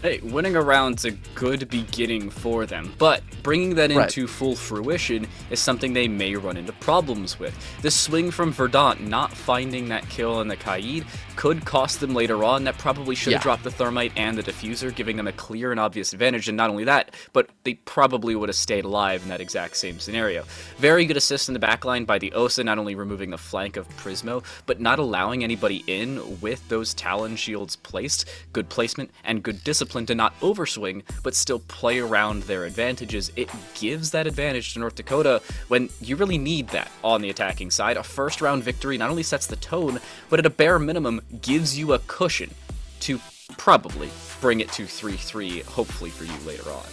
Hey, winning a round's a good beginning for them, but bringing that into full fruition is something they may run into problems with. The swing from Verdant not finding that kill on the Kaid could cost them later on. That probably should have dropped the Thermite and the Diffuser, giving them a clear and obvious advantage, and not only that, but they probably would have stayed alive in that exact same scenario. Very good assist in the backline by the Osa, not only removing the flank of Prismo, but not allowing anybody in with those Talon shields placed. Good placement and good discipline to not overswing, but still play around their advantages. It gives that advantage to North Dakota when you really need that on the attacking side. A first round victory not only sets the tone, but at a bare minimum gives you a cushion to probably bring it to 3-3, hopefully for you later on.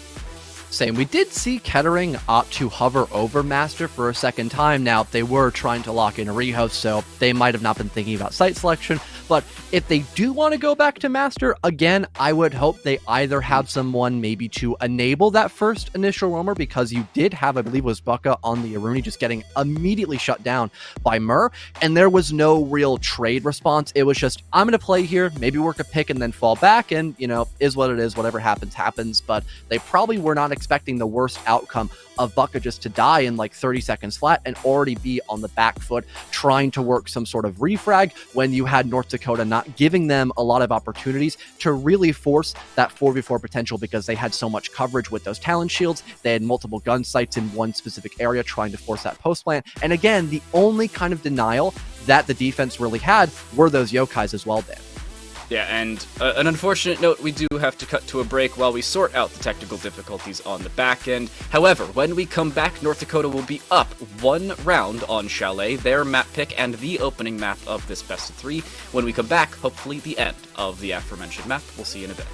Same. We did see Kettering opt to hover over Master for a second time. Now, they were trying to lock in a rehost, so they might have not been thinking about site selection. But if they do want to go back to Master, again, I would hope they either have someone maybe to enable that first initial roamer, because you did have, I believe it was Bucka on the Aruni, just getting immediately shut down by Mur, and there was no real trade response. It was just, I'm going to play here, maybe work a pick and then fall back, and, is what it is, whatever happens, happens. But they probably were not expecting the worst outcome of Bucka just to die in like 30 seconds flat and already be on the back foot trying to work some sort of refrag, when you had North Dakota not giving them a lot of opportunities to really force that 4v4 potential, because they had so much coverage with those Talon shields. They had multiple gun sites in one specific area trying to force that post plant. And again, the only kind of denial that the defense really had were those Yokais as well, Dan. Yeah, and an unfortunate note, we do have to cut to a break while we sort out the technical difficulties on the back end. However, when we come back, North Dakota will be up one round on Chalet, their map pick, and the opening map of this best of 3. When we come back, hopefully the end of the aforementioned map. We'll see you in a bit.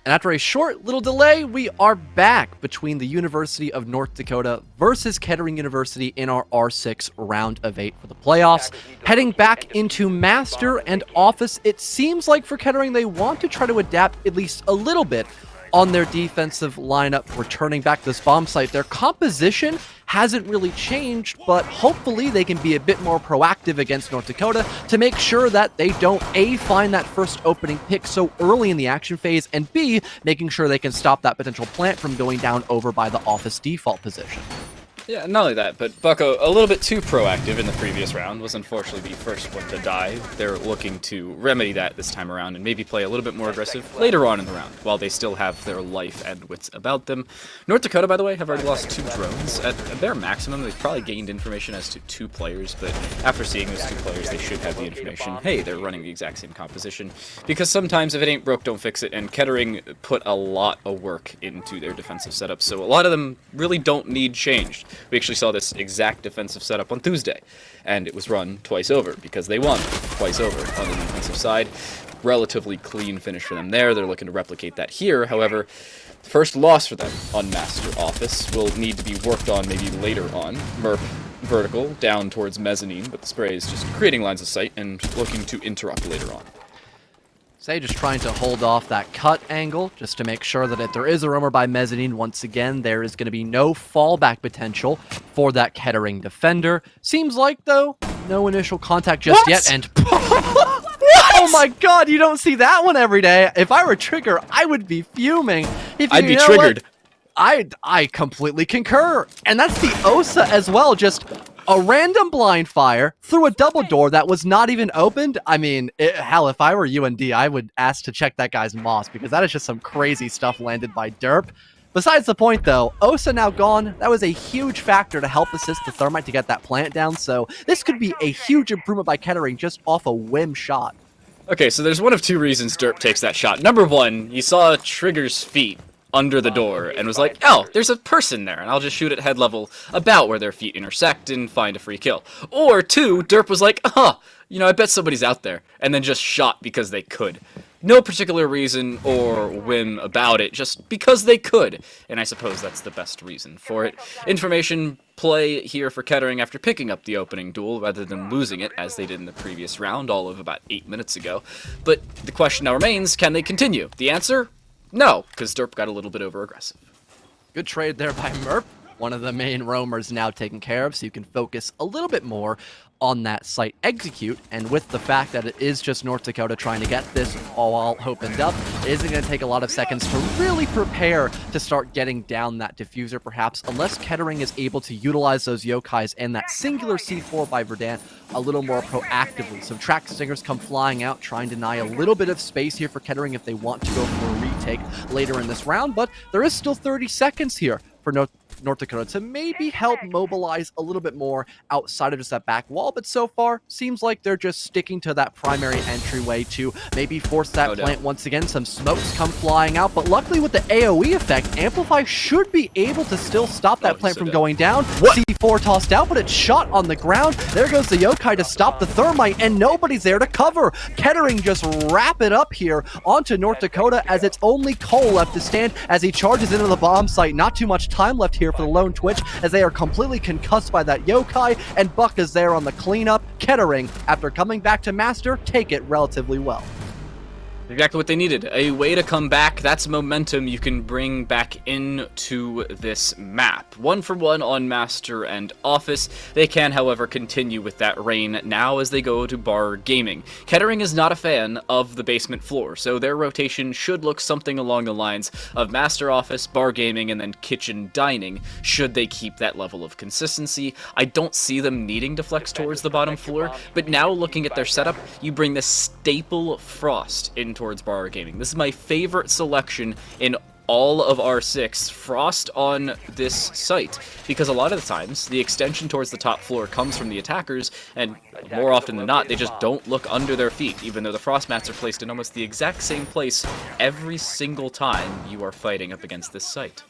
And after a short little delay, we are back between the University of North Dakota versus Kettering University in our R6 round of 8 for the playoffs. Heading back into Master and Office, it seems like for Kettering they want to try to adapt at least a little bit on their defensive lineup, returning back to this bomb site. Their composition hasn't really changed, but hopefully they can be a bit more proactive against North Dakota to make sure that they don't A, find that first opening pick so early in the action phase, and B, making sure they can stop that potential plant from going down over by the Office default position. Yeah, not only that, but Bucko, a little bit too proactive in the previous round, was unfortunately the first one to die. They're looking to remedy that this time around and maybe play a little bit more aggressive later on in the round, while they still have their life and wits about them. North Dakota, by the way, have already lost 2 drones. At their maximum, they've probably gained information as to 2 players, but after seeing those 2 players, they should have the information, hey, they're running the exact same composition, because sometimes if it ain't broke, don't fix it, and Kettering put a lot of work into their defensive setup, so a lot of them really don't need changed. We actually saw this exact defensive setup on Tuesday, and it was run twice over because they won twice over on the defensive side. Relatively clean finish for them there. They're looking to replicate that here. However, the first loss for them on Master Office will need to be worked on maybe later on. Merp vertical down towards mezzanine, but the spray is just creating lines of sight and looking to interrupt later on. Say just trying to hold off that cut angle just to make sure that if there is a roamer by mezzanine, once again, there is going to be no fallback potential for that Kettering defender. Seems like, though, no initial contact just yet, and oh my god, you don't see that one every day. If I were Trigger, I would be fuming. I'd be triggered. I completely concur. And that's the OSA as well, just a random blind fire through a double door that was not even opened. I mean, hell, if I were UND, I would ask to check that guy's moss, because that is just some crazy stuff landed by Derp. Besides the point, though, OSA now gone. That was a huge factor to help assist the Thermite to get that plant down, so this could be a huge improvement by Kettering just off a whim shot. Okay, so there's one of 2 reasons Derp takes that shot. Number 1, you saw Trigger's feet under the door and was like, oh, there's a person there, and I'll just shoot at head level about where their feet intersect and find a free kill. Or 2, Derp was like, you know, I bet somebody's out there, and then just shot because they could. No particular reason or whim about it, just because they could, and I suppose that's the best reason for it. Information play here for Kettering after picking up the opening duel rather than losing it, as they did in the previous round, all of about 8 minutes ago. But the question now remains, can they continue? The answer? No, because Derp got a little bit over-aggressive. Good trade there by Merp. One of the main roamers now taken care of, so you can focus a little bit more on that site execute. And with the fact that it is just North Dakota trying to get this all opened up, it isn't going to take a lot of seconds to really prepare to start getting down that diffuser, perhaps, unless Kettering is able to utilize those yokais and that singular C4 by Verdant a little more proactively. So track stingers come flying out, trying to deny a little bit of space here for Kettering if they want to go for a retake later in this round, but there is still 30 seconds here for North Dakota to maybe help mobilize a little bit more outside of just that back wall, but so far seems like they're just sticking to that primary entryway to maybe force that plant once again. Some smokes come flying out, but luckily with the AoE effect, Amplify should be able to still stop that plant from going down. C4 tossed out, but it's shot on the ground. There goes the yokai to stop the Thermite, and nobody's there to cover. Kettering just wrap it up here onto North Dakota, as it's only Cole left to stand as he charges into the bomb site. Not too much time left here for the lone Twitch, as they are completely concussed by that yokai, and Buck is there on the cleanup. Kettering, after coming back to Master, take it relatively well. Exactly what they needed. A way to come back. That's momentum you can bring back into this map. 1-for-1 on Master and Office. They can, however, continue with that reign now as they go to Bar Gaming. Kettering is not a fan of the basement floor, so their rotation should look something along the lines of Master Office, Bar Gaming, and then Kitchen Dining, should they keep that level of consistency. I don't see them needing to flex towards the bottom floor, but now looking at their setup, you bring the staple Frost in towards Bar Gaming. This is my favorite selection in all of R6, Frost on this site, because a lot of the times the extension towards the top floor comes from the attackers, and more often than not they just don't look under their feet, even though the Frost mats are placed in almost the exact same place every single time you are fighting up against this site.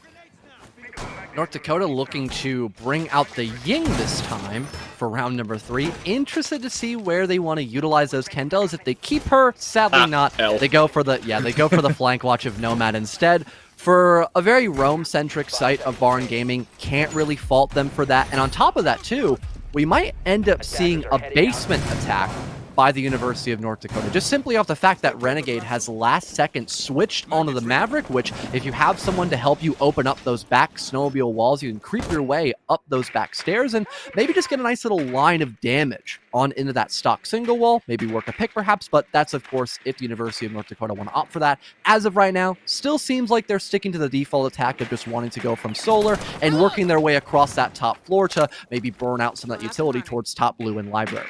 North Dakota looking to bring out the Ying this time. for round number 3. Interested to see where they want to utilize those Kendalls. If they keep her, sadly not. They go for the flank watch of Nomad instead. For a very roam-centric site of Barn Gaming, can't really fault them for that. And on top of that too, we might end up seeing a basement attack by the University of North Dakota, just simply off the fact that Renegade has last second switched onto the Maverick, which if you have someone to help you open up those back snowmobile walls, you can creep your way up those back stairs and maybe just get a nice little line of damage on into that stock single wall, maybe work a pick perhaps, but that's of course if the University of North Dakota want to opt for that. As of right now, still seems like they're sticking to the default attack of just wanting to go from solar and working their way across that top floor to maybe burn out some of that utility towards top blue and library.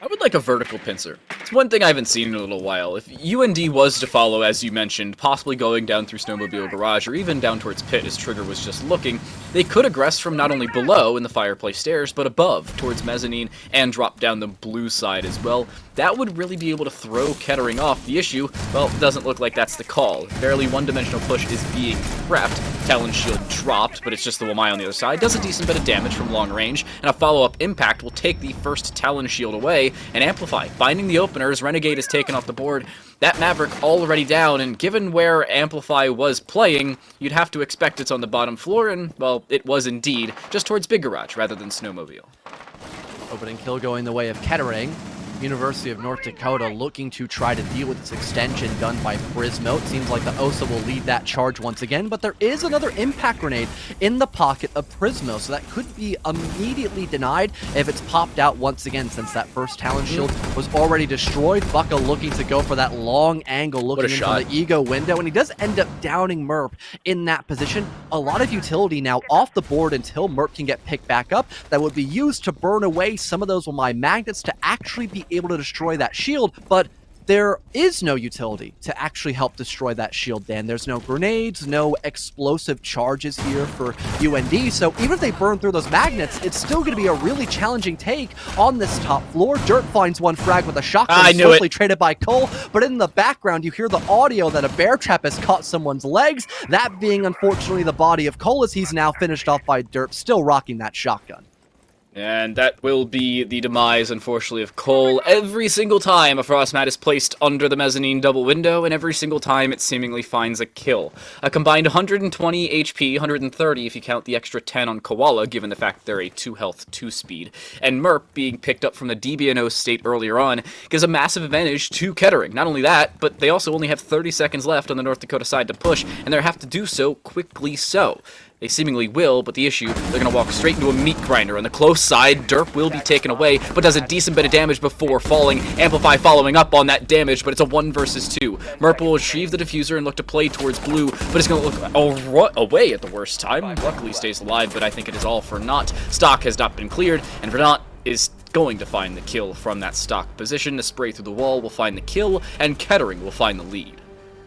I would like a vertical pincer. It's one thing I haven't seen in a little while. If UND was to follow, as you mentioned, possibly going down through Snowmobile Garage or even down towards Pit as Trigger was just looking, they could aggress from not only below in the fireplace stairs, but above towards Mezzanine and drop down the blue side as well. That would really be able to throw Kettering off. The issue, well, it doesn't look like that's the call. Barely one-dimensional push is being prepped. Talon Shield dropped, but it's just the Wamai on the other side. Does a decent bit of damage from long range, and a follow-up impact will take the first Talon Shield away and amplify. Finding the openers, Renegade is taken off the board. That Maverick already down, and given where Amplify was playing, you'd have to expect it's on the bottom floor, and, well, it was indeed, just towards Big Garage rather than Snowmobile. Opening kill going the way of Kettering. University of North Dakota looking to try to deal with this extension done by Prismo. It seems like the OSA will lead that charge once again, but there is another impact grenade in the pocket of Prismo, so that could be immediately denied if it's popped out once again, since that first Talon Shield was already destroyed. Bucka looking to go for that long angle, looking in from the Ego window, and he does end up downing Merp in that position. A lot of utility now off the board until Merp can get picked back up. That would be used to burn away some of those Wamai magnets to actually be able to destroy that shield, but there is no utility to actually help destroy that shield, Dan. There's no grenades, no explosive charges here for UND, so even if they burn through those magnets, it's still going to be a really challenging take on this top floor. Dirt finds one frag with a shotgun, swiftly traded by Cole, but in the background you hear the audio that a bear trap has caught someone's legs, that being unfortunately the body of Cole, as he's now finished off by Dirt, still rocking that shotgun. And that will be the demise, unfortunately, of Cole. Every single time a Frostmat is placed under the mezzanine double window, and every single time it seemingly finds a kill. A combined 120 HP, 130 if you count the extra 10 on Koala, given the fact they're a 2 health, 2 speed. And Merp, being picked up from the DBNO state earlier on, gives a massive advantage to Kettering. Not only that, but they also only have 30 seconds left on the North Dakota side to push, and they have to do so quickly so. They seemingly will, but the issue, they're going to walk straight into a meat grinder. On the close side, Derp will be taken away, but does a decent bit of damage before falling. Amplify following up on that damage, but it's a 1 versus 2. Merp will retrieve the diffuser and look to play towards blue, but it's going to look away at the worst time. Luckily stays alive, but I think it is all for naught. Stock has not been cleared, and Verdant is going to find the kill from that stock position. A spray through the wall will find the kill, and Kettering will find the lead.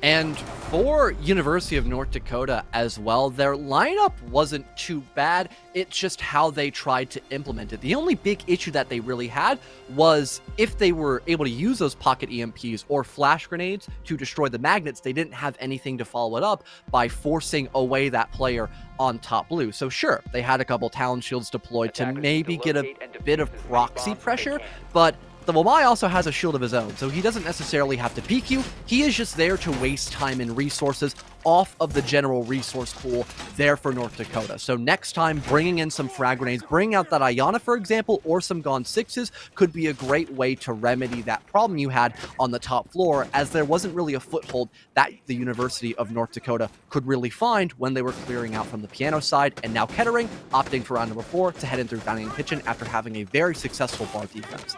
And for University of North Dakota as well, their lineup wasn't too bad. It's just how they tried to implement it. The only big issue that they really had was if they were able to use those pocket EMPs or flash grenades to destroy the magnets, they didn't have anything to follow it up by forcing away that player on top blue. So sure, they had a couple Talon Shields deployed to maybe get a bit of proxy pressure, but the Wamai also has a shield of his own, so he doesn't necessarily have to peek you. He is just there to waste time and resources off of the general resource pool there for North Dakota. So next time, bringing in some frag grenades, bringing out that Ayana, for example, or some Gone 6s could be a great way to remedy that problem you had on the top floor, as there wasn't really a foothold that the University of North Dakota could really find when they were clearing out from the piano side. And now Kettering opting for round number 4 to head in through Dining and Kitchen after having a very successful bar defense.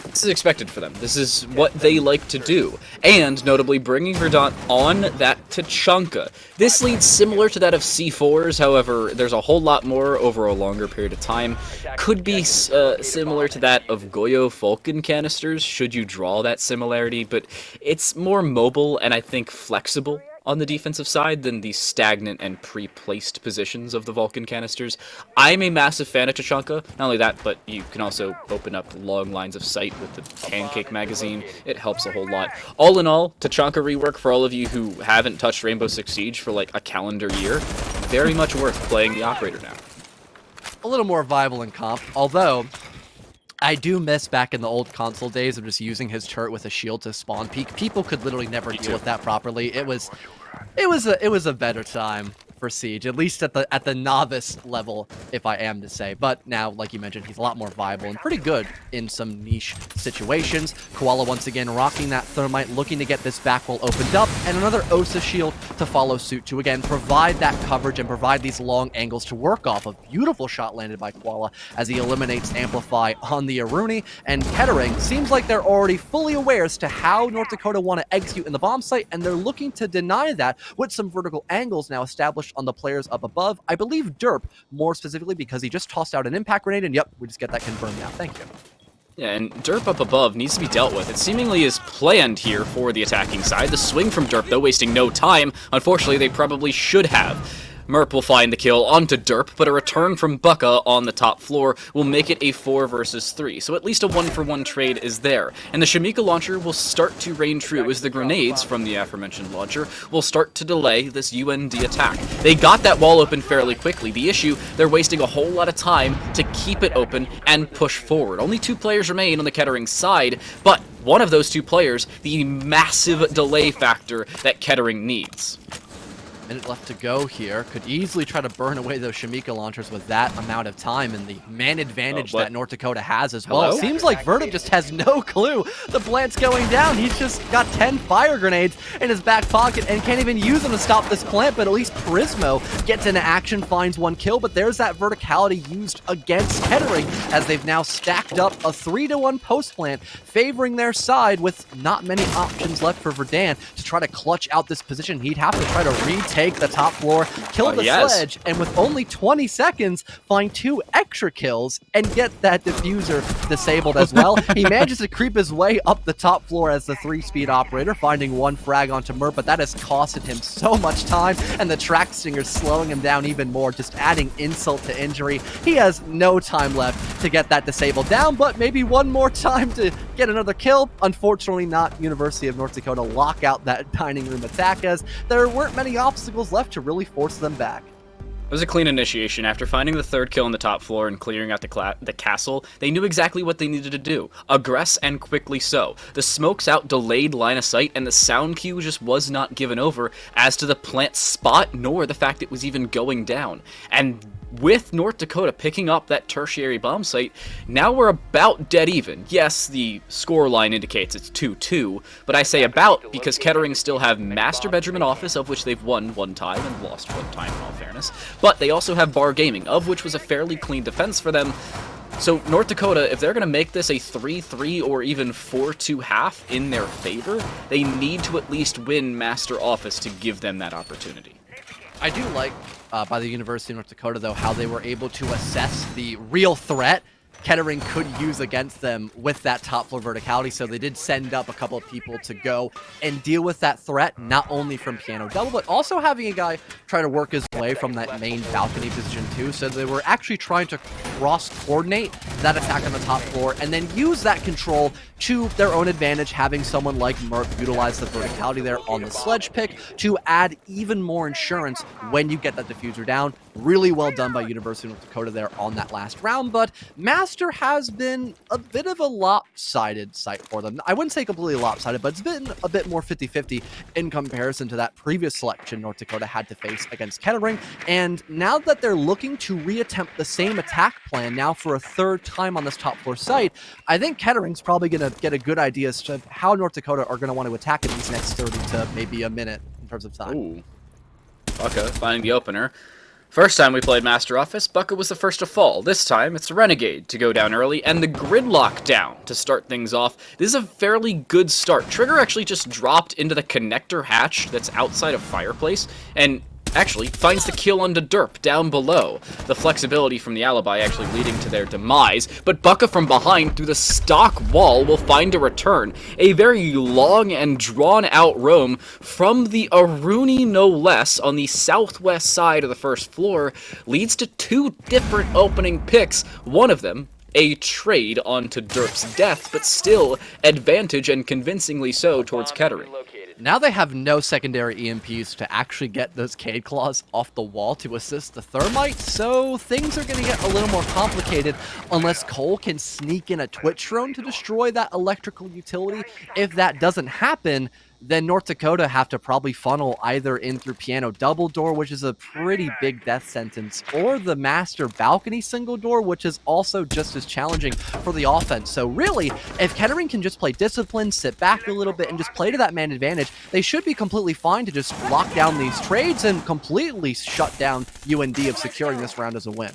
This is expected for them. This is what they like to do. And, notably, bringing Verdant on that Tachanka. This lead's similar to that of C4s, however, there's a whole lot more over a longer period of time. Could be similar to that of Goyo Falcon canisters, should you draw that similarity, but it's more mobile and I think flexible on the defensive side than the stagnant and pre-placed positions of the Vulcan canisters. I'm a massive fan of Tachanka. Not only that, but you can also open up long lines of sight with the Pancake magazine. It helps a whole lot. All in all, Tachanka rework for all of you who haven't touched Rainbow Six Siege for like a calendar year, very much worth playing the operator now. A little more viable in comp, although I do miss back in the old console days of just using his turret with a shield to spawn peek. People could literally never deal with that properly. It was a better time for Siege, at least at the novice level, if I am to say. But now, like you mentioned, he's a lot more viable and pretty good in some niche situations. Koala once again rocking that Thermite, looking to get this back wall opened up, and another Osa shield to follow suit to again provide that coverage and provide these long angles to work off. A beautiful shot landed by Koala as he eliminates Amplify on the Aruni, and Kettering seems like they're already fully aware as to how North Dakota want to execute in the bomb site, and they're looking to deny that with some vertical angles now established on the players up above. I believe Derp, more specifically, because he just tossed out an impact grenade, and yep, we just get that confirmed now. Thank you. Yeah, and Derp up above needs to be dealt with. It seemingly is planned here for the attacking side. The swing from Derp, though, wasting no time. Unfortunately, they probably should have. Merp will find the kill onto Derp, but a return from Bucka on the top floor will make it a 4 versus 3, so at least a 1-for-1 trade is there. And the Shamika launcher will start to reign true as the grenades from the aforementioned launcher will start to delay this UND attack. They got that wall open fairly quickly. The issue, they're wasting a whole lot of time to keep it open and push forward. Only 2 players remain on the Kettering side, but one of those 2 players, the massive delay factor that Kettering needs. Minute left to go here. Could easily try to burn away those Shamika launchers with that amount of time and the man advantage that North Dakota has as well. Hello? It seems like Verdict just has no clue the plant's going down. He's just got 10 fire grenades in his back pocket and can't even use them to stop this plant, but at least Prismo gets into action, finds 1 kill, but there's that verticality used against Kettering as they've now stacked up a 3-to-1 post plant, favoring their side with not many options left for Verdan to try to clutch out this position. He'd have to try to retake the top floor, kill the sledge, and with only 20 seconds, find 2 extra kills and get that diffuser disabled as well. He manages to creep his way up the top floor as the 3-speed operator, finding 1 frag onto Merp, but that has costed him so much time, and the track stinger's slowing him down even more, just adding insult to injury. He has no time left to get that disabled down, but maybe one more time to get another kill. Unfortunately not. University of North Dakota lock out that dining room attack as there weren't many obstacles left to really force them back. It was a clean initiation. After finding the 3rd kill on the top floor and clearing out the castle, they knew exactly what they needed to do. Aggress, and quickly so. The smokes out delayed line of sight, and the sound cue just was not given over as to the plant spot, nor the fact it was even going down. And with North Dakota picking up that tertiary bomb site, now we're about dead even. Yes, the score line indicates it's 2-2, but I say about because Kettering still have Master Bedroom and Office, of which they've won 1 time and lost 1 time in all fairness, but they also have Bar Gaming, of which was a fairly clean defense for them. So North Dakota, if they're going to make this a 3-3 or even 4-2 half in their favor, they need to at least win Master Office to give them that opportunity. I do like, by the University of North Dakota, though, how they were able to assess the real threat Kettering could use against them with that top floor verticality, so they did send up a couple of people to go and deal with that threat, not only from Piano Double, but also having a guy try to work his way from that main balcony position too, so they were actually trying to cross-coordinate that attack on the top floor and then use that control to their own advantage, having someone like Merp utilize the verticality there on the sledge pick to add even more insurance when you get that diffuser down. Really well done by University of North Dakota there on that last round, but Master has been a bit of a lopsided site for them. I wouldn't say completely lopsided, but it's been a bit more 50-50 in comparison to that previous selection North Dakota had to face against Kettering, and now that they're looking to reattempt the same attack plan now for a 3rd time on this top floor site, I think Kettering's probably going to get a good idea as to how North Dakota are going to want to attack in these next 30 to maybe a minute in terms of time. Ooh. Bucka finding the opener. First time we played Master Office, Bucka was the first to fall. This time, it's Renegade to go down early, and the Gridlock down to start things off. This is a fairly good start. Trigger actually just dropped into the connector hatch that's outside of Fireplace, and actually finds the kill onto Derp down below. The flexibility from the alibi actually leading to their demise, but Bucka from behind through the stock wall will find a return. A very long and drawn out roam from the Aruni no less on the southwest side of the 1st floor leads to 2 different opening picks, one of them a trade onto Derp's death, but still advantage and convincingly so towards Kettering. Now they have no secondary EMPs to actually get those Cade Claws off the wall to assist the Thermite, so things are going to get a little more complicated unless Cole can sneak in a Twitch drone to destroy that electrical utility. If that doesn't happen, then North Dakota have to probably funnel either in through Piano Double Door, which is a pretty big death sentence, or the Master Balcony Single Door, which is also just as challenging for the offense. So really, if Kettering can just play disciplined, sit back a little bit, and just play to that man advantage, they should be completely fine to just lock down these trades and completely shut down UND of securing this round as a win.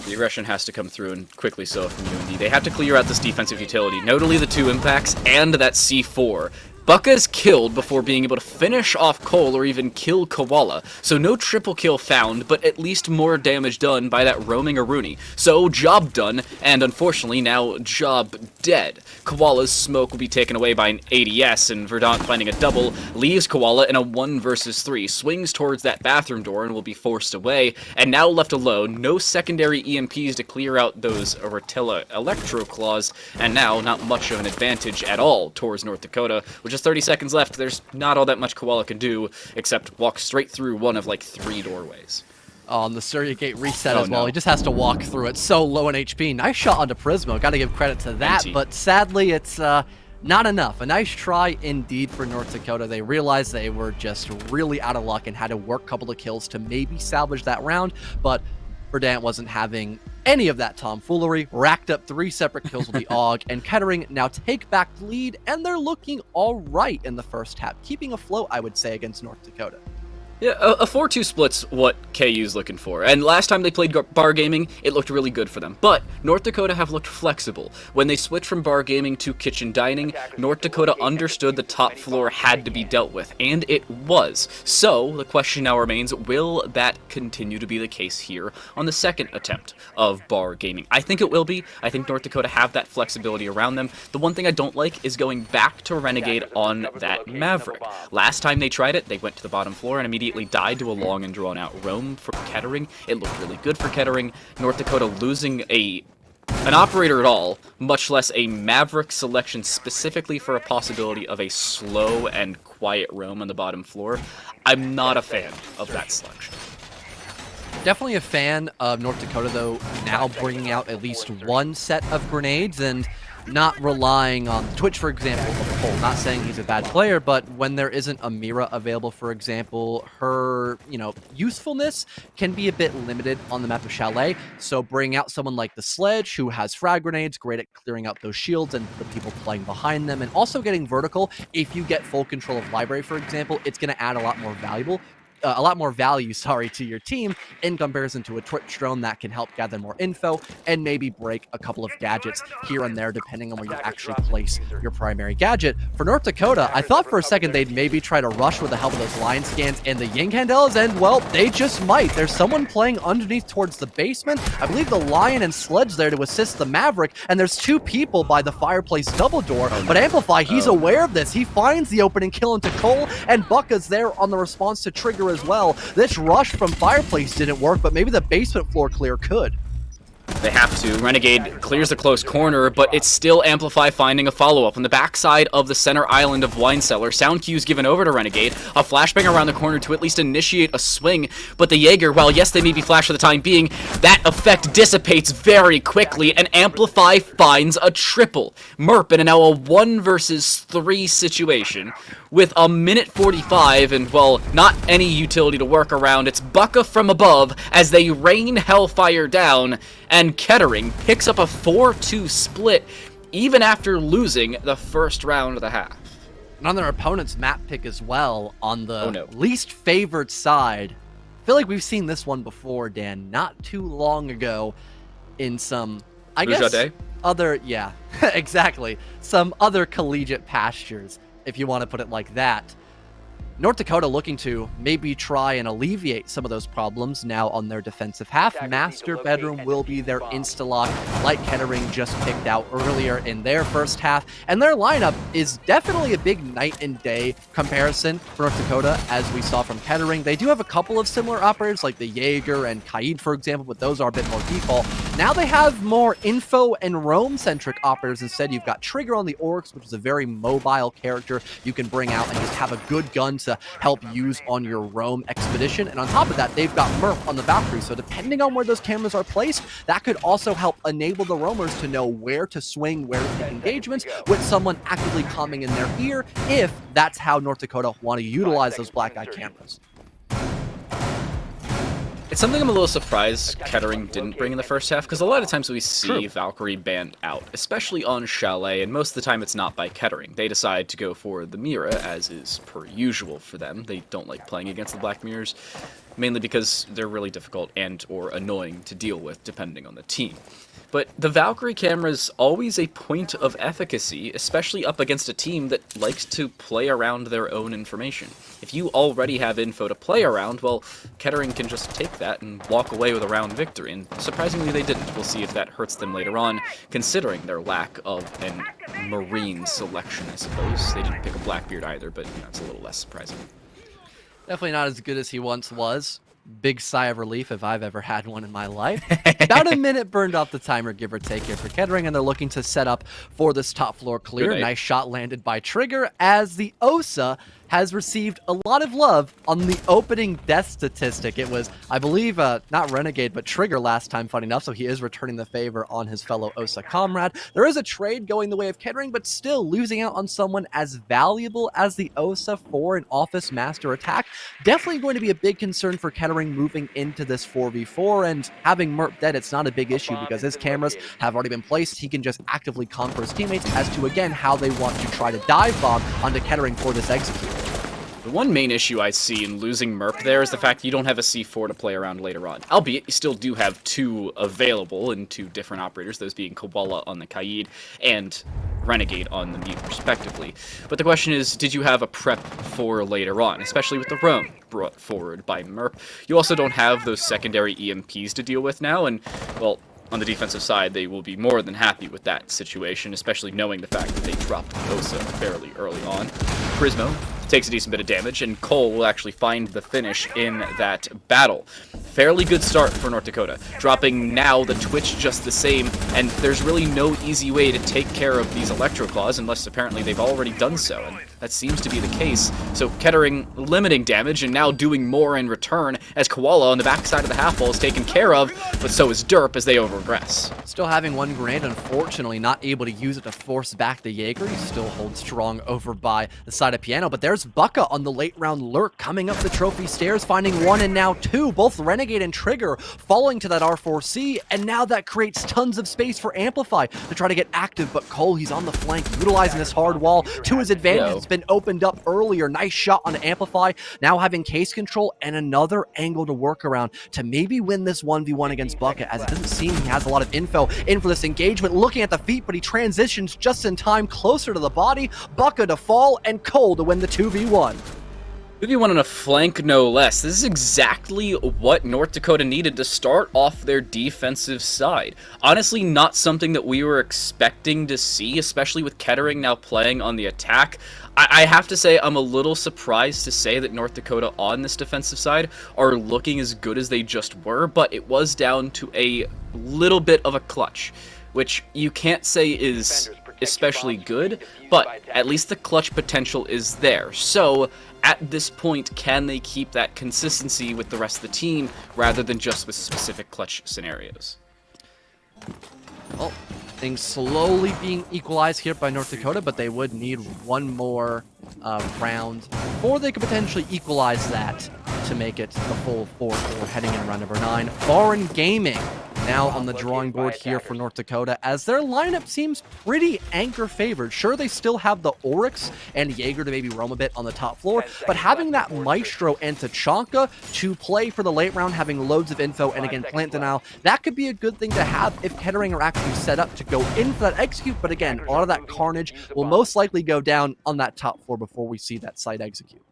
The aggression has to come through, and quickly so, from UND. They have to clear out this defensive utility, notably the 2 impacts and that C4. Bucka is killed before being able to finish off Cole or even kill Koala, so no triple kill found, but at least more damage done by that roaming Aruni. So, job done, and unfortunately now job dead. Koala's smoke will be taken away by an ADS, and Verdant finding a double, leaves Koala in a 1 versus 3, swings towards that bathroom door and will be forced away, and now left alone, no secondary EMPs to clear out those Rotella Electro Claws, and now not much of an advantage at all towards North Dakota, which is 30 seconds left. There's not all that much Koala can do, except walk straight through one of like 3 doorways. On the Surya Gate reset as well. He just has to walk through it. So low in HP. Nice shot onto Prismo. Got to give credit to that, but sadly it's not enough. A nice try indeed for North Dakota. They realized they were just really out of luck and had to work a couple of kills to maybe salvage that round, but Verdant wasn't having any of that tomfoolery, racked up 3 separate kills with the AUG, and Kettering now take back the lead, and they're looking all right in the first half, keeping afloat, I would say, against North Dakota. Yeah, a 4-2 split's what KU's looking for, and last time they played bar gaming, it looked really good for them. But North Dakota have looked flexible. When they switched from bar gaming to kitchen dining, North Dakota understood the top floor had to be dealt with, and it was. So, the question now remains, will that continue to be the case here on the second attempt of bar gaming? I think it will be. I think North Dakota have that flexibility around them. The one thing I don't like is going back to Renegade on that Maverick. Last time they tried it, they went to the bottom floor and immediately died to a long and drawn-out roam for Kettering. It looked really good for Kettering. North Dakota losing an operator at all, much less a Maverick selection specifically for a possibility of a slow and quiet roam on the bottom floor. I'm not a fan of that selection. Definitely a fan of North Dakota, though, now bringing out at least 1 set of grenades and not relying on Twitch, for example, of Cole. Not saying he's a bad player, but when there isn't a Mira available, for example, her, usefulness can be a bit limited on the map of Chalet. So bring out someone like the Sledge, who has frag grenades, great at clearing out those shields and the people playing behind them, and also getting vertical. If you get full control of library, for example, it's going to add a lot more value to your team in comparison to a Twitch drone that can help gather more info and maybe break a couple of gadgets here and there depending on where you actually place your primary gadget. For North Dakota, I thought for a second they'd maybe try to rush with the help of those line scans and the Ying Candelas, and well, they just might. There's someone playing underneath towards the basement. I believe the Lion and Sledge there to assist the Maverick, and there's 2 people by the fireplace double door, but Amplify, he's aware of this. He finds the opening kill into Cole, and Bucka's there on the response to trigger as well. This rush from Fireplace didn't work, but maybe the basement floor clear could. They have to. Renegade clears the close corner, but it's still Amplify finding a follow-up on the backside of the center island of Wine Cellar. Sound cues given over to Renegade. A flashbang around the corner to at least initiate a swing, but the Jaeger, while yes, they may be flash for the time being, that effect dissipates very quickly, and Amplify finds a triple. Merp in now a 1 versus 3 situation with a minute 45 and, well, not any utility to work around. It's Bucka from above as they rain Hellfire down, and Kettering picks up a 4-2 split even after losing the first round of the half. And on their opponent's map pick as well, on the least favored side, I feel like we've seen this one before, Dan, not too long ago in some, exactly, some other collegiate pastures, if you want to put it like that. North Dakota looking to maybe try and alleviate some of those problems now on their defensive half. Master Bedroom will be their insta-lock, like Kettering just picked out earlier in their first half. And their lineup is definitely a big night and day comparison for North Dakota, as we saw from Kettering. They do have a couple of similar operators, like the Jaeger and Kaid, for example, but those are a bit more default. Now they have more info and roam-centric operators instead. You've got Trigger on the Oryx, which is a very mobile character you can bring out and just have a good gun to help use on your roam expedition. And on top of that, they've got Murph on the Valkyrie. So depending on where those cameras are placed, that could also help enable the roamers to know where to swing, where to take engagements with someone actively coming in their ear, if that's how North Dakota want to utilize those black eye cameras. It's something I'm a little surprised Kettering didn't bring in the first half, because a lot of times we see Valkyrie banned out, especially on Chalet, and most of the time it's not by Kettering. They decide to go for the Mira, as is per usual for them. They don't like playing against the Black Mirrors, mainly because they're really difficult and or annoying to deal with, depending on the team. But the Valkyrie camera is always a point of efficacy, especially up against a team that likes to play around their own information. If you already have info to play around, well, Kettering can just take that and walk away with a round victory, and surprisingly they didn't. We'll see if that hurts them later on, considering their lack of an Marine selection, I suppose. They didn't pick a Blackbeard either, but that's a little less surprising. Definitely not as good as he once was. Big sigh of relief if I've ever had one in my life. About a minute burned off the timer, give or take, here for Kettering, and they're looking to set up for this top floor clear. Nice shot landed by Trigger, as the OSA has received a lot of love on the opening death statistic. It was, I believe, not Renegade, but Trigger last time, funny enough, so he is returning the favor on his fellow OSA comrade. There is a trade going the way of Kettering, but still losing out on someone as valuable as the OSA for an Office Master attack. Definitely going to be a big concern for Kettering moving into this 4v4, and having Murp dead, it's not a big issue because his cameras have already been placed. He can just actively conquer his teammates as to, again, how they want to try to dive bomb onto Kettering for this execute. The one main issue I see in losing Murp there is the fact that you don't have a C4 to play around later on. Albeit, you still do have two available in two different operators, those being Koala on the Kaid and Renegade on the Mute, respectively. But the question is, did you have a prep for later on, especially with the roam brought forward by Murp? You also don't have those secondary EMPs to deal with now, and, well, on the defensive side, they will be more than happy with that situation, especially knowing the fact that they dropped OSA fairly early on. Prismo takes a decent bit of damage, and Cole will actually find the finish in that battle. Fairly good start for North Dakota, dropping now the Twitch just the same, and there's really no easy way to take care of these Electro Claws unless apparently they've already done so, and that seems to be the case. So Kettering limiting damage and now doing more in return as Koala on the backside of the half wall is taken care of, but so is Derp as they over-aggress. Still having one grenade, unfortunately not able to use it to force back the Jaeger. He still holds strong over by the side of Piano, but there's Bucka on the late round lurk coming up the trophy stairs, finding one and now two, both Renegade and Trigger falling to that R4C, and now that creates tons of space for Amplify to try to get active, but Cole, he's on the flank, utilizing this hard wall to his advantage. It's been opened up earlier. Nice shot on Amplify, now having case control and another angle to work around to maybe win this 1v1 against Bucka, as it doesn't seem he has a lot of info in for this engagement. Looking at the feet, but he transitions just in time closer to the body. Bucka to fall and Cole to win the 2v1. 2v1 on a flank, no less. This is exactly what North Dakota needed to start off their defensive side. Honestly, not something that we were expecting to see, especially with Kettering now playing on the attack. I have to say I'm a little surprised to say that North Dakota on this defensive side are looking as good as they just were, but it was down to a little bit of a clutch, which you can't say is especially good, but at least the clutch potential is there. So at this point, can they keep that consistency with the rest of the team rather than just with specific clutch scenarios? Well, things slowly being equalized here by North Dakota, but they would need one more round before they could potentially equalize that to make it the full 4-4 heading in round number 9. Foreign Gaming now on the drawing board here for North Dakota, as their lineup seems pretty anchor favored. Sure, they still have the Oryx and Jaeger to maybe roam a bit on the top floor, but having that Maestro and Tachanka to play for the late round, having loads of info, and again, plant denial, that could be a good thing to have if Kettering are actually set up to go in for that execute, but again, a lot of that carnage will most likely go down on that top floor before we see that site execute.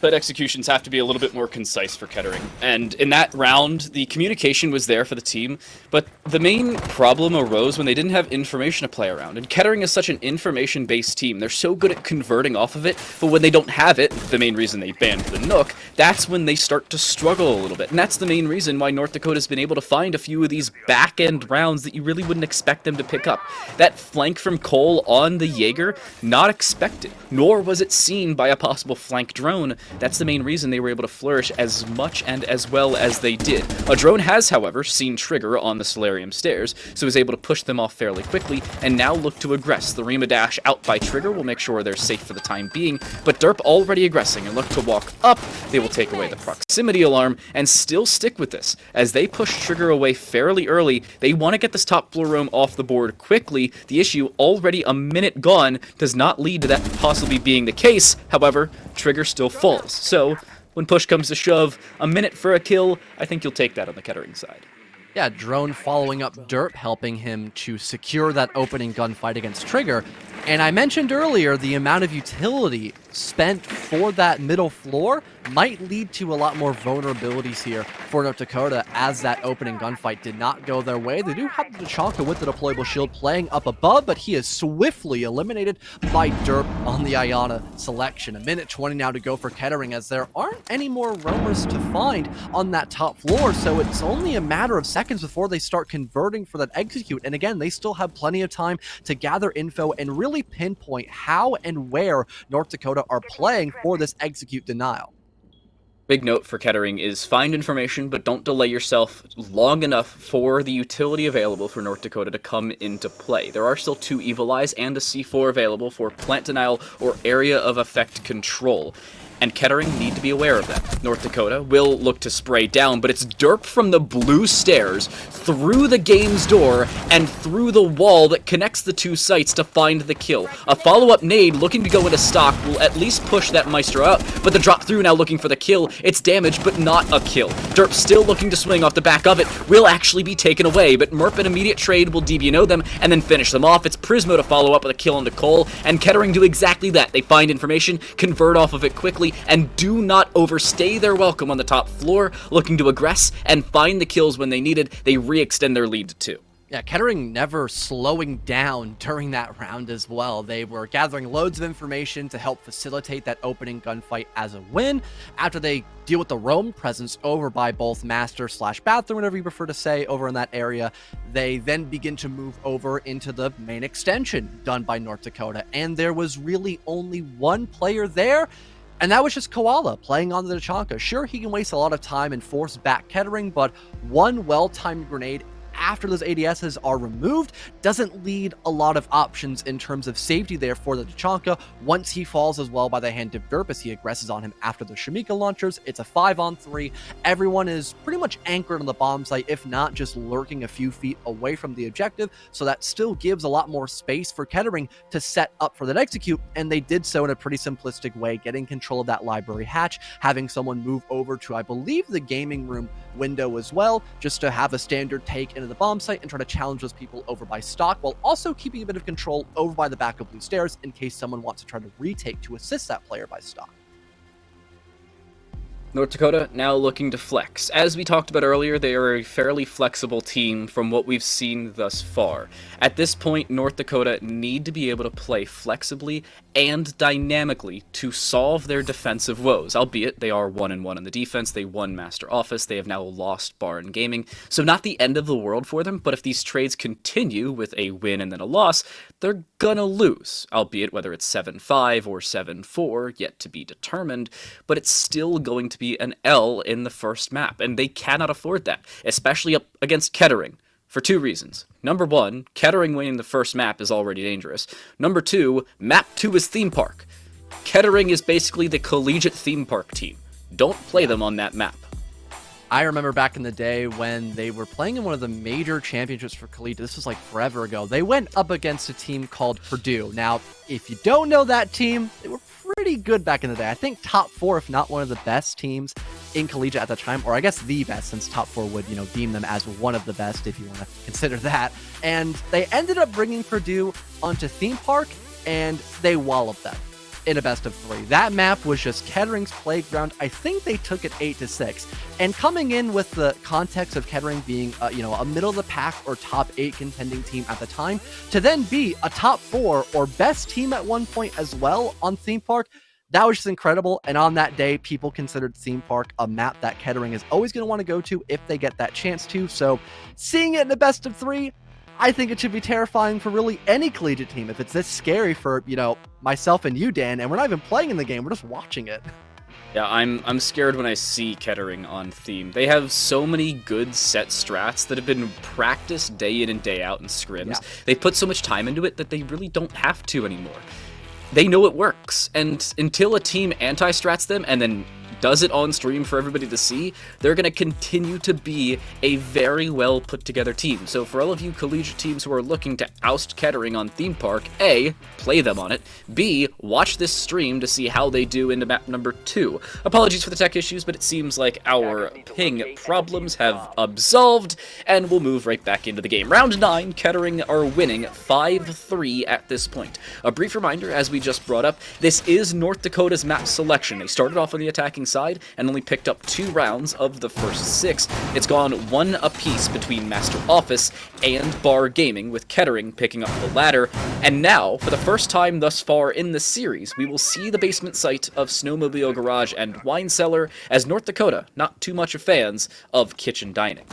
But executions have to be a little bit more concise for Kettering. And in that round, the communication was there for the team, but the main problem arose when they didn't have information to play around. And Kettering is such an information-based team. They're so good at converting off of it, but when they don't have it, the main reason they banned the Nook, that's when they start to struggle a little bit. And that's the main reason why North Dakota's been able to find a few of these back-end rounds that you really wouldn't expect them to pick up. That flank from Cole on the Jaeger, not expected, nor was it seen by a possible flank drone. That's the main reason they were able to flourish as much and as well as they did. A drone has, however, seen Trigger on the Solarium stairs, so is able to push them off fairly quickly, and now look to aggress. The Rima dash out by Trigger will make sure they're safe for the time being, but Derp already aggressing and look to walk up. They will take away the proximity alarm and still stick with this. As they push Trigger away fairly early, they want to get this top floor roam off the board quickly. The issue, already a minute gone, does not lead to that possibly being the case. However, Trigger still falls. So, when push comes to shove, a minute for a kill, I think you'll take that on the Kettering side. Yeah, Drone following up Derp, helping him to secure that opening gunfight against Trigger. And I mentioned earlier the amount of utility spent for that middle floor might lead to a lot more vulnerabilities here for North Dakota, as that opening gunfight did not go their way. They do have the Tachanka with the deployable shield playing up above, but he is swiftly eliminated by Derp on the Ayana selection. A minute 20 now to go for Kettering, as there aren't any more roamers to find on that top floor, so it's only a matter of seconds before they start converting for that execute. And again, they still have plenty of time to gather info and really pinpoint how and where North Dakota are playing for this execute denial. Big note for Kettering is find information, but don't delay yourself long enough for the utility available for North Dakota to come into play. There are still 2 Evil Eyes and a C4 available for plant denial or area of effect control. And Kettering need to be aware of that. North Dakota will look to spray down, but it's Derp from the blue stairs, through the game's door, and through the wall that connects the 2 sites to find the kill. A follow-up nade looking to go into stock will at least push that Maestro out, but the drop through now looking for the kill. It's damage, but not a kill. Derp still looking to swing off the back of it, will actually be taken away, but Merp an immediate trade will DBNO them and then finish them off. It's Prismo to follow up with a kill onto Cole, and Kettering do exactly that. They find information, convert off of it quickly, and do not overstay their welcome on the top floor, looking to aggress and find the kills when they needed. They re-extend their lead to 2. Yeah, Kettering never slowing down during that round as well. They were gathering loads of information to help facilitate that opening gunfight as a win. After they deal with the roam presence over by both master/bathroom, whatever you prefer to say, over in that area, they then begin to move over into the main extension done by North Dakota. And there was really only one player there, and that was just Koala playing on the Tachanka. Sure, he can waste a lot of time and force back Kettering, but one well-timed grenade after those ADSs are removed doesn't lead a lot of options in terms of safety there for the Tachanka once he falls as well by the hand of Derp as he aggresses on him after the Shamika launchers. It's a 5-on-3. Everyone is pretty much anchored on the bomb site, if not just lurking a few feet away from the objective, so that still gives a lot more space for Kettering to set up for that execute, and they did so in a pretty simplistic way, getting control of that library hatch, having someone move over to, I believe, the gaming room window as well, just to have a standard take into the bomb site and try to challenge those people over by stock, while also keeping a bit of control over by the back of blue stairs in case someone wants to try to retake to assist that player by stock. North Dakota now looking to flex. As we talked about earlier, they are a fairly flexible team from what we've seen thus far. At this point, North Dakota need to be able to play flexibly and dynamically to solve their defensive woes, albeit they are 1-1 in the defense. They won Master Office. They have now lost Barn Gaming, so not the end of the world for them, but if these trades continue with a win and then a loss, they're gonna lose, albeit whether it's 7-5 or 7-4, yet to be determined, but it's still going to be an L in the first map, and they cannot afford that, especially up against Kettering, for 2 reasons. Number 1, Kettering winning the first map is already dangerous. Number 2, map 2 is Theme Park. Kettering is basically the collegiate theme park team. Don't play them on that map. I remember back in the day when they were playing in one of the major championships for collegiate. This was like forever ago. They went up against a team called Purdue. Now, if you don't know that team, they were pretty good back in the day. I think top 4, if not one of the best teams in collegiate at the time, or I guess the best, since top 4 would, deem them as one of the best if you want to consider that. And they ended up bringing Purdue onto Theme Park, and they walloped them. in a best of 3. That map was just Kettering's playground. I think they took it 8-6. And coming in with the context of Kettering being, a middle of the pack or top 8 contending team at the time, to then be a top 4 or best team at one point as well on Theme Park, that was just incredible. And on that day, people considered Theme Park a map that Kettering is always going to want to go to if they get that chance to. So seeing it in a best of 3, I think it should be terrifying for really any collegiate team. If it's this scary for, myself and you, Dan, and we're not even playing in the game, we're just watching it. Yeah, I'm scared when I see Kettering on Theme. They have so many good set strats that have been practiced day in and day out in scrims. Yeah. They put so much time into it that they really don't have to anymore. They know it works, and until a team anti-strats them and then does it on stream for everybody to see, they're going to continue to be a very well put together team. So for all of you collegiate teams who are looking to oust Kettering on Theme Park, A, play them on it, B, watch this stream to see how they do into map number 2. Apologies for the tech issues, but it seems like our ping problems have absolved, and we'll move right back into the game. Round 9, Kettering are winning 5-3 at this point. A brief reminder, as we just brought up, this is North Dakota's map selection. They started off on the attacking side and only picked up 2 rounds of the first 6. It's gone 1 apiece between Master Office and Bar Gaming, with Kettering picking up the latter. And now, for the first time thus far in the series, we will see the basement site of Snowmobile Garage and Wine Cellar, as North Dakota not too much of fans of kitchen dining.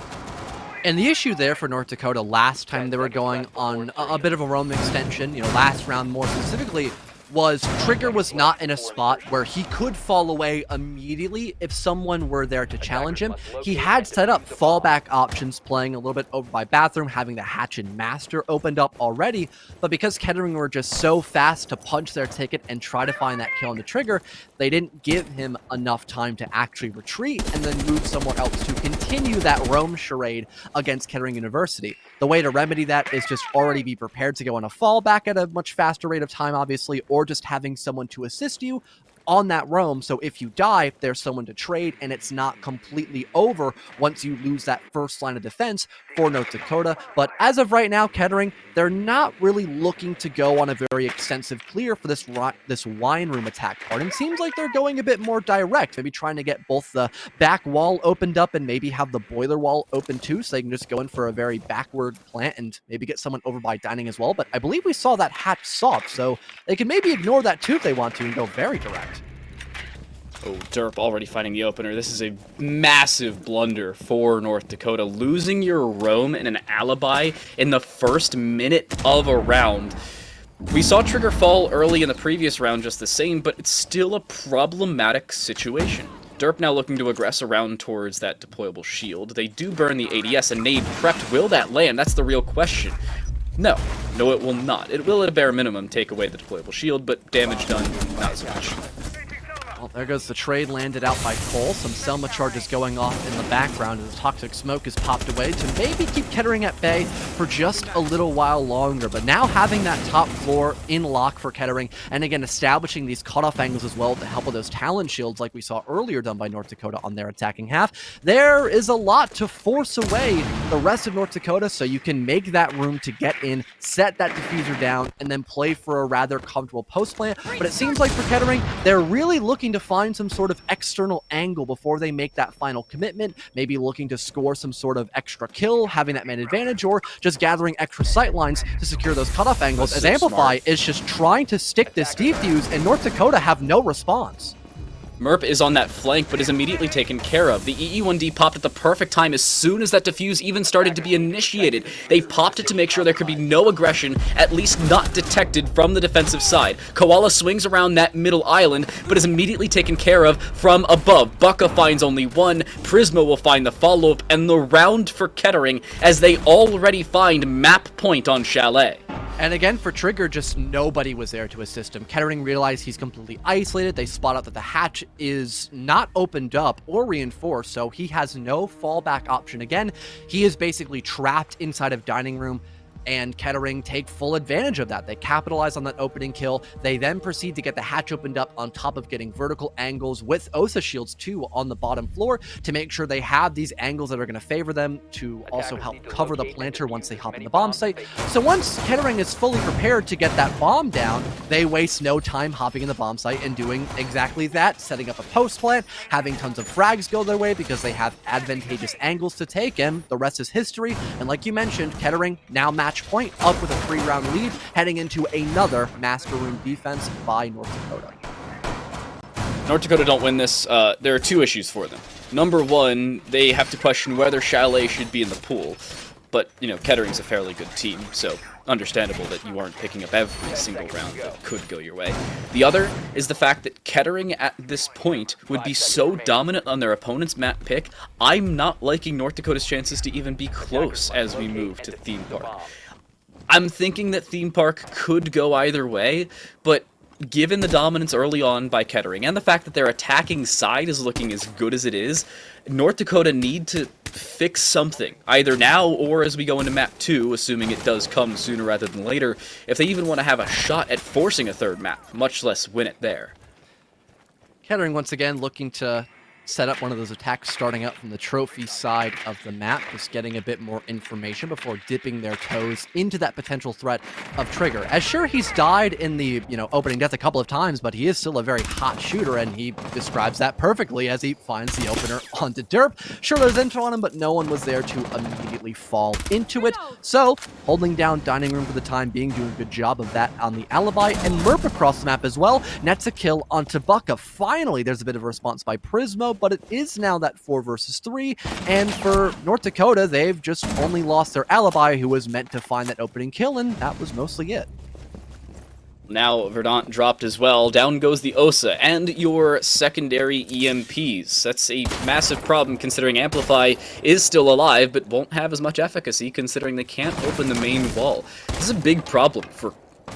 And the issue there for North Dakota last time they were going on a bit of a roam extension, last round more specifically, was Trigger was not in a spot where he could fall away immediately if someone were there to challenge him. He had set up fallback options, playing a little bit over by Bathroom, having the Hatch and Master opened up already, but because Kettering were just so fast to punch their ticket and try to find that kill on the Trigger, they didn't give him enough time to actually retreat and then move somewhere else to continue that roam charade against Kettering University. The way to remedy that is just already be prepared to go on a fallback at a much faster rate of time, obviously, or just having someone to assist you on that roam, so if you die, there's someone to trade, and it's not completely over once you lose that first line of defense for North Dakota. But as of right now, Kettering, they're not really looking to go on a very extensive clear for this wine room attack part, and seems like they're going a bit more direct, maybe trying to get both the back wall opened up and maybe have the boiler wall open too, so they can just go in for a very backward plant and maybe get someone over by dining as well. But I believe we saw that hatch soft, so they can maybe ignore that too if they want to and go very direct. Oh, Derp already finding the opener. This is a massive blunder for North Dakota. Losing your roam and an alibi in the first minute of a round. We saw Trigger fall early in the previous round just the same, but it's still a problematic situation. Derp now looking to aggress around towards that deployable shield. They do burn the ADS, and nade prepped. Will that land? That's the real question. No, it will not. It will, at a bare minimum, take away the deployable shield, but damage done, not so much. Well, there goes the trade landed out by Cole. Some Selma charges going off in the background as the toxic smoke is popped away to maybe keep Kettering at bay for just a little while longer. But now having that top floor in lock for Kettering, and again establishing these cutoff angles as well to help with those Talon shields like we saw earlier done by North Dakota on their attacking half, there is a lot to force away the rest of North Dakota, so you can make that room to get in, set that diffuser down, and then play for a rather comfortable post plant. But it seems like for Kettering, they're really looking to find some sort of external angle before they make that final commitment, maybe looking to score some sort of extra kill, having that man advantage, or just gathering extra sight lines to secure those cutoff angles, as Amplify is just trying to stick this defuse, and North Dakota have no response. Merp is on that flank, but is immediately taken care of. The EE1D popped at the perfect time as soon as that defuse even started to be initiated. They popped it to make sure there could be no aggression, at least not detected from the defensive side. Koala swings around that middle island, but is immediately taken care of from above. Bucka finds only one, Prisma will find the follow-up, and the round for Kettering as they already find map point on Chalet. And again, for Trigger, just nobody was there to assist him. Kettering realized he's completely isolated. They spot out that the hatch is not opened up or reinforced, so he has no fallback option. Again, he is basically trapped inside of dining room. and Kettering take full advantage of that. They capitalize on that opening kill. They then proceed to get the hatch opened up on top of getting vertical angles with Osa shields too on the bottom floor to make sure they have these angles that are going to favor them to also help cover the planter once they hop in the bomb site. So once Kettering is fully prepared to get that bomb down, they waste no time hopping in the bomb site and doing exactly that, setting up a post plant, having tons of frags go their way because they have advantageous angles to take, and the rest is history. And like you mentioned, Kettering now match point, up with a 3-round lead, heading into another Master Room defense by North Dakota. North Dakota don't win this. There are 2 issues for them. Number 1, they have to question whether Chalet should be in the pool. But, you know, Kettering's a fairly good team, so understandable that you aren't picking up every single round that could go your way. The other is the fact that Kettering at this point would be so dominant on their opponent's map pick, I'm not liking North Dakota's chances to even be close as we move to Theme Park. I'm thinking that Theme Park could go either way, but given the dominance early on by Kettering and the fact that their attacking side is looking as good as it is, North Dakota need to fix something, either now or as we go into map 2, assuming it does come sooner rather than later, if they even want to have a shot at forcing a third map, much less win it there. Kettering once again looking to set up one of those attacks starting up from the trophy side of the map, just getting a bit more information before dipping their toes into that potential threat of Trigger. As sure, he's died in the, opening death a couple of times, but he is still a very hot shooter, and he describes that perfectly as he finds the opener onto Derp. Sure, there's intro on him, but no one was there to immediately fall into it. So, holding down Dining Room for the time being, doing a good job of that on the Alibi, and Murp across the map as well, nets a kill onto Bucka. Finally, there's a bit of a response by Prismo, but it is now that 4 versus 3, and for North Dakota, they've just only lost their Alibi, who was meant to find that opening kill, and that was mostly it. Now Verdant dropped as well, down goes the Osa, and your secondary EMPs. That's a massive problem considering Amplify is still alive, but won't have as much efficacy considering they can't open the main wall. This is a big problem for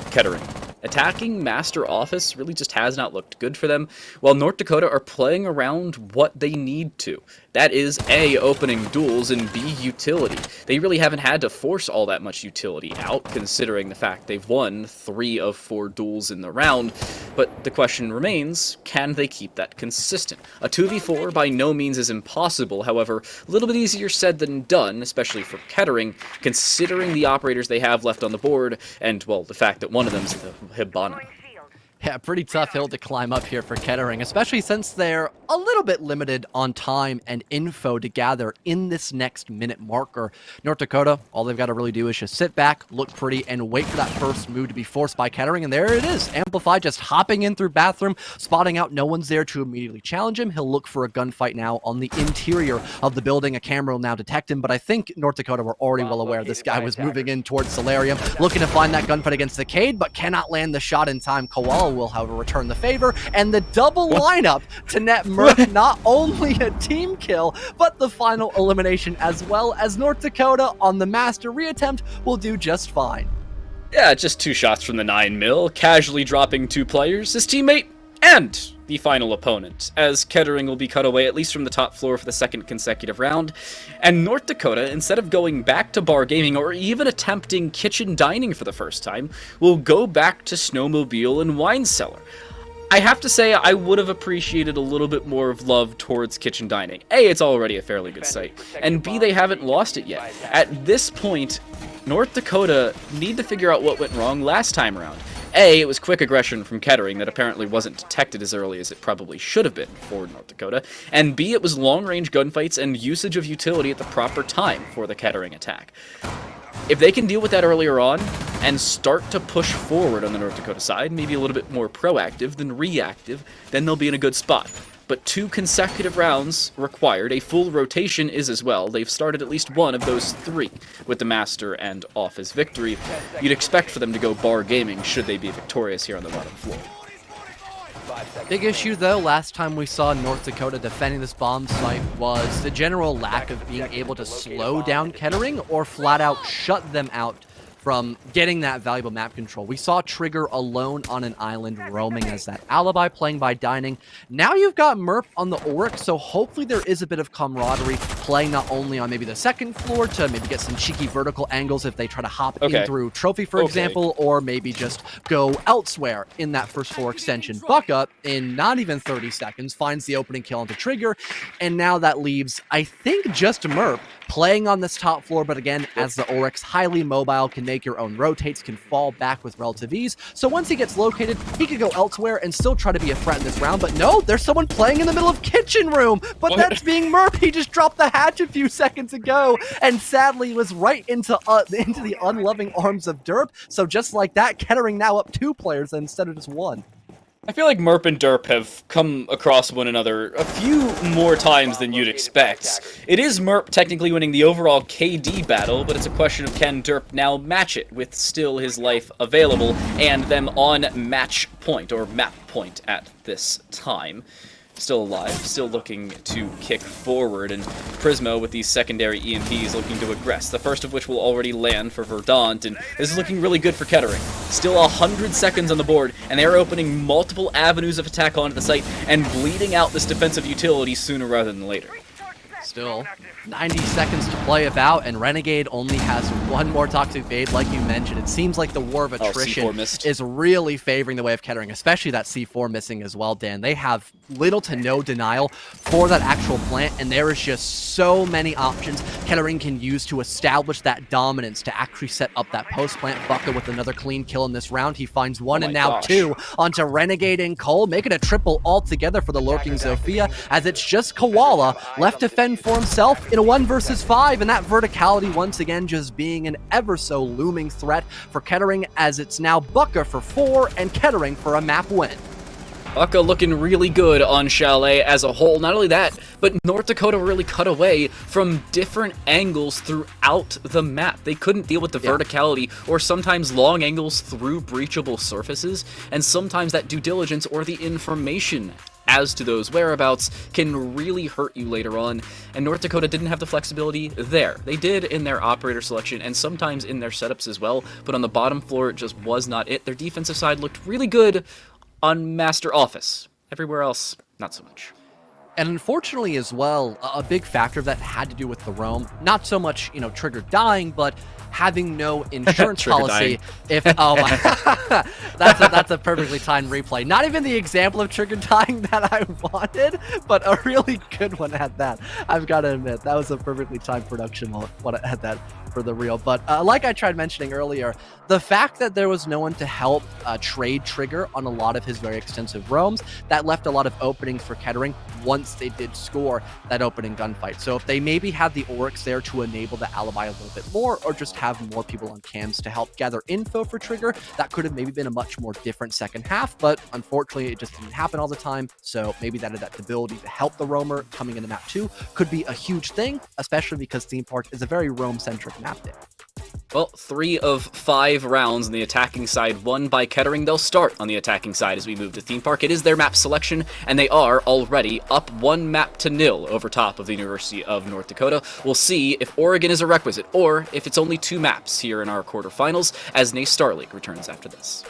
Kettering. Attacking Master Office really just has not looked good for them, while North Dakota are playing around what they need to. That is A, opening duels, and B, utility. They really haven't had to force all that much utility out, considering the fact they've won 3 of 4 duels in the round, but the question remains, can they keep that consistent? A 2v4 by no means is impossible, however, a little bit easier said than done, especially for Kettering, considering the operators they have left on the board, and, well, the fact that one of them's the Hibana. Yeah, pretty tough hill to climb up here for Kettering, especially since they're a little bit limited on time and info to gather in this next minute marker. North Dakota, all they've got to really do is just sit back, look pretty, and wait for that first move to be forced by Kettering, and there it is. Amplify just hopping in through bathroom, spotting out no one's there to immediately challenge him. He'll look for a gunfight now on the interior of the building. A camera will now detect him, but I think North Dakota were already well aware this guy was moving in towards Solarium, looking to find that gunfight against the Cade, but cannot land the shot in time. Koala will, however, return the favor, and the double lineup to net Murph not only a team kill, but the final elimination as well, as North Dakota on the Master reattempt will do just fine. Yeah, just 2 shots from the 9mm, casually dropping 2 players, his teammate, and the final opponent, as Kettering will be cut away at least from the top floor for the 2nd consecutive round, and North Dakota, instead of going back to bar gaming or even attempting kitchen dining for the first time, will go back to snowmobile and wine cellar. I have to say, I would have appreciated a little bit more of love towards kitchen dining. A, it's already a fairly good site, and B, they haven't lost it yet. At this point, North Dakota need to figure out what went wrong last time around. A, it was quick aggression from Kettering that apparently wasn't detected as early as it probably should have been for North Dakota, and B, it was long-range gunfights and usage of utility at the proper time for the Kettering attack. If they can deal with that earlier on and start to push forward on the North Dakota side, maybe a little bit more proactive than reactive, then they'll be in a good spot. But 2 consecutive rounds required. A full rotation is as well. They've started at least one of those 3 with the Master and Office victory. You'd expect for them to go bar gaming should they be victorious here on the bottom floor. Big issue, though, last time we saw North Dakota defending this bomb site was the general lack of being able to slow down Kettering or flat out shut them out from getting that valuable map control. We saw Trigger alone on an island roaming as that alibi, playing by dining. Now you've got Merp on the Oryx, so hopefully there is a bit of camaraderie playing not only on maybe the second floor to maybe get some cheeky vertical angles if they try to hop in through Trophy, for example, or maybe just go elsewhere in that first floor extension. Bucka, in not even 30 seconds, finds the opening kill onto Trigger, and now that leaves, I think, just Merp playing on this top floor, but again, as the Oryx, highly mobile, can make your own rotates, can fall back with relative ease. So once he gets located, he could go elsewhere and still try to be a threat in this round, but no, there's someone playing in the middle of kitchen room, but that's being Merp. He just dropped the hatch a few seconds ago, and sadly was right into the unloving arms of Derp. So just like that, Kettering now up 2 players instead of just 1. I feel like Merp and Derp have come across one another a few more times than you'd expect. It is Merp technically winning the overall KD battle, but it's a question of can Derp now match it with still his life available and them on match point, or map point at this time. Still alive, still looking to kick forward, and Prismo with these secondary EMPs looking to aggress, the first of which will already land for Verdant, and this is looking really good for Kettering. Still 100 seconds on the board, and they are opening multiple avenues of attack onto the site and bleeding out this defensive utility sooner rather than later. Still 90 seconds to play about, and Renegade only has 1 more Toxic Bait, like you mentioned. It seems like the war of attrition is really favoring the way of Kettering, especially that C4 missing as well, Dan. They have little to no denial for that actual plant, and there is just so many options Kettering can use to establish that dominance, to actually set up that post-plant. Bucka with another clean kill in this round. He finds 1 and now 2 onto Renegade and Cole, making a triple altogether for the lurking Zofia, as it's just Koala left to fend for himself in a 1 versus 5, and that verticality once again just being an ever so looming threat for Kettering, as it's now Bucka for 4 and Kettering for a map win. Bucka looking really good on Chalet as a whole. Not only that, but North Dakota really cut away from different angles throughout the map. They couldn't deal with the verticality or sometimes long angles through breachable surfaces, and sometimes that due diligence or the information as to those whereabouts can really hurt you later on, and North Dakota didn't have the flexibility there. They did in their operator selection and sometimes in their setups as well, but on the bottom floor it just was not it. Their defensive side looked really good on Master Office. Everywhere else, not so much. And unfortunately as well, a big factor of that had to do with the roam. Not so much, Trigger dying, but having no insurance policy. That's a perfectly timed replay. Not even the example of Trigger dying that I wanted, but a really good one at that. I've got to admit, that was a perfectly timed production when I had that for the real. But like I tried mentioning earlier, the fact that there was no one to help trade Trigger on a lot of his very extensive roams, that left a lot of openings for Kettering once they did score that opening gunfight. So if they maybe had the Oryx there to enable the alibi a little bit more, or just have more people on cams to help gather info for Trigger, that could have maybe been a much more different second half, but unfortunately it just didn't happen all the time. So maybe that adaptability to help the roamer coming into map 2 could be a huge thing, especially because Theme Park is a very roam-centric map there. Well, 3 of 5 rounds on the attacking side won by Kettering. They'll start on the attacking side as we move to Theme Park. It is their map selection, and they are already up 1 map to 0 over top of the University of North Dakota. We'll see if Oregon is a requisite, or if it's only 2 maps here in our quarterfinals, as Nace Star League returns after this.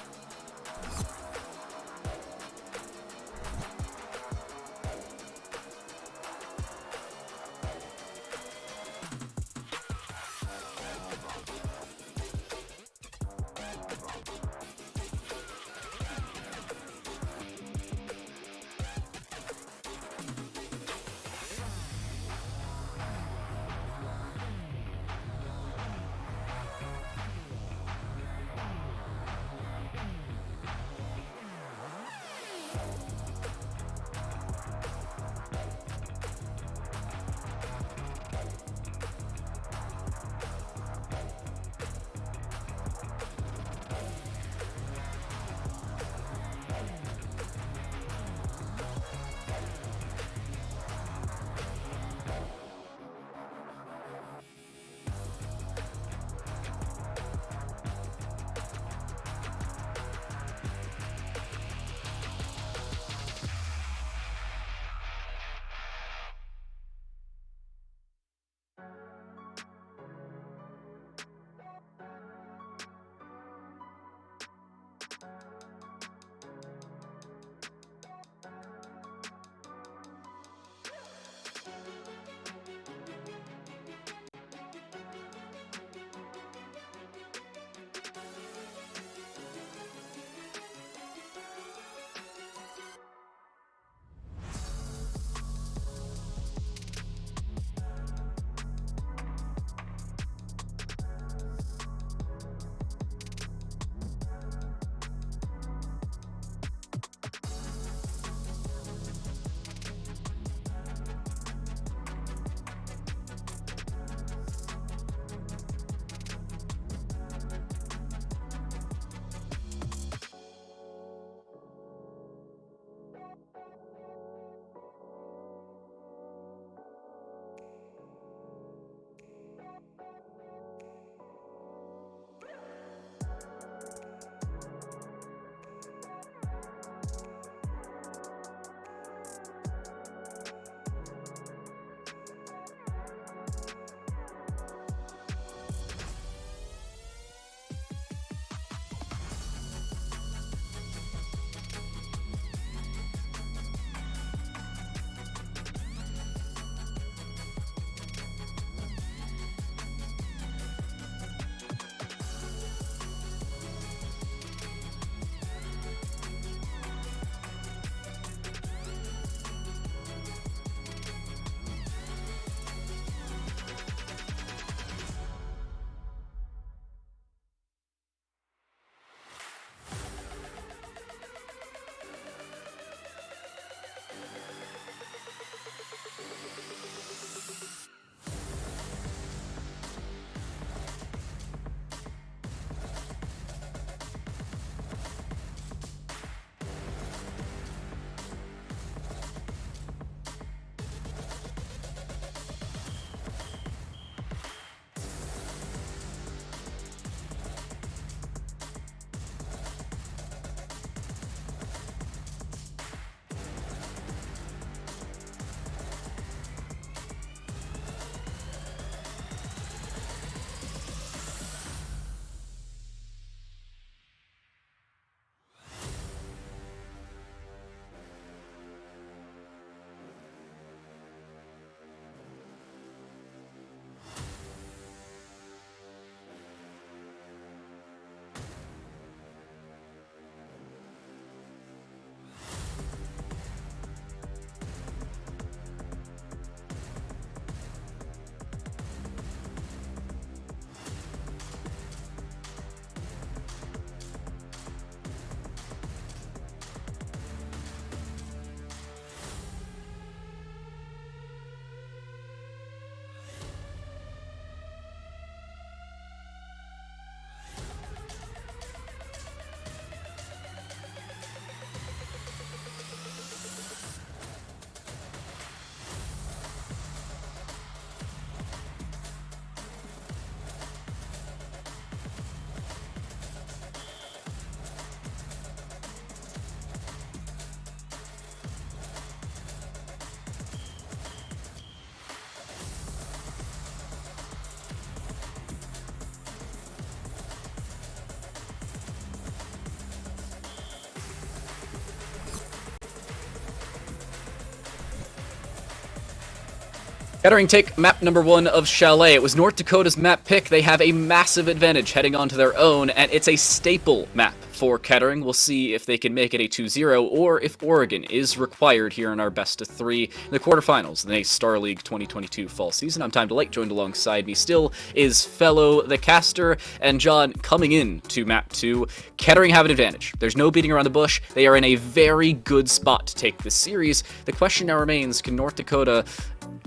Kettering take map number 1 of Chalet. It was North Dakota's map pick. They have a massive advantage heading onto their own, and it's a staple map for Kettering. We'll see if they can make it a 2-0 or if Oregon is required here in our best of 3 in the quarterfinals in the Star League 2022 fall season. I'm Time to Light, joined alongside me still is fellow The Caster and John. Coming in to map 2, Kettering have an advantage. There's no beating around the bush. They are in a very good spot to take this series. The question now remains, can North Dakota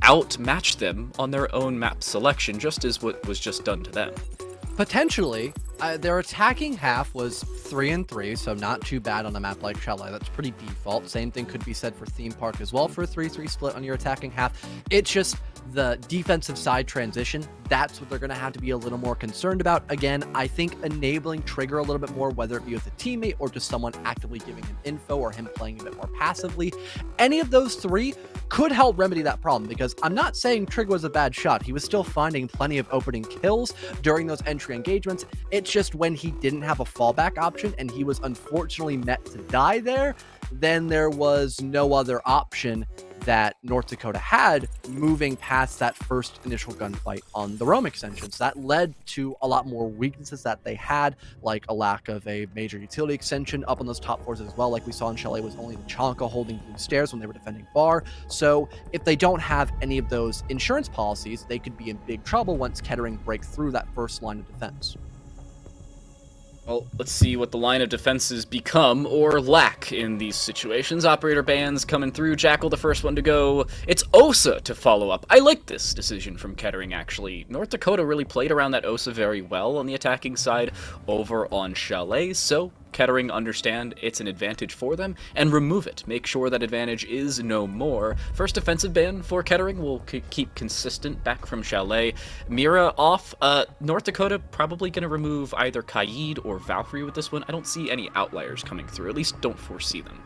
outmatch them on their own map selection, just as what was just done to them? Potentially. Their attacking half was 3-3, so not too bad on a map like Chalet. That's pretty default. Same thing could be said for Theme Park as well for a 3-3 split on your attacking half. It's just the defensive side transition. That's what they're going to have to be a little more concerned about. Again, I think enabling Trigger a little bit more, whether it be with a teammate or just someone actively giving him info or him playing a bit more passively, any of those 3 could help remedy that problem, because I'm not saying Trigger was a bad shot. He was still finding plenty of opening kills during those entry engagements. It's just when he didn't have a fallback option and he was unfortunately met to die there, then there was no other option that North Dakota had moving past that first initial gunfight on the Rome extensions. That led to a lot more weaknesses that they had, like a lack of a major utility extension up on those top floors as well. Like we saw in Chalet, was only the Chonka holding Blue Stairs when they were defending Bar. So if they don't have any of those insurance policies, they could be in big trouble once Kettering break through that first line of defense. Well, let's see what the line of defenses become or lack in these situations. Operator bans coming through. Jackal, the first one to go. It's Osa to follow up. I like this decision from Kettering, actually. North Dakota really played around that Osa very well on the attacking side over on Chalet, so Kettering understand it's an advantage for them and remove it. Make sure that advantage is no more. First defensive ban for Kettering will keep consistent back from Chalet. Mira off. North Dakota probably going to remove either Kaid or Valkyrie with this one. I don't see any outliers coming through. At least don't foresee them.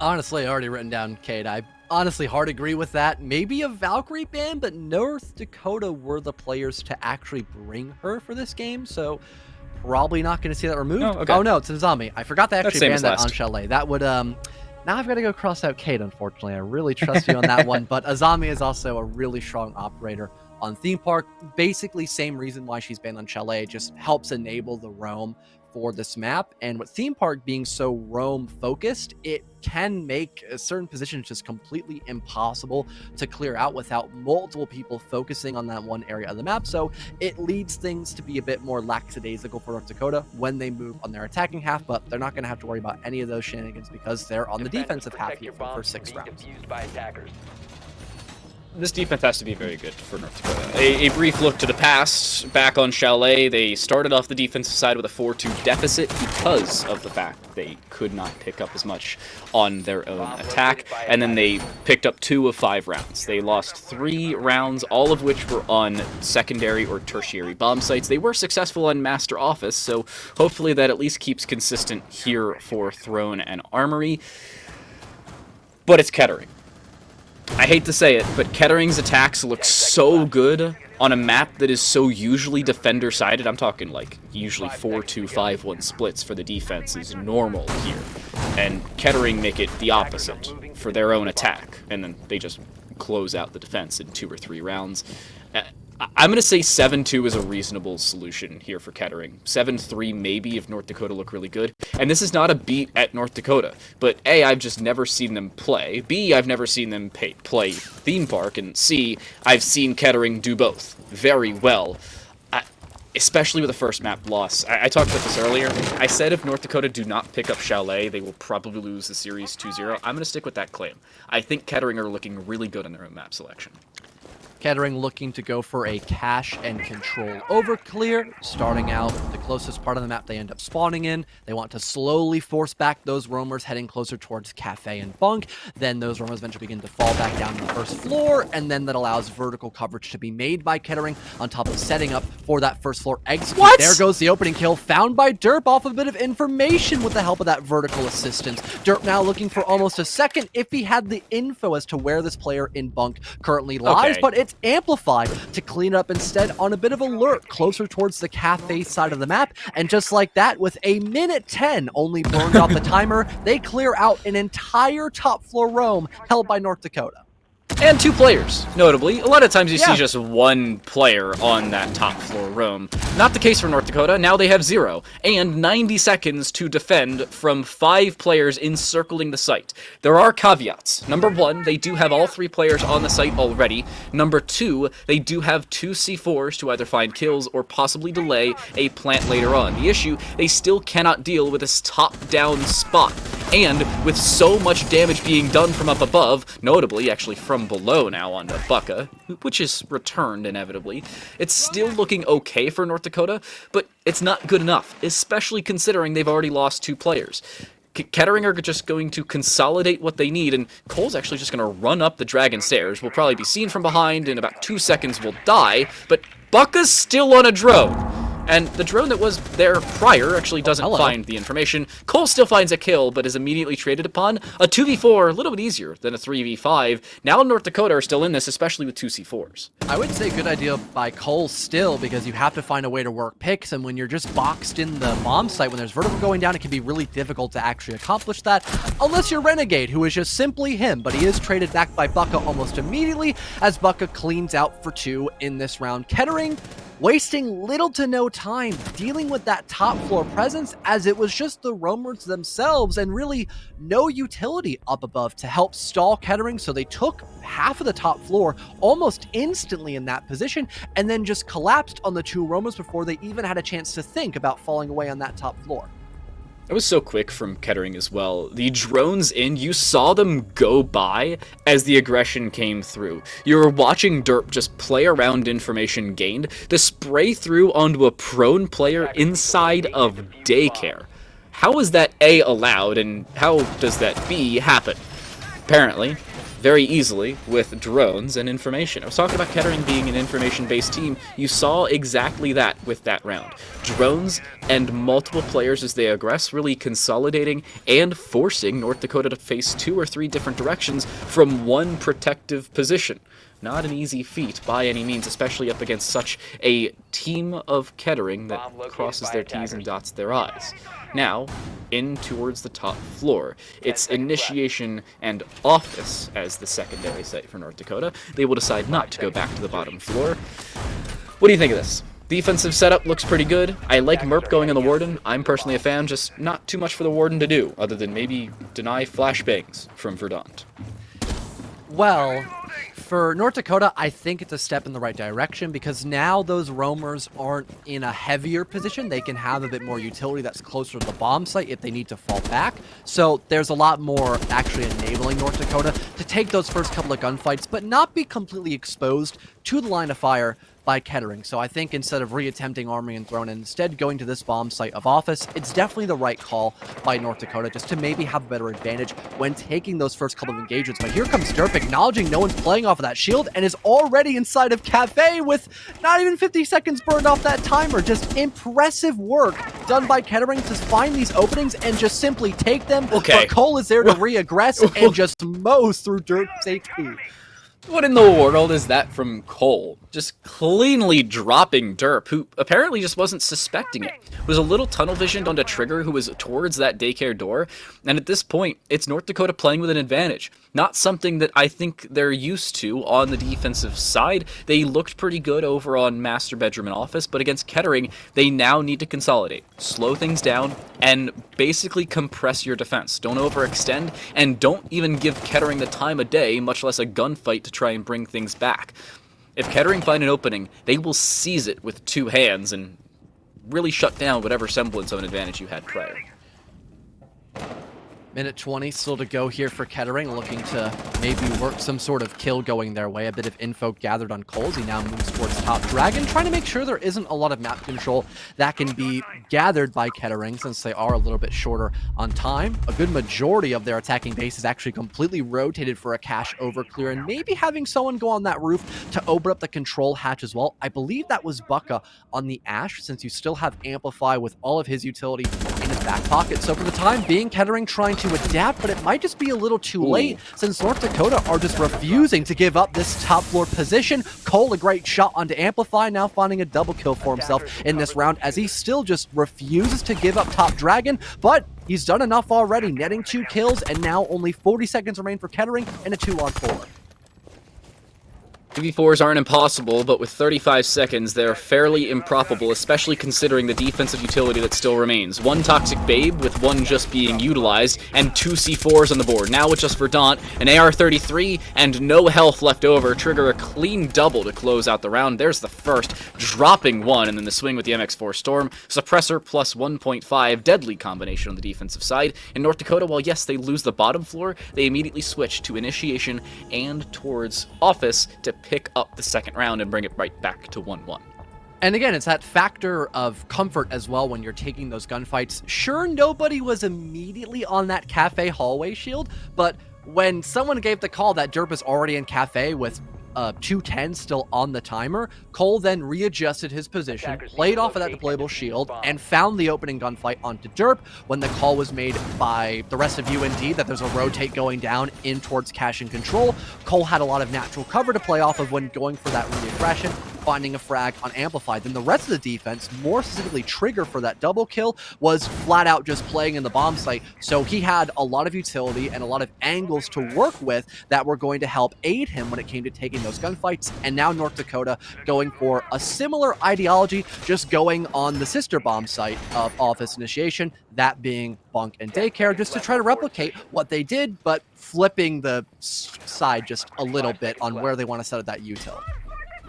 Honestly, I already written down Kaid. I honestly hard agree with that. Maybe a Valkyrie ban, but North Dakota were the players to actually bring her for this game, so probably not going to see that removed. Oh, okay. Oh no, it's Azami. I forgot they actually banned that last. on Chalet. That would now I've got to go cross out Kate, unfortunately. I really trust you on that one, but Azami is also a really strong operator on Theme Park. Basically same reason why she's banned on Chalet, just helps enable the roam for this map. And with Theme Park being so roam focused, it can make certain positions just completely impossible to clear out without multiple people focusing on that one area of the map. So it leads things to be a bit more lackadaisical for North Dakota when they move on their attacking half, but they're not going to have to worry about any of those shenanigans because they're on the defensive half here for the first 6 rounds. This defense has to be very good for North Dakota. A brief look to the past. Back on Chalet, they started off the defensive side with a 4-2 deficit because of the fact they could not pick up as much on their own attack, and then they picked up 2 of 5 rounds. They lost 3 rounds, all of which were on secondary or tertiary bomb sites. They were successful on Master Office, so hopefully that at least keeps consistent here for Throne and Armory. But it's Kettering. I hate to say it, but Kettering's attacks look so good on a map that is so usually defender-sided. I'm talking like usually 4-2-5-1 splits for the defense is normal here. And Kettering make it the opposite for their own attack, and then they just close out the defense in 2 or 3 rounds. I'm going to say 7-2 is a reasonable solution here for Kettering. 7-3 maybe if North Dakota look really good. And this is not a beat at North Dakota. But A, I've just never seen them play. B, I've never seen them play Theme Park. And C, I've seen Kettering do both very well. Especially with the first map loss. I talked about this earlier. I said if North Dakota do not pick up Chalet, they will probably lose the series 2-0. I'm going to stick with that claim. I think Kettering are looking really good on their own map selection. Kettering looking to go for a cache and control over clear. Starting out the closest part of the map they end up spawning in. They want to slowly force back those roamers heading closer towards Cafe and Bunk. Then those roamers eventually begin to fall back down to the first floor, and then that allows vertical coverage to be made by Kettering on top of setting up for that first floor exit. What? There goes the opening kill found by Derp off a bit of information with the help of that vertical assistance. Derp now looking for almost a second if he had the info as to where this player in Bunk currently lies, but it's amplified to clean up instead on a bit of a lurk closer towards the cafe side of the map. And just like that, with a minute 10 only burned off the timer, they clear out an entire top floor roam held by North Dakota. And 2 players, notably. A lot of times you see just 1 player on that top floor roam. Not the case for North Dakota. Now they have 0. And 90 seconds to defend from 5 players encircling the site. There are caveats. Number 1, they do have all 3 players on the site already. Number 2, they do have 2 C4s to either find kills or possibly delay a plant later on. The issue, they still cannot deal with this top-down spot. And with so much damage being done from up above, notably actually from below now onto Bucka, which is returned inevitably, it's still looking okay for North Dakota, but it's not good enough, especially considering they've already lost 2 players. Kettering are just going to consolidate what they need, and Cole's actually just going to run up the Dragon Stairs. Will probably be seen from behind, in about 2 seconds will die, but Bucka's still on a drone. And the drone that was there prior actually doesn't find the information. Cole still finds a kill, but is immediately traded upon. A 2v4, a little bit easier than a 3v5. Now North Dakota are still in this, especially with 2 C4s. I would say good idea by Cole still, because you have to find a way to work picks, and when you're just boxed in the bomb site, when there's vertical going down, it can be really difficult to actually accomplish that, unless you're Renegade, who is just simply him, but he is traded back by Bucka almost immediately, as Bucka cleans out for 2 in this round. Kettering wasting little to no time dealing with that top floor presence, as it was just the roamers themselves and really no utility up above to help stall Kettering, so they took half of the top floor almost instantly in that position and then just collapsed on the 2 roamers before they even had a chance to think about falling away on that top floor. It was so quick from Kettering as well. The drones in, you saw them go by as the aggression came through. You were watching Derp just play around information gained. The spray through onto a prone player inside of daycare. How is that A, allowed, and how does that B, happen? Apparently, very easily with drones and information. I was talking about Kettering being an information-based team. You saw exactly that with that round. Drones and multiple players as they aggress, really consolidating and forcing North Dakota to face 2 or 3 different directions from one protective position. Not an easy feat by any means, especially up against such a team of Kettering that crosses their T's and dots their I's. Now, in towards the top floor. It's initiation and office as the secondary site for North Dakota. They will decide not to go back to the bottom floor. What do you think of this? Defensive setup looks pretty good. I like Merp going on the Warden. I'm personally a fan, just not too much for the Warden to do, other than maybe deny flashbangs from Verdant. Well, for North Dakota, I think it's a step in the right direction, because now those roamers aren't in a heavier position. They can have a bit more utility that's closer to the bomb site if they need to fall back. So there's a lot more actually enabling North Dakota to take those first couple of gunfights, but not be completely exposed to the line of fire by Kettering. So I think instead of reattempting Armory and Throne and instead going to this bomb site of office, it's definitely the right call by North Dakota just to maybe have a better advantage when taking those first couple of engagements. But here comes Derp acknowledging no one's playing off of that shield and is already inside of Cafe with not even 50 seconds burned off that timer. Just impressive work done by Kettering to find these openings and just simply take them. Okay. But Cole is there to re-aggress and just mows through Derp's HP. What in the world is that from Cole? Just cleanly dropping Derp, who apparently just wasn't suspecting it. Was a little tunnel visioned onto Trigger, who was towards that daycare door. And at this point, it's North Dakota playing with an advantage. Not something that I think they're used to on the defensive side. They looked pretty good over on Master Bedroom and Office, but against Kettering, they now need to consolidate, slow things down, and basically compress your defense. Don't overextend, and don't even give Kettering the time of day, much less a gunfight to try and bring things back. If Kettering find an opening, they will seize it with 2 hands and really shut down whatever semblance of an advantage you had prior. Minute 20 still to go here for Kettering, looking to maybe work some sort of kill going their way. A bit of info gathered on Coles. He now moves towards top Dragon, trying to make sure there isn't a lot of map control that can be gathered by Kettering, since they are a little bit shorter on time. A good majority of their attacking base is actually completely rotated for a cache over clear, and maybe having someone go on that roof to open up the control hatch as well. I believe that was Bucka on the Ash, since you still have Amplify with all of his utility in his back pocket. So for the time being, Kettering trying to adapt, but it might just be a little too late, since North Dakota are just refusing to give up this top floor position. Cole, a great shot onto Amplify, now finding a double kill for himself in this round, as he still just refuses to give up top Dragon, but he's done enough already, netting 2 kills, and now only 40 seconds remain for Kettering and a 2-on-4. 2v4s aren't impossible, but with 35 seconds, they're fairly improbable, especially considering the defensive utility that still remains. One Toxic Babe, with one just being utilized, and 2 C4s on the board. Now with just Verdant, an AR-33, and no health left over, trigger a clean double to close out the round. There's the first, dropping one, and then the swing with the MX-4 Storm. Suppressor plus 1.5, deadly combination on the defensive side. In North Dakota, while yes, they lose the bottom floor, they immediately switch to Initiation and towards Office to pick up the second round and bring it right back to 1-1. And again, it's that factor of comfort as well when you're taking those gunfights. Sure, nobody was immediately on that cafe hallway shield, but when someone gave the call that Derp is already in cafe with 2:10 still on the timer, Cole then readjusted his position, played off of that deployable shield, and found the opening gunfight onto Derp when the call was made by the rest of UND that there's a rotate going down in towards cash and control. Cole had a lot of natural cover to play off of when going for that reaggression, finding a frag on Amplified. Then the rest of the defense, more specifically Trigger for that double kill, was flat out just playing in the bomb site. So he had a lot of utility and a lot of angles to work with that were going to help aid him when it came to taking those gunfights. And now North Dakota going for a similar ideology, just going on the sister bomb site of Office Initiation, that being Bunk and Daycare, just to try to replicate what they did, but flipping the side just a little bit on where they want to set up that util.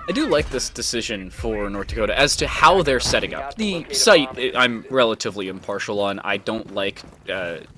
I do like this decision for North Dakota as to how they're setting up. The site, I'm relatively impartial on. I don't like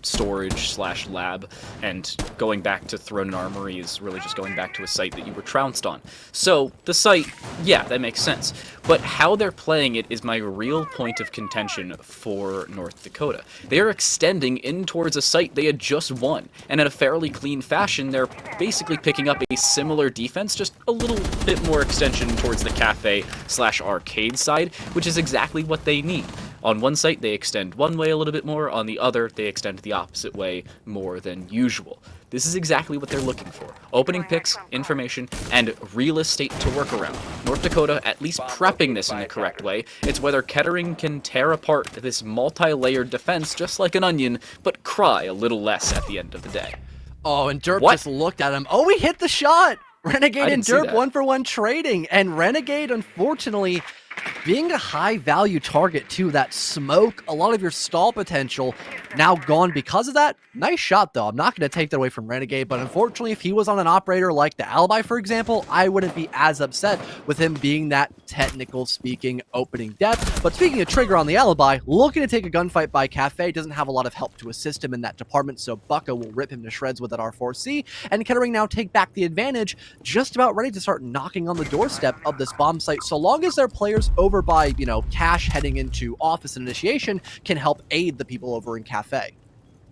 storage/lab, and going back to Throne and Armory is really just going back to a site that you were trounced on. So the site, yeah, that makes sense. But how they're playing it is my real point of contention for North Dakota. They are extending in towards a site they had just won, and in a fairly clean fashion, they're basically picking up a similar defense, just a little bit more extension towards the cafe/arcade side, which is exactly what they need. On one site, they extend one way a little bit more. On the other, they extend the opposite way more than usual. This is exactly what they're looking for. Opening picks, information, and real estate to work around. North Dakota at least prepping this in the correct way. It's whether Kettering can tear apart this multi-layered defense just like an onion, but cry a little less at the end of the day. Oh, and Derp just looked at him. Oh, he hit the shot! Renegade and Derp 1-for-1 trading, and Renegade, unfortunately, being a high-value target too, that smoke, a lot of your stall potential now gone because of that. Nice shot, though. I'm not going to take that away from Renegade, but unfortunately, if he was on an operator like the Alibi, for example, I wouldn't be as upset with him being that technical-speaking opening death. But speaking of Trigger on the Alibi, looking to take a gunfight by Cafe, doesn't have a lot of help to assist him in that department, so Bucka will rip him to shreds with that R4C, and Kettering now take back the advantage, just about ready to start knocking on the doorstep of this bomb site, so long as their players over by, you know, Cash heading into Office and Initiation can help aid the people over in Cafe.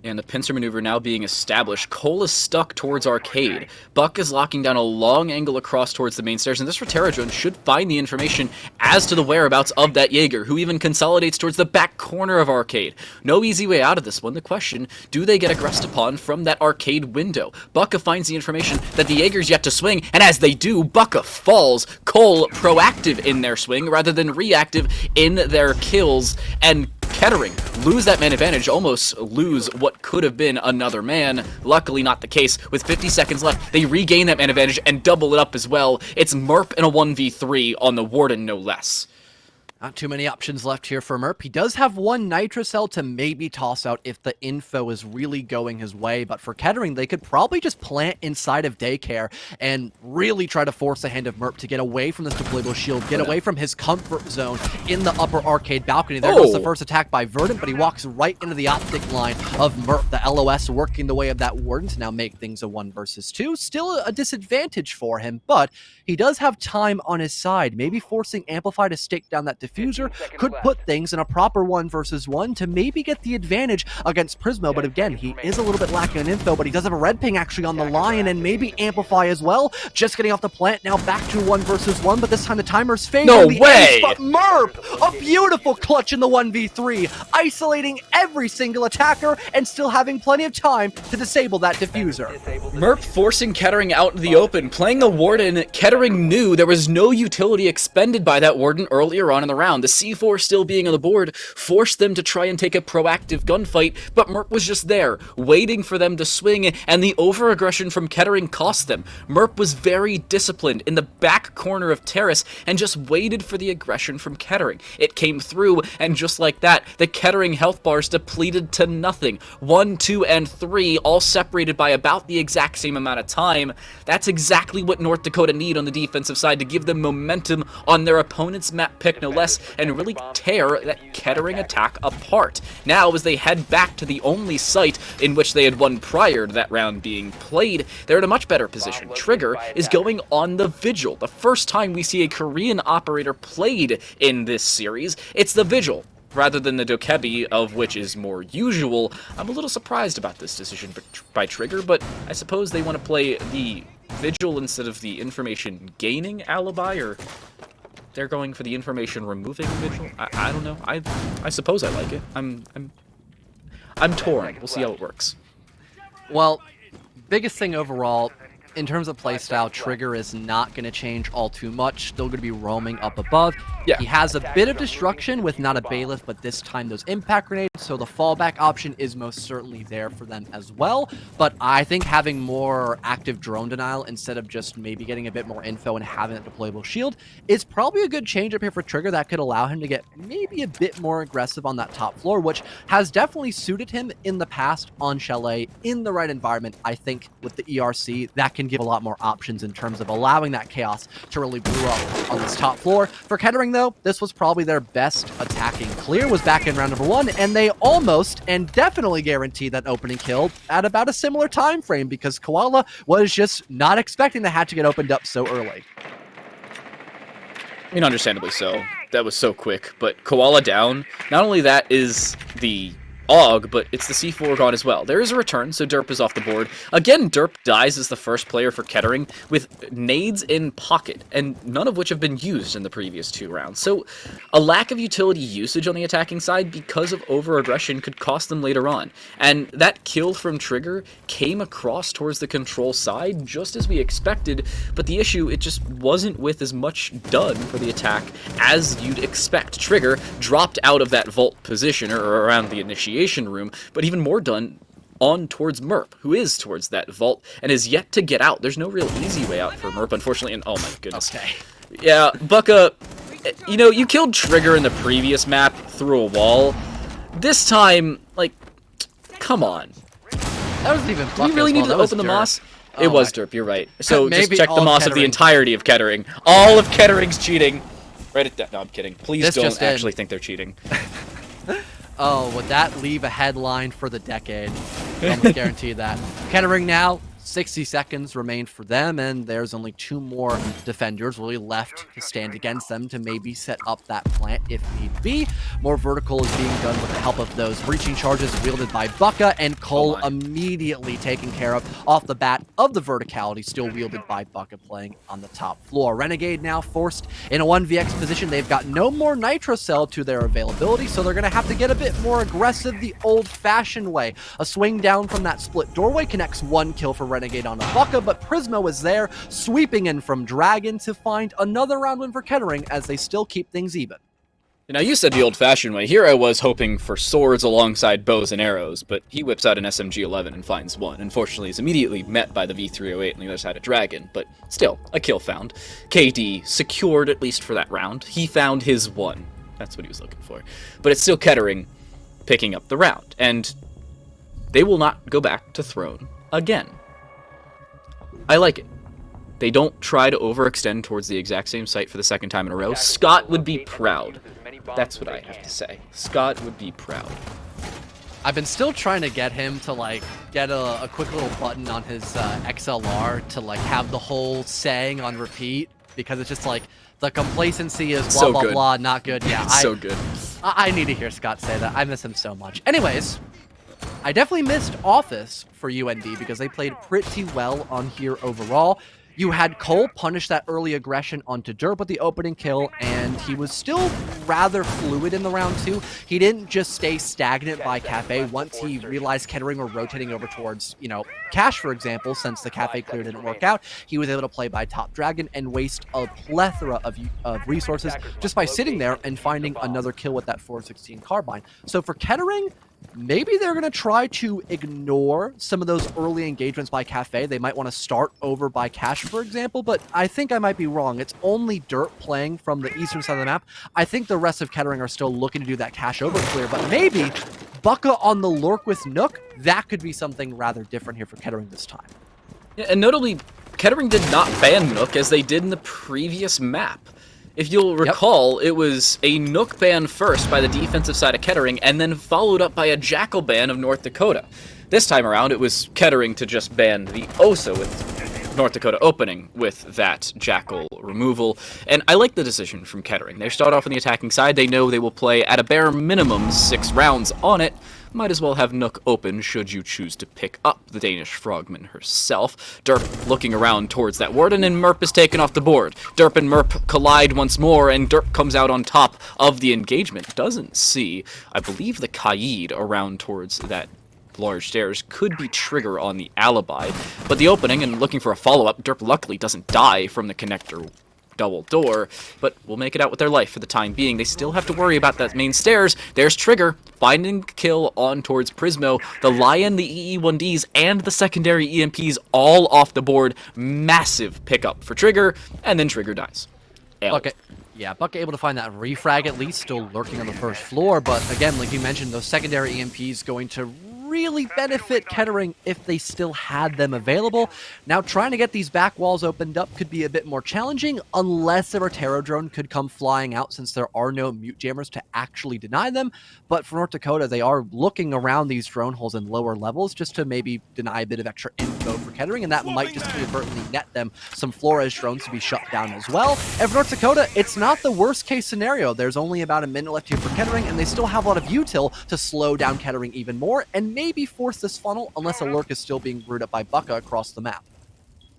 And the pincer maneuver now being established. Cole is stuck towards Arcade. Buck is locking down a long angle across towards the main stairs, and this Rotera drone should find the information as to the whereabouts of that Jaeger, who even consolidates towards the back corner of Arcade. No easy way out of this one. The question, do they get aggressed upon from that Arcade window? Bucka finds the information that the Jaeger's yet to swing, and as they do, Bucka falls. Cole proactive in their swing rather than reactive in their kills, and Kettering lose that man advantage, almost lose what could have been another man. Luckily not the case. With 50 seconds left, they regain that man advantage and double it up as well. It's Merp in a 1v3 on the Warden, no less. Not too many options left here for Merp. He does have one Nitrocell to maybe toss out if the info is really going his way, but for Kettering, they could probably just plant inside of Daycare and really try to force the hand of Merp to get away from this deployable shield, get away from his comfort zone in the upper arcade balcony. There goes the first attack by Verdant, but he walks right into the optic line of Merp, the LOS working the way of that Warden to now make things a 1 versus 2. Still a disadvantage for him, but he does have time on his side. Maybe forcing Amplify to stake down that diffuser could put things in a proper 1 versus 1 to maybe get the advantage against Prismo. But again, he is a little bit lacking in info, but he does have a red ping actually on the Lion and maybe Amplify as well. Just getting off the plant, now back to 1 versus 1, but this time the timer's fading. No way! But Merp, a beautiful clutch in the 1v3, isolating every single attacker and still having plenty of time to disable that diffuser. Merp forcing Kettering out in the open, playing the Warden. Kettering knew there was no utility expended by that Warden earlier on in the round. round. The C4 still being on the board forced them to try and take a proactive gunfight, but Merp was just there, waiting for them to swing, and the over-aggression from Kettering cost them. Merp was very disciplined in the back corner of Terrace and just waited for the aggression from Kettering. It came through, and just like that, the Kettering health bars depleted to nothing. 1, 2, and 3, all separated by about the exact same amount of time. That's exactly what North Dakota need on the defensive side to give them momentum on their opponent's map pick, no less, and really tear that Kettering attack apart. Now, as they head back to the only site in which they had won prior to that round being played, they're in a much better position. Trigger is going on the Vigil. The first time we see a Korean operator played in this series, it's the Vigil rather than the Dokebi, of which is more usual. I'm a little surprised about this decision by Trigger, but I suppose they want to play the Vigil instead of the information gaining alibi, or they're going for the information removing Vigil. I don't know. I suppose I like it. I'm torn. We'll see how it works. Well, biggest thing overall, in terms of playstyle, Trigger is not going to change all too much. Still going to be roaming up above. Yeah. He has a bit of destruction with not a Bailiff, but this time those impact grenades, so the fallback option is most certainly there for them as well. But I think having more active drone denial instead of just maybe getting a bit more info and having that deployable shield is probably a good change up here for Trigger that could allow him to get maybe a bit more aggressive on that top floor, which has definitely suited him in the past on Chalet in the right environment. I think with the ERC, that can give a lot more options in terms of allowing that chaos to really brew up on this top floor. For Kettering, though, this was probably their best attacking clear, was back in round number 1, and they almost and definitely guaranteed that opening kill at about a similar time frame because Koala was just not expecting the hatch to get opened up so early. I mean, understandably so. That was so quick, but Koala down. Not only that is the AUG, but it's the C4 gone as well. There is a return, so Derp is off the board. Again, Derp dies as the first player for Kettering with nades in pocket, and none of which have been used in the previous 2 rounds. So a lack of utility usage on the attacking side because of over-aggression could cost them later on. And that kill from Trigger came across towards the control side just as we expected, but the issue, it just wasn't with as much done for the attack as you'd expect. Trigger dropped out of that vault position, or around the initiation room, but even more done on towards Merp, who is towards that vault and is yet to get out. There's no real easy way out for Merp, unfortunately, and oh my goodness. Okay. Yeah, Bucka, you know, you killed Trigger in the previous map through a wall. This time, like, come on. That wasn't even Do we really need to open the Moss? It was Derp, you're right. So just Maybe check the all Moss of the Kettering. entirety of Kettering. All of Kettering's cheating. Write it down. No, I'm kidding. Please This don't just in. actually think they're cheating. Oh, would that leave a headline for the decade? Almost guarantee that. Kettering now, 60 seconds remain for them, and there's only 2 more defenders really left to stand against them to maybe set up that plant if need be. More vertical is being done with the help of those breaching charges wielded by Bucka, and Cole immediately taken care of off the bat of the verticality still wielded by Bucka playing on the top floor. Renegade now forced in a 1vx position. They've got no more Nitro Cell to their availability, so they're going to have to get a bit more aggressive the old-fashioned way. A swing down from that split doorway connects 1 kill for Renegade on a Bucka, but Prisma was there, sweeping in from Dragon to find another round win for Kettering as they still keep things even. Now, you said the old-fashioned way. Here I was hoping for swords alongside bows and arrows, but he whips out an SMG-11 and finds 1. Unfortunately, he's immediately met by the V308 on the other side of Dragon, but still, a kill found. KD secured at least for that round. He found his 1. That's what he was looking for. But it's still Kettering picking up the round, and they will not go back to Throne again. I like it. They don't try to overextend towards the exact same site for the 2nd time in a row. Scott would be proud. That's what I have to say. Scott would be proud. I've been still trying to get him to, like, get a quick little button on his XLR to, like, have the whole saying on repeat, because it's just, like, the complacency is blah, So blah, good. blah, not good. Yeah, It's so good. I need to hear Scott say that. I miss him so much. Anyways, I definitely missed Office for UND because they played pretty well on here overall. You had Cole punish that early aggression onto Derp with the opening kill, and he was still rather fluid in the round 2. He didn't just stay stagnant by Cafe once he realized Kettering were rotating over towards, Cash, for example, since the Cafe clear didn't work out. He was able to play by Top Dragon and waste a plethora of resources just by sitting there and finding another kill with that 416 carbine. So for Kettering, maybe they're going to try to ignore some of those early engagements by Cafe. They might want to start over by Cash, for example, but I think I might be wrong. It's only Dirt playing from the eastern side of the map. I think the rest of Kettering are still looking to do that Cash over clear, but maybe Bucka on the Lurk with Nook, that could be something rather different here for Kettering this time. Yeah, and notably, Kettering did not ban Nook as they did in the previous map. If you'll recall, it was a Nook ban first by the defensive side of Kettering, and then followed up by a Jackal ban of North Dakota. This time around, it was Kettering to just ban the Osa, with North Dakota opening with that Jackal removal. And I like the decision from Kettering. They start off on the attacking side. They know they will play at a bare minimum 6 rounds on it. Might as well have Nook open should you choose to pick up the Danish Frogman herself. Derp looking around towards that Warden, and Merp is taken off the board. Derp and Merp collide once more, and Derp comes out on top of the engagement. Doesn't see, I believe, the Kaid around towards that large stairs. Could be Trigger on the alibi. But the opening, and looking for a follow-up, Derp luckily doesn't die from the connector double door, but will make it out with their life for the time being. They still have to worry about that main stairs. There's Trigger finding kill on towards Prismo. The Lion, the EE1Ds, and the secondary EMPs all off the board. Massive pickup for Trigger, and then Trigger dies. Bucket. Yeah, Buck able to find that refrag at least, still lurking on the first floor, but again, like you mentioned, those secondary EMPs going to really benefit Kettering if they still had them available. Now, trying to get these back walls opened up could be a bit more challenging unless a Rotero drone could come flying out, since there are no mute jammers to actually deny them. But for North Dakota, they are looking around these drone holes in lower levels just to maybe deny a bit of extra info for Kettering, and that might just inadvertently net them some Flores drones to be shut down as well. And for North Dakota, it's not the worst case scenario. There's only about a minute left here for Kettering, and they still have a lot of util to slow down Kettering even more, and maybe force this funnel unless a Lurk is still being brewed up by Bucka across the map.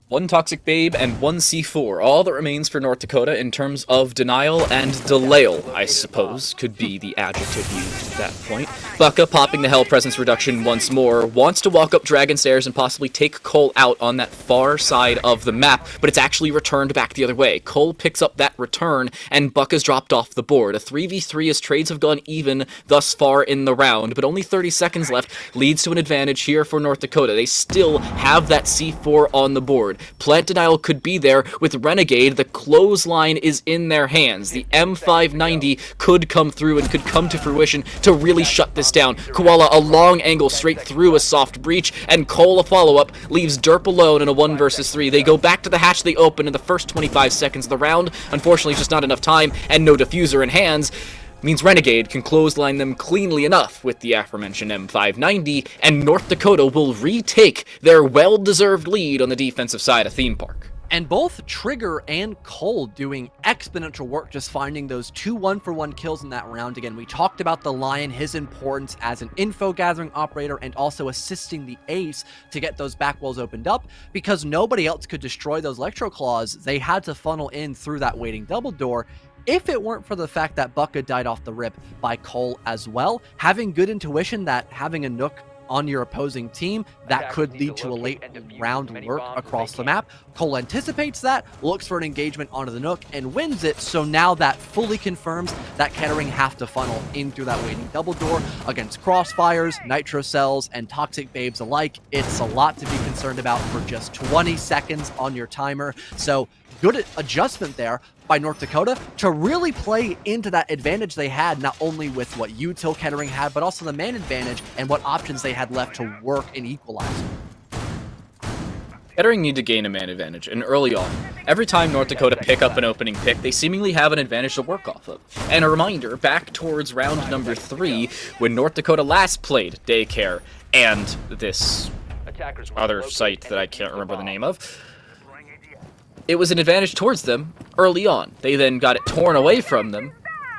1 Toxic Babe and 1 C4, all that remains for North Dakota in terms of denial and delayal, I suppose, could be the adjective used at that point. Bucka popping the Hell Presence reduction once more, wants to walk up Dragon Stairs and possibly take Cole out on that far side of the map, but it's actually returned back the other way. Cole picks up that return, and Bucka's dropped off the board. A 3v3 as trades have gone even thus far in the round, but only 30 seconds left leads to an advantage here for North Dakota. They still have that C4 on the board. Plant denial could be there with Renegade. The clothesline is in their hands. The M590 could come through and could come to fruition to really shut this down. Koala a long angle straight through a soft breach, and Cole a follow-up leaves Derp alone in a 1 versus 3. They go back to the hatch they open in the first 25 seconds of the round. Unfortunately, just not enough time, and no diffuser in hands means Renegade can clothesline them cleanly enough with the aforementioned M590, and North Dakota will retake their well-deserved lead on the defensive side of Theme Park. And both Trigger and Cole doing exponential work just finding those 2 1-for-1 kills in that round. Again, we talked about the Lion, his importance as an info gathering operator, and also assisting the Ace to get those back walls opened up. Because nobody else could destroy those Electro Claws, they had to funnel in through that waiting double door. If it weren't for the fact that Bucka died off the rip by Cole as well, having good intuition that having a Nook on your opposing team, that could lead to a late round Lurk across the map. Cole anticipates that, looks for an engagement onto the Nook, and wins it, so now that fully confirms that Kettering have to funnel in through that waiting double door against Crossfires, Nitro Cells, and Toxic Babes alike. It's a lot to be concerned about for just 20 seconds on your timer, so good adjustment there by North Dakota to really play into that advantage they had, not only with what util Kettering had, but also the man advantage and what options they had left to work and equalize. Kettering need to gain a man advantage, and early on. Every time North Dakota pick up an opening pick, they seemingly have an advantage to work off of. And a reminder, back towards round number 3, when North Dakota last played Daycare and this other site that I can't remember the name of, it was an advantage towards them early on. They then got it torn away from them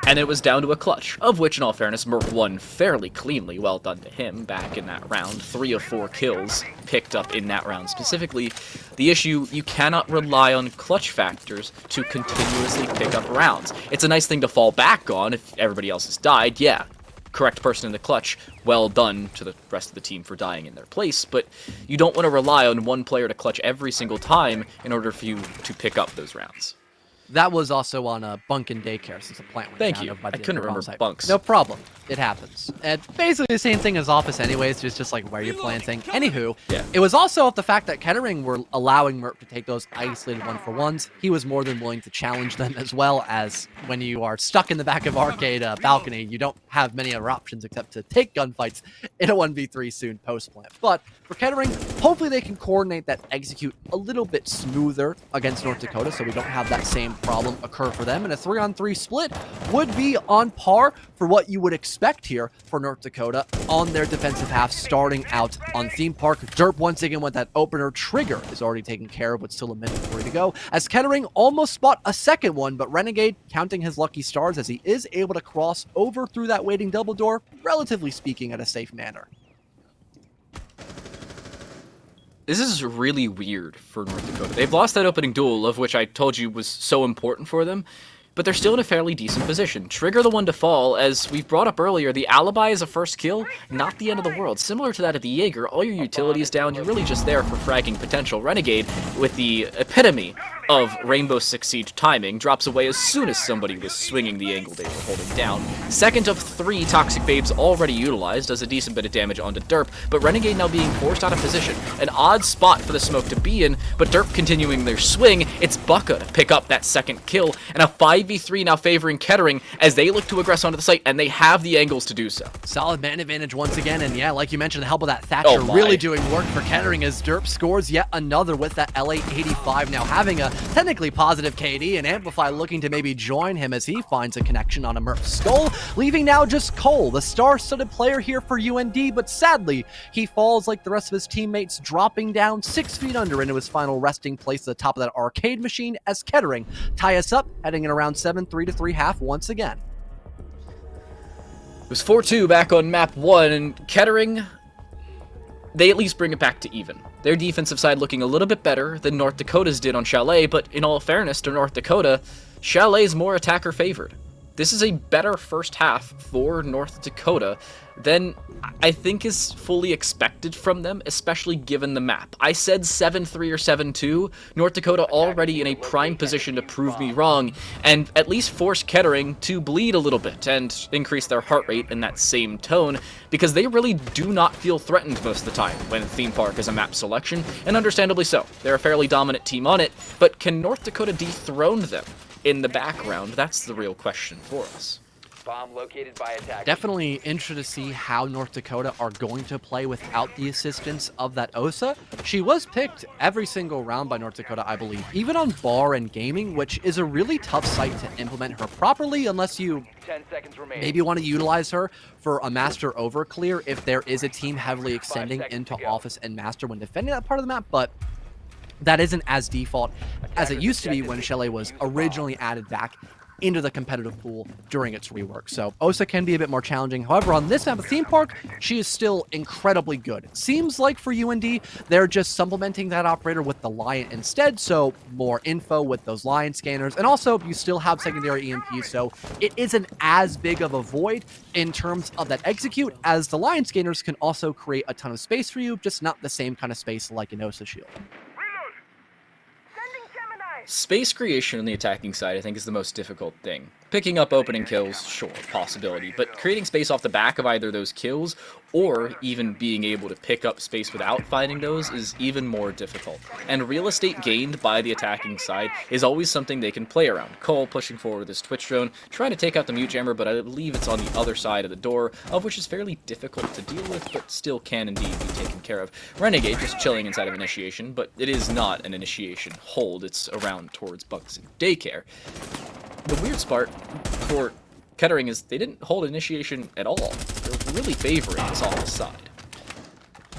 And it was down to a clutch, of which, in all fairness, Merc won fairly cleanly. Well done to him back in that round. 3 of 4 kills picked up in that round specifically. The issue, you cannot rely on clutch factors to continuously pick up rounds. It's a nice thing to fall back on if everybody else has died, yeah. Correct person in the clutch, well done to the rest of the team for dying in their place, but you don't want to rely on one player to clutch every single time in order for you to pick up those rounds. That was also on a bunk in daycare since the plant went Thank down. you. Over by the I couldn't remember site. bunks. No problem. It happens. It's basically the same thing as office anyways, just like where you're planting. Anywho, it was also the fact that Kettering were allowing Merc to take those isolated 1-for-1s. He was more than willing to challenge them, as well as when you are stuck in the back of arcade balcony, you don't have many other options except to take gunfights in a 1v3 soon post-plant. But for Kettering, hopefully they can coordinate that execute a little bit smoother against North Dakota so we don't have that same problem occur for them. And a 3-on-3 split would be on par for what you would expect here for North Dakota on their defensive half starting out on Theme Park. Derp once again with that opener. Trigger is already taken care of with still a minute 3 to go as Kettering almost spot a second one, but Renegade counting his lucky stars as he is able to cross over through that waiting double door, relatively speaking, at a safe manner. This is really weird for North Dakota. They've lost that opening duel, of which I told you was so important for them, but they're still in a fairly decent position. Trigger the one to fall, as we've brought up earlier, the alibi is a first kill, not the end of the world. Similar to that of the Jaeger, all your utilities down, you're really just there for fragging potential. Renegade, with the epitome of Rainbow Six Siege timing, drops away as soon as somebody was swinging the angle they were holding down. Second of 3 Toxic Babes already utilized, does a decent bit of damage onto Derp, but Renegade now being forced out of position. An odd spot for the smoke to be in, but Derp continuing their swing, it's Bucka to pick up that second kill, and a 5v3 now favoring Kettering as they look to aggress onto the site, and they have the angles to do so. Solid man advantage once again, and yeah, like you mentioned, the help of that Thatcher really doing work for Kettering as Derp scores yet another with that LA85 now having a technically positive KD, and Amplify looking to maybe join him as he finds a connection on a Merc skull, leaving now just Cole, the star-studded player here for UND, but sadly, he falls like the rest of his teammates, dropping down 6 feet under into his final resting place at the top of that arcade machine as Kettering tie us up, heading in around 7-3 to 3-half once again. It was 4-2 back on map 1, and Kettering, they at least bring it back to even. Their defensive side looking a little bit better than North Dakota's did on Chalet, but in all fairness to North Dakota, Chalet's more attacker favored. This is a better first half for North Dakota than I think is fully expected from them, especially given the map. I said 7-3 or 7-2. North Dakota already in a prime position to prove me wrong, and at least force Kettering to bleed a little bit and increase their heart rate in that same tone, because they really do not feel threatened most of the time when Theme Park is a map selection, and understandably so. They're a fairly dominant team on it, but can North Dakota dethrone them in the background? That's the real question for us. Bomb located by attack. Definitely interested to see how North Dakota are going to play without the assistance of that Osa. She was picked every single round by North Dakota, I believe, even on bar and gaming, which is a really tough site to implement her properly unless you 10 seconds remaining. maybe want to utilize her for a master over clear if there is a team heavily extending into office and master when defending that part of the map, but that isn't as default as it used to be when Chalet was originally added back into the competitive pool during its rework. So Osa can be a bit more challenging. However, on this map of Theme Park, she is still incredibly good. It seems like for UND, they're just supplementing that operator with the Lion instead, so more info with those Lion scanners. And also, you still have secondary EMPs, so it isn't as big of a void in terms of that execute, as the Lion scanners can also create a ton of space for you, just not the same kind of space like an Osa shield. Space creation on the attacking side, I think, is the most difficult thing. Picking up opening kills, sure, possibility, but creating space off the back of either those kills, or even being able to pick up space without finding those, is even more difficult. And real estate gained by the attacking side is always something they can play around. Cole pushing forward with his Twitch drone, trying to take out the mute jammer, but I believe it's on the other side of the door, of which is fairly difficult to deal with, but still can indeed be taken care of. Renegade just chilling inside of initiation, but it is not an initiation hold, it's around towards Bucks and Daycare. The weird part for Kettering is they didn't hold initiation at all. They're really favoring this office side.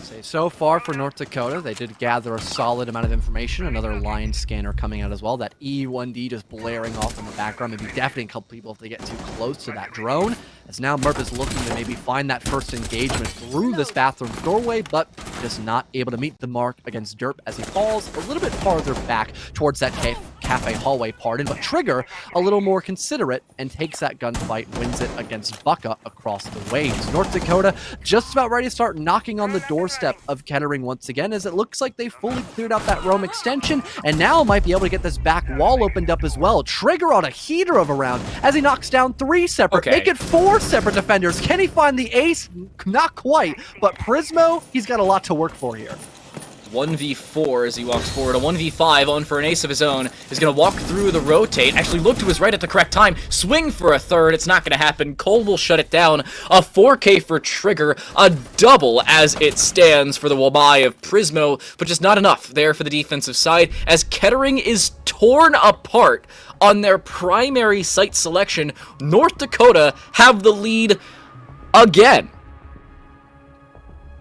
Say so far for North Dakota, they did gather a solid amount of information. Another line scanner coming out as well. That E1D just blaring off in the background. Maybe deafening a couple people if they get too close to that drone. As now Murph is looking to maybe find that first engagement through this bathroom doorway, but just not able to meet the mark against Derp as he falls a little bit farther back towards that cafe hallway, pardon. But Trigger, a little more considerate, and takes that gunfight, wins it against Bucka across the waves. North Dakota just about ready to start knocking on the doorstep of Kettering once again, as it looks like they fully cleared out that roam extension, and now might be able to get this back wall opened up as well. Trigger on a heater of a round as he knocks down 3 separate, make it 4 separate defenders. Can he find the ace? Not quite, but Prismo, he's got a lot to work for here. 1v4 as he walks forward. A 1v5 on for an ace of his own. Is going to walk through the rotate. Actually look to his right at the correct time. Swing for a third. It's not going to happen. Cole will shut it down. A 4K for Trigger. A double as it stands for the Wabai of Prismo. But just not enough there for the defensive side as Kettering is torn apart on their primary site selection. North Dakota have the lead again.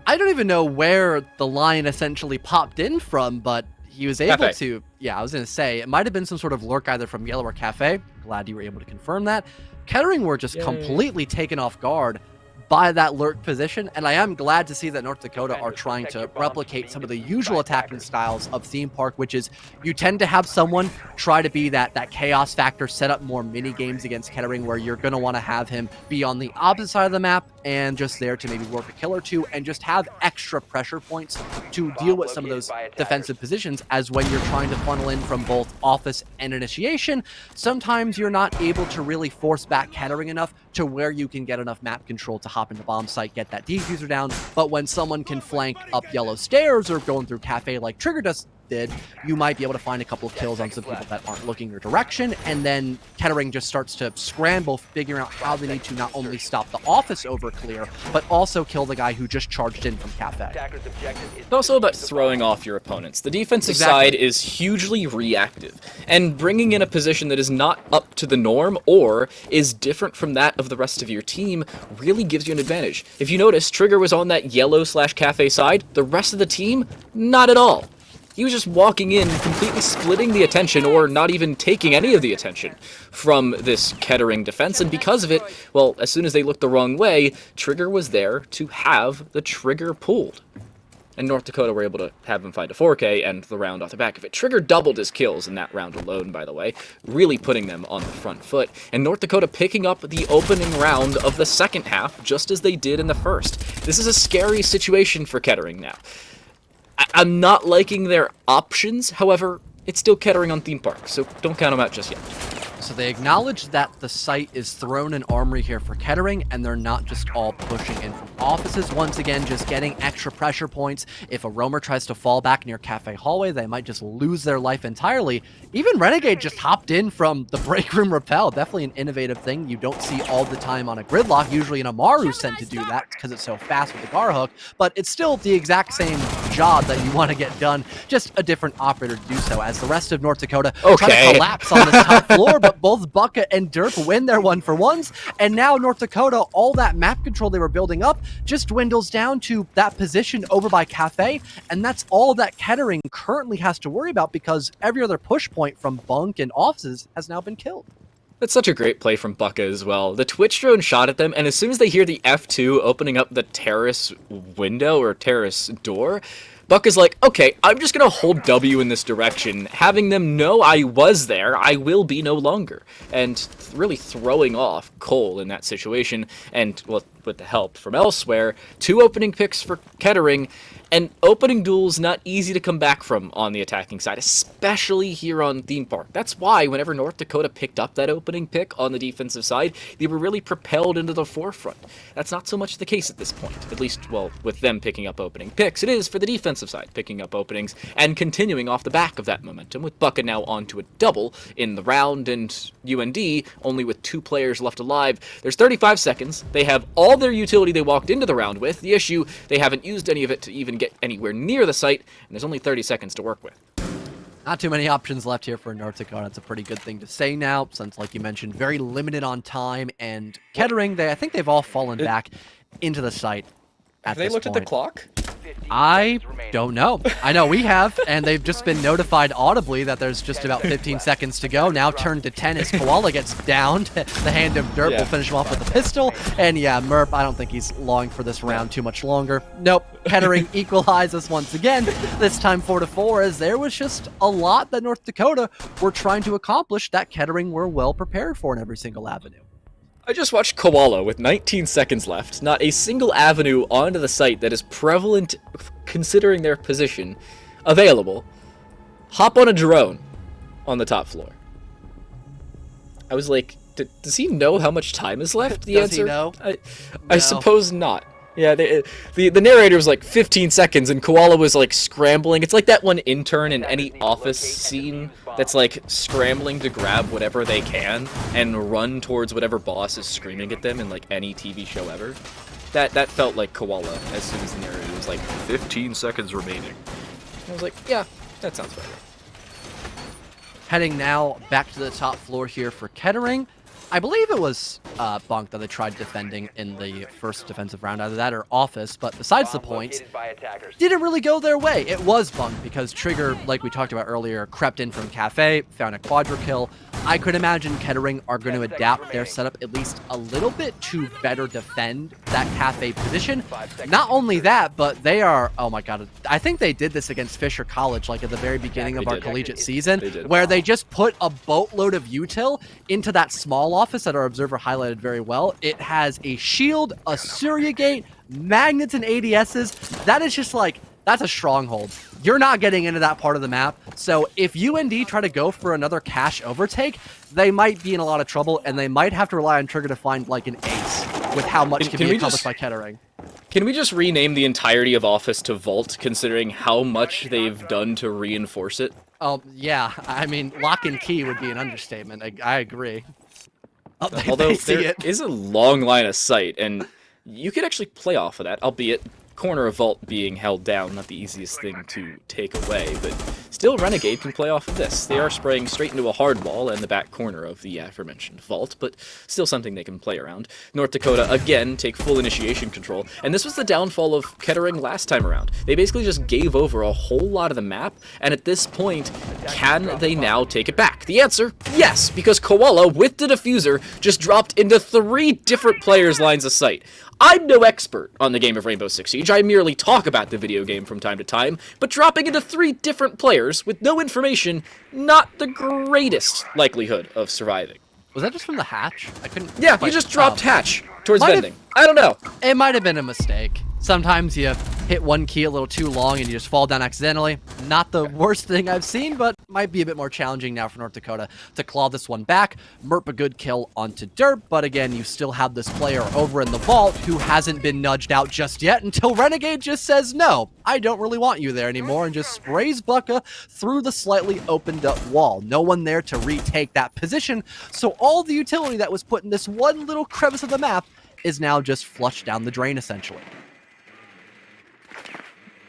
I don't even know where the line essentially popped in from, but he was able to... Yeah, I was going to say, it might have been some sort of lurk either from Yellow or Cafe. Glad you were able to confirm that. Kettering were just completely taken off guard by that lurk position, and I am glad to see that North Dakota are trying to replicate some of the usual attacking styles of Theme Park, which is you tend to have someone try to be that chaos factor, set up more mini games against Kettering where you're going to want to have him be on the opposite side of the map and just there to maybe work a kill or two and just have extra pressure points to deal with some of those defensive positions, as when you're trying to funnel in from both office and initiation, sometimes you're not able to really force back Kettering enough to where you can get enough map control to hop into bomb site, get that defuser down. But when someone can flank up yellow stairs or going through Cafe like Trigger did, you might be able to find a couple of kills on some people that aren't looking your direction, and then Kettering just starts to scramble, figuring out how they need to not only stop the office over clear, but also kill the guy who just charged in from Cafe. It's also about throwing off your opponents. The defensive side is hugely reactive, and bringing in a position that is not up to the norm or is different from that of the rest of your team really gives you an advantage. If you notice, Trigger was on that yellow/Cafe side, the rest of the team, not at all. He was just walking in, completely splitting the attention, or not even taking any of the attention from this Kettering defense, and because of it, well, as soon as they looked the wrong way, Trigger was there to have the trigger pulled. And North Dakota were able to have him find a 4K and the round off the back of it. Trigger doubled his kills in that round alone, by the way, really putting them on the front foot. And North Dakota picking up the opening round of the second half, just as they did in the first. This is a scary situation for Kettering now. I'm not liking their options, however, it's still Kettering on Theme Park, so don't count them out just yet. So they acknowledge that the site is thrown in armory here for Kettering, and they're not just all pushing in from offices. Once again, just getting extra pressure points. If a roamer tries to fall back near Cafe Hallway, they might just lose their life entirely. Even Renegade just hopped in from the break room rappel. Definitely an innovative thing you don't see all the time on a gridlock. Usually an Amaru's sent to do that because it's so fast with the Gar hook, but it's still the exact same job that you want to get done, just a different operator to do so, as the rest of North Dakota try to collapse on this top floor, but both Bucka and Derp win their 1-for-1s, and now North Dakota, all that map control they were building up just dwindles down to that position over by Cafe, and that's all that Kettering currently has to worry about because every other push point from Bunk and offices has now been killed. That's such a great play from Bucka as well. The Twitch drone shot at them, and as soon as they hear the F2 opening up the terrace window or terrace door, Bucka's like, okay, I'm just going to hold W in this direction, having them know I was there, I will be no longer. And really throwing off Cole in that situation, and well, with the help from elsewhere, 2 opening picks for Kettering, and opening duels not easy to come back from on the attacking side, especially here on Theme Park. That's why whenever North Dakota picked up that opening pick on the defensive side, they were really propelled into the forefront. That's not so much the case at this point, at least, well, with them picking up opening picks. It is for the defensive side, picking up openings and continuing off the back of that momentum, with Bucka now onto a double in the round, and UND only with 2 players left alive. There's 35 seconds. They have all their utility they walked into the round with. The issue, they haven't used any of it to even get anywhere near the site, and there's only 30 seconds to work with. Not too many options left here for North Dakota. It's a pretty good thing to say now, since, like you mentioned, very limited on time, and Kettering, I think they've all fallen back into the site at this point. Have they looked at the clock? I don't know. I know we have, and they've just been notified audibly that there's just about 15 seconds to go. Now turned to 10 as Koala gets downed. The hand of Derp will finish him off with a pistol. And yeah, Merp, I don't think he's long for this round too much longer. Nope. Kettering equalizes once again, this time 4-4, as there was just a lot that North Dakota were trying to accomplish that Kettering were well prepared for in every single avenue. I just watched Koala with 19 seconds left, not a single avenue onto the site that is prevalent considering their position available, hop on a drone on the top floor. I was like, does he know how much time is left? The Does answer, he know? I suppose not. Yeah, the narrator was like 15 seconds, and Koala was like scrambling. It's like that one intern in any office scene that's like scrambling to grab whatever they can and run towards whatever boss is screaming at them in like any TV show ever. That felt like Koala as soon as the narrator was like 15 seconds remaining. I was like, yeah, that sounds right. Heading now back to the top floor here for Kettering. I believe it was Bunk that they tried defending in the first defensive round, either that or Office, but besides the point, didn't really go their way. It was Bunk because Trigger, like we talked about earlier, crept in from Cafe, found a quadra kill. I could imagine Kettering are going to adapt their setup at least a little bit to better defend that Cafe position. Not only that, but they are, oh my god, I think they did this against Fisher College, like at the very beginning of our collegiate season, where they just put a boatload of util into that small office that our observer highlighted very well. It has a shield, a Surya gate, magnets and ADSs. That is just like, that's a stronghold. You're not getting into that part of the map. So if UND try to go for another cash overtake, they might be in a lot of trouble, and they might have to rely on Trigger to find like an ace with how much can be accomplished by Kettering. Can we just rename the entirety of Office to Vault, considering how much they've done to reinforce it? Oh, yeah. I mean, lock and key would be an understatement. I agree. Oh, Although there is a long line of sight, and you could actually play off of that, albeit corner of Vault being held down, not the easiest thing to take away, but still Renegade can play off of this. They are spraying straight into a hard wall in the back corner of the aforementioned Vault, but still something they can play around. North Dakota, again, take full initiation control, and this was the downfall of Kettering last time around. They basically just gave over a whole lot of the map, and at this point, can they now take it back? The answer, yes, because Koala, with the diffuser, just dropped into 3 different players' lines of sight. I'm no expert on the game of Rainbow Six Siege, I merely talk about the video game from time to time, but dropping into 3 different players with no information, not the greatest likelihood of surviving. Was that just from the hatch? I couldn't... Yeah, you just dropped hatch towards vending. I don't know. It might have been a mistake. Sometimes you hit one key a little too long and you just fall down accidentally. Not the worst thing I've seen, but might be a bit more challenging now for North Dakota to claw this one back. Merp a good kill onto Derp, but again, you still have this player over in the vault who hasn't been nudged out just yet until Renegade just says, no, I don't really want you there anymore, and just sprays Bucka through the slightly opened up wall. No one there to retake that position, so all the utility that was put in this one little crevice of the map is now just flushed down the drain, essentially.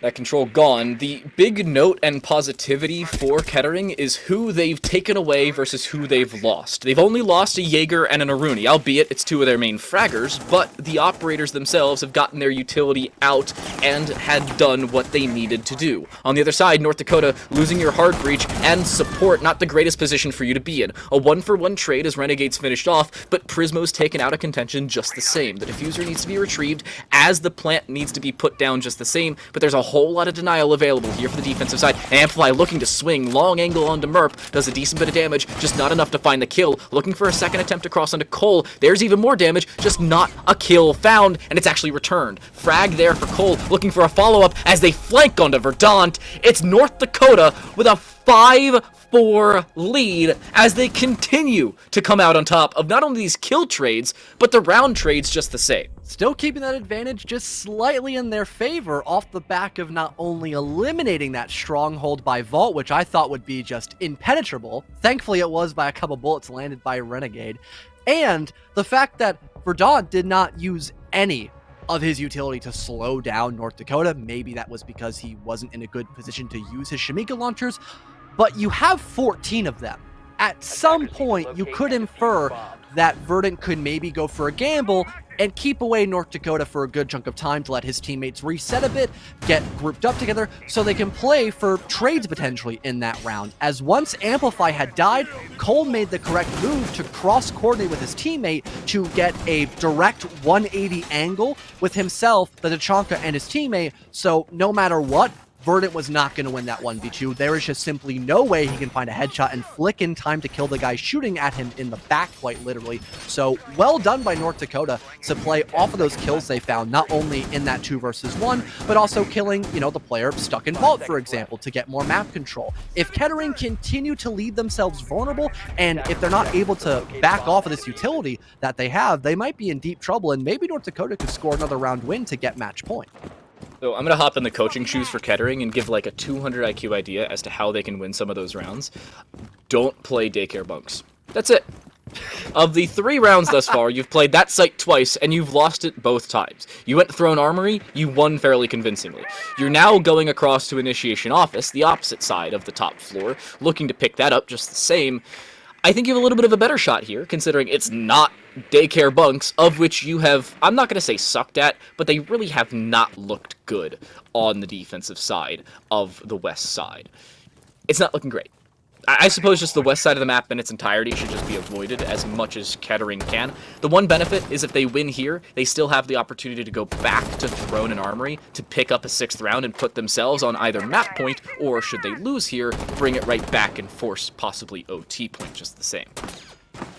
That control gone. The big note and positivity for Kettering is who they've taken away versus who they've lost. They've only lost a Jaeger and an Aruni, albeit it's 2 of their main fraggers, but the operators themselves have gotten their utility out and had done what they needed to do. On the other side, North Dakota losing your hard breach and support, not the greatest position for you to be in. A 1-for-1 trade as Renegade's finished off, but Prismo's taken out of contention just the same. The diffuser needs to be retrieved as the plant needs to be put down just the same, but there's a whole lot of denial available here for the defensive side. Amplify looking to swing, long angle onto Merp, does a decent bit of damage, just not enough to find the kill. Looking for a second attempt across onto Cole, there's even more damage, just not a kill found, and it's actually returned. Frag there for Cole, looking for a follow-up as they flank onto Verdant. It's North Dakota with a 5-4 lead as they continue to come out on top of not only these kill trades, but the round trades just the same. Still keeping that advantage just slightly in their favor off the back of not only eliminating that stronghold by Vault, which I thought would be just impenetrable. Thankfully, it was by a couple bullets landed by Renegade. And the fact that Verdant did not use any of his utility to slow down North Dakota. Maybe that was because he wasn't in a good position to use his Shamika launchers, but you have 14 of them. At some point, you could infer that Verdant could maybe go for a gamble and keep away North Dakota for a good chunk of time to let his teammates reset a bit, get grouped up together, so they can play for trades potentially in that round. As once Amplify had died, Cole made the correct move to cross-coordinate with his teammate to get a direct 180 angle with himself, the Tachanka, and his teammate, so no matter what, Verdant was not going to win that 1v2. There is just simply no way he can find a headshot and flick in time to kill the guy shooting at him in the back, quite literally. So well done by North Dakota to play off of those kills they found, not only in that 2 versus 1, but also killing, the player stuck in vault, for example, to get more map control. If Kettering continue to leave themselves vulnerable, and if they're not able to back off of this utility that they have, they might be in deep trouble, and maybe North Dakota could score another round win to get match point. So I'm going to hop in the coaching shoes for Kettering and give like a 200 IQ idea as to how they can win some of those rounds. Don't play daycare bunks. That's it. Of the 3 rounds thus far, you've played that site twice, and you've lost it both times. You went to Throne Armory, you won fairly convincingly. You're now going across to Initiation Office, the opposite side of the top floor, looking to pick that up just the same. I think you have a little bit of a better shot here, considering it's not daycare bunks, of which you have, I'm not going to say sucked at, but they really have not looked good on the defensive side of the west side. It's not looking great. I suppose just the west side of the map in its entirety should just be avoided as much as Kettering can. The one benefit is if they win here, they still have the opportunity to go back to Throne and Armory to pick up a 6th round and put themselves on either map point, or should they lose here, bring it right back and force possibly OT point just the same.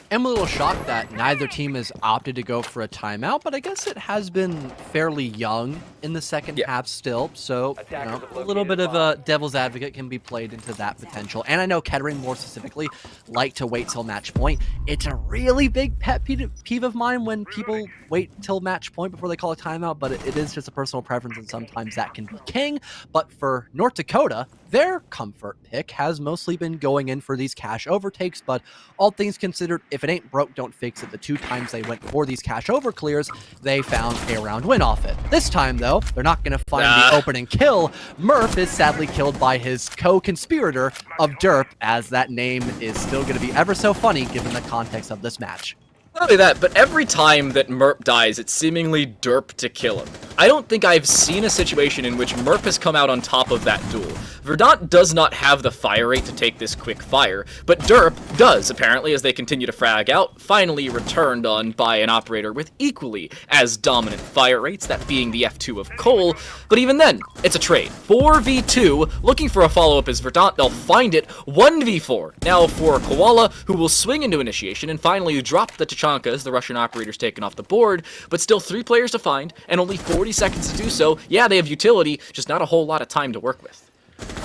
I'm a little shocked that neither team has opted to go for a timeout, but I guess it has been fairly young in the second half still, so a little bit of a devil's advocate can be played into that potential. And I know Kettering more specifically like to wait till match point. It's a really big pet peeve of mine when people wait till match point before they call a timeout, but it is just a personal preference, and sometimes that can be king. But for North Dakota, their comfort pick has mostly been going in for these cash overtakes, but all things considered, if it ain't broke, don't fix it. The 2 times they went for these cash over clears, they found a round win off it. This time, though, they're not going to find the opening kill. Murph is sadly killed by his co-conspirator of Derp, as that name is still going to be ever so funny given the context of this match. Not only that, but every time that Merp dies, it's seemingly Derp to kill him. I don't think I've seen a situation in which Merp has come out on top of that duel. Verdant does not have the fire rate to take this quick fire, but Derp does, apparently, as they continue to frag out, finally returned on by an operator with equally as dominant fire rates, that being the F2 of Cole, but even then, it's a trade. 4v2, looking for a follow-up is Verdant, they'll find it, 1v4. Now for Koala, who will swing into Initiation and finally drop the Tachanka as the Russian operator's taken off the board, but still 3 players to find, and only 40 seconds to do so. Yeah, they have utility, just not a whole lot of time to work with.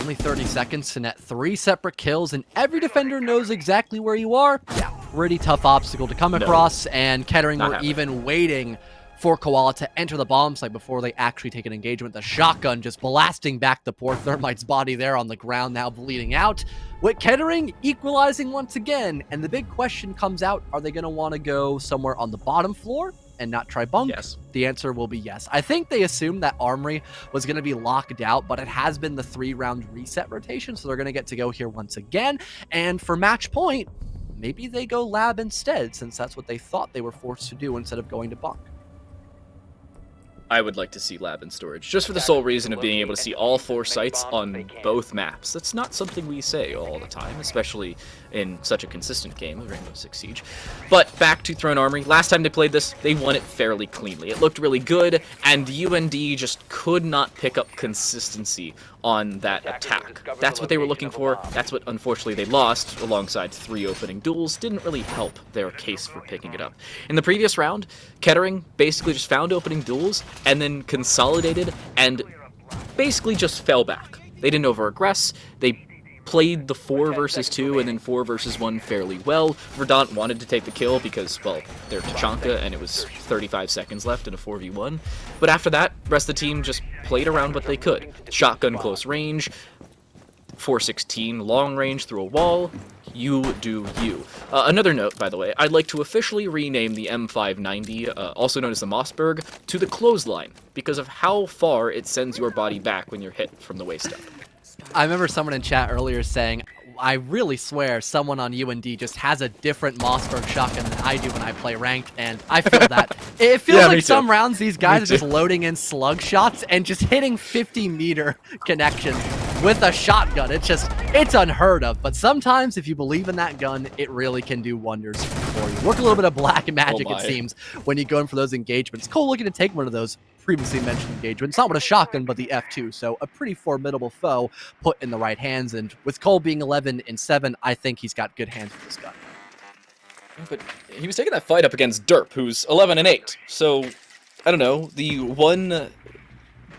Only 30 seconds to net 3 separate kills, and every defender knows exactly where you are. Yeah, pretty tough obstacle to come across, and Kettering were even waiting for Koala to enter the bomb site before they actually take an engagement. The shotgun just blasting back the poor Thermite's body there on the ground, now bleeding out. With Kettering equalizing once again, and the big question comes out, are they going to want to go somewhere on the bottom floor and not try bunk? Yes. The answer will be yes. I think they assumed that Armory was going to be locked out, but it has been the 3-round reset rotation, so they're going to get to go here once again. And for match point, maybe they go lab instead, since that's what they thought they were forced to do instead of going to bunk. I would like to see lab and storage, just for the sole reason of being able to see all 4 sites on both maps. That's not something we say all the time, especially in such a consistent game of Rainbow Six Siege. But back to Throne Armory. Last time they played this, they won it fairly cleanly. It looked really good, and UND just could not pick up consistency on that attack. That's what they were looking for. That's what, unfortunately, they lost, alongside 3 opening duels. Didn't really help their case for picking it up. In the previous round, Kettering basically just found opening duels, and then consolidated, and basically just fell back. They didn't over-aggress. They played the 4 versus 2 and then 4 versus 1 fairly well. Verdant wanted to take the kill because, well, they're Tachanka and it was 35 seconds left in a 4v1. But after that, the rest of the team just played around what they could. Shotgun close range, 416 long range through a wall. You do you. Another note, by the way, I'd like to officially rename the M590, also known as the Mossberg, to the Clothesline, because of how far it sends your body back when you're hit from the waist up. I remember someone in chat earlier saying, I really swear someone on UND just has a different Mossberg shotgun than I do when I play ranked, and I feel that. It feels Yeah, like some too. rounds these guys Me are just too. loading in slug shots and just hitting 50-meter connections with a shotgun. It's unheard of, but sometimes if you believe in that gun, it really can do wonders for you. Work a little bit of black magic, Oh it my. seems, when you go in for those engagements. Cole looking to take one of those previously mentioned engagements, not with a shotgun, but the F2, so a pretty formidable foe put in the right hands, and with Cole being 11-7, I think he's got good hands with this gun. But he was taking that fight up against Derp, who's 11-8. So, I don't know, the one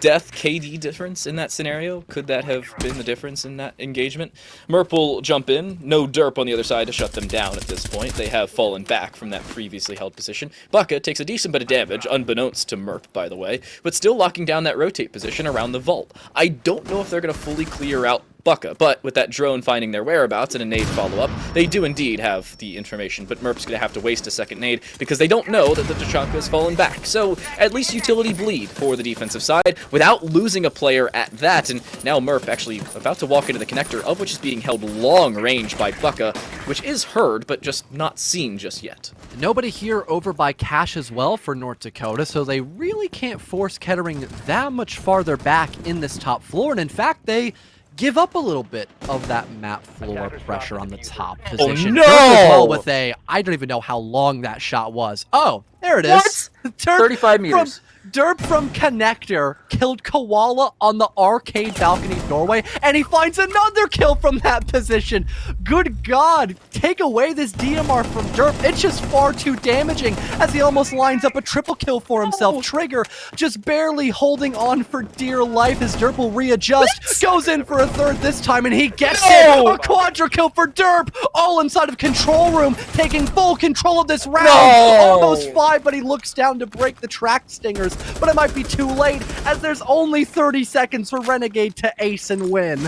death KD difference in that scenario, could that have been the difference in that engagement? Merp will jump in, no Derp on the other side to shut them down at this point. They have fallen back from that previously held position. Baka takes a decent bit of damage, unbeknownst to Merp, by the way, but still locking down that rotate position around the vault. I don't know if they're going to fully clear out Baka, but with that drone finding their whereabouts and a nade follow-up, they do indeed have the information, but Merp's going to have to waste a second nade because they don't know that the Tachanka has fallen back. So, at least utility bleed for the defensive side without losing a player at that, and now Merp actually about to walk into the connector, of which is being held long range by Baka, which is heard, but just not seen just yet. Nobody here over by Cash as well for North Dakota, so they really can't force Kettering that much farther back in this top floor, and in fact, they give up a little bit of that map floor pressure on the top position. no! Derp as well with I don't even know how long that shot was. Oh, there it is. What? Derp 35 meters. Derp from Connector killed Koala on the arcade balcony doorway, and he finds another kill from that position. Good God, take away this DMR from Derp. It's just far too damaging as he almost lines up a triple kill for himself. Trigger just barely holding on for dear life as Derp will readjust. Goes in for a third this time, and he gets it. A quadra kill for Derp, all inside of control room, taking full control of this round. Almost 5, but he looks down to break the track stingers. But it might be too late, as there's only 30 seconds for Renegade to ace and win.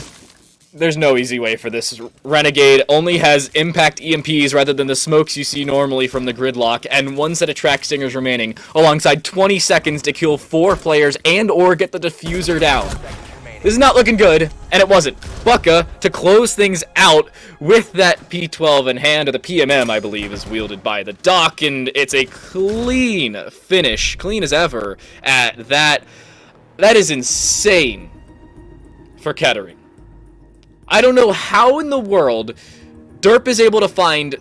There's no easy way for this. Renegade only has impact EMPs rather than the smokes you see normally from the gridlock, and one set of track stingers remaining, alongside 20 seconds to kill 4 players and or get the diffuser down. This is not looking good, and it wasn't. Baka, to close things out with that P12 in hand, or the PMM, I believe, is wielded by the Doc, and it's a clean finish, clean as ever, at that. That is insane for Kettering. I don't know how in the world Derp is able to find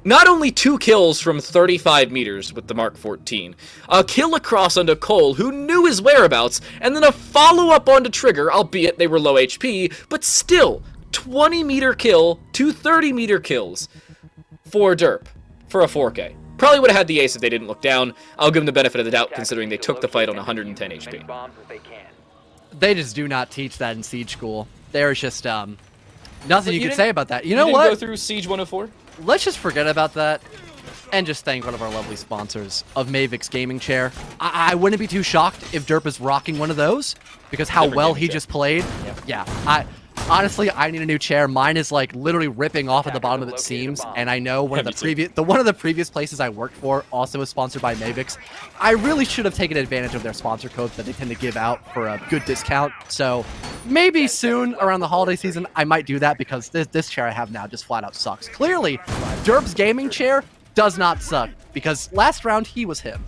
not only 2 kills from 35 meters with the Mark 14, a kill across onto Cole, who knew his whereabouts, and then a follow-up onto Trigger, albeit they were low HP, but still, 20-meter kill, 2 30-meter kills for Derp, for a 4K. Probably would have had the ace if they didn't look down. I'll give them the benefit of the doubt, considering they took the fight on 110 HP. They just do not teach that in Siege School. There's just, nothing you can say about that. You know didn't what? Go through Siege 104? Let's just forget about that and just thank one of our lovely sponsors of Mavix Gaming Chair. I wouldn't be too shocked if Derp is rocking one of those because how Different well gaming he chair. just played. Yeah, honestly, I need a new chair. Mine is like literally ripping off at the bottom of its seams, and I know one of the previous places I worked for also was sponsored by Mavix. I really should have taken advantage of their sponsor codes that they tend to give out for a good discount. So maybe soon around the holiday season I might do that because this chair I have now just flat out sucks. Clearly, Derp's gaming chair does not suck because last round he was him.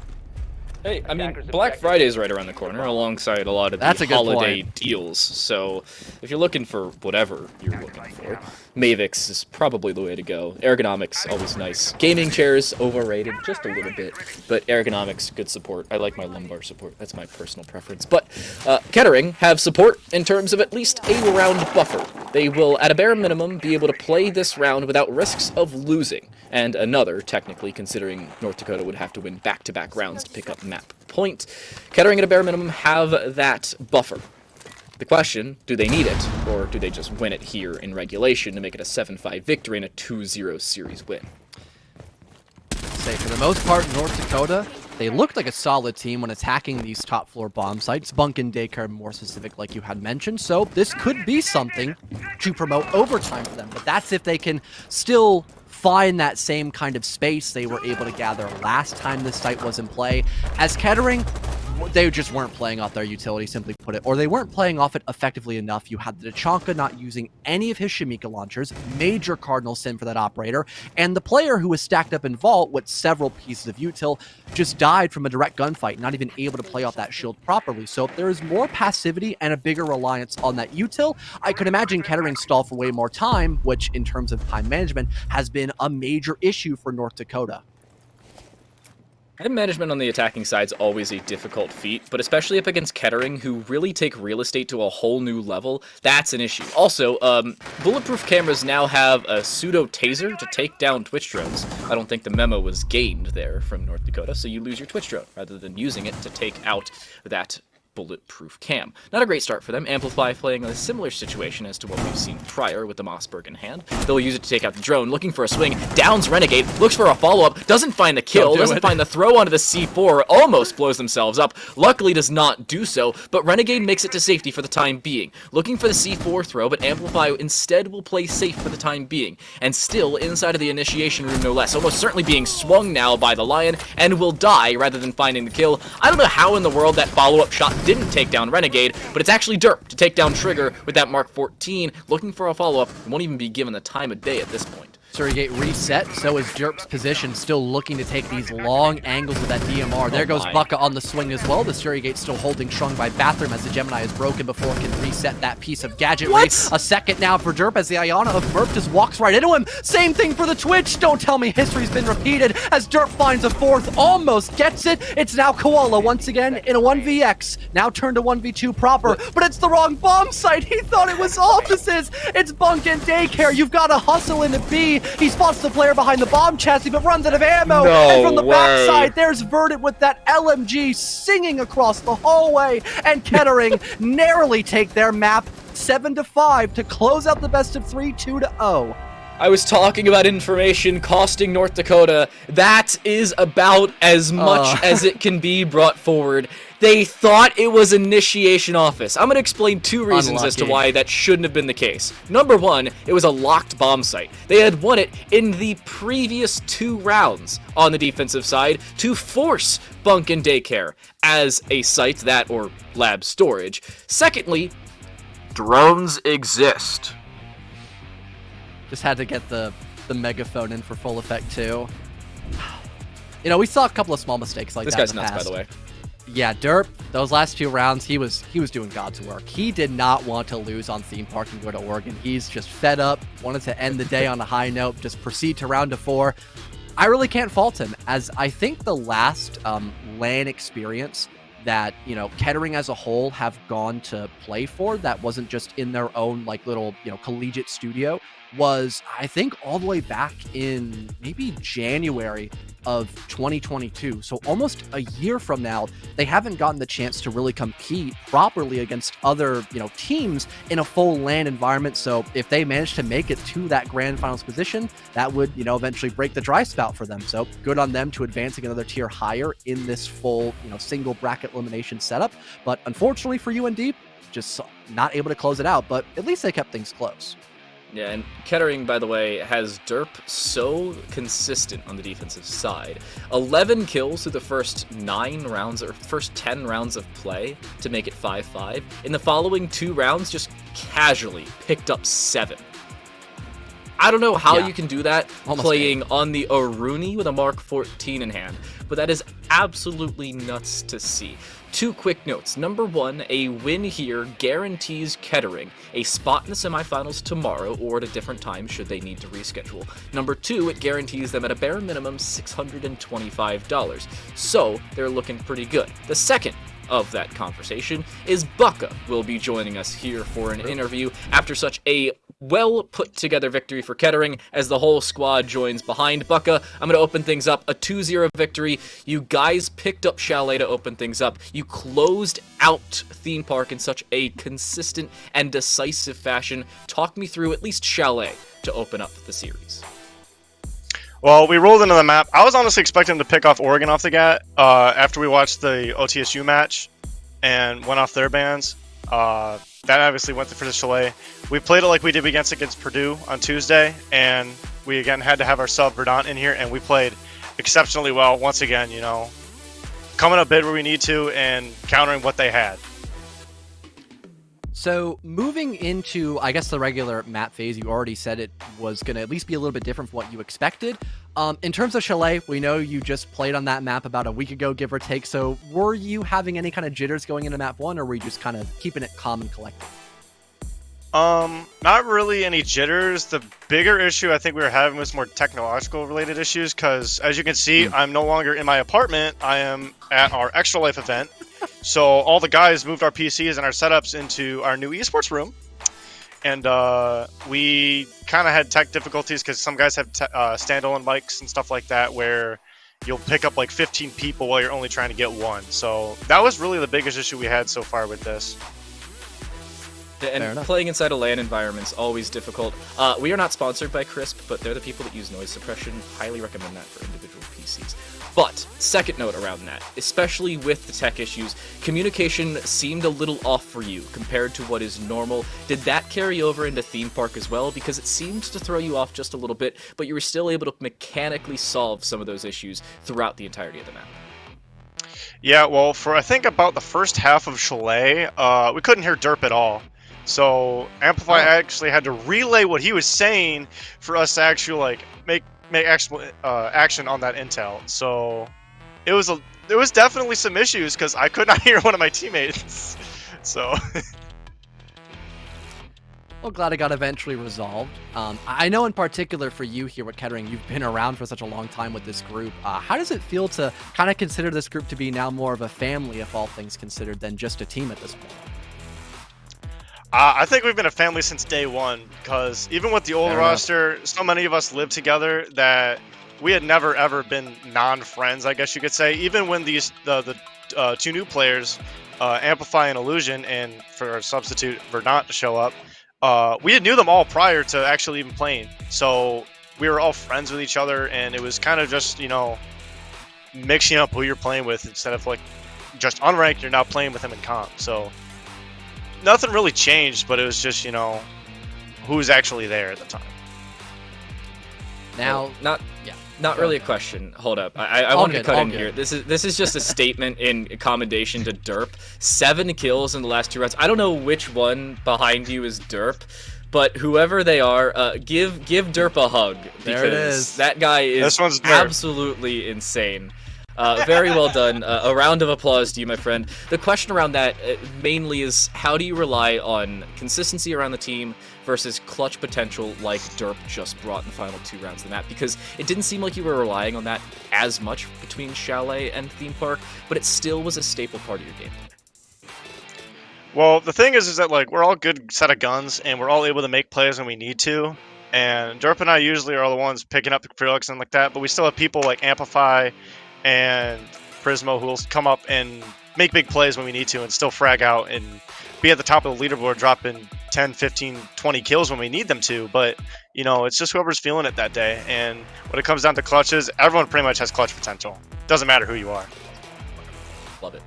Hey, I mean, Black Friday is right around the corner, alongside a lot of That's the a good holiday point. deals. So, if you're looking for whatever you're looking for, Mavix is probably the way to go. Ergonomics, always nice. Gaming chairs, overrated just a little bit, but ergonomics, good support. I like my lumbar support. That's my personal preference. But Kettering have support in terms of at least a round buffer. They will, at a bare minimum, be able to play this round without risks of losing. And another, technically, considering North Dakota would have to win back-to-back rounds to pick up map point. Kettering, at a bare minimum, have that buffer. The question, do they need it, or do they just win it here in regulation to make it a 7-5 victory and a 2-0 series win? Say, for the most part, North Dakota, they looked like a solid team when attacking these top floor bomb sites. Bunk and Daycare more specific, like you had mentioned. So this could be something to promote overtime for them. But that's if they can still find that same kind of space they were able to gather last time this site was in play. As Kettering they just weren't playing off their utility, simply put it, or they weren't playing off it effectively enough. You had the Tachanka not using any of his Shamika launchers, major cardinal sin for that operator, and the player who was stacked up in Vault with several pieces of util just died from a direct gunfight, not even able to play off that shield properly. So if there is more passivity and a bigger reliance on that util, I could imagine Kettering stall for way more time, which in terms of time management has been a major issue for North Dakota. Time management on the attacking side is always a difficult feat, but especially up against Kettering, who really take real estate to a whole new level, that's an issue. Also, bulletproof cameras now have a pseudo taser to take down Twitch drones. I don't think the memo was gained there from North Dakota, so you lose your Twitch drone rather than using it to take out that bulletproof cam. Not a great start for them. Amplify playing a similar situation as to what we've seen prior with the Mossberg in hand. They'll use it to take out the drone, looking for a swing, downs Renegade, looks for a follow-up, doesn't find the kill, doesn't find the throw onto the C4, almost blows themselves up, luckily does not do so, but Renegade makes it to safety for the time being. Looking for the C4 throw, but Amplify instead will play safe for the time being, and still inside of the initiation room no less, almost certainly being swung now by the Lion, and will die rather than finding the kill. I don't know how in the world that follow-up shot didn't take down Renegade, but it's actually Derp to take down Trigger with that Mark 14, looking for a follow-up, won't even be given the time of day at this point. Surrogate reset, so is Derp's position, still looking to take these long angles with that DMR. There goes Bucka on the swing as well. The Surrogate still holding strong by Bathroom as the Gemini is broken before it can reset that piece of gadgetry. A second now for Derp as the Iana of Murph just walks right into him. Same thing for the Twitch. Don't tell me history's been repeated as Derp finds a fourth, almost gets it. It's now Koala once again in a 1vx. Now turned to 1v2 proper, but it's the wrong bomb site. He thought it was offices. It's bunk and daycare. You've got to hustle into B. He spots the player behind the bomb chassis, but runs out of ammo. And from the backside, there's Verdant with that LMG singing across the hallway. And Kettering narrowly take their map 7-5 to close out the best of 3, 2-0. I was talking about information costing North Dakota. That is about as much as it can be brought forward. They thought it was Initiation Office. I'm going to explain two reasons as to why that shouldn't have been the case. Number one, it was a locked bomb site. They had won it in the previous 2 rounds on the defensive side to force Bunk and Daycare as a site that, or lab storage. Secondly, drones exist. Just had to get the megaphone in for full effect too. You know, we saw a couple of small mistakes like this that. This guy's nuts, by the way. Yeah, Derp, those last 2 rounds, he was doing God's work. He did not want to lose on Theme Park and go to Oregon. He's just fed up, wanted to end the day on a high note, just proceed to round of 4. I really can't fault him, as I think the last LAN experience that, you know, Kettering as a whole have gone to play for, that wasn't just in their own, like, little, you know, collegiate studio, was, I think, all the way back in maybe January of 2022. So almost a year from now, they haven't gotten the chance to really compete properly against other, you know, teams in a full LAN environment. So if they manage to make it to that grand finals position, that would, you know, eventually break the dry spout for them. So good on them to advancing another tier higher in this full, you know, single bracket elimination setup. But unfortunately for UND, just not able to close it out, but at least they kept things close. Yeah, and Kettering, by the way, has Derp so consistent on the defensive side. 11 kills through the first 9 rounds, or first 10 rounds of play to make it 5-5. In the following 2 rounds, just casually picked up 7. I don't know how you can do that playing on the Aruni with a Mark 14 in hand, but that is absolutely nuts to see. 2 quick notes. Number 1, a win here guarantees Kettering a spot in the semifinals tomorrow or at a different time should they need to reschedule. Number 2, it guarantees them at a bare minimum $625. So they're looking pretty good. The second of that conversation is Bucka will be joining us here for an interview after such a well put together victory for Kettering as the whole squad joins behind Bucka. I'm going to open things up, a 2-0 victory. You guys picked up Chalet to open things up. You closed out Theme Park in such a consistent and decisive fashion. Talk me through at least Chalet to open up the series. Well, we rolled into the map. I was honestly expecting to pick off Oregon off the bat after we watched the OTSU match and went off their bans. That obviously went for the Chalet. We played it like we did against Purdue on Tuesday, and we again had to have our sub Verdant in here, and we played exceptionally well. Once again, you know, coming up big where we need to and countering what they had. So moving into, I guess, the regular map phase, you already said it was going to at least be a little bit different from what you expected. In terms of Chalet, we know you just played on that map about a week ago, give or take. So were you having any kind of jitters going into map 1, or were you just kind of keeping it calm and collected? Not really any jitters. The bigger issue I think we were having was more technological related issues, because as you can see, I'm no longer in my apartment. I am at our Extra Life event. So all the guys moved our PCs and our setups into our new esports room. And we kind of had tech difficulties because some guys have standalone mics and stuff like that where you'll pick up like 15 people while you're only trying to get one. So that was really the biggest issue we had so far with this. And playing inside a LAN environment is always difficult. We are not sponsored by Crisp, but they're the people that use noise suppression. Highly recommend that for individual PCs. But, second note around that, especially with the tech issues, communication seemed a little off for you compared to what is normal. Did that carry over into Theme Park as well? Because it seemed to throw you off just a little bit, but you were still able to mechanically solve some of those issues throughout the entirety of the map. Yeah, well, for I think about the first half of Chalet, we couldn't hear Derp at all. So Amplify actually had to relay what he was saying for us to actually like make actual action on that intel. So there was definitely some issues because I could not hear one of my teammates. So Well, glad it got eventually resolved. I know in particular for you here at Kettering, you've been around for such a long time with this group. How does it feel to kind of consider this group to be now more of a family, if all things considered, than just a team at this point? I think we've been a family since day one, because even with the old roster, so many of us lived together that we had never ever been non-friends, I guess you could say. Even when the two new players, Amplify and Illusion, and for our substitute Verdant to show up, we had knew them all prior to actually even playing. So we were all friends with each other, and it was kind of just, you know, mixing up who you're playing with instead of like just unranked, you're now playing with them in comp. So nothing really changed, but it was just, you know, who's actually there at the time. Now, not really a question. Hold up, I wanted to cut in here. This is just a statement in commendation to Derp. 7 kills in the last 2 rounds. I don't know which one behind you is Derp, but whoever they are, give Derp a hug, because that guy is absolutely insane. Very well done. A round of applause to you, my friend. The question around that mainly is, how do you rely on consistency around the team versus clutch potential like Derp just brought in the final 2 rounds of the map? Because it didn't seem like you were relying on that as much between Chalet and Theme Park, but it still was a staple part of your game. Well, the thing is that like we're all good set of guns, and we're all able to make plays when we need to. And Derp and I usually are the ones picking up the Acrylics and like that, but we still have people like Amplify and Prismo who will come up and make big plays when we need to and still frag out and be at the top of the leaderboard dropping 10, 15, 20 kills when we need them to. But, you know, it's just whoever's feeling it that day. And when it comes down to clutches, everyone pretty much has clutch potential. Doesn't matter who you are. Love it.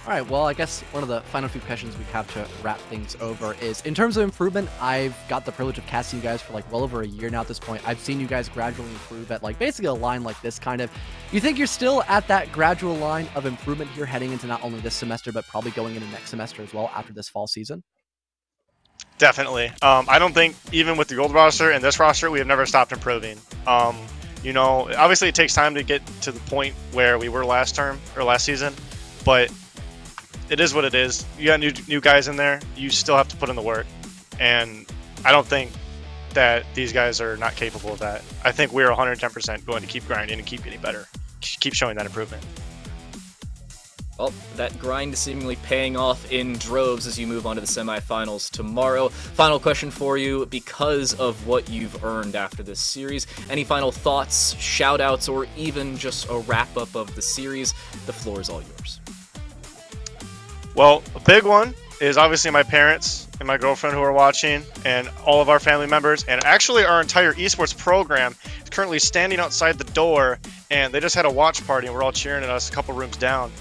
All right, well, I guess one of the final few questions we have to wrap things over is, in terms of improvement, I've got the privilege of casting you guys for like well over a year now at this point. I've seen you guys gradually improve at like basically a line like this kind of. You think you're still at that gradual line of improvement here heading into not only this semester, but probably going into next semester as well after this fall season? Definitely. I don't think even with the old roster and this roster, we have never stopped improving. You know, obviously it takes time to get to the point where we were last term or last season, but it is what it is. You got new guys in there. You still have to put in the work, and I don't think that these guys are not capable of that. I think we're 110% going to keep grinding and keep getting better, keep showing that improvement. Well, that grind is seemingly paying off in droves as you move on to the semifinals tomorrow. Final question for you, because of what you've earned after this series. Any final thoughts, shout-outs, or even just a wrap-up of the series? The floor is all yours. Well, a big one is obviously my parents and my girlfriend who are watching, and all of our family members, and actually our entire esports program is currently standing outside the door, and they just had a watch party and we're all cheering at us a couple rooms down.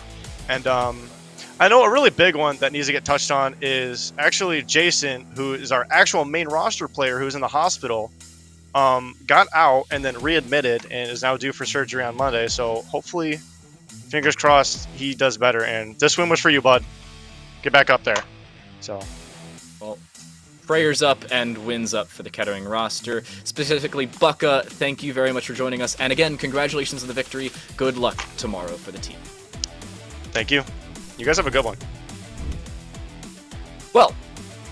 And I know a really big one that needs to get touched on is actually Jason, who is our actual main roster player who's in the hospital, got out and then readmitted and is now due for surgery on Monday. So hopefully, fingers crossed he does better. And this win was for you, bud. Get back up there. So, well, prayers up and wins up for the Kettering roster. Specifically, Bucka, thank you very much for joining us. And again, congratulations on the victory. Good luck tomorrow for the team. Thank you. You guys have a good one. Well,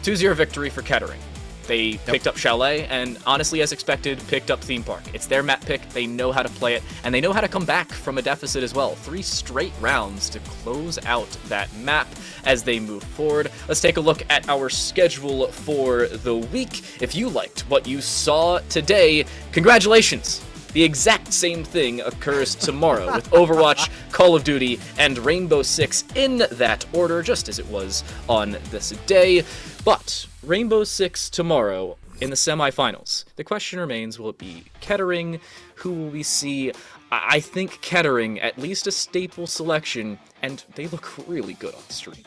2-0 victory for Kettering. They picked up Chalet, and honestly, as expected, picked up Theme Park. It's their map pick, they know how to play it, and they know how to come back from a deficit as well. 3 straight rounds to close out that map as they move forward. Let's take a look at our schedule for the week. If you liked what you saw today, congratulations! The exact same thing occurs tomorrow with Overwatch, Call of Duty, and Rainbow Six in that order, just as it was on this day. But Rainbow Six tomorrow in the semifinals. The question remains, will it be Kettering? Who will we see? I think Kettering, at least a staple selection, and they look really good on stream.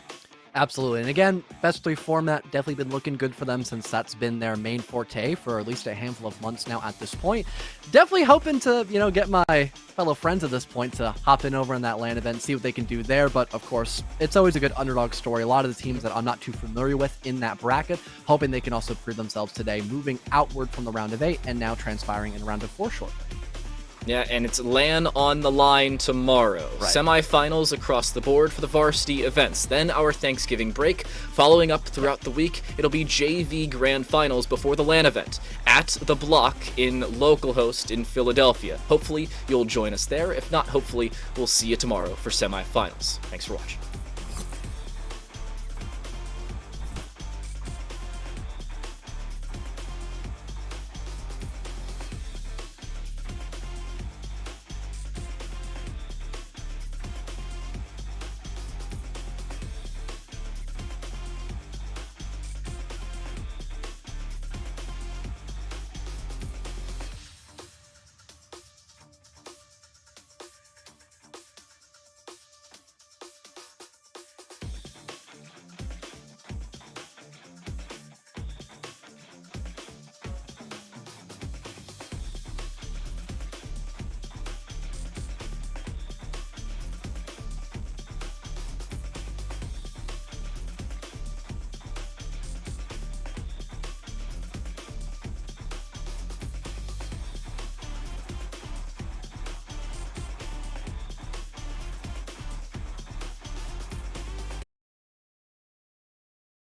Absolutely. And again, best 3 format definitely been looking good for them since that's been their main forte for at least a handful of months now at this point. Definitely hoping to, get my fellow friends at this point to hop in over in that LAN event, see what they can do there. But of course, it's always a good underdog story. A lot of the teams that I'm not too familiar with in that bracket, hoping they can also prove themselves today, moving outward from the round of 8 and now transpiring in round of 4 shortly. Yeah, and it's LAN on the line tomorrow. Right. Semi-finals across the board for the varsity events. Then our Thanksgiving break. Following up throughout the week, it'll be JV Grand Finals before the LAN event at the Block in localhost in Philadelphia. Hopefully, you'll join us there. If not, hopefully, we'll see you tomorrow for semi-finals. Thanks for watching.